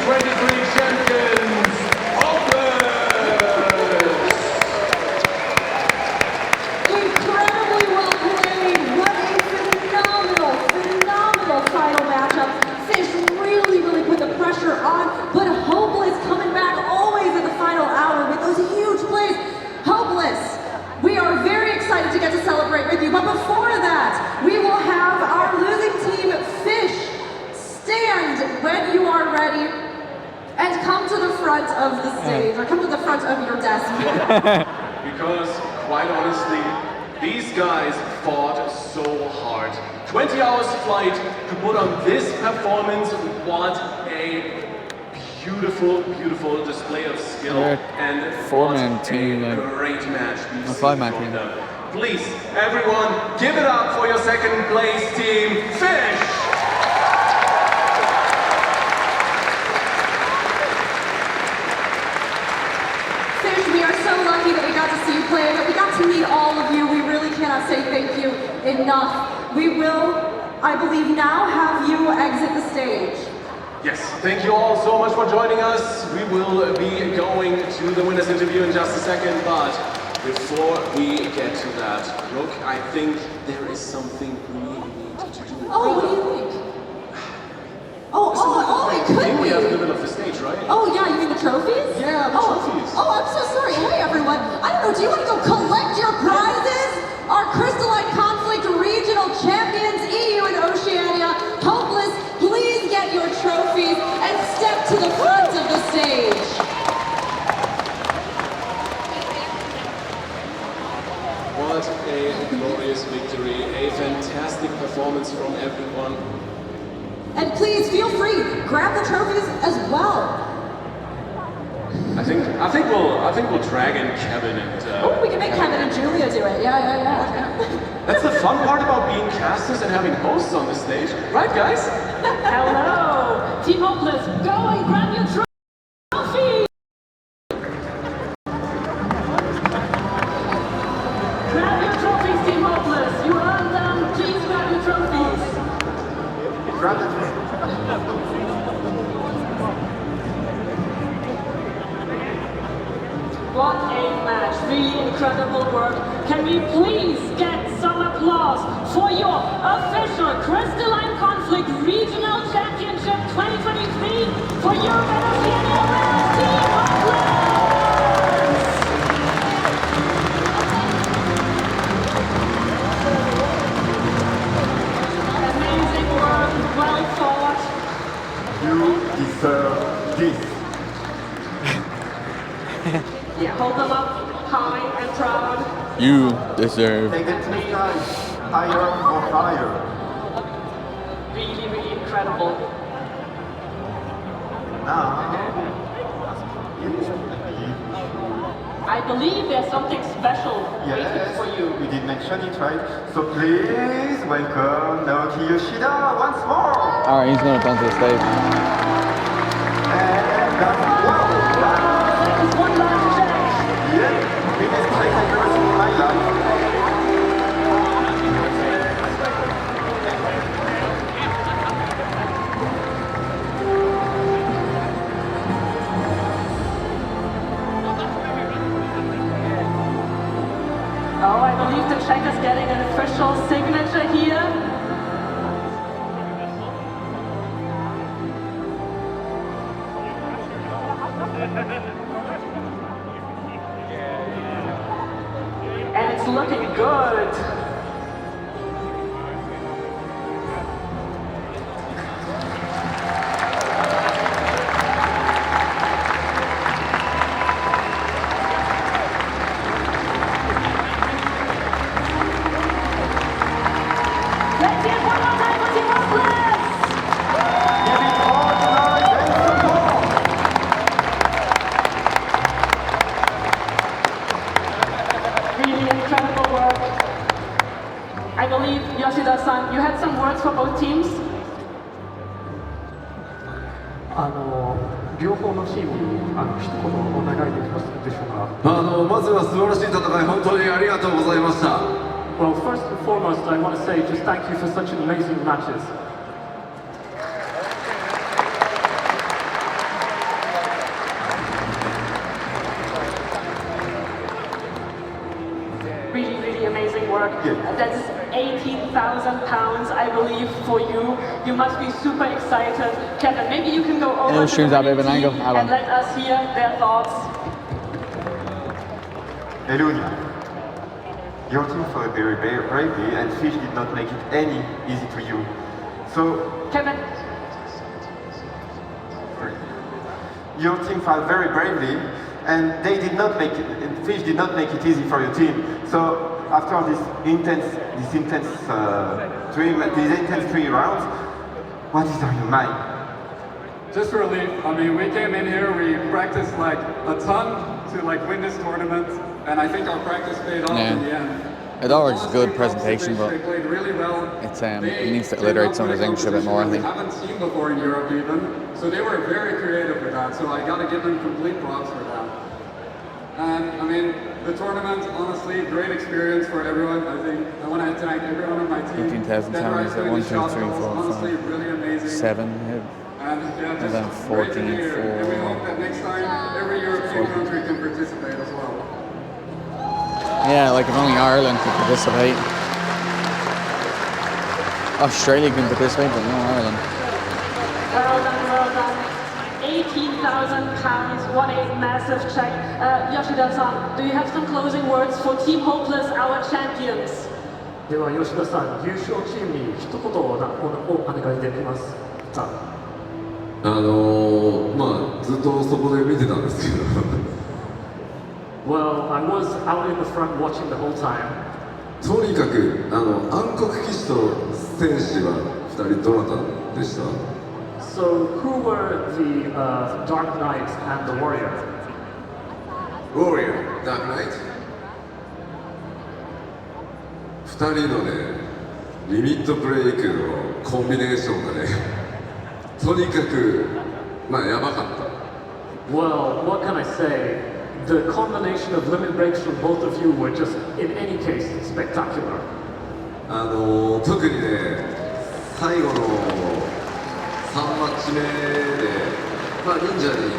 2023 champions, Incredibly well played. What a phenomenal final matchup. Fish really put the pressure on, but Hopeless coming back always at the final hour with those huge plays. Hopeless, we are very excited to get to celebrate with you, but before that, we will have our losing team, Fish, stand when you are ready and come to the front of the stage, or come to the front of your desk. Because, quite honestly, these guys fought so hard. 20 hours flight to put on this performance. What a beautiful display of skill. And four-man team, a great match. A five-man team. Please, everyone, give it up for your second place team, Fish! We are so lucky that we got to see you play, that we got to meet all of you. We really cannot say thank you enough. We will, I believe, now have you exit the stage. Yes, thank you all so much for joining us. We will be going to the winners interview in just a second, but before we get to that, Brooke, I think there is something we need to do. Oh, what do you think? It could be. We have in the middle of the stage, right? Oh yeah, you mean the trophies? Yeah, the trophies. Oh, I'm so sorry. Hey everyone. I don't know, do you want to go collect your prizes? Our Crystalline Conflict Regional Champions, EU and Oceania, Hopeless, please get your trophies and step to the front of the stage. What a glorious victory, a fantastic performance from everyone. And please feel free, grab the trophies as well. I think we'll drag in Kevin and. We can make Kevin and Julia do it. Yeah. That's the fun part about being casters and having hosts on the stage, right, guys? Hello, Team Hopeless, go and grab your trophy. Grab your trophies, Team Hopeless. You earned them. Please grab your trophies. Grab the What a match, really incredible work. Can we please get some applause for your official Crystalline Conflict Regional Championship 2023 for your Venezuelan Team Hopeless! Amazing work, well fought. You deserve this. Yeah, hold them up high and proud. You deserve. Take it to the sky. Higher or higher. Really incredible. Now, I believe there's something special waiting for you. We did mention it, right? So please welcome Naoki Yoshida once more. Alright, he's gonna come to the stage. And that is one last check. Yeah, biggest check I've ever seen in my life. Oh, I believe the check is getting an official signature here. And it's looking good. believe, Yoshida-san, you had some words for both teams? 両方のチームに一言お願いできますでしょうか。まずは素晴らしい戦い、本当にありがとうございました。Well, first and foremost, I want to say just thank you for such amazing matches. Really, really amazing work. That's 18,000 pounds, I believe, for you. You must be super excited. Kevin, maybe you can go over to the winning team and let us hear their thoughts. Elunia, your team fought very bravely and Fish did not make it any easy to you. So, Kevin. Your team fought very bravely and they did not make it, and Fish did not make it easy for your team. So, after these intense 3 rounds, what is on your mind? Just relief. I mean, we came in here, we practiced like a ton to like win this tournament, and I think our practice paid off in the end. It always is a good presentation, but They played really well. it needs to alliterate some of his English a bit more, I think. I haven't seen before in Europe even, so they were very creative with that. So I got to give them complete props for that. And I mean, the tournament, honestly, great experience for everyone. I think I want to thank everyone on my team. 15,000 times, 1, 2, 3, 4, 5, really amazing. 7, and then 14, 4. And we hope that next time every European country can participate as well. Yeah, like if only Ireland could participate. Australia can participate, but no Ireland. Well done, well done. 18,000 pounds, what a massive check. Yoshida-san, do you have some closing words for Team Hopeless, our champions? では吉田さん、優勝チームに一言お願いできますか。まあずっとそこで見てたんですけど。Well, I was out in the front watching the whole time. とにかく暗黒騎士と戦士は2人どなたでした？ So, who were the Dark Knight and the Warrior? Warrior, Dark Knight? 2人のね、リミットブレイクのコンビネーションがね、とにかく、まあやばかった。Well, what can I say? The combination of limit breaks from both of you were just, in any case, spectacular. 特にね、最後の3マッチ目で、まあ忍者に、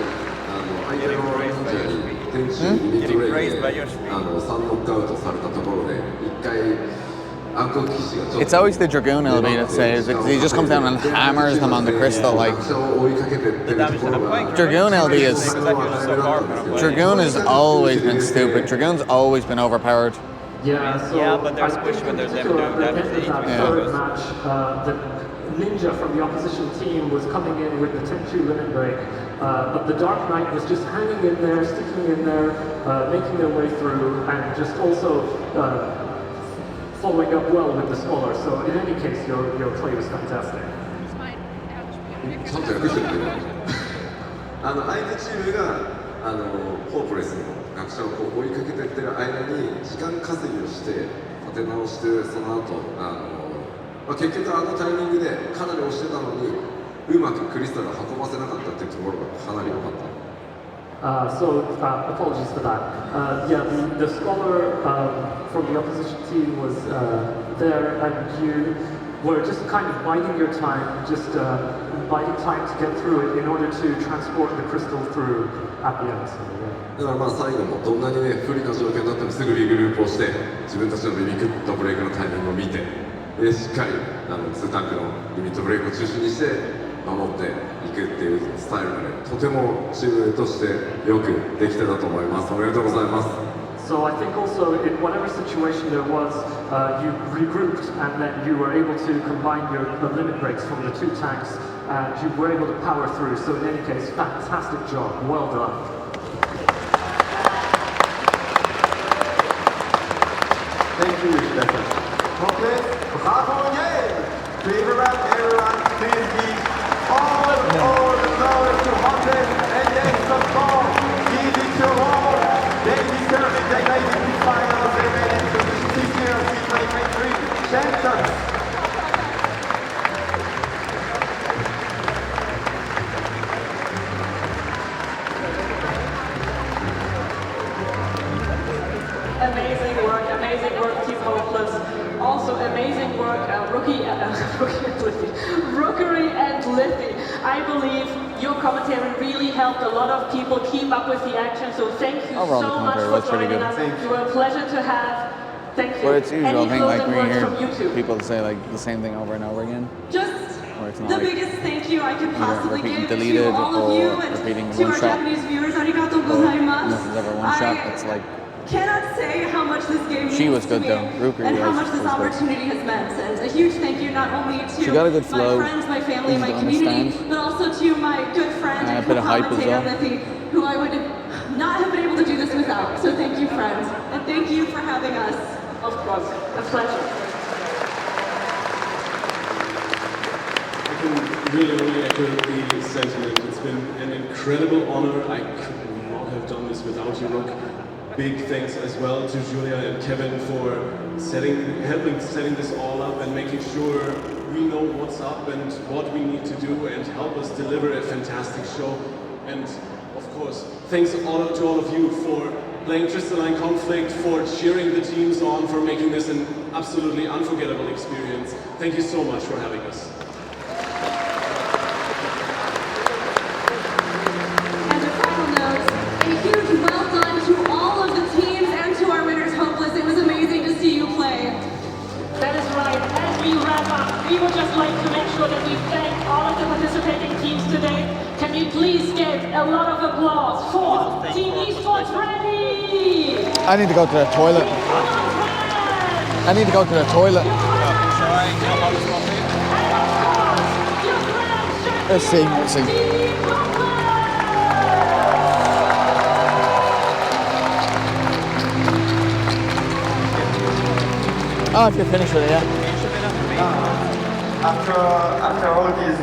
相手の忍者に天中リミットブレイクで、3ノックアウトされたところで、1回、暗黒騎士がちょっと。 It's always the Dragoon LB that says it, 'cause he just comes down and hammers them on the crystal like. Dragoon LB is. Dragoon has always been stupid. Dragoon's always been overpowered. Yeah, so yeah, but they're squished when they're them doing damage to each third match, the Ninja from the opposition team was coming in with the Tenchu limit break, but the Dark Knight was just hanging in there, sticking in there, making their way through, and just also following up well with the Scholar. So in any case, your play was fantastic. ちゃんと訳してるけど相手チームがホープレスの学者をこう追いかけていってる間に時間稼ぎをして立て直してその後まあ、結局タイミングでかなり押してたのにうまくクリスタルを運ばせなかったっていうところがかなり良かった。Apologies for that. Yeah, the Scholar from the opposition team was there, and you were just kind of biding your time, just biding time to get through it in order to transport the crystal through at the end. だからまあ最後もどんなにね不利な状況になってもすぐリグループをして自分たちのリミットブレイクのタイミングを見てでしっかり2タックのリミットブレイクを中心にして守っていくっていうスタイルがねとてもチームとしてよくできてたと思います。おめでとうございます。So I think also in whatever situation there was, you regrouped and then you were able to combine your limit breaks from the two tanks and you were able to power through. So in any case, fantastic job. Well done. Thank you, Stefan. Okay, bravo again! Everyone, please give all the glory to Hopeless and yes, of course, give it to all. They deserve it, they made it to finals, they made it to the 6 year 2023 champion. Rookery and Liffy. I believe your commentary really helped a lot of people keep up with the action, so thank you Overall, so the much commentary for was pretty joining good. us. You were a pleasure to have. Thank you. But it's usual Any thing, like closing we words hear from you two? people say like the same thing over and over again. Just Or it's not the like biggest thank you I could possibly repeating give deleted to all of you or and repeating to one our shot. Japanese viewers. Arigatou But gozaimasu. nothing's ever one shot. It's like Cannot say how much this game she means was good to me though. Rookery and how was much this good. opportunity has meant. And a huge thank you not only to She got a good flow, my friends, my family, easy my to community, understand. but also to my good friend and A bit of hype as co-commentator well. Liffy, who I would not have been able to do this without. So thank you, friends, and thank you for having us. Of course, a pleasure. I can really echo the sentiment. It's been an incredible honor. I could not have done this without you, Rook. Big thanks as well to Julia and Kevin for helping setting this all up and making sure we know what's up and what we need to do and help us deliver a fantastic show. And of course, thanks to all of you for playing Crystalline Conflict, for cheering the teams on, for making this an absolutely unforgettable experience. Thank you so much for having us. And a final note, a huge well done to all of the teams and to our winners, Hopeless. It was amazing to see you play. That is right. As we wrap up, we would just like to make sure that we thank all of the participating teams today. Can we please give a lot of applause for Team Esports Ready? I need to go to the toilet. I need to go to the toilet. Let's see. Oh, if you're finished with it, yeah. After all these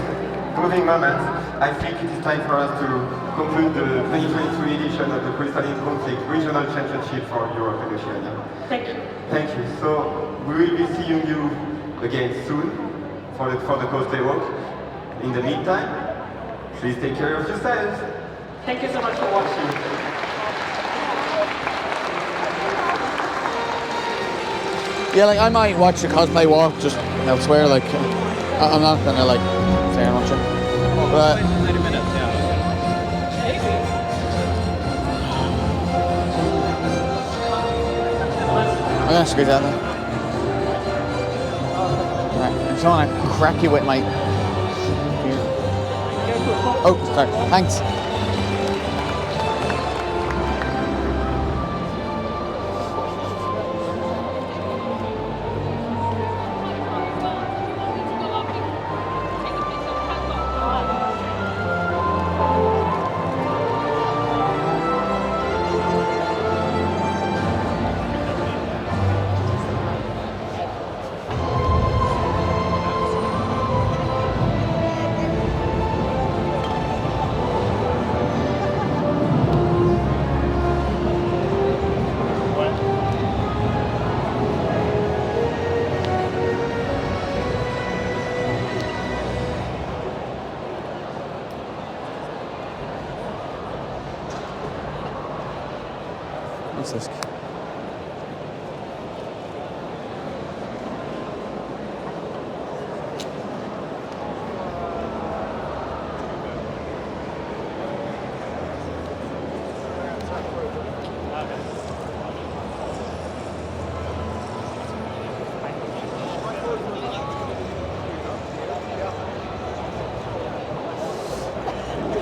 moving moments, I think it is time for us to conclude the 2023 edition of the Crystalline Conflict Regional Championship for Europe and Oceania. Thank you. Thank you. So we will be seeing you again soon for the cosplay walk. In the meantime, please take care of yourselves. Thank you so much for watching. Yeah, like I might watch the cosplay walk just elsewhere. Like I'm not gonna like say how much. But 20 minutes, yeah. I'm gonna squeeze out there. Right, I just wanna crack you with my. Oh, sorry. Thanks. What's this?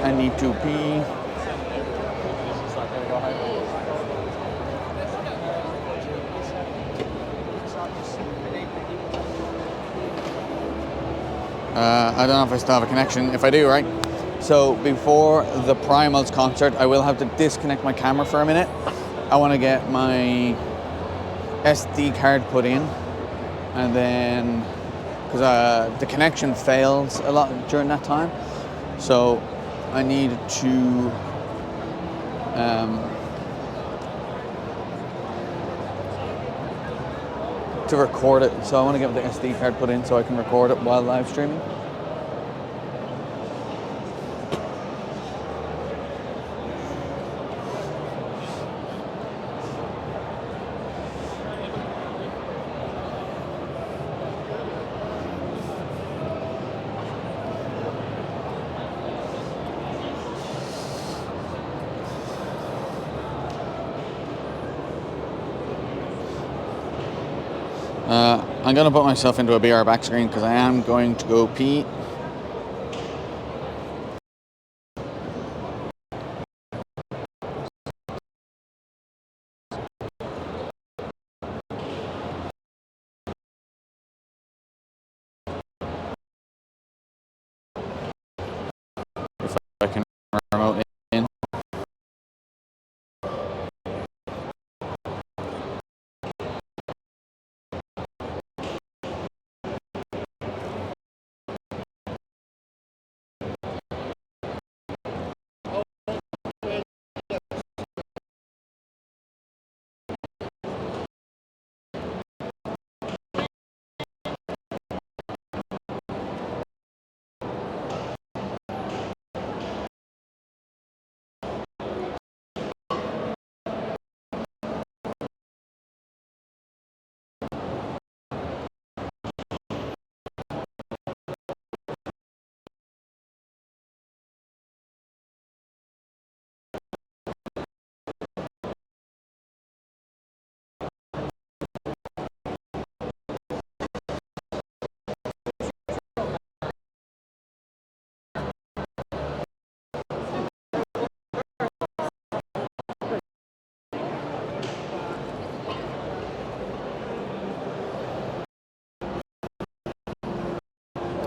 I need to pee. I don't know if I still have a connection. If I do, right? So before the Primals concert, I will have to disconnect my camera for a minute. I want to get my SD card put in, and then because the connection fails a lot during that time, so I need to record it. So I want to get the SD card put in so I can record it while live streaming. I'm going to put myself into a BR back screen because I am going to go pee. If I can remote in.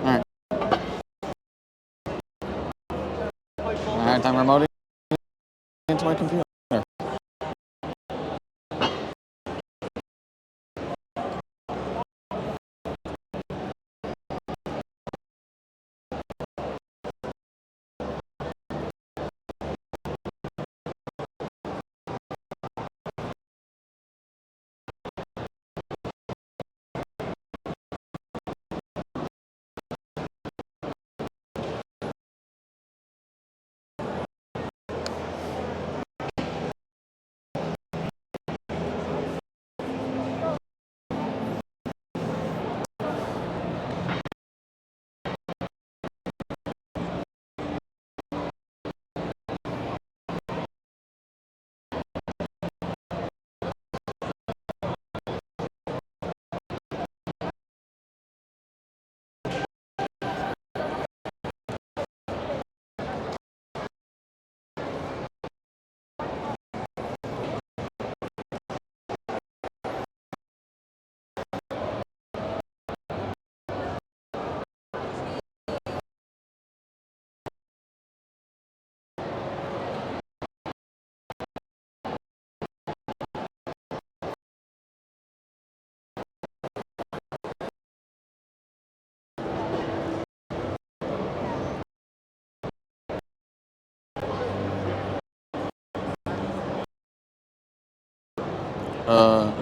Alright. I had time remoting into my computer. Uh,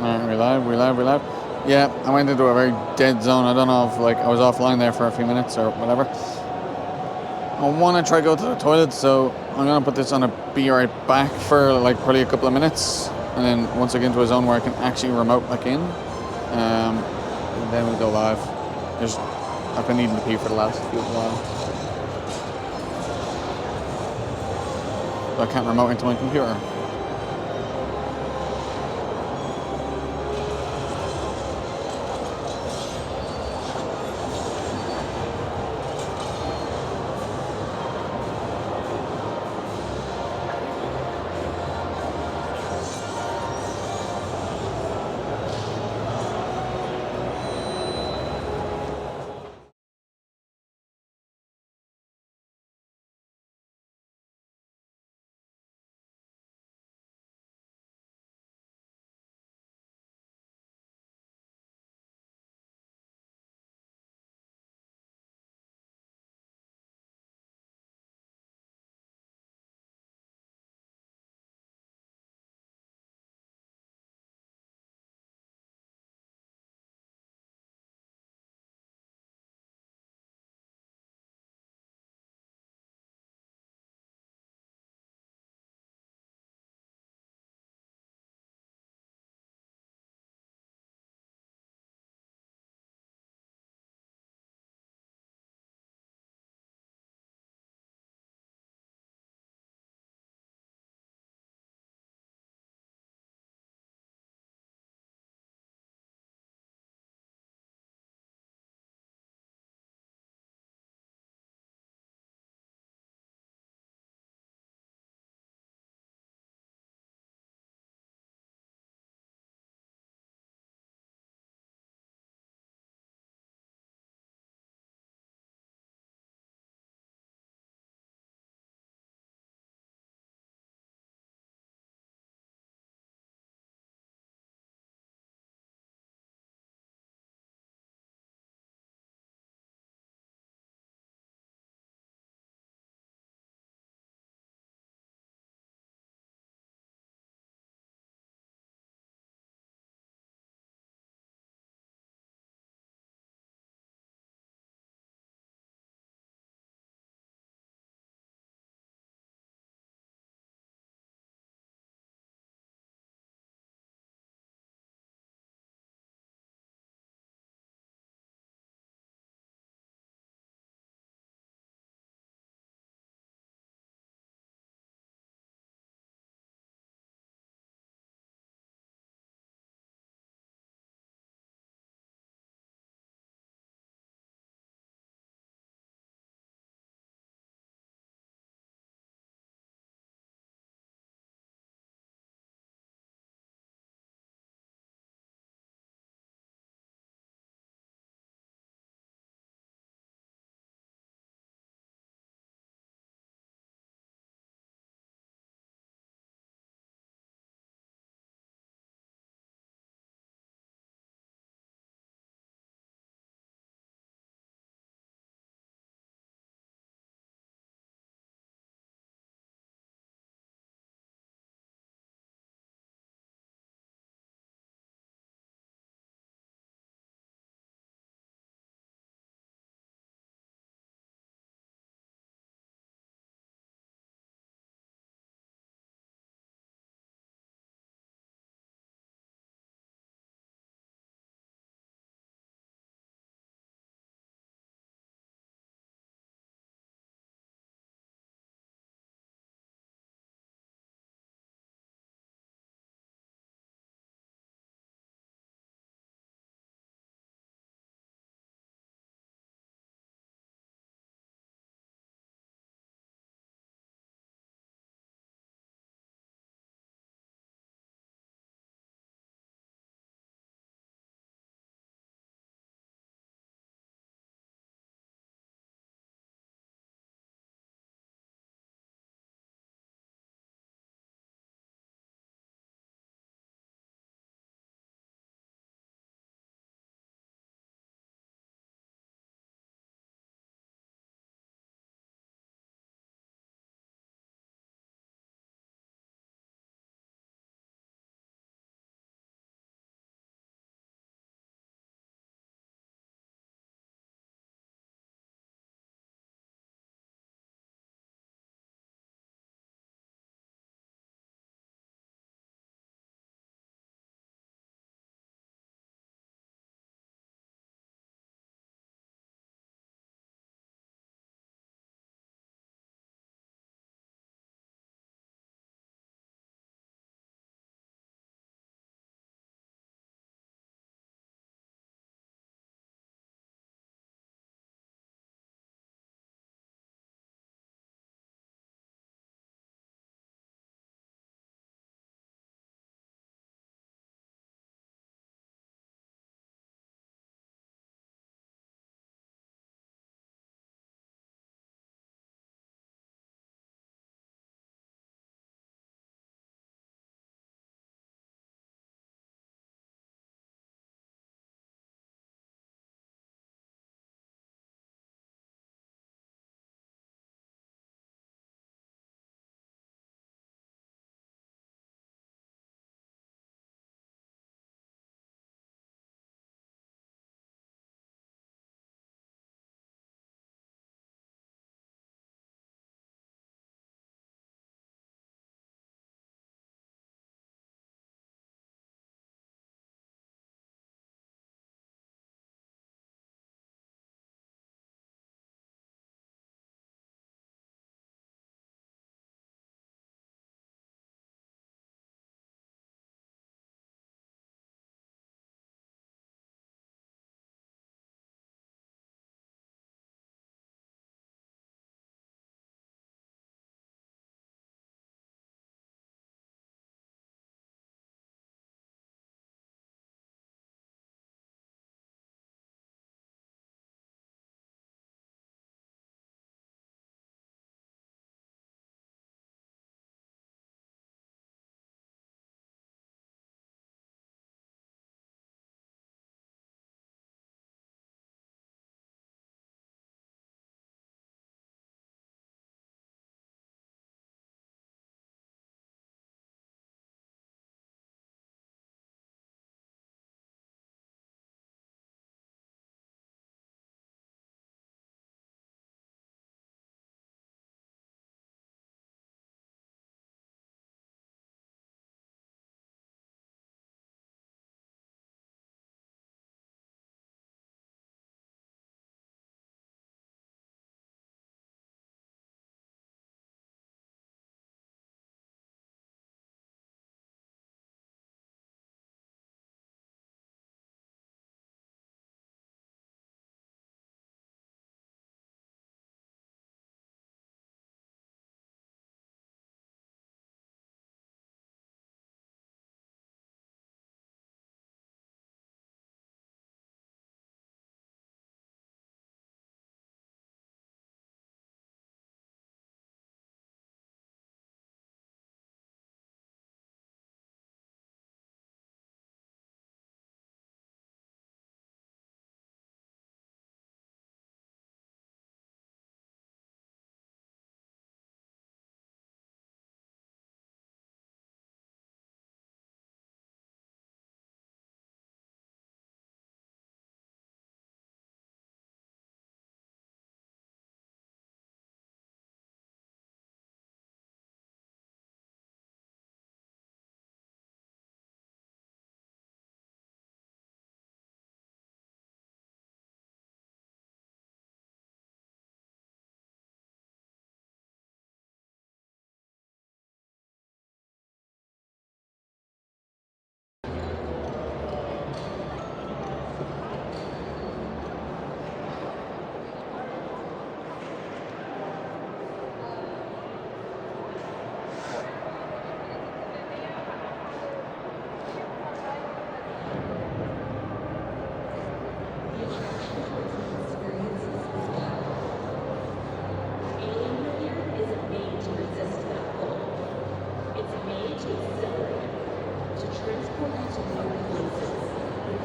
We live. Yeah, I went into a very dead zone. I don't know if I was offline there for a few minutes or whatever. I want to try to go to the toilet, so I'm going to put this on a be right back for probably a couple of minutes. And then once I get into a zone where I can actually remote back in, then we'll go live. I've been needing to pee for the last few while. So I can't remote into my computer.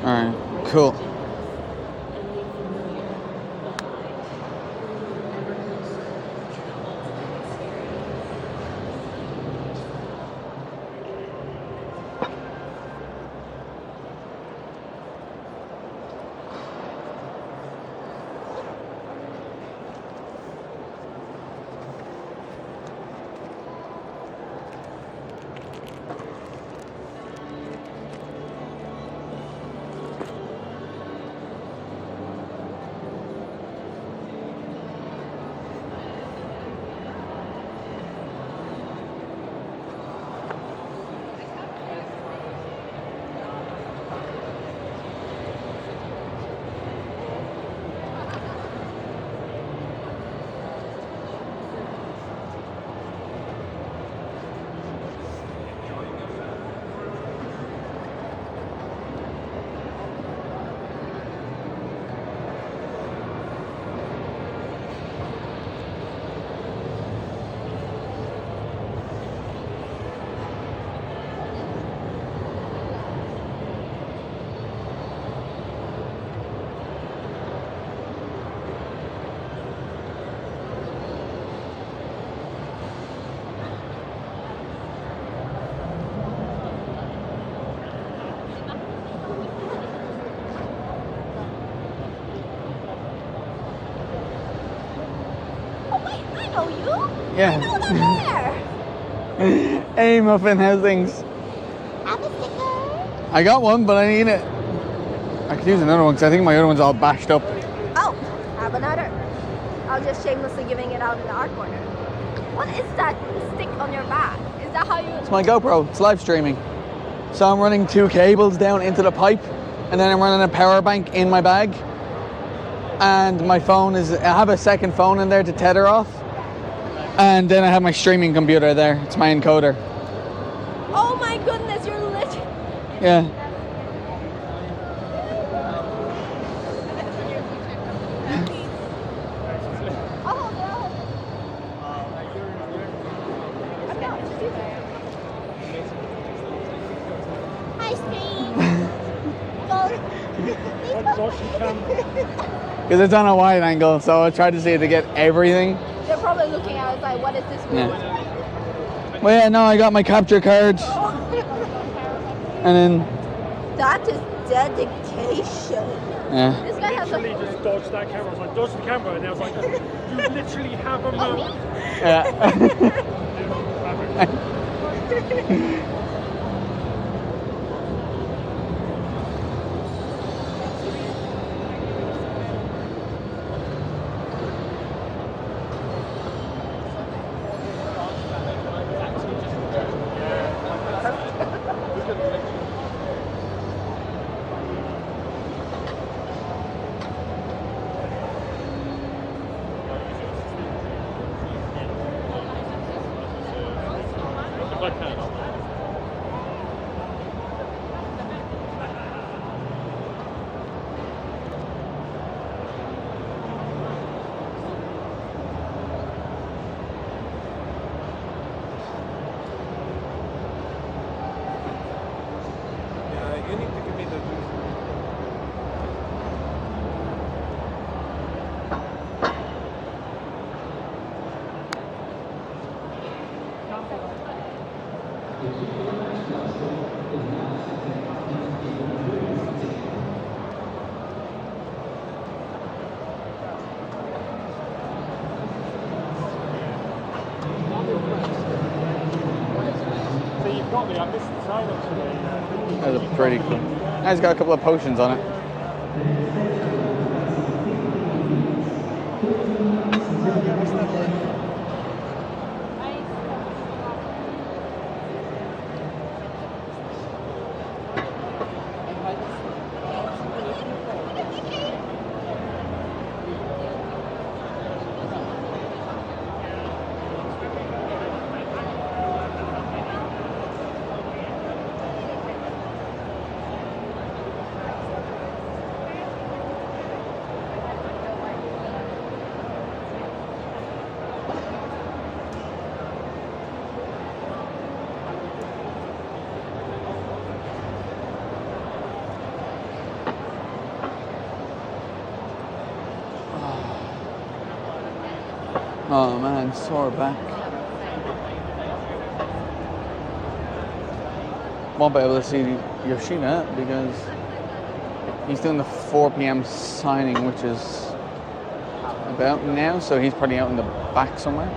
Alright, cool. Yeah. Hey, Muffin, how's things? I got one, but I need it. I could use another one because I think my other one's all bashed up. Oh, have another. I was just shamelessly giving it out in the art corner. What is that stick on your back? Is that how you... It's my GoPro. It's live streaming. So I'm running 2 cables down into the pipe, and then I'm running a power bank in my bag. And my phone is... I have a second phone in there to tether off. And then I have my streaming computer there. It's my encoder. Oh my goodness, you're lit. Yeah. Because it's on a wide angle, so I tried to see it to get everything. They're probably looking at it like, what is this movie? Yeah. Well, yeah, no, I got my capture card. And then... That is dedication. Yeah. This guy has literally just dodged that camera. I was like, dodge the camera, and I was like, you literally have a mount. Yeah. You need to give me the So you've got me, I missed the sign up today. That's pretty cool. It's got a couple of potions on it. Oh man, sore back. Won't be able to see Yoshida because he's doing the 4 p.m. signing, which is about now, so he's probably out in the back somewhere.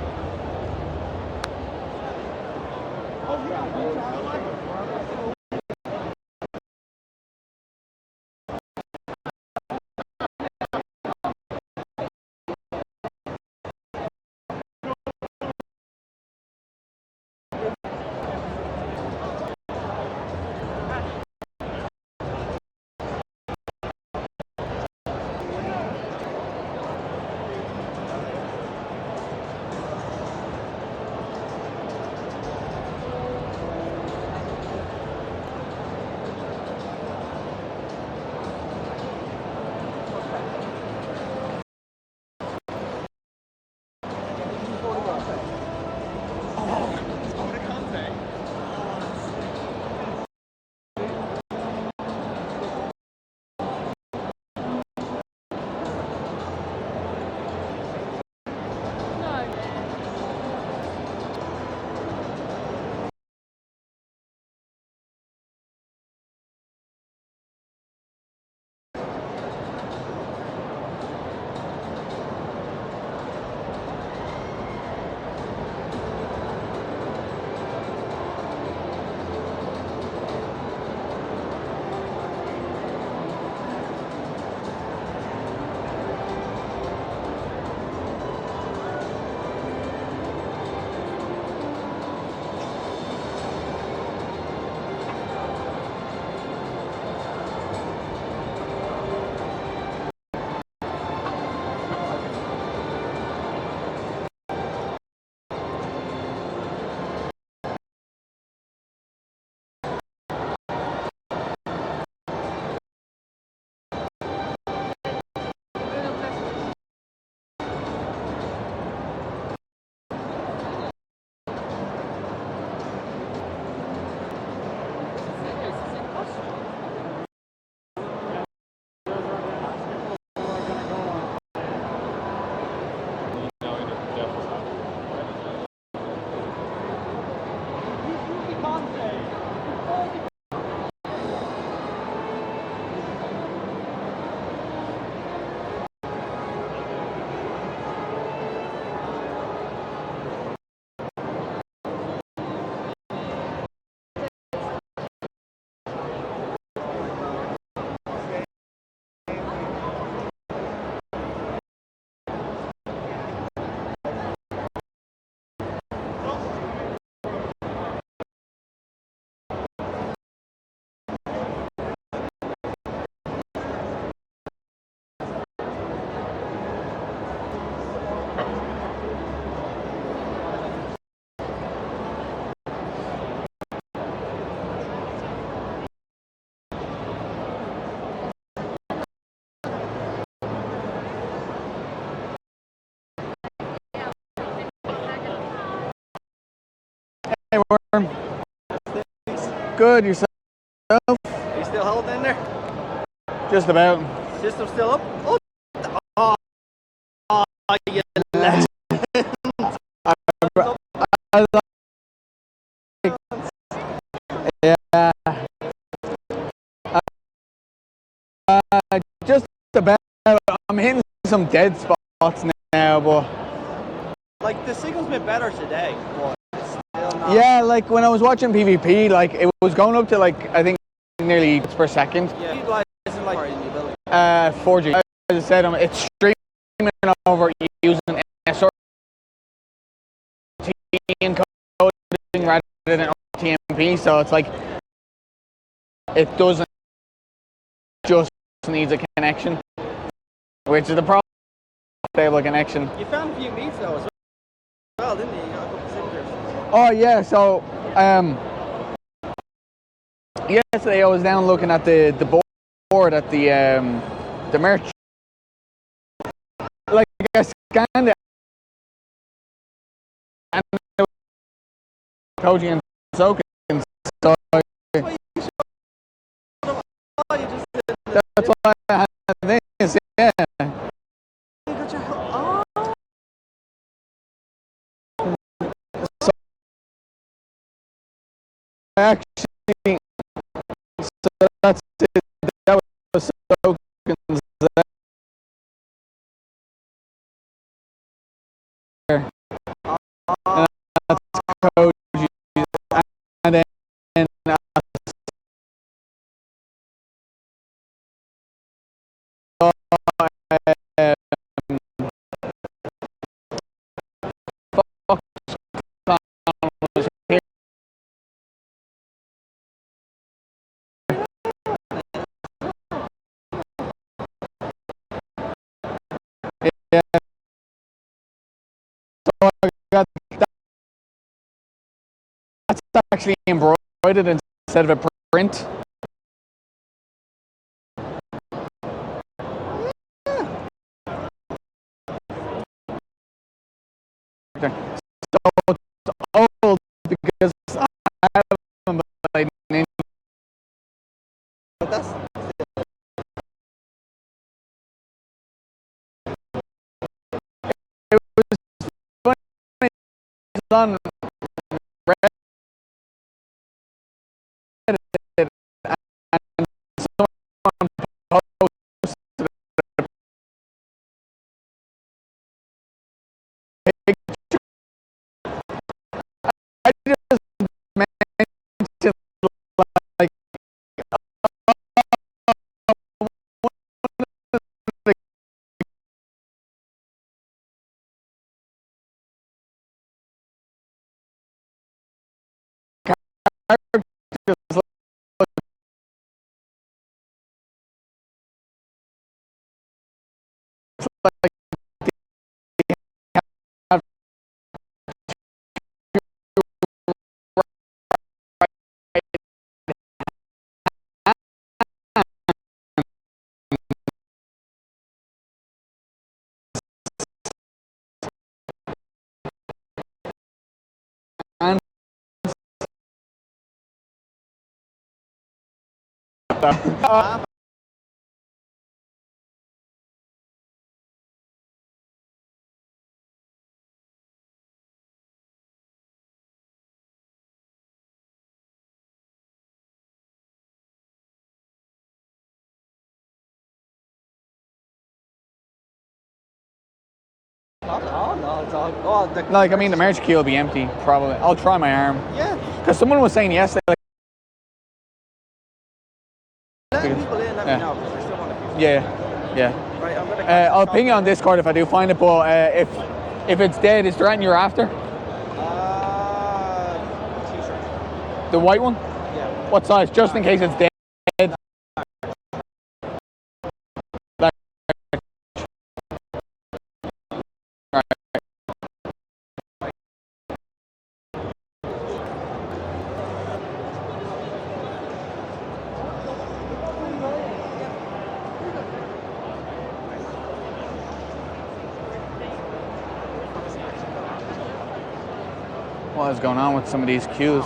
Hey, Worm. Good, yourself? Are you still holding in there? Just about. System still up? Oh, you legend. Yeah. Just about. I'm hitting some dead spots now, but like the signal's been better today, but it's still not. Yeah, like when I was watching PvP, like it was going up to like I think nearly per second. Yeah, you guys isn't like in your building. 4G. As I said, it's streaming over using SRT encoding rather than RTMP, so it's like it doesn't just needs a connection, which is the problem. Stable connection. You found a few meats though as well, didn't you? You got a couple of cylinders. Oh yeah, so yesterday I was down looking at the board at the merch. Like I scanned it and it was Koji and Soken. So that's why I had this, yeah. actually, so that's it. That was tokens there. And that's code. And then yeah. So I got that's actually embroidered instead of a print. Okay. So it's old because I haven't played in. But that's It was funny. It's on Reddit, and someone posted a picture. I just mentioned like characters like have and oh no, dog. Oh, like I mean the merge key will be empty probably. I'll try my arm. Yeah. Because someone was saying yesterday like Let people in, let yeah. me know, because I still want to. Yeah. Right, I'm gonna. I'll ping you on Discord if I do find it, but if it's dead, is there anything you're after? T-shirt. The white one? Yeah. What size? Just in case it's dead. Like, right. What is going on with some of these queues?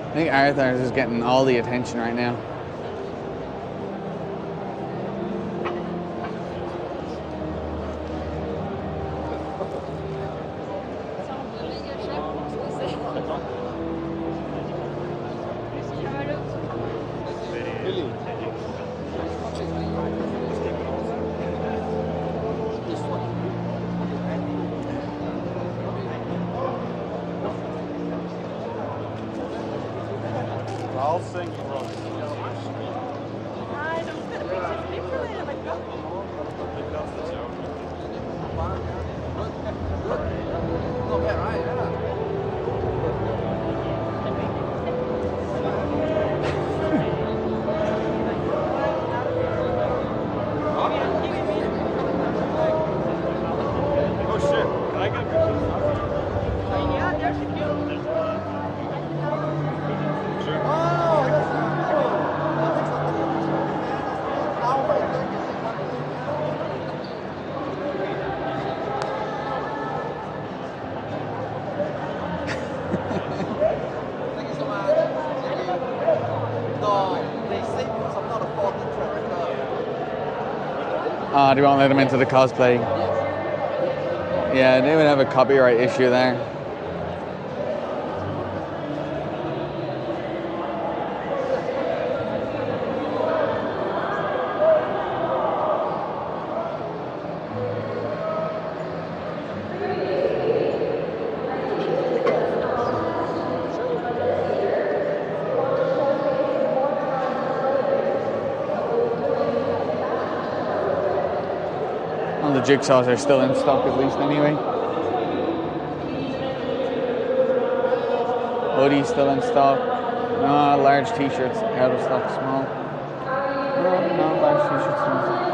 I think Arthur is getting all the attention right now. I'll sing for Oh shit, can I get pictures? Yeah, there's a cute. Oh, they won't let him into the cosplay. Yeah, they would have a copyright issue there. Well, the jigsaws are still in stock at least anyway. Hoodies still in stock. No, large t-shirts out of stock, small. No, large t-shirts still in stock.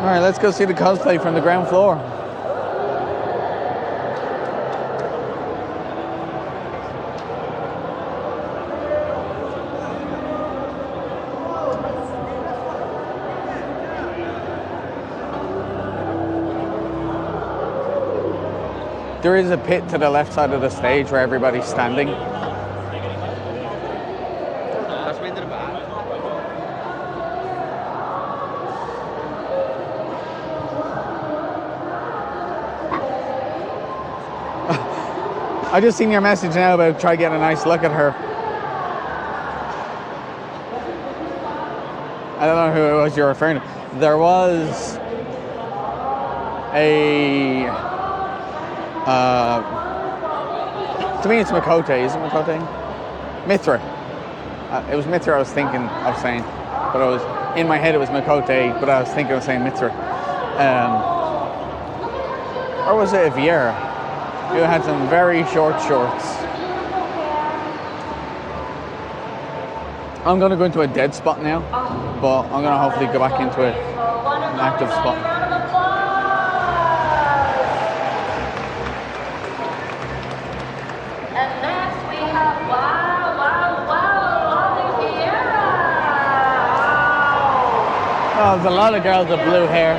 All right, let's go see the cosplay from the ground floor. There is a pit to the left side of the stage where everybody's standing. I just seen your message now about try getting a nice look at her. I don't know who it was you're referring to. There was a to me it's Makote, is it Makote? Mithra. It was Mithra I was thinking of saying, but I was in my head it was Makote, but I was thinking of saying Mithra. Or was it a Vieira? Who had some very short shorts. I'm going to go into a dead spot now, but I'm going to hopefully go back into an active spot. And next we have Lovely Vieira. Oh, there's a lot of girls with blue hair.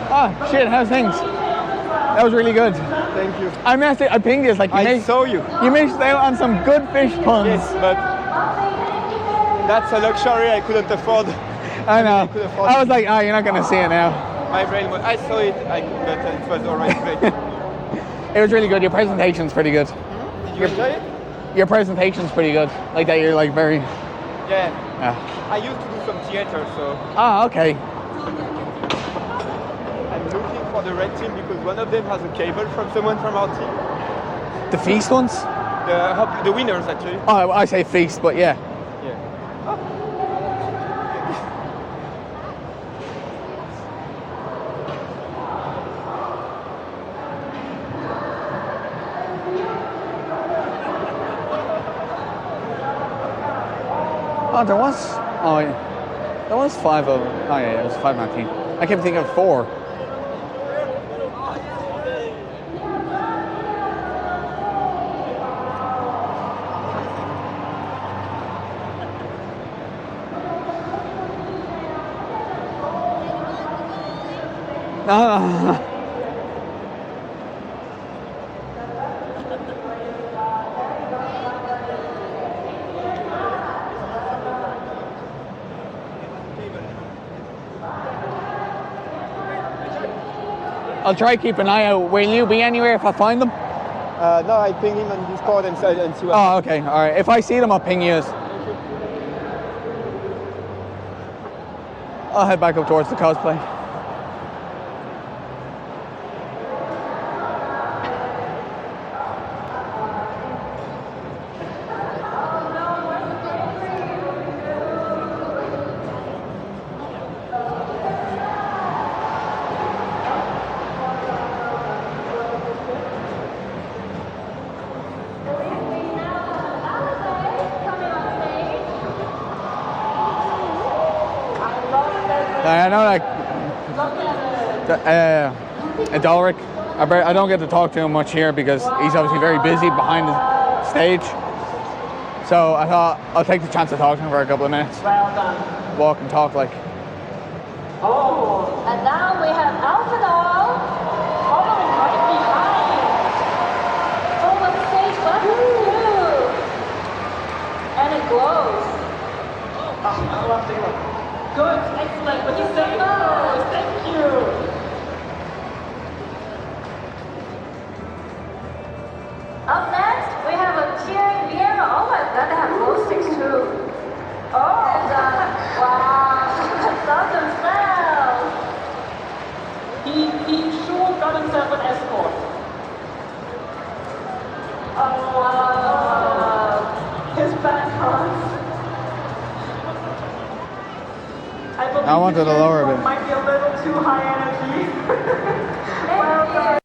Oh shit, how's things? That was really good. Thank you. I pinged you, it's like I saw you. You missed out on some good fish puns. Yes, but that's a luxury I couldn't afford. I know. I was like, oh, you're not going to see it now. My brain was, I saw it, but it was already great. It was really good. Your presentation's pretty good. Did you enjoy it? Your presentation's pretty good. Like that, you're like very... Yeah. I used to do some theater, so... Ah, okay. I'm looking for the red team because one of them has a cable from someone from our team. The Feast ones? The winners, actually. Oh, I say Feast, but yeah. Oh, there was. Oh, yeah. There was 5 of. Oh, yeah, it was 5-man team. I kept thinking of 4. No. I'll try keep an eye out. Will you be anywhere if I find them? No, I ping him on Discord and see what. Oh, okay. All right. If I see them, I'll ping you. I'll head back up towards the cosplay. I know, like, Adalric, I don't get to talk to him much here because he's obviously very busy behind the stage. So I thought I'll take the chance to talk to him for a couple of minutes. Well done. Walk and talk, like. Oh, and now we have Alphanol following right behind. Oh, on stage, welcome too. And it glows. I love the good, excellent, but you say no. Thank you. Up next, we have a cheering Vienna. Oh my god, they have glow sticks too. Oh, and wow, Southern style. He sure got himself an escort. Oh, wow. His back hurts. I wanted to lower a bit. Might be a little too high energy. Well done.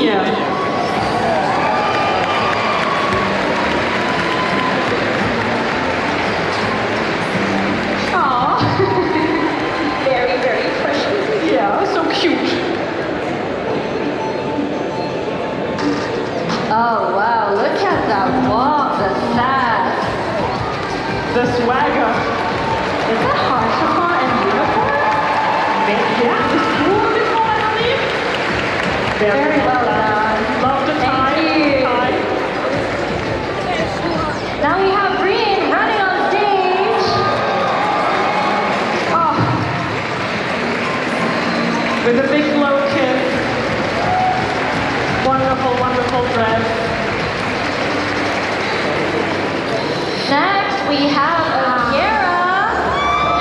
here. Aww. Very, very precious. Yeah, so cute. Oh wow, look at that walk, the sass. The swagger. Is that Harshapon in uniform? Yeah, the school uniform, I believe. Very well done. Love the tie. Thank you. Tie. Now we have Green running on stage. Oh. With a big low kiss. Wonderful, wonderful dress. Next we have Kiara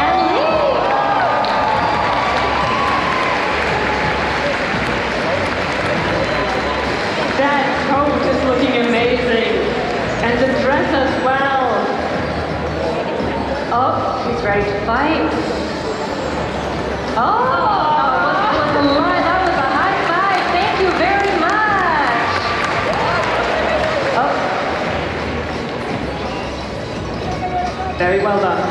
and Lee. That coat is looking amazing. And the dress as well. Oh, she's ready to fight. Oh, that was a lie. That was a high five. Thank you very much. Oh, very well done.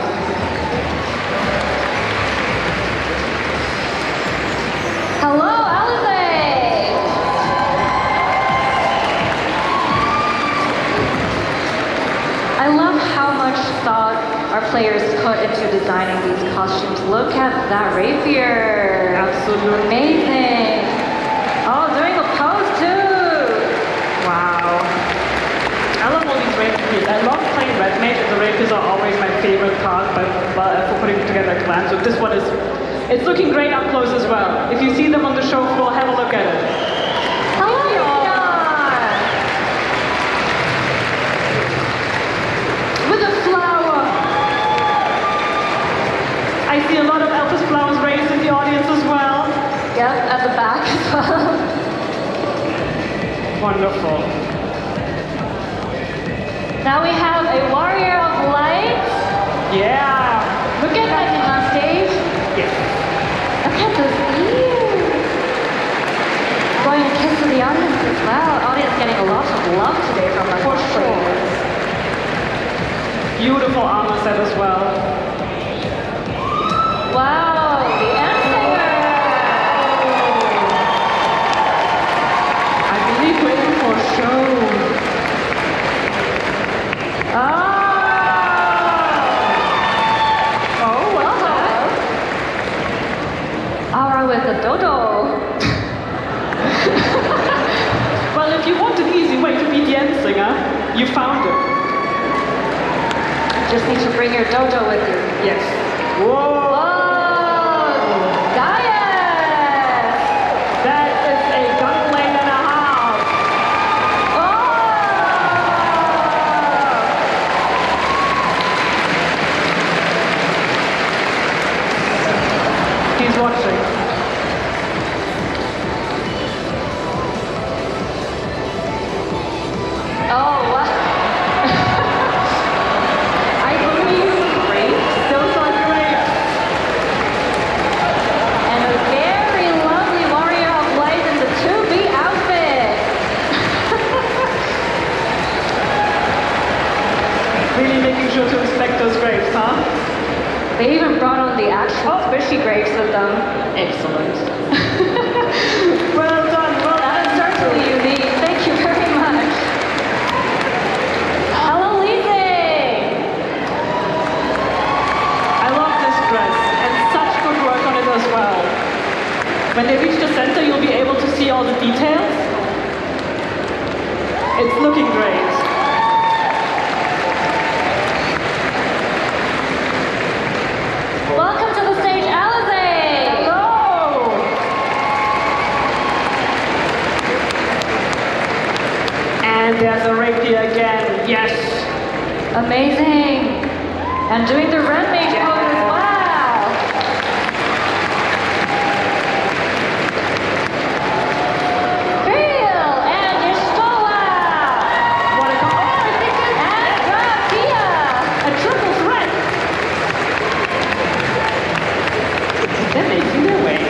hello, Alize. I love how much thought our players put into designing these costumes. Look at that rapier. Absolutely. Amazing. Oh, doing a pose too. Wow. I love all these rapiers. I love playing Red Mage, and the rapiers are always my favorite part for putting together clans. So this one is, it's looking great up close as well. If you see them on the show floor, have a look at it. Hello, With a flower. I see a lot of Elvis flowers raised in the audience as well. Yep, at the back as well. Wonderful. Now we have a Warrior of Light. Yeah. Look at that on stage. Yes. Look at those ears. Going a kiss to the audience as well. Audience getting a lot of love today from our cosplayers. Beautiful armor set as well. Wow, the end singer. I believe we're in for a show. Oh, well done. Aura with the dodo. Well, if you want an easy way to beat the end singer, you found it. Just need to bring your dodo with you. Yes. Whoa! Gaia! That is a gunblade and a half. He's watching. Oh, wow. I believe great. Those are great. And a very lovely Warrior of Light in the 2B outfit. Really making sure to inspect those grapes, huh? They even brought on the actual squishy grapes with them. Excellent. Well done, well That is certainly unique. Thank you very much. Hello, Lise. I love this dress, and such good work on it as well. When they reach the center, you'll be able to see all the details. It's looking great. Welcome to the stage, Alize. Hello! And there's a rapier again, yes. Amazing. And doing the Red Mage pose as well. Feel and Ishtola. What a I think And Rakia. a triple threat. They're making their way.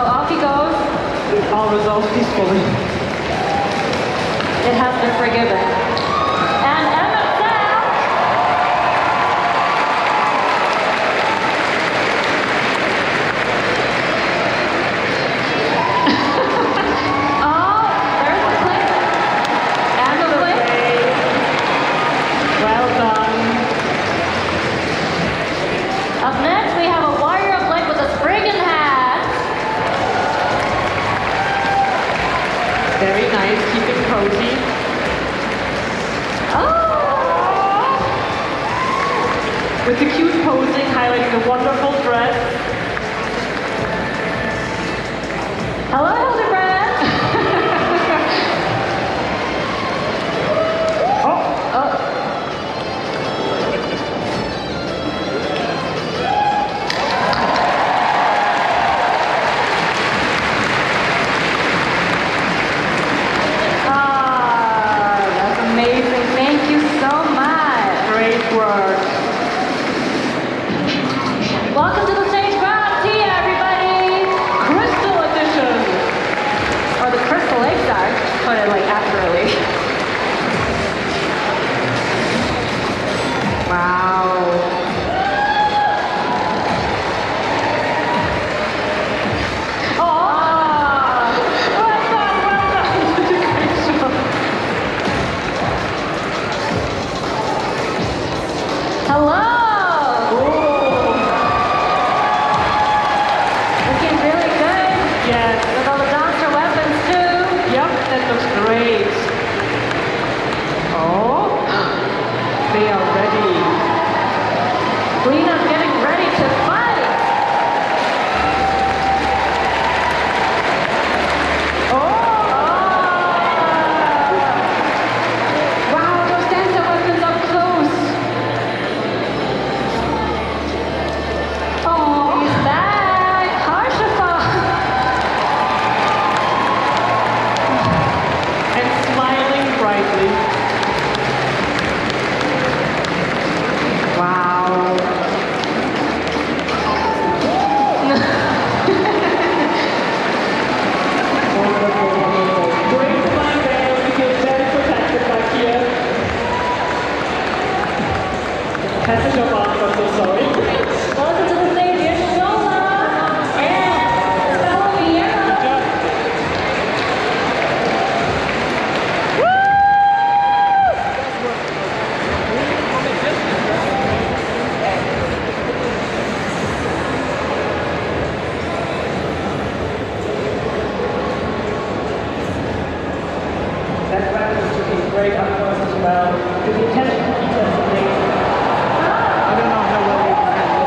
off he goes. It all resolved peacefully. It has been forgiven. And Emma Sam. Oh, there's the clip. And the clip. Well done. Up next, we have a warrior of light with a sprig in hat. Very nice, keep it cozy. Oh! With the cute posing, highlighting the wonderful dress. Hello, Hildebrand. Oh. That's amazing. Thank you so much. Great work. Welcome to the stage, Grand Tea, everybody. Crystal edition. Or the Crystal Lake Star, put it like accurately. Wow. Hello! Looking really good. Yes. With all the dancer weapons too. Yep, that looks great. Oh, they are ready. Lena's getting ready to fight. Wow, those dancer weapons up close. Oh, he's back. Harshafa. And smiling brightly. Wow. Great fun there. We feel very protected back here. Had to jump off, I'm so sorry. Welcome to the stage, Shola and Salvia. That weapon is looking great up close as well. With the intention to keep us safe. I don't know how well we can handle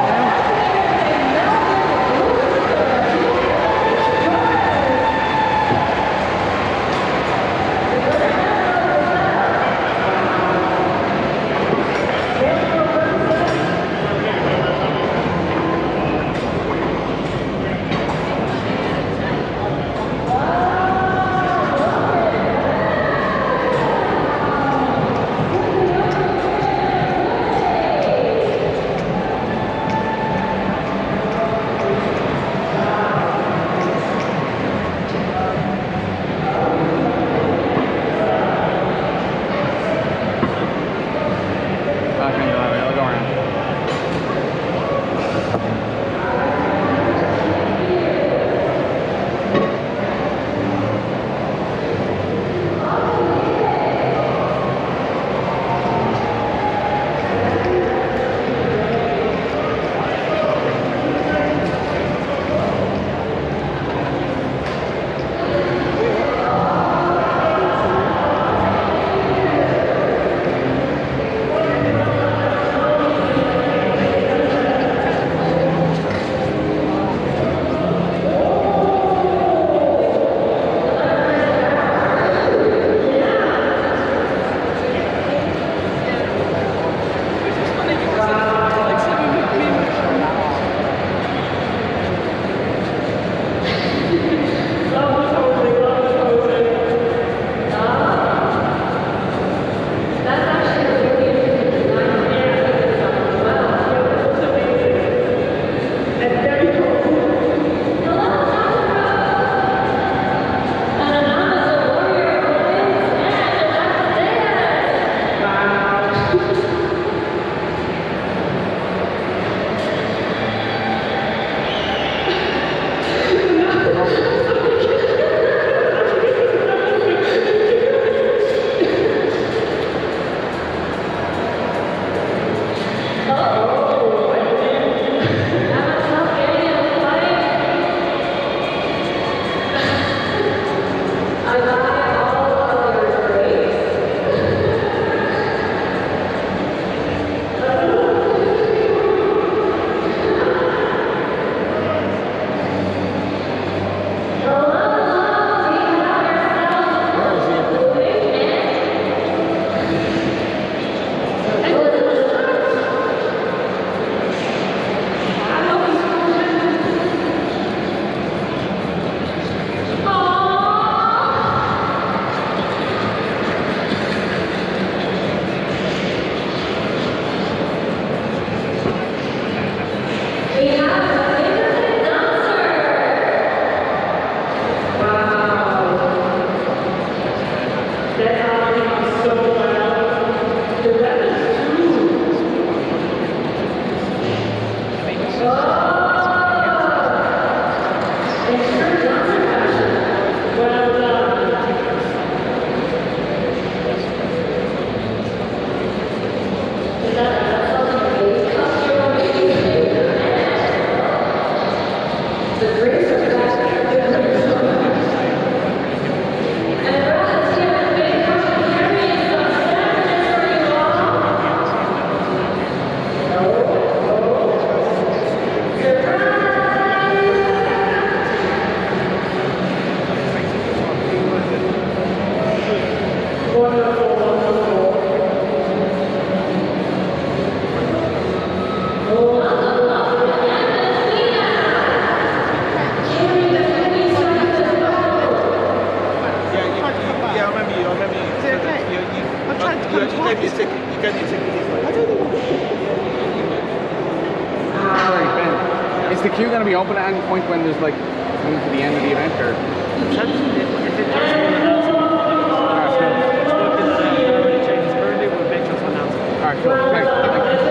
the queue going to be open at any point when there's like coming to the end of the event, or? If it does, we'll announce it. It's working that out. If there are any changes currently, we'll make sure to announce it. Alright, cool. Great. Thank you.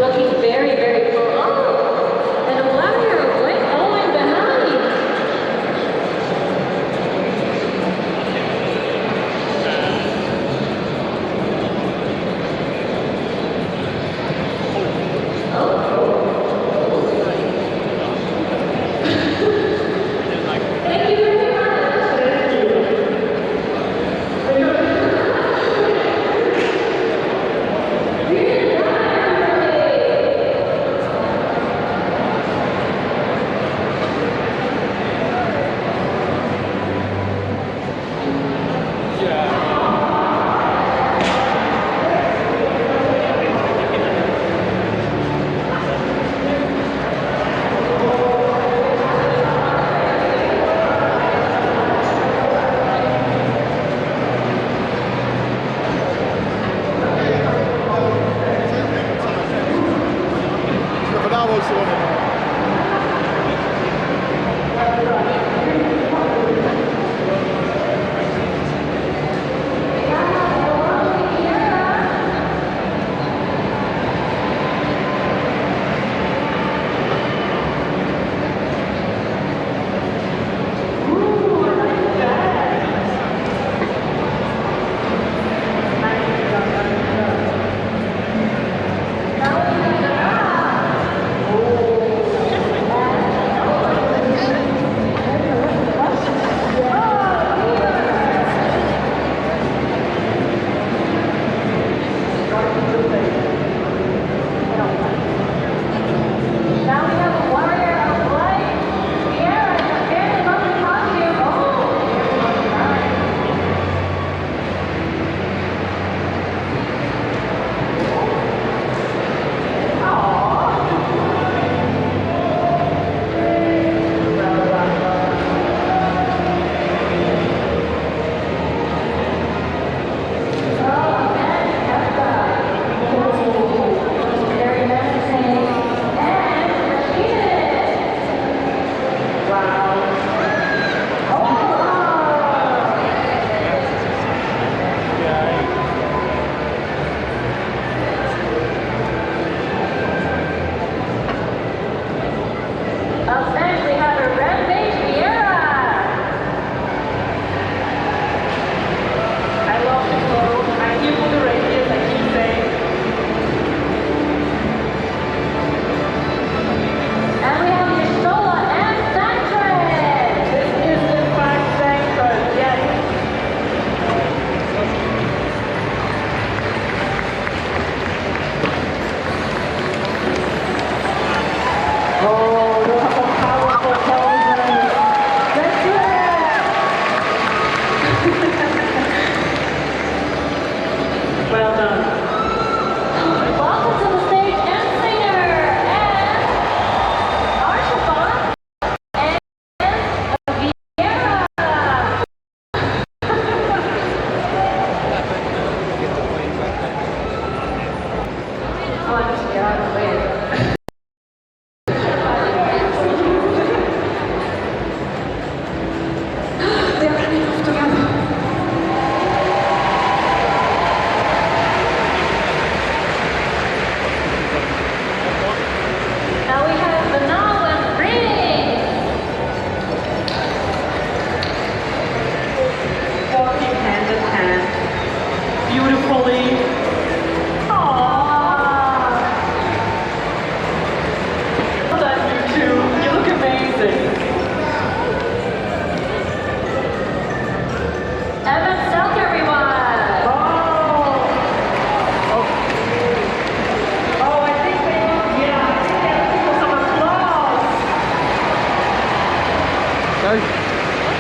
Looking very, very cool. Oh, and a wire way following behind. Thank you very much.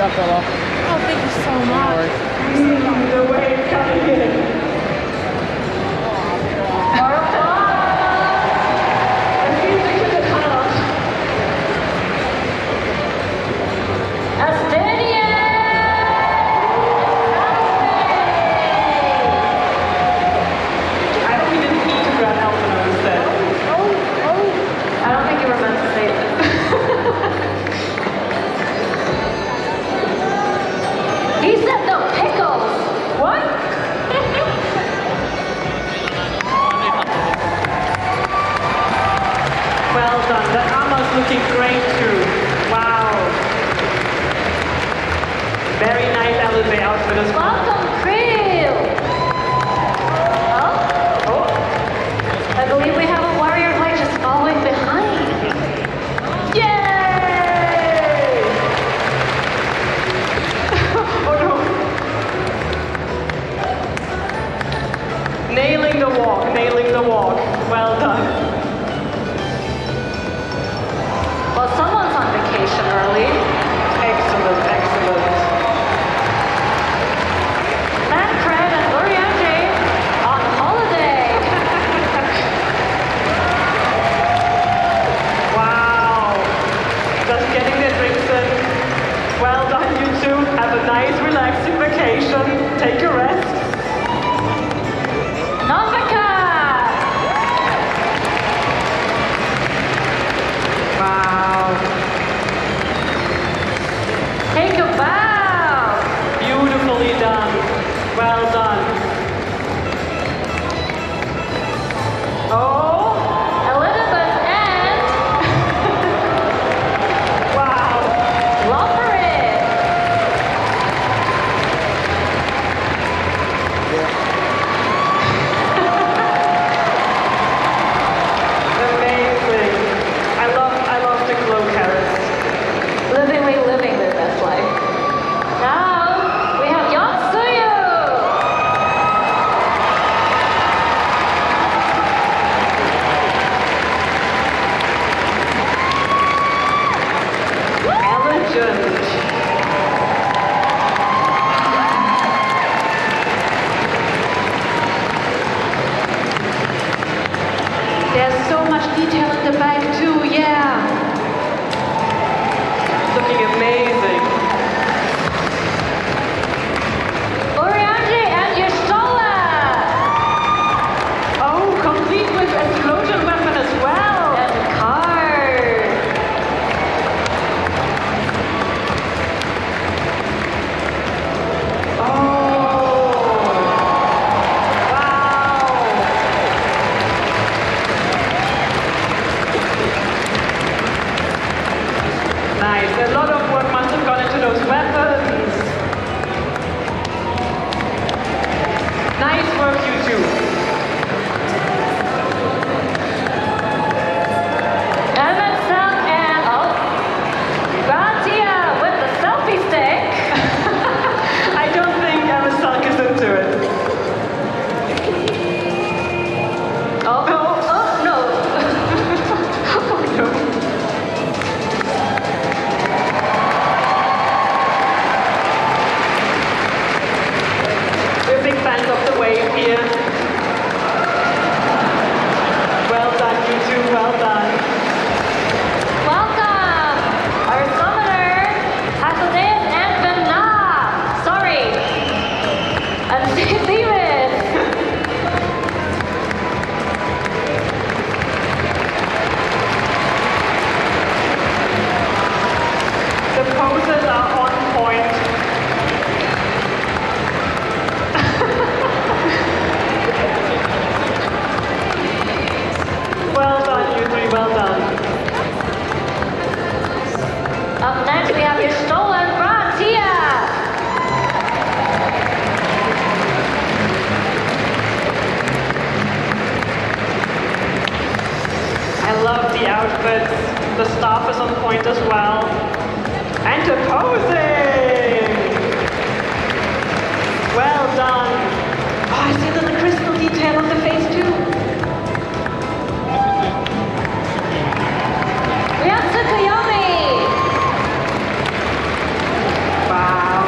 That fell off. Oh, thank you so much. The wave coming in. looking great too. Wow. Very nice LFA outfit as well. Welcome, Krill! Oh, I believe we have a warrior light just following behind. Yay! Oh no. Nailing the walk, nailing the walk. Well done. Well, someone's on vacation early. Excellent, excellent. Manfred and Oriente on holiday. Wow. Just getting their drinks in. Well done, you two. Have a nice, relaxing vacation. Take a rest. Novika! Wow. Take a bow! Beautifully done. Well done. Oh, Elizabeth and... wow. Love for it! Amazing. I love the glow carrots. Living their best life. Now, we have Yonsuyu! Elegant. There's so much detail in the bag too, yeah. Looking amazing. Oriente and Yashtola! Oh, complete with explosion weapon as well. And card. Nice. A lot of work must have gone into those weapons. Nice work, you two. Evan Sam and Batia with the selfie stick. I don't think Emma Salk is into it. Oh no. Oh no. We're big fans of the wave here. Well done, you two. Well done. Welcome, our summoner, Hakudev and Benna. Sorry. And Steven. The poses are on point. Well done, you three. Well done. Up next, we have Yashtola and Batia. I love the outfits. The staff is on point as well. And the posing! Well done. Oh, I see the crystal detail on the face too. We have Tsukuyomi. Wow.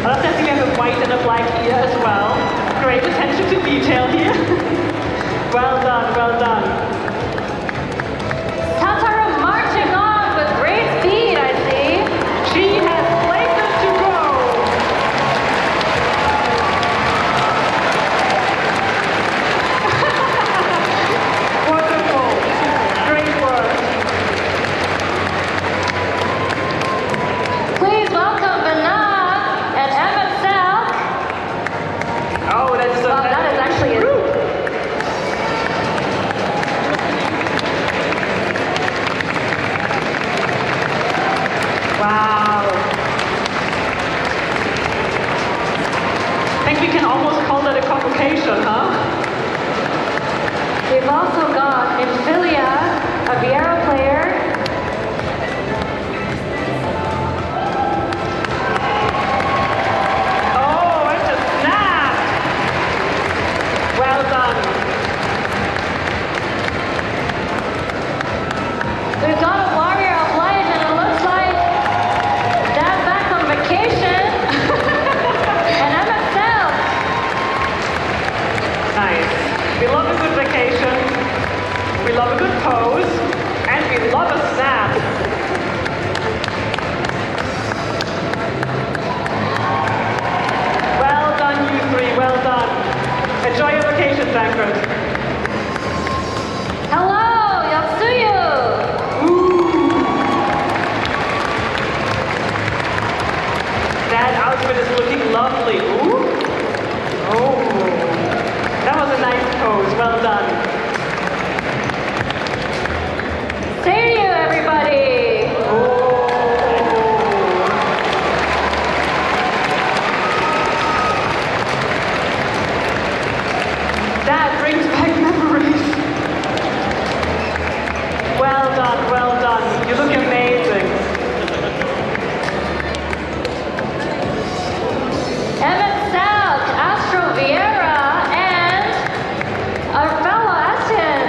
I love that we have a white and a black ear as well. Great attention to detail here. Well done, well done. Tataru marching on with great speed, I see. She has places to go. Wonderful. Great work. Please welcome Benna and Evan Selk. Oh, that is Wow, that is actually a quite a convocation, huh? We've also got Infilia, a Vieira player. Oh, it's a snap! Well done. We've got a Warrior of Light, and it looks like they're back on vacation. And MXL. Nice. We love a good vacation. We love a good pose. And we love a snap. Well done, you three. Well done. Enjoy your vacation, Dankert. Hello, Yatsuyu. That outfit is looking lovely. Ooh. Oh. That was a nice pose. Well done. Stereo, everybody. That brings back memories. Well done, well done. You look amazing. Evan South, Astro Vieira, and Arvella Aston.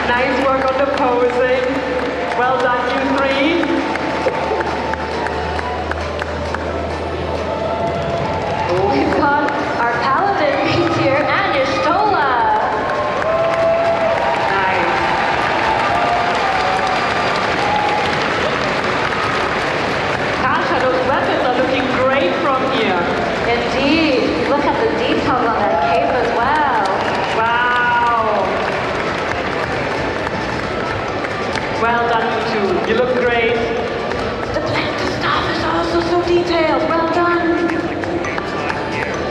Nice work on the posing. Well done, you three. We've got our Paladin here and Ishtola. Nice. Tasha, those weapons are looking great from here. Indeed. Look at the details on that cape as well. Wow. Well done, you two. You look great. The staff is also so detailed. Well done.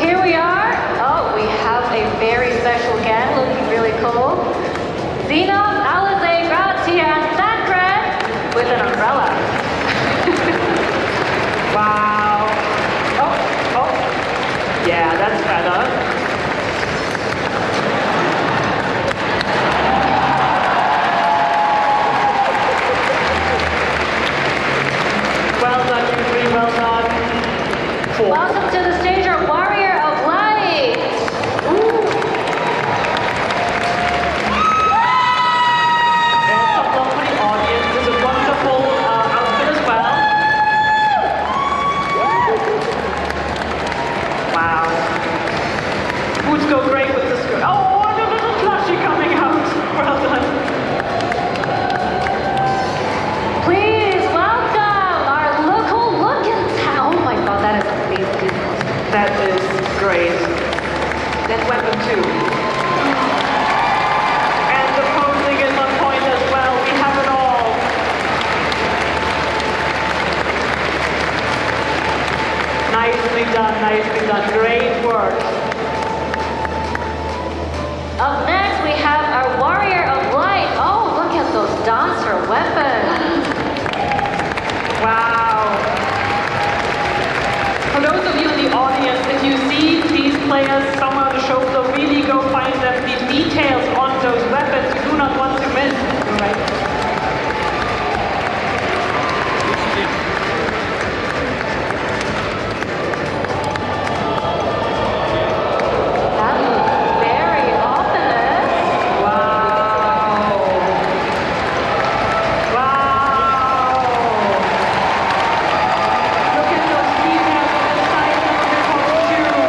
Here we are. Oh, we have a very special gang looking really cool. Xenos, Alize, Grazia, and Sacred with an umbrella. Wow. Oh, oh. Yeah, that's better. Well done, you three. Well done. Four. Welcome to the stage, our Warrior of Light. There's some love for the audience. This is a wonderful outfit as well. Wow. Boots go great with this skirt. Oh, and a little plushie coming out. Well done. Please welcome our local look-in town. Oh my god, that is amazing. That is great. That weapon too. And the posing is on point as well. We have it all. Nicely done, nicely done. Great work. Up next, we have our Warrior of Light. Oh, look at those dancer weapons. Wow. For those of you in the audience, if you see these players somewhere on the show floor, really go find them. The details on those weapons you do not want to miss. Right? That looks very ominous. Wow. Wow. Look at those details on the side of the costume.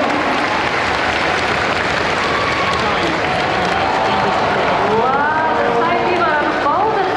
Wow, the side people are bold and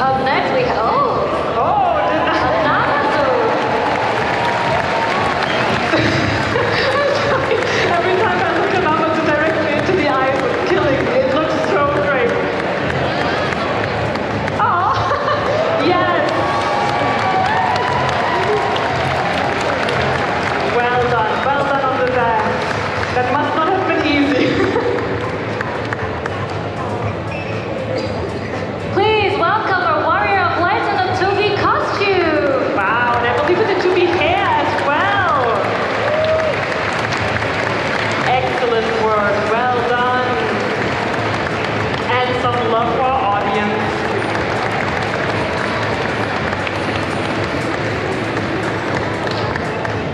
Up next we have, Every time I look at Namazu directly into the eyes, it's killing me. It looks so great. Oh, yes. Well done on the dance. That must not have been easy. please welcome our Warrior of Light in the 2B costume. Wow, and I believe with the 2B hair as well. Excellent work, well done. And some love for our audience.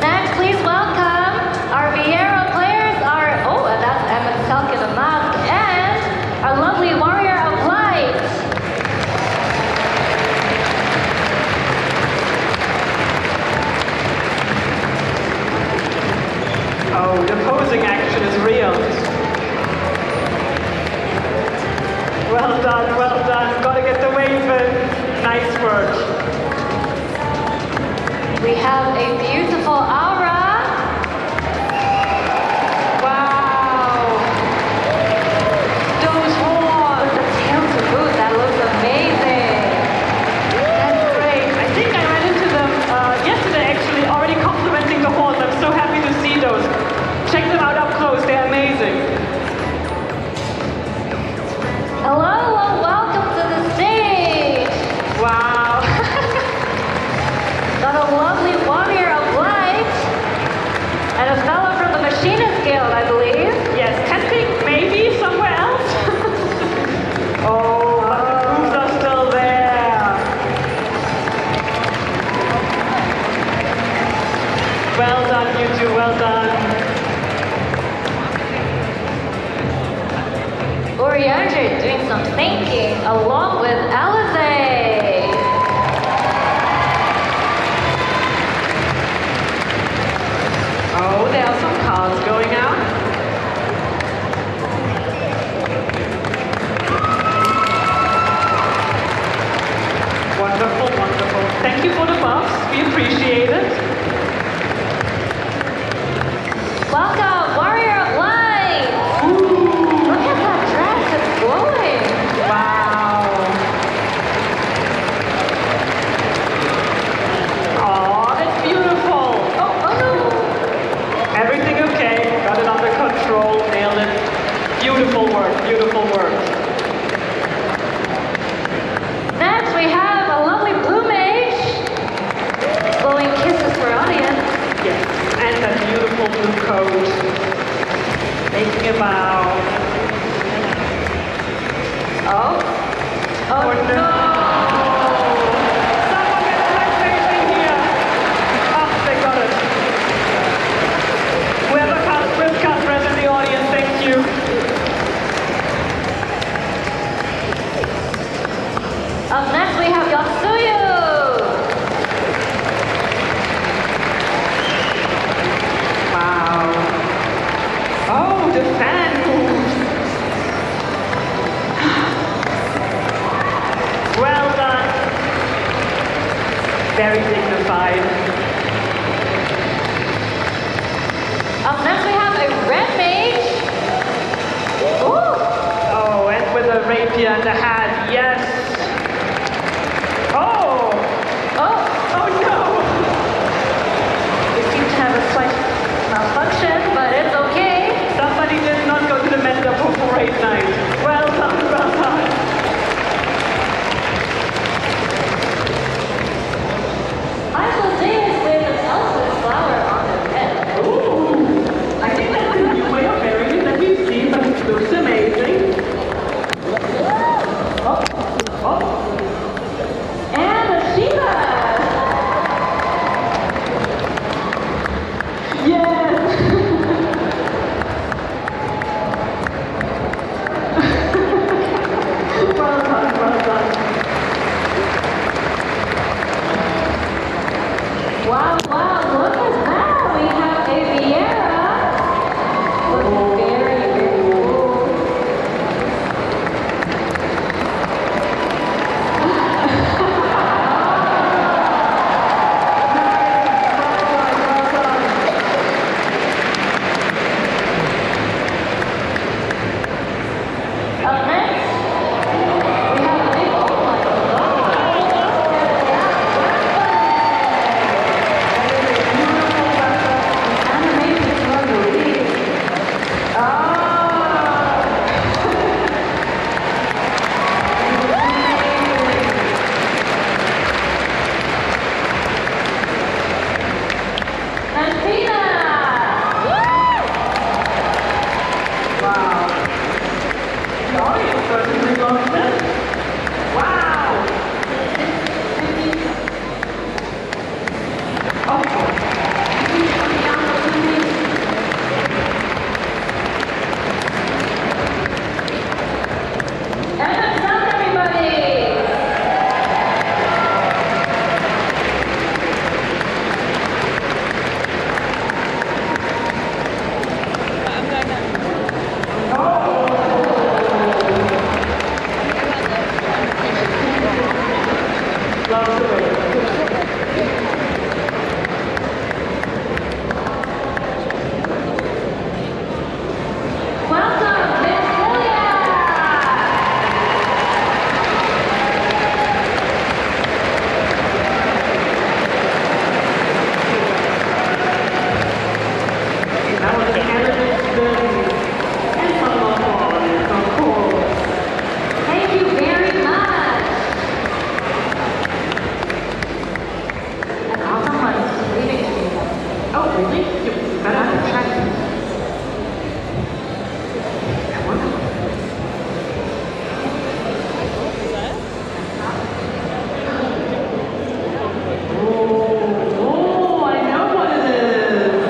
Next, please welcome our Viera players, and that's Emma Selk in the mask, and our lovely Warrior of Light. Oh, the posing action is real. Well done. Gotta get the wave in. Nice work. We have a beautiful aura. Wow. Those horns, the tail to boot, that looks amazing. That's great. I think I ran into them yesterday actually, already complimenting the horns. I'm so happy to see those. Check them out up close, they're amazing. Hello and welcome to the stage. Wow. Got a lovely Warrior of Light and a fellow from the Machinist Guild, I believe. Yes, testing maybe somewhere else. Oh, but the grooves are still there. Well done, you two, well done. Oriandre doing some thinking along with Alize. Oh, there are some cards going out. Wonderful. Thank you for the buffs. We appreciate it. Welcome, Warrior of Light. Look at that dress, it's glowing. Wow. Oh, it's beautiful. Oh no. Everything okay? Got it under control. Nailed it. Beautiful work. Next we have a lovely blue mage. Blowing kisses for audience. Yes, and that beautiful blue coat. Making a bow. Oh no. Someone get the right facing here. Oh, they got it. Whoever cast red in the audience, thank you. Up next we have Yotsuyu. Wow. Oh, the fan moves. Well done. Very dignified. Up next we have a red mage. Ooh. Oh, and with a rapier and a hat, yes. Oh no. We seem to have a slight malfunction, but it's okay. Somebody did not go to the Meta for parade night. Well done. Alize is with an elephant flower on his head. Ooh. I think that's a new way of wearing it that we've seen, but it looks amazing. Oh, Thank you very much. And now someone's leaving me. Oh, really? You better not check. Oh, I know what it is.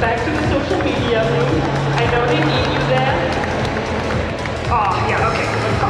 Back to the social media room. I know they need you there. Oh, yeah, okay, let's go.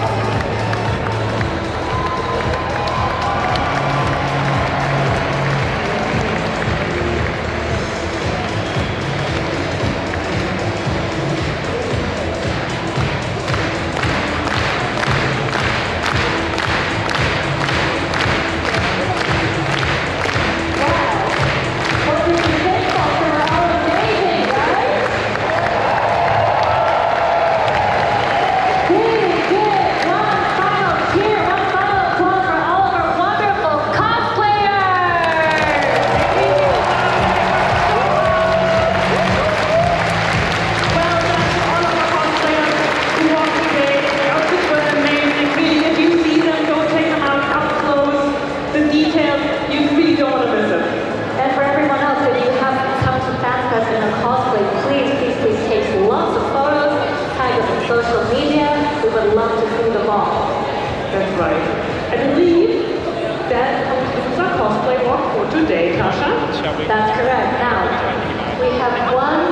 And for everyone else, if you have come to FanFest in a cosplay, please take lots of photos, tag us on social media. We would love to see them all. That's right. I believe that concludes our cosplay walk for today, Tasha. That's correct. Now, we have one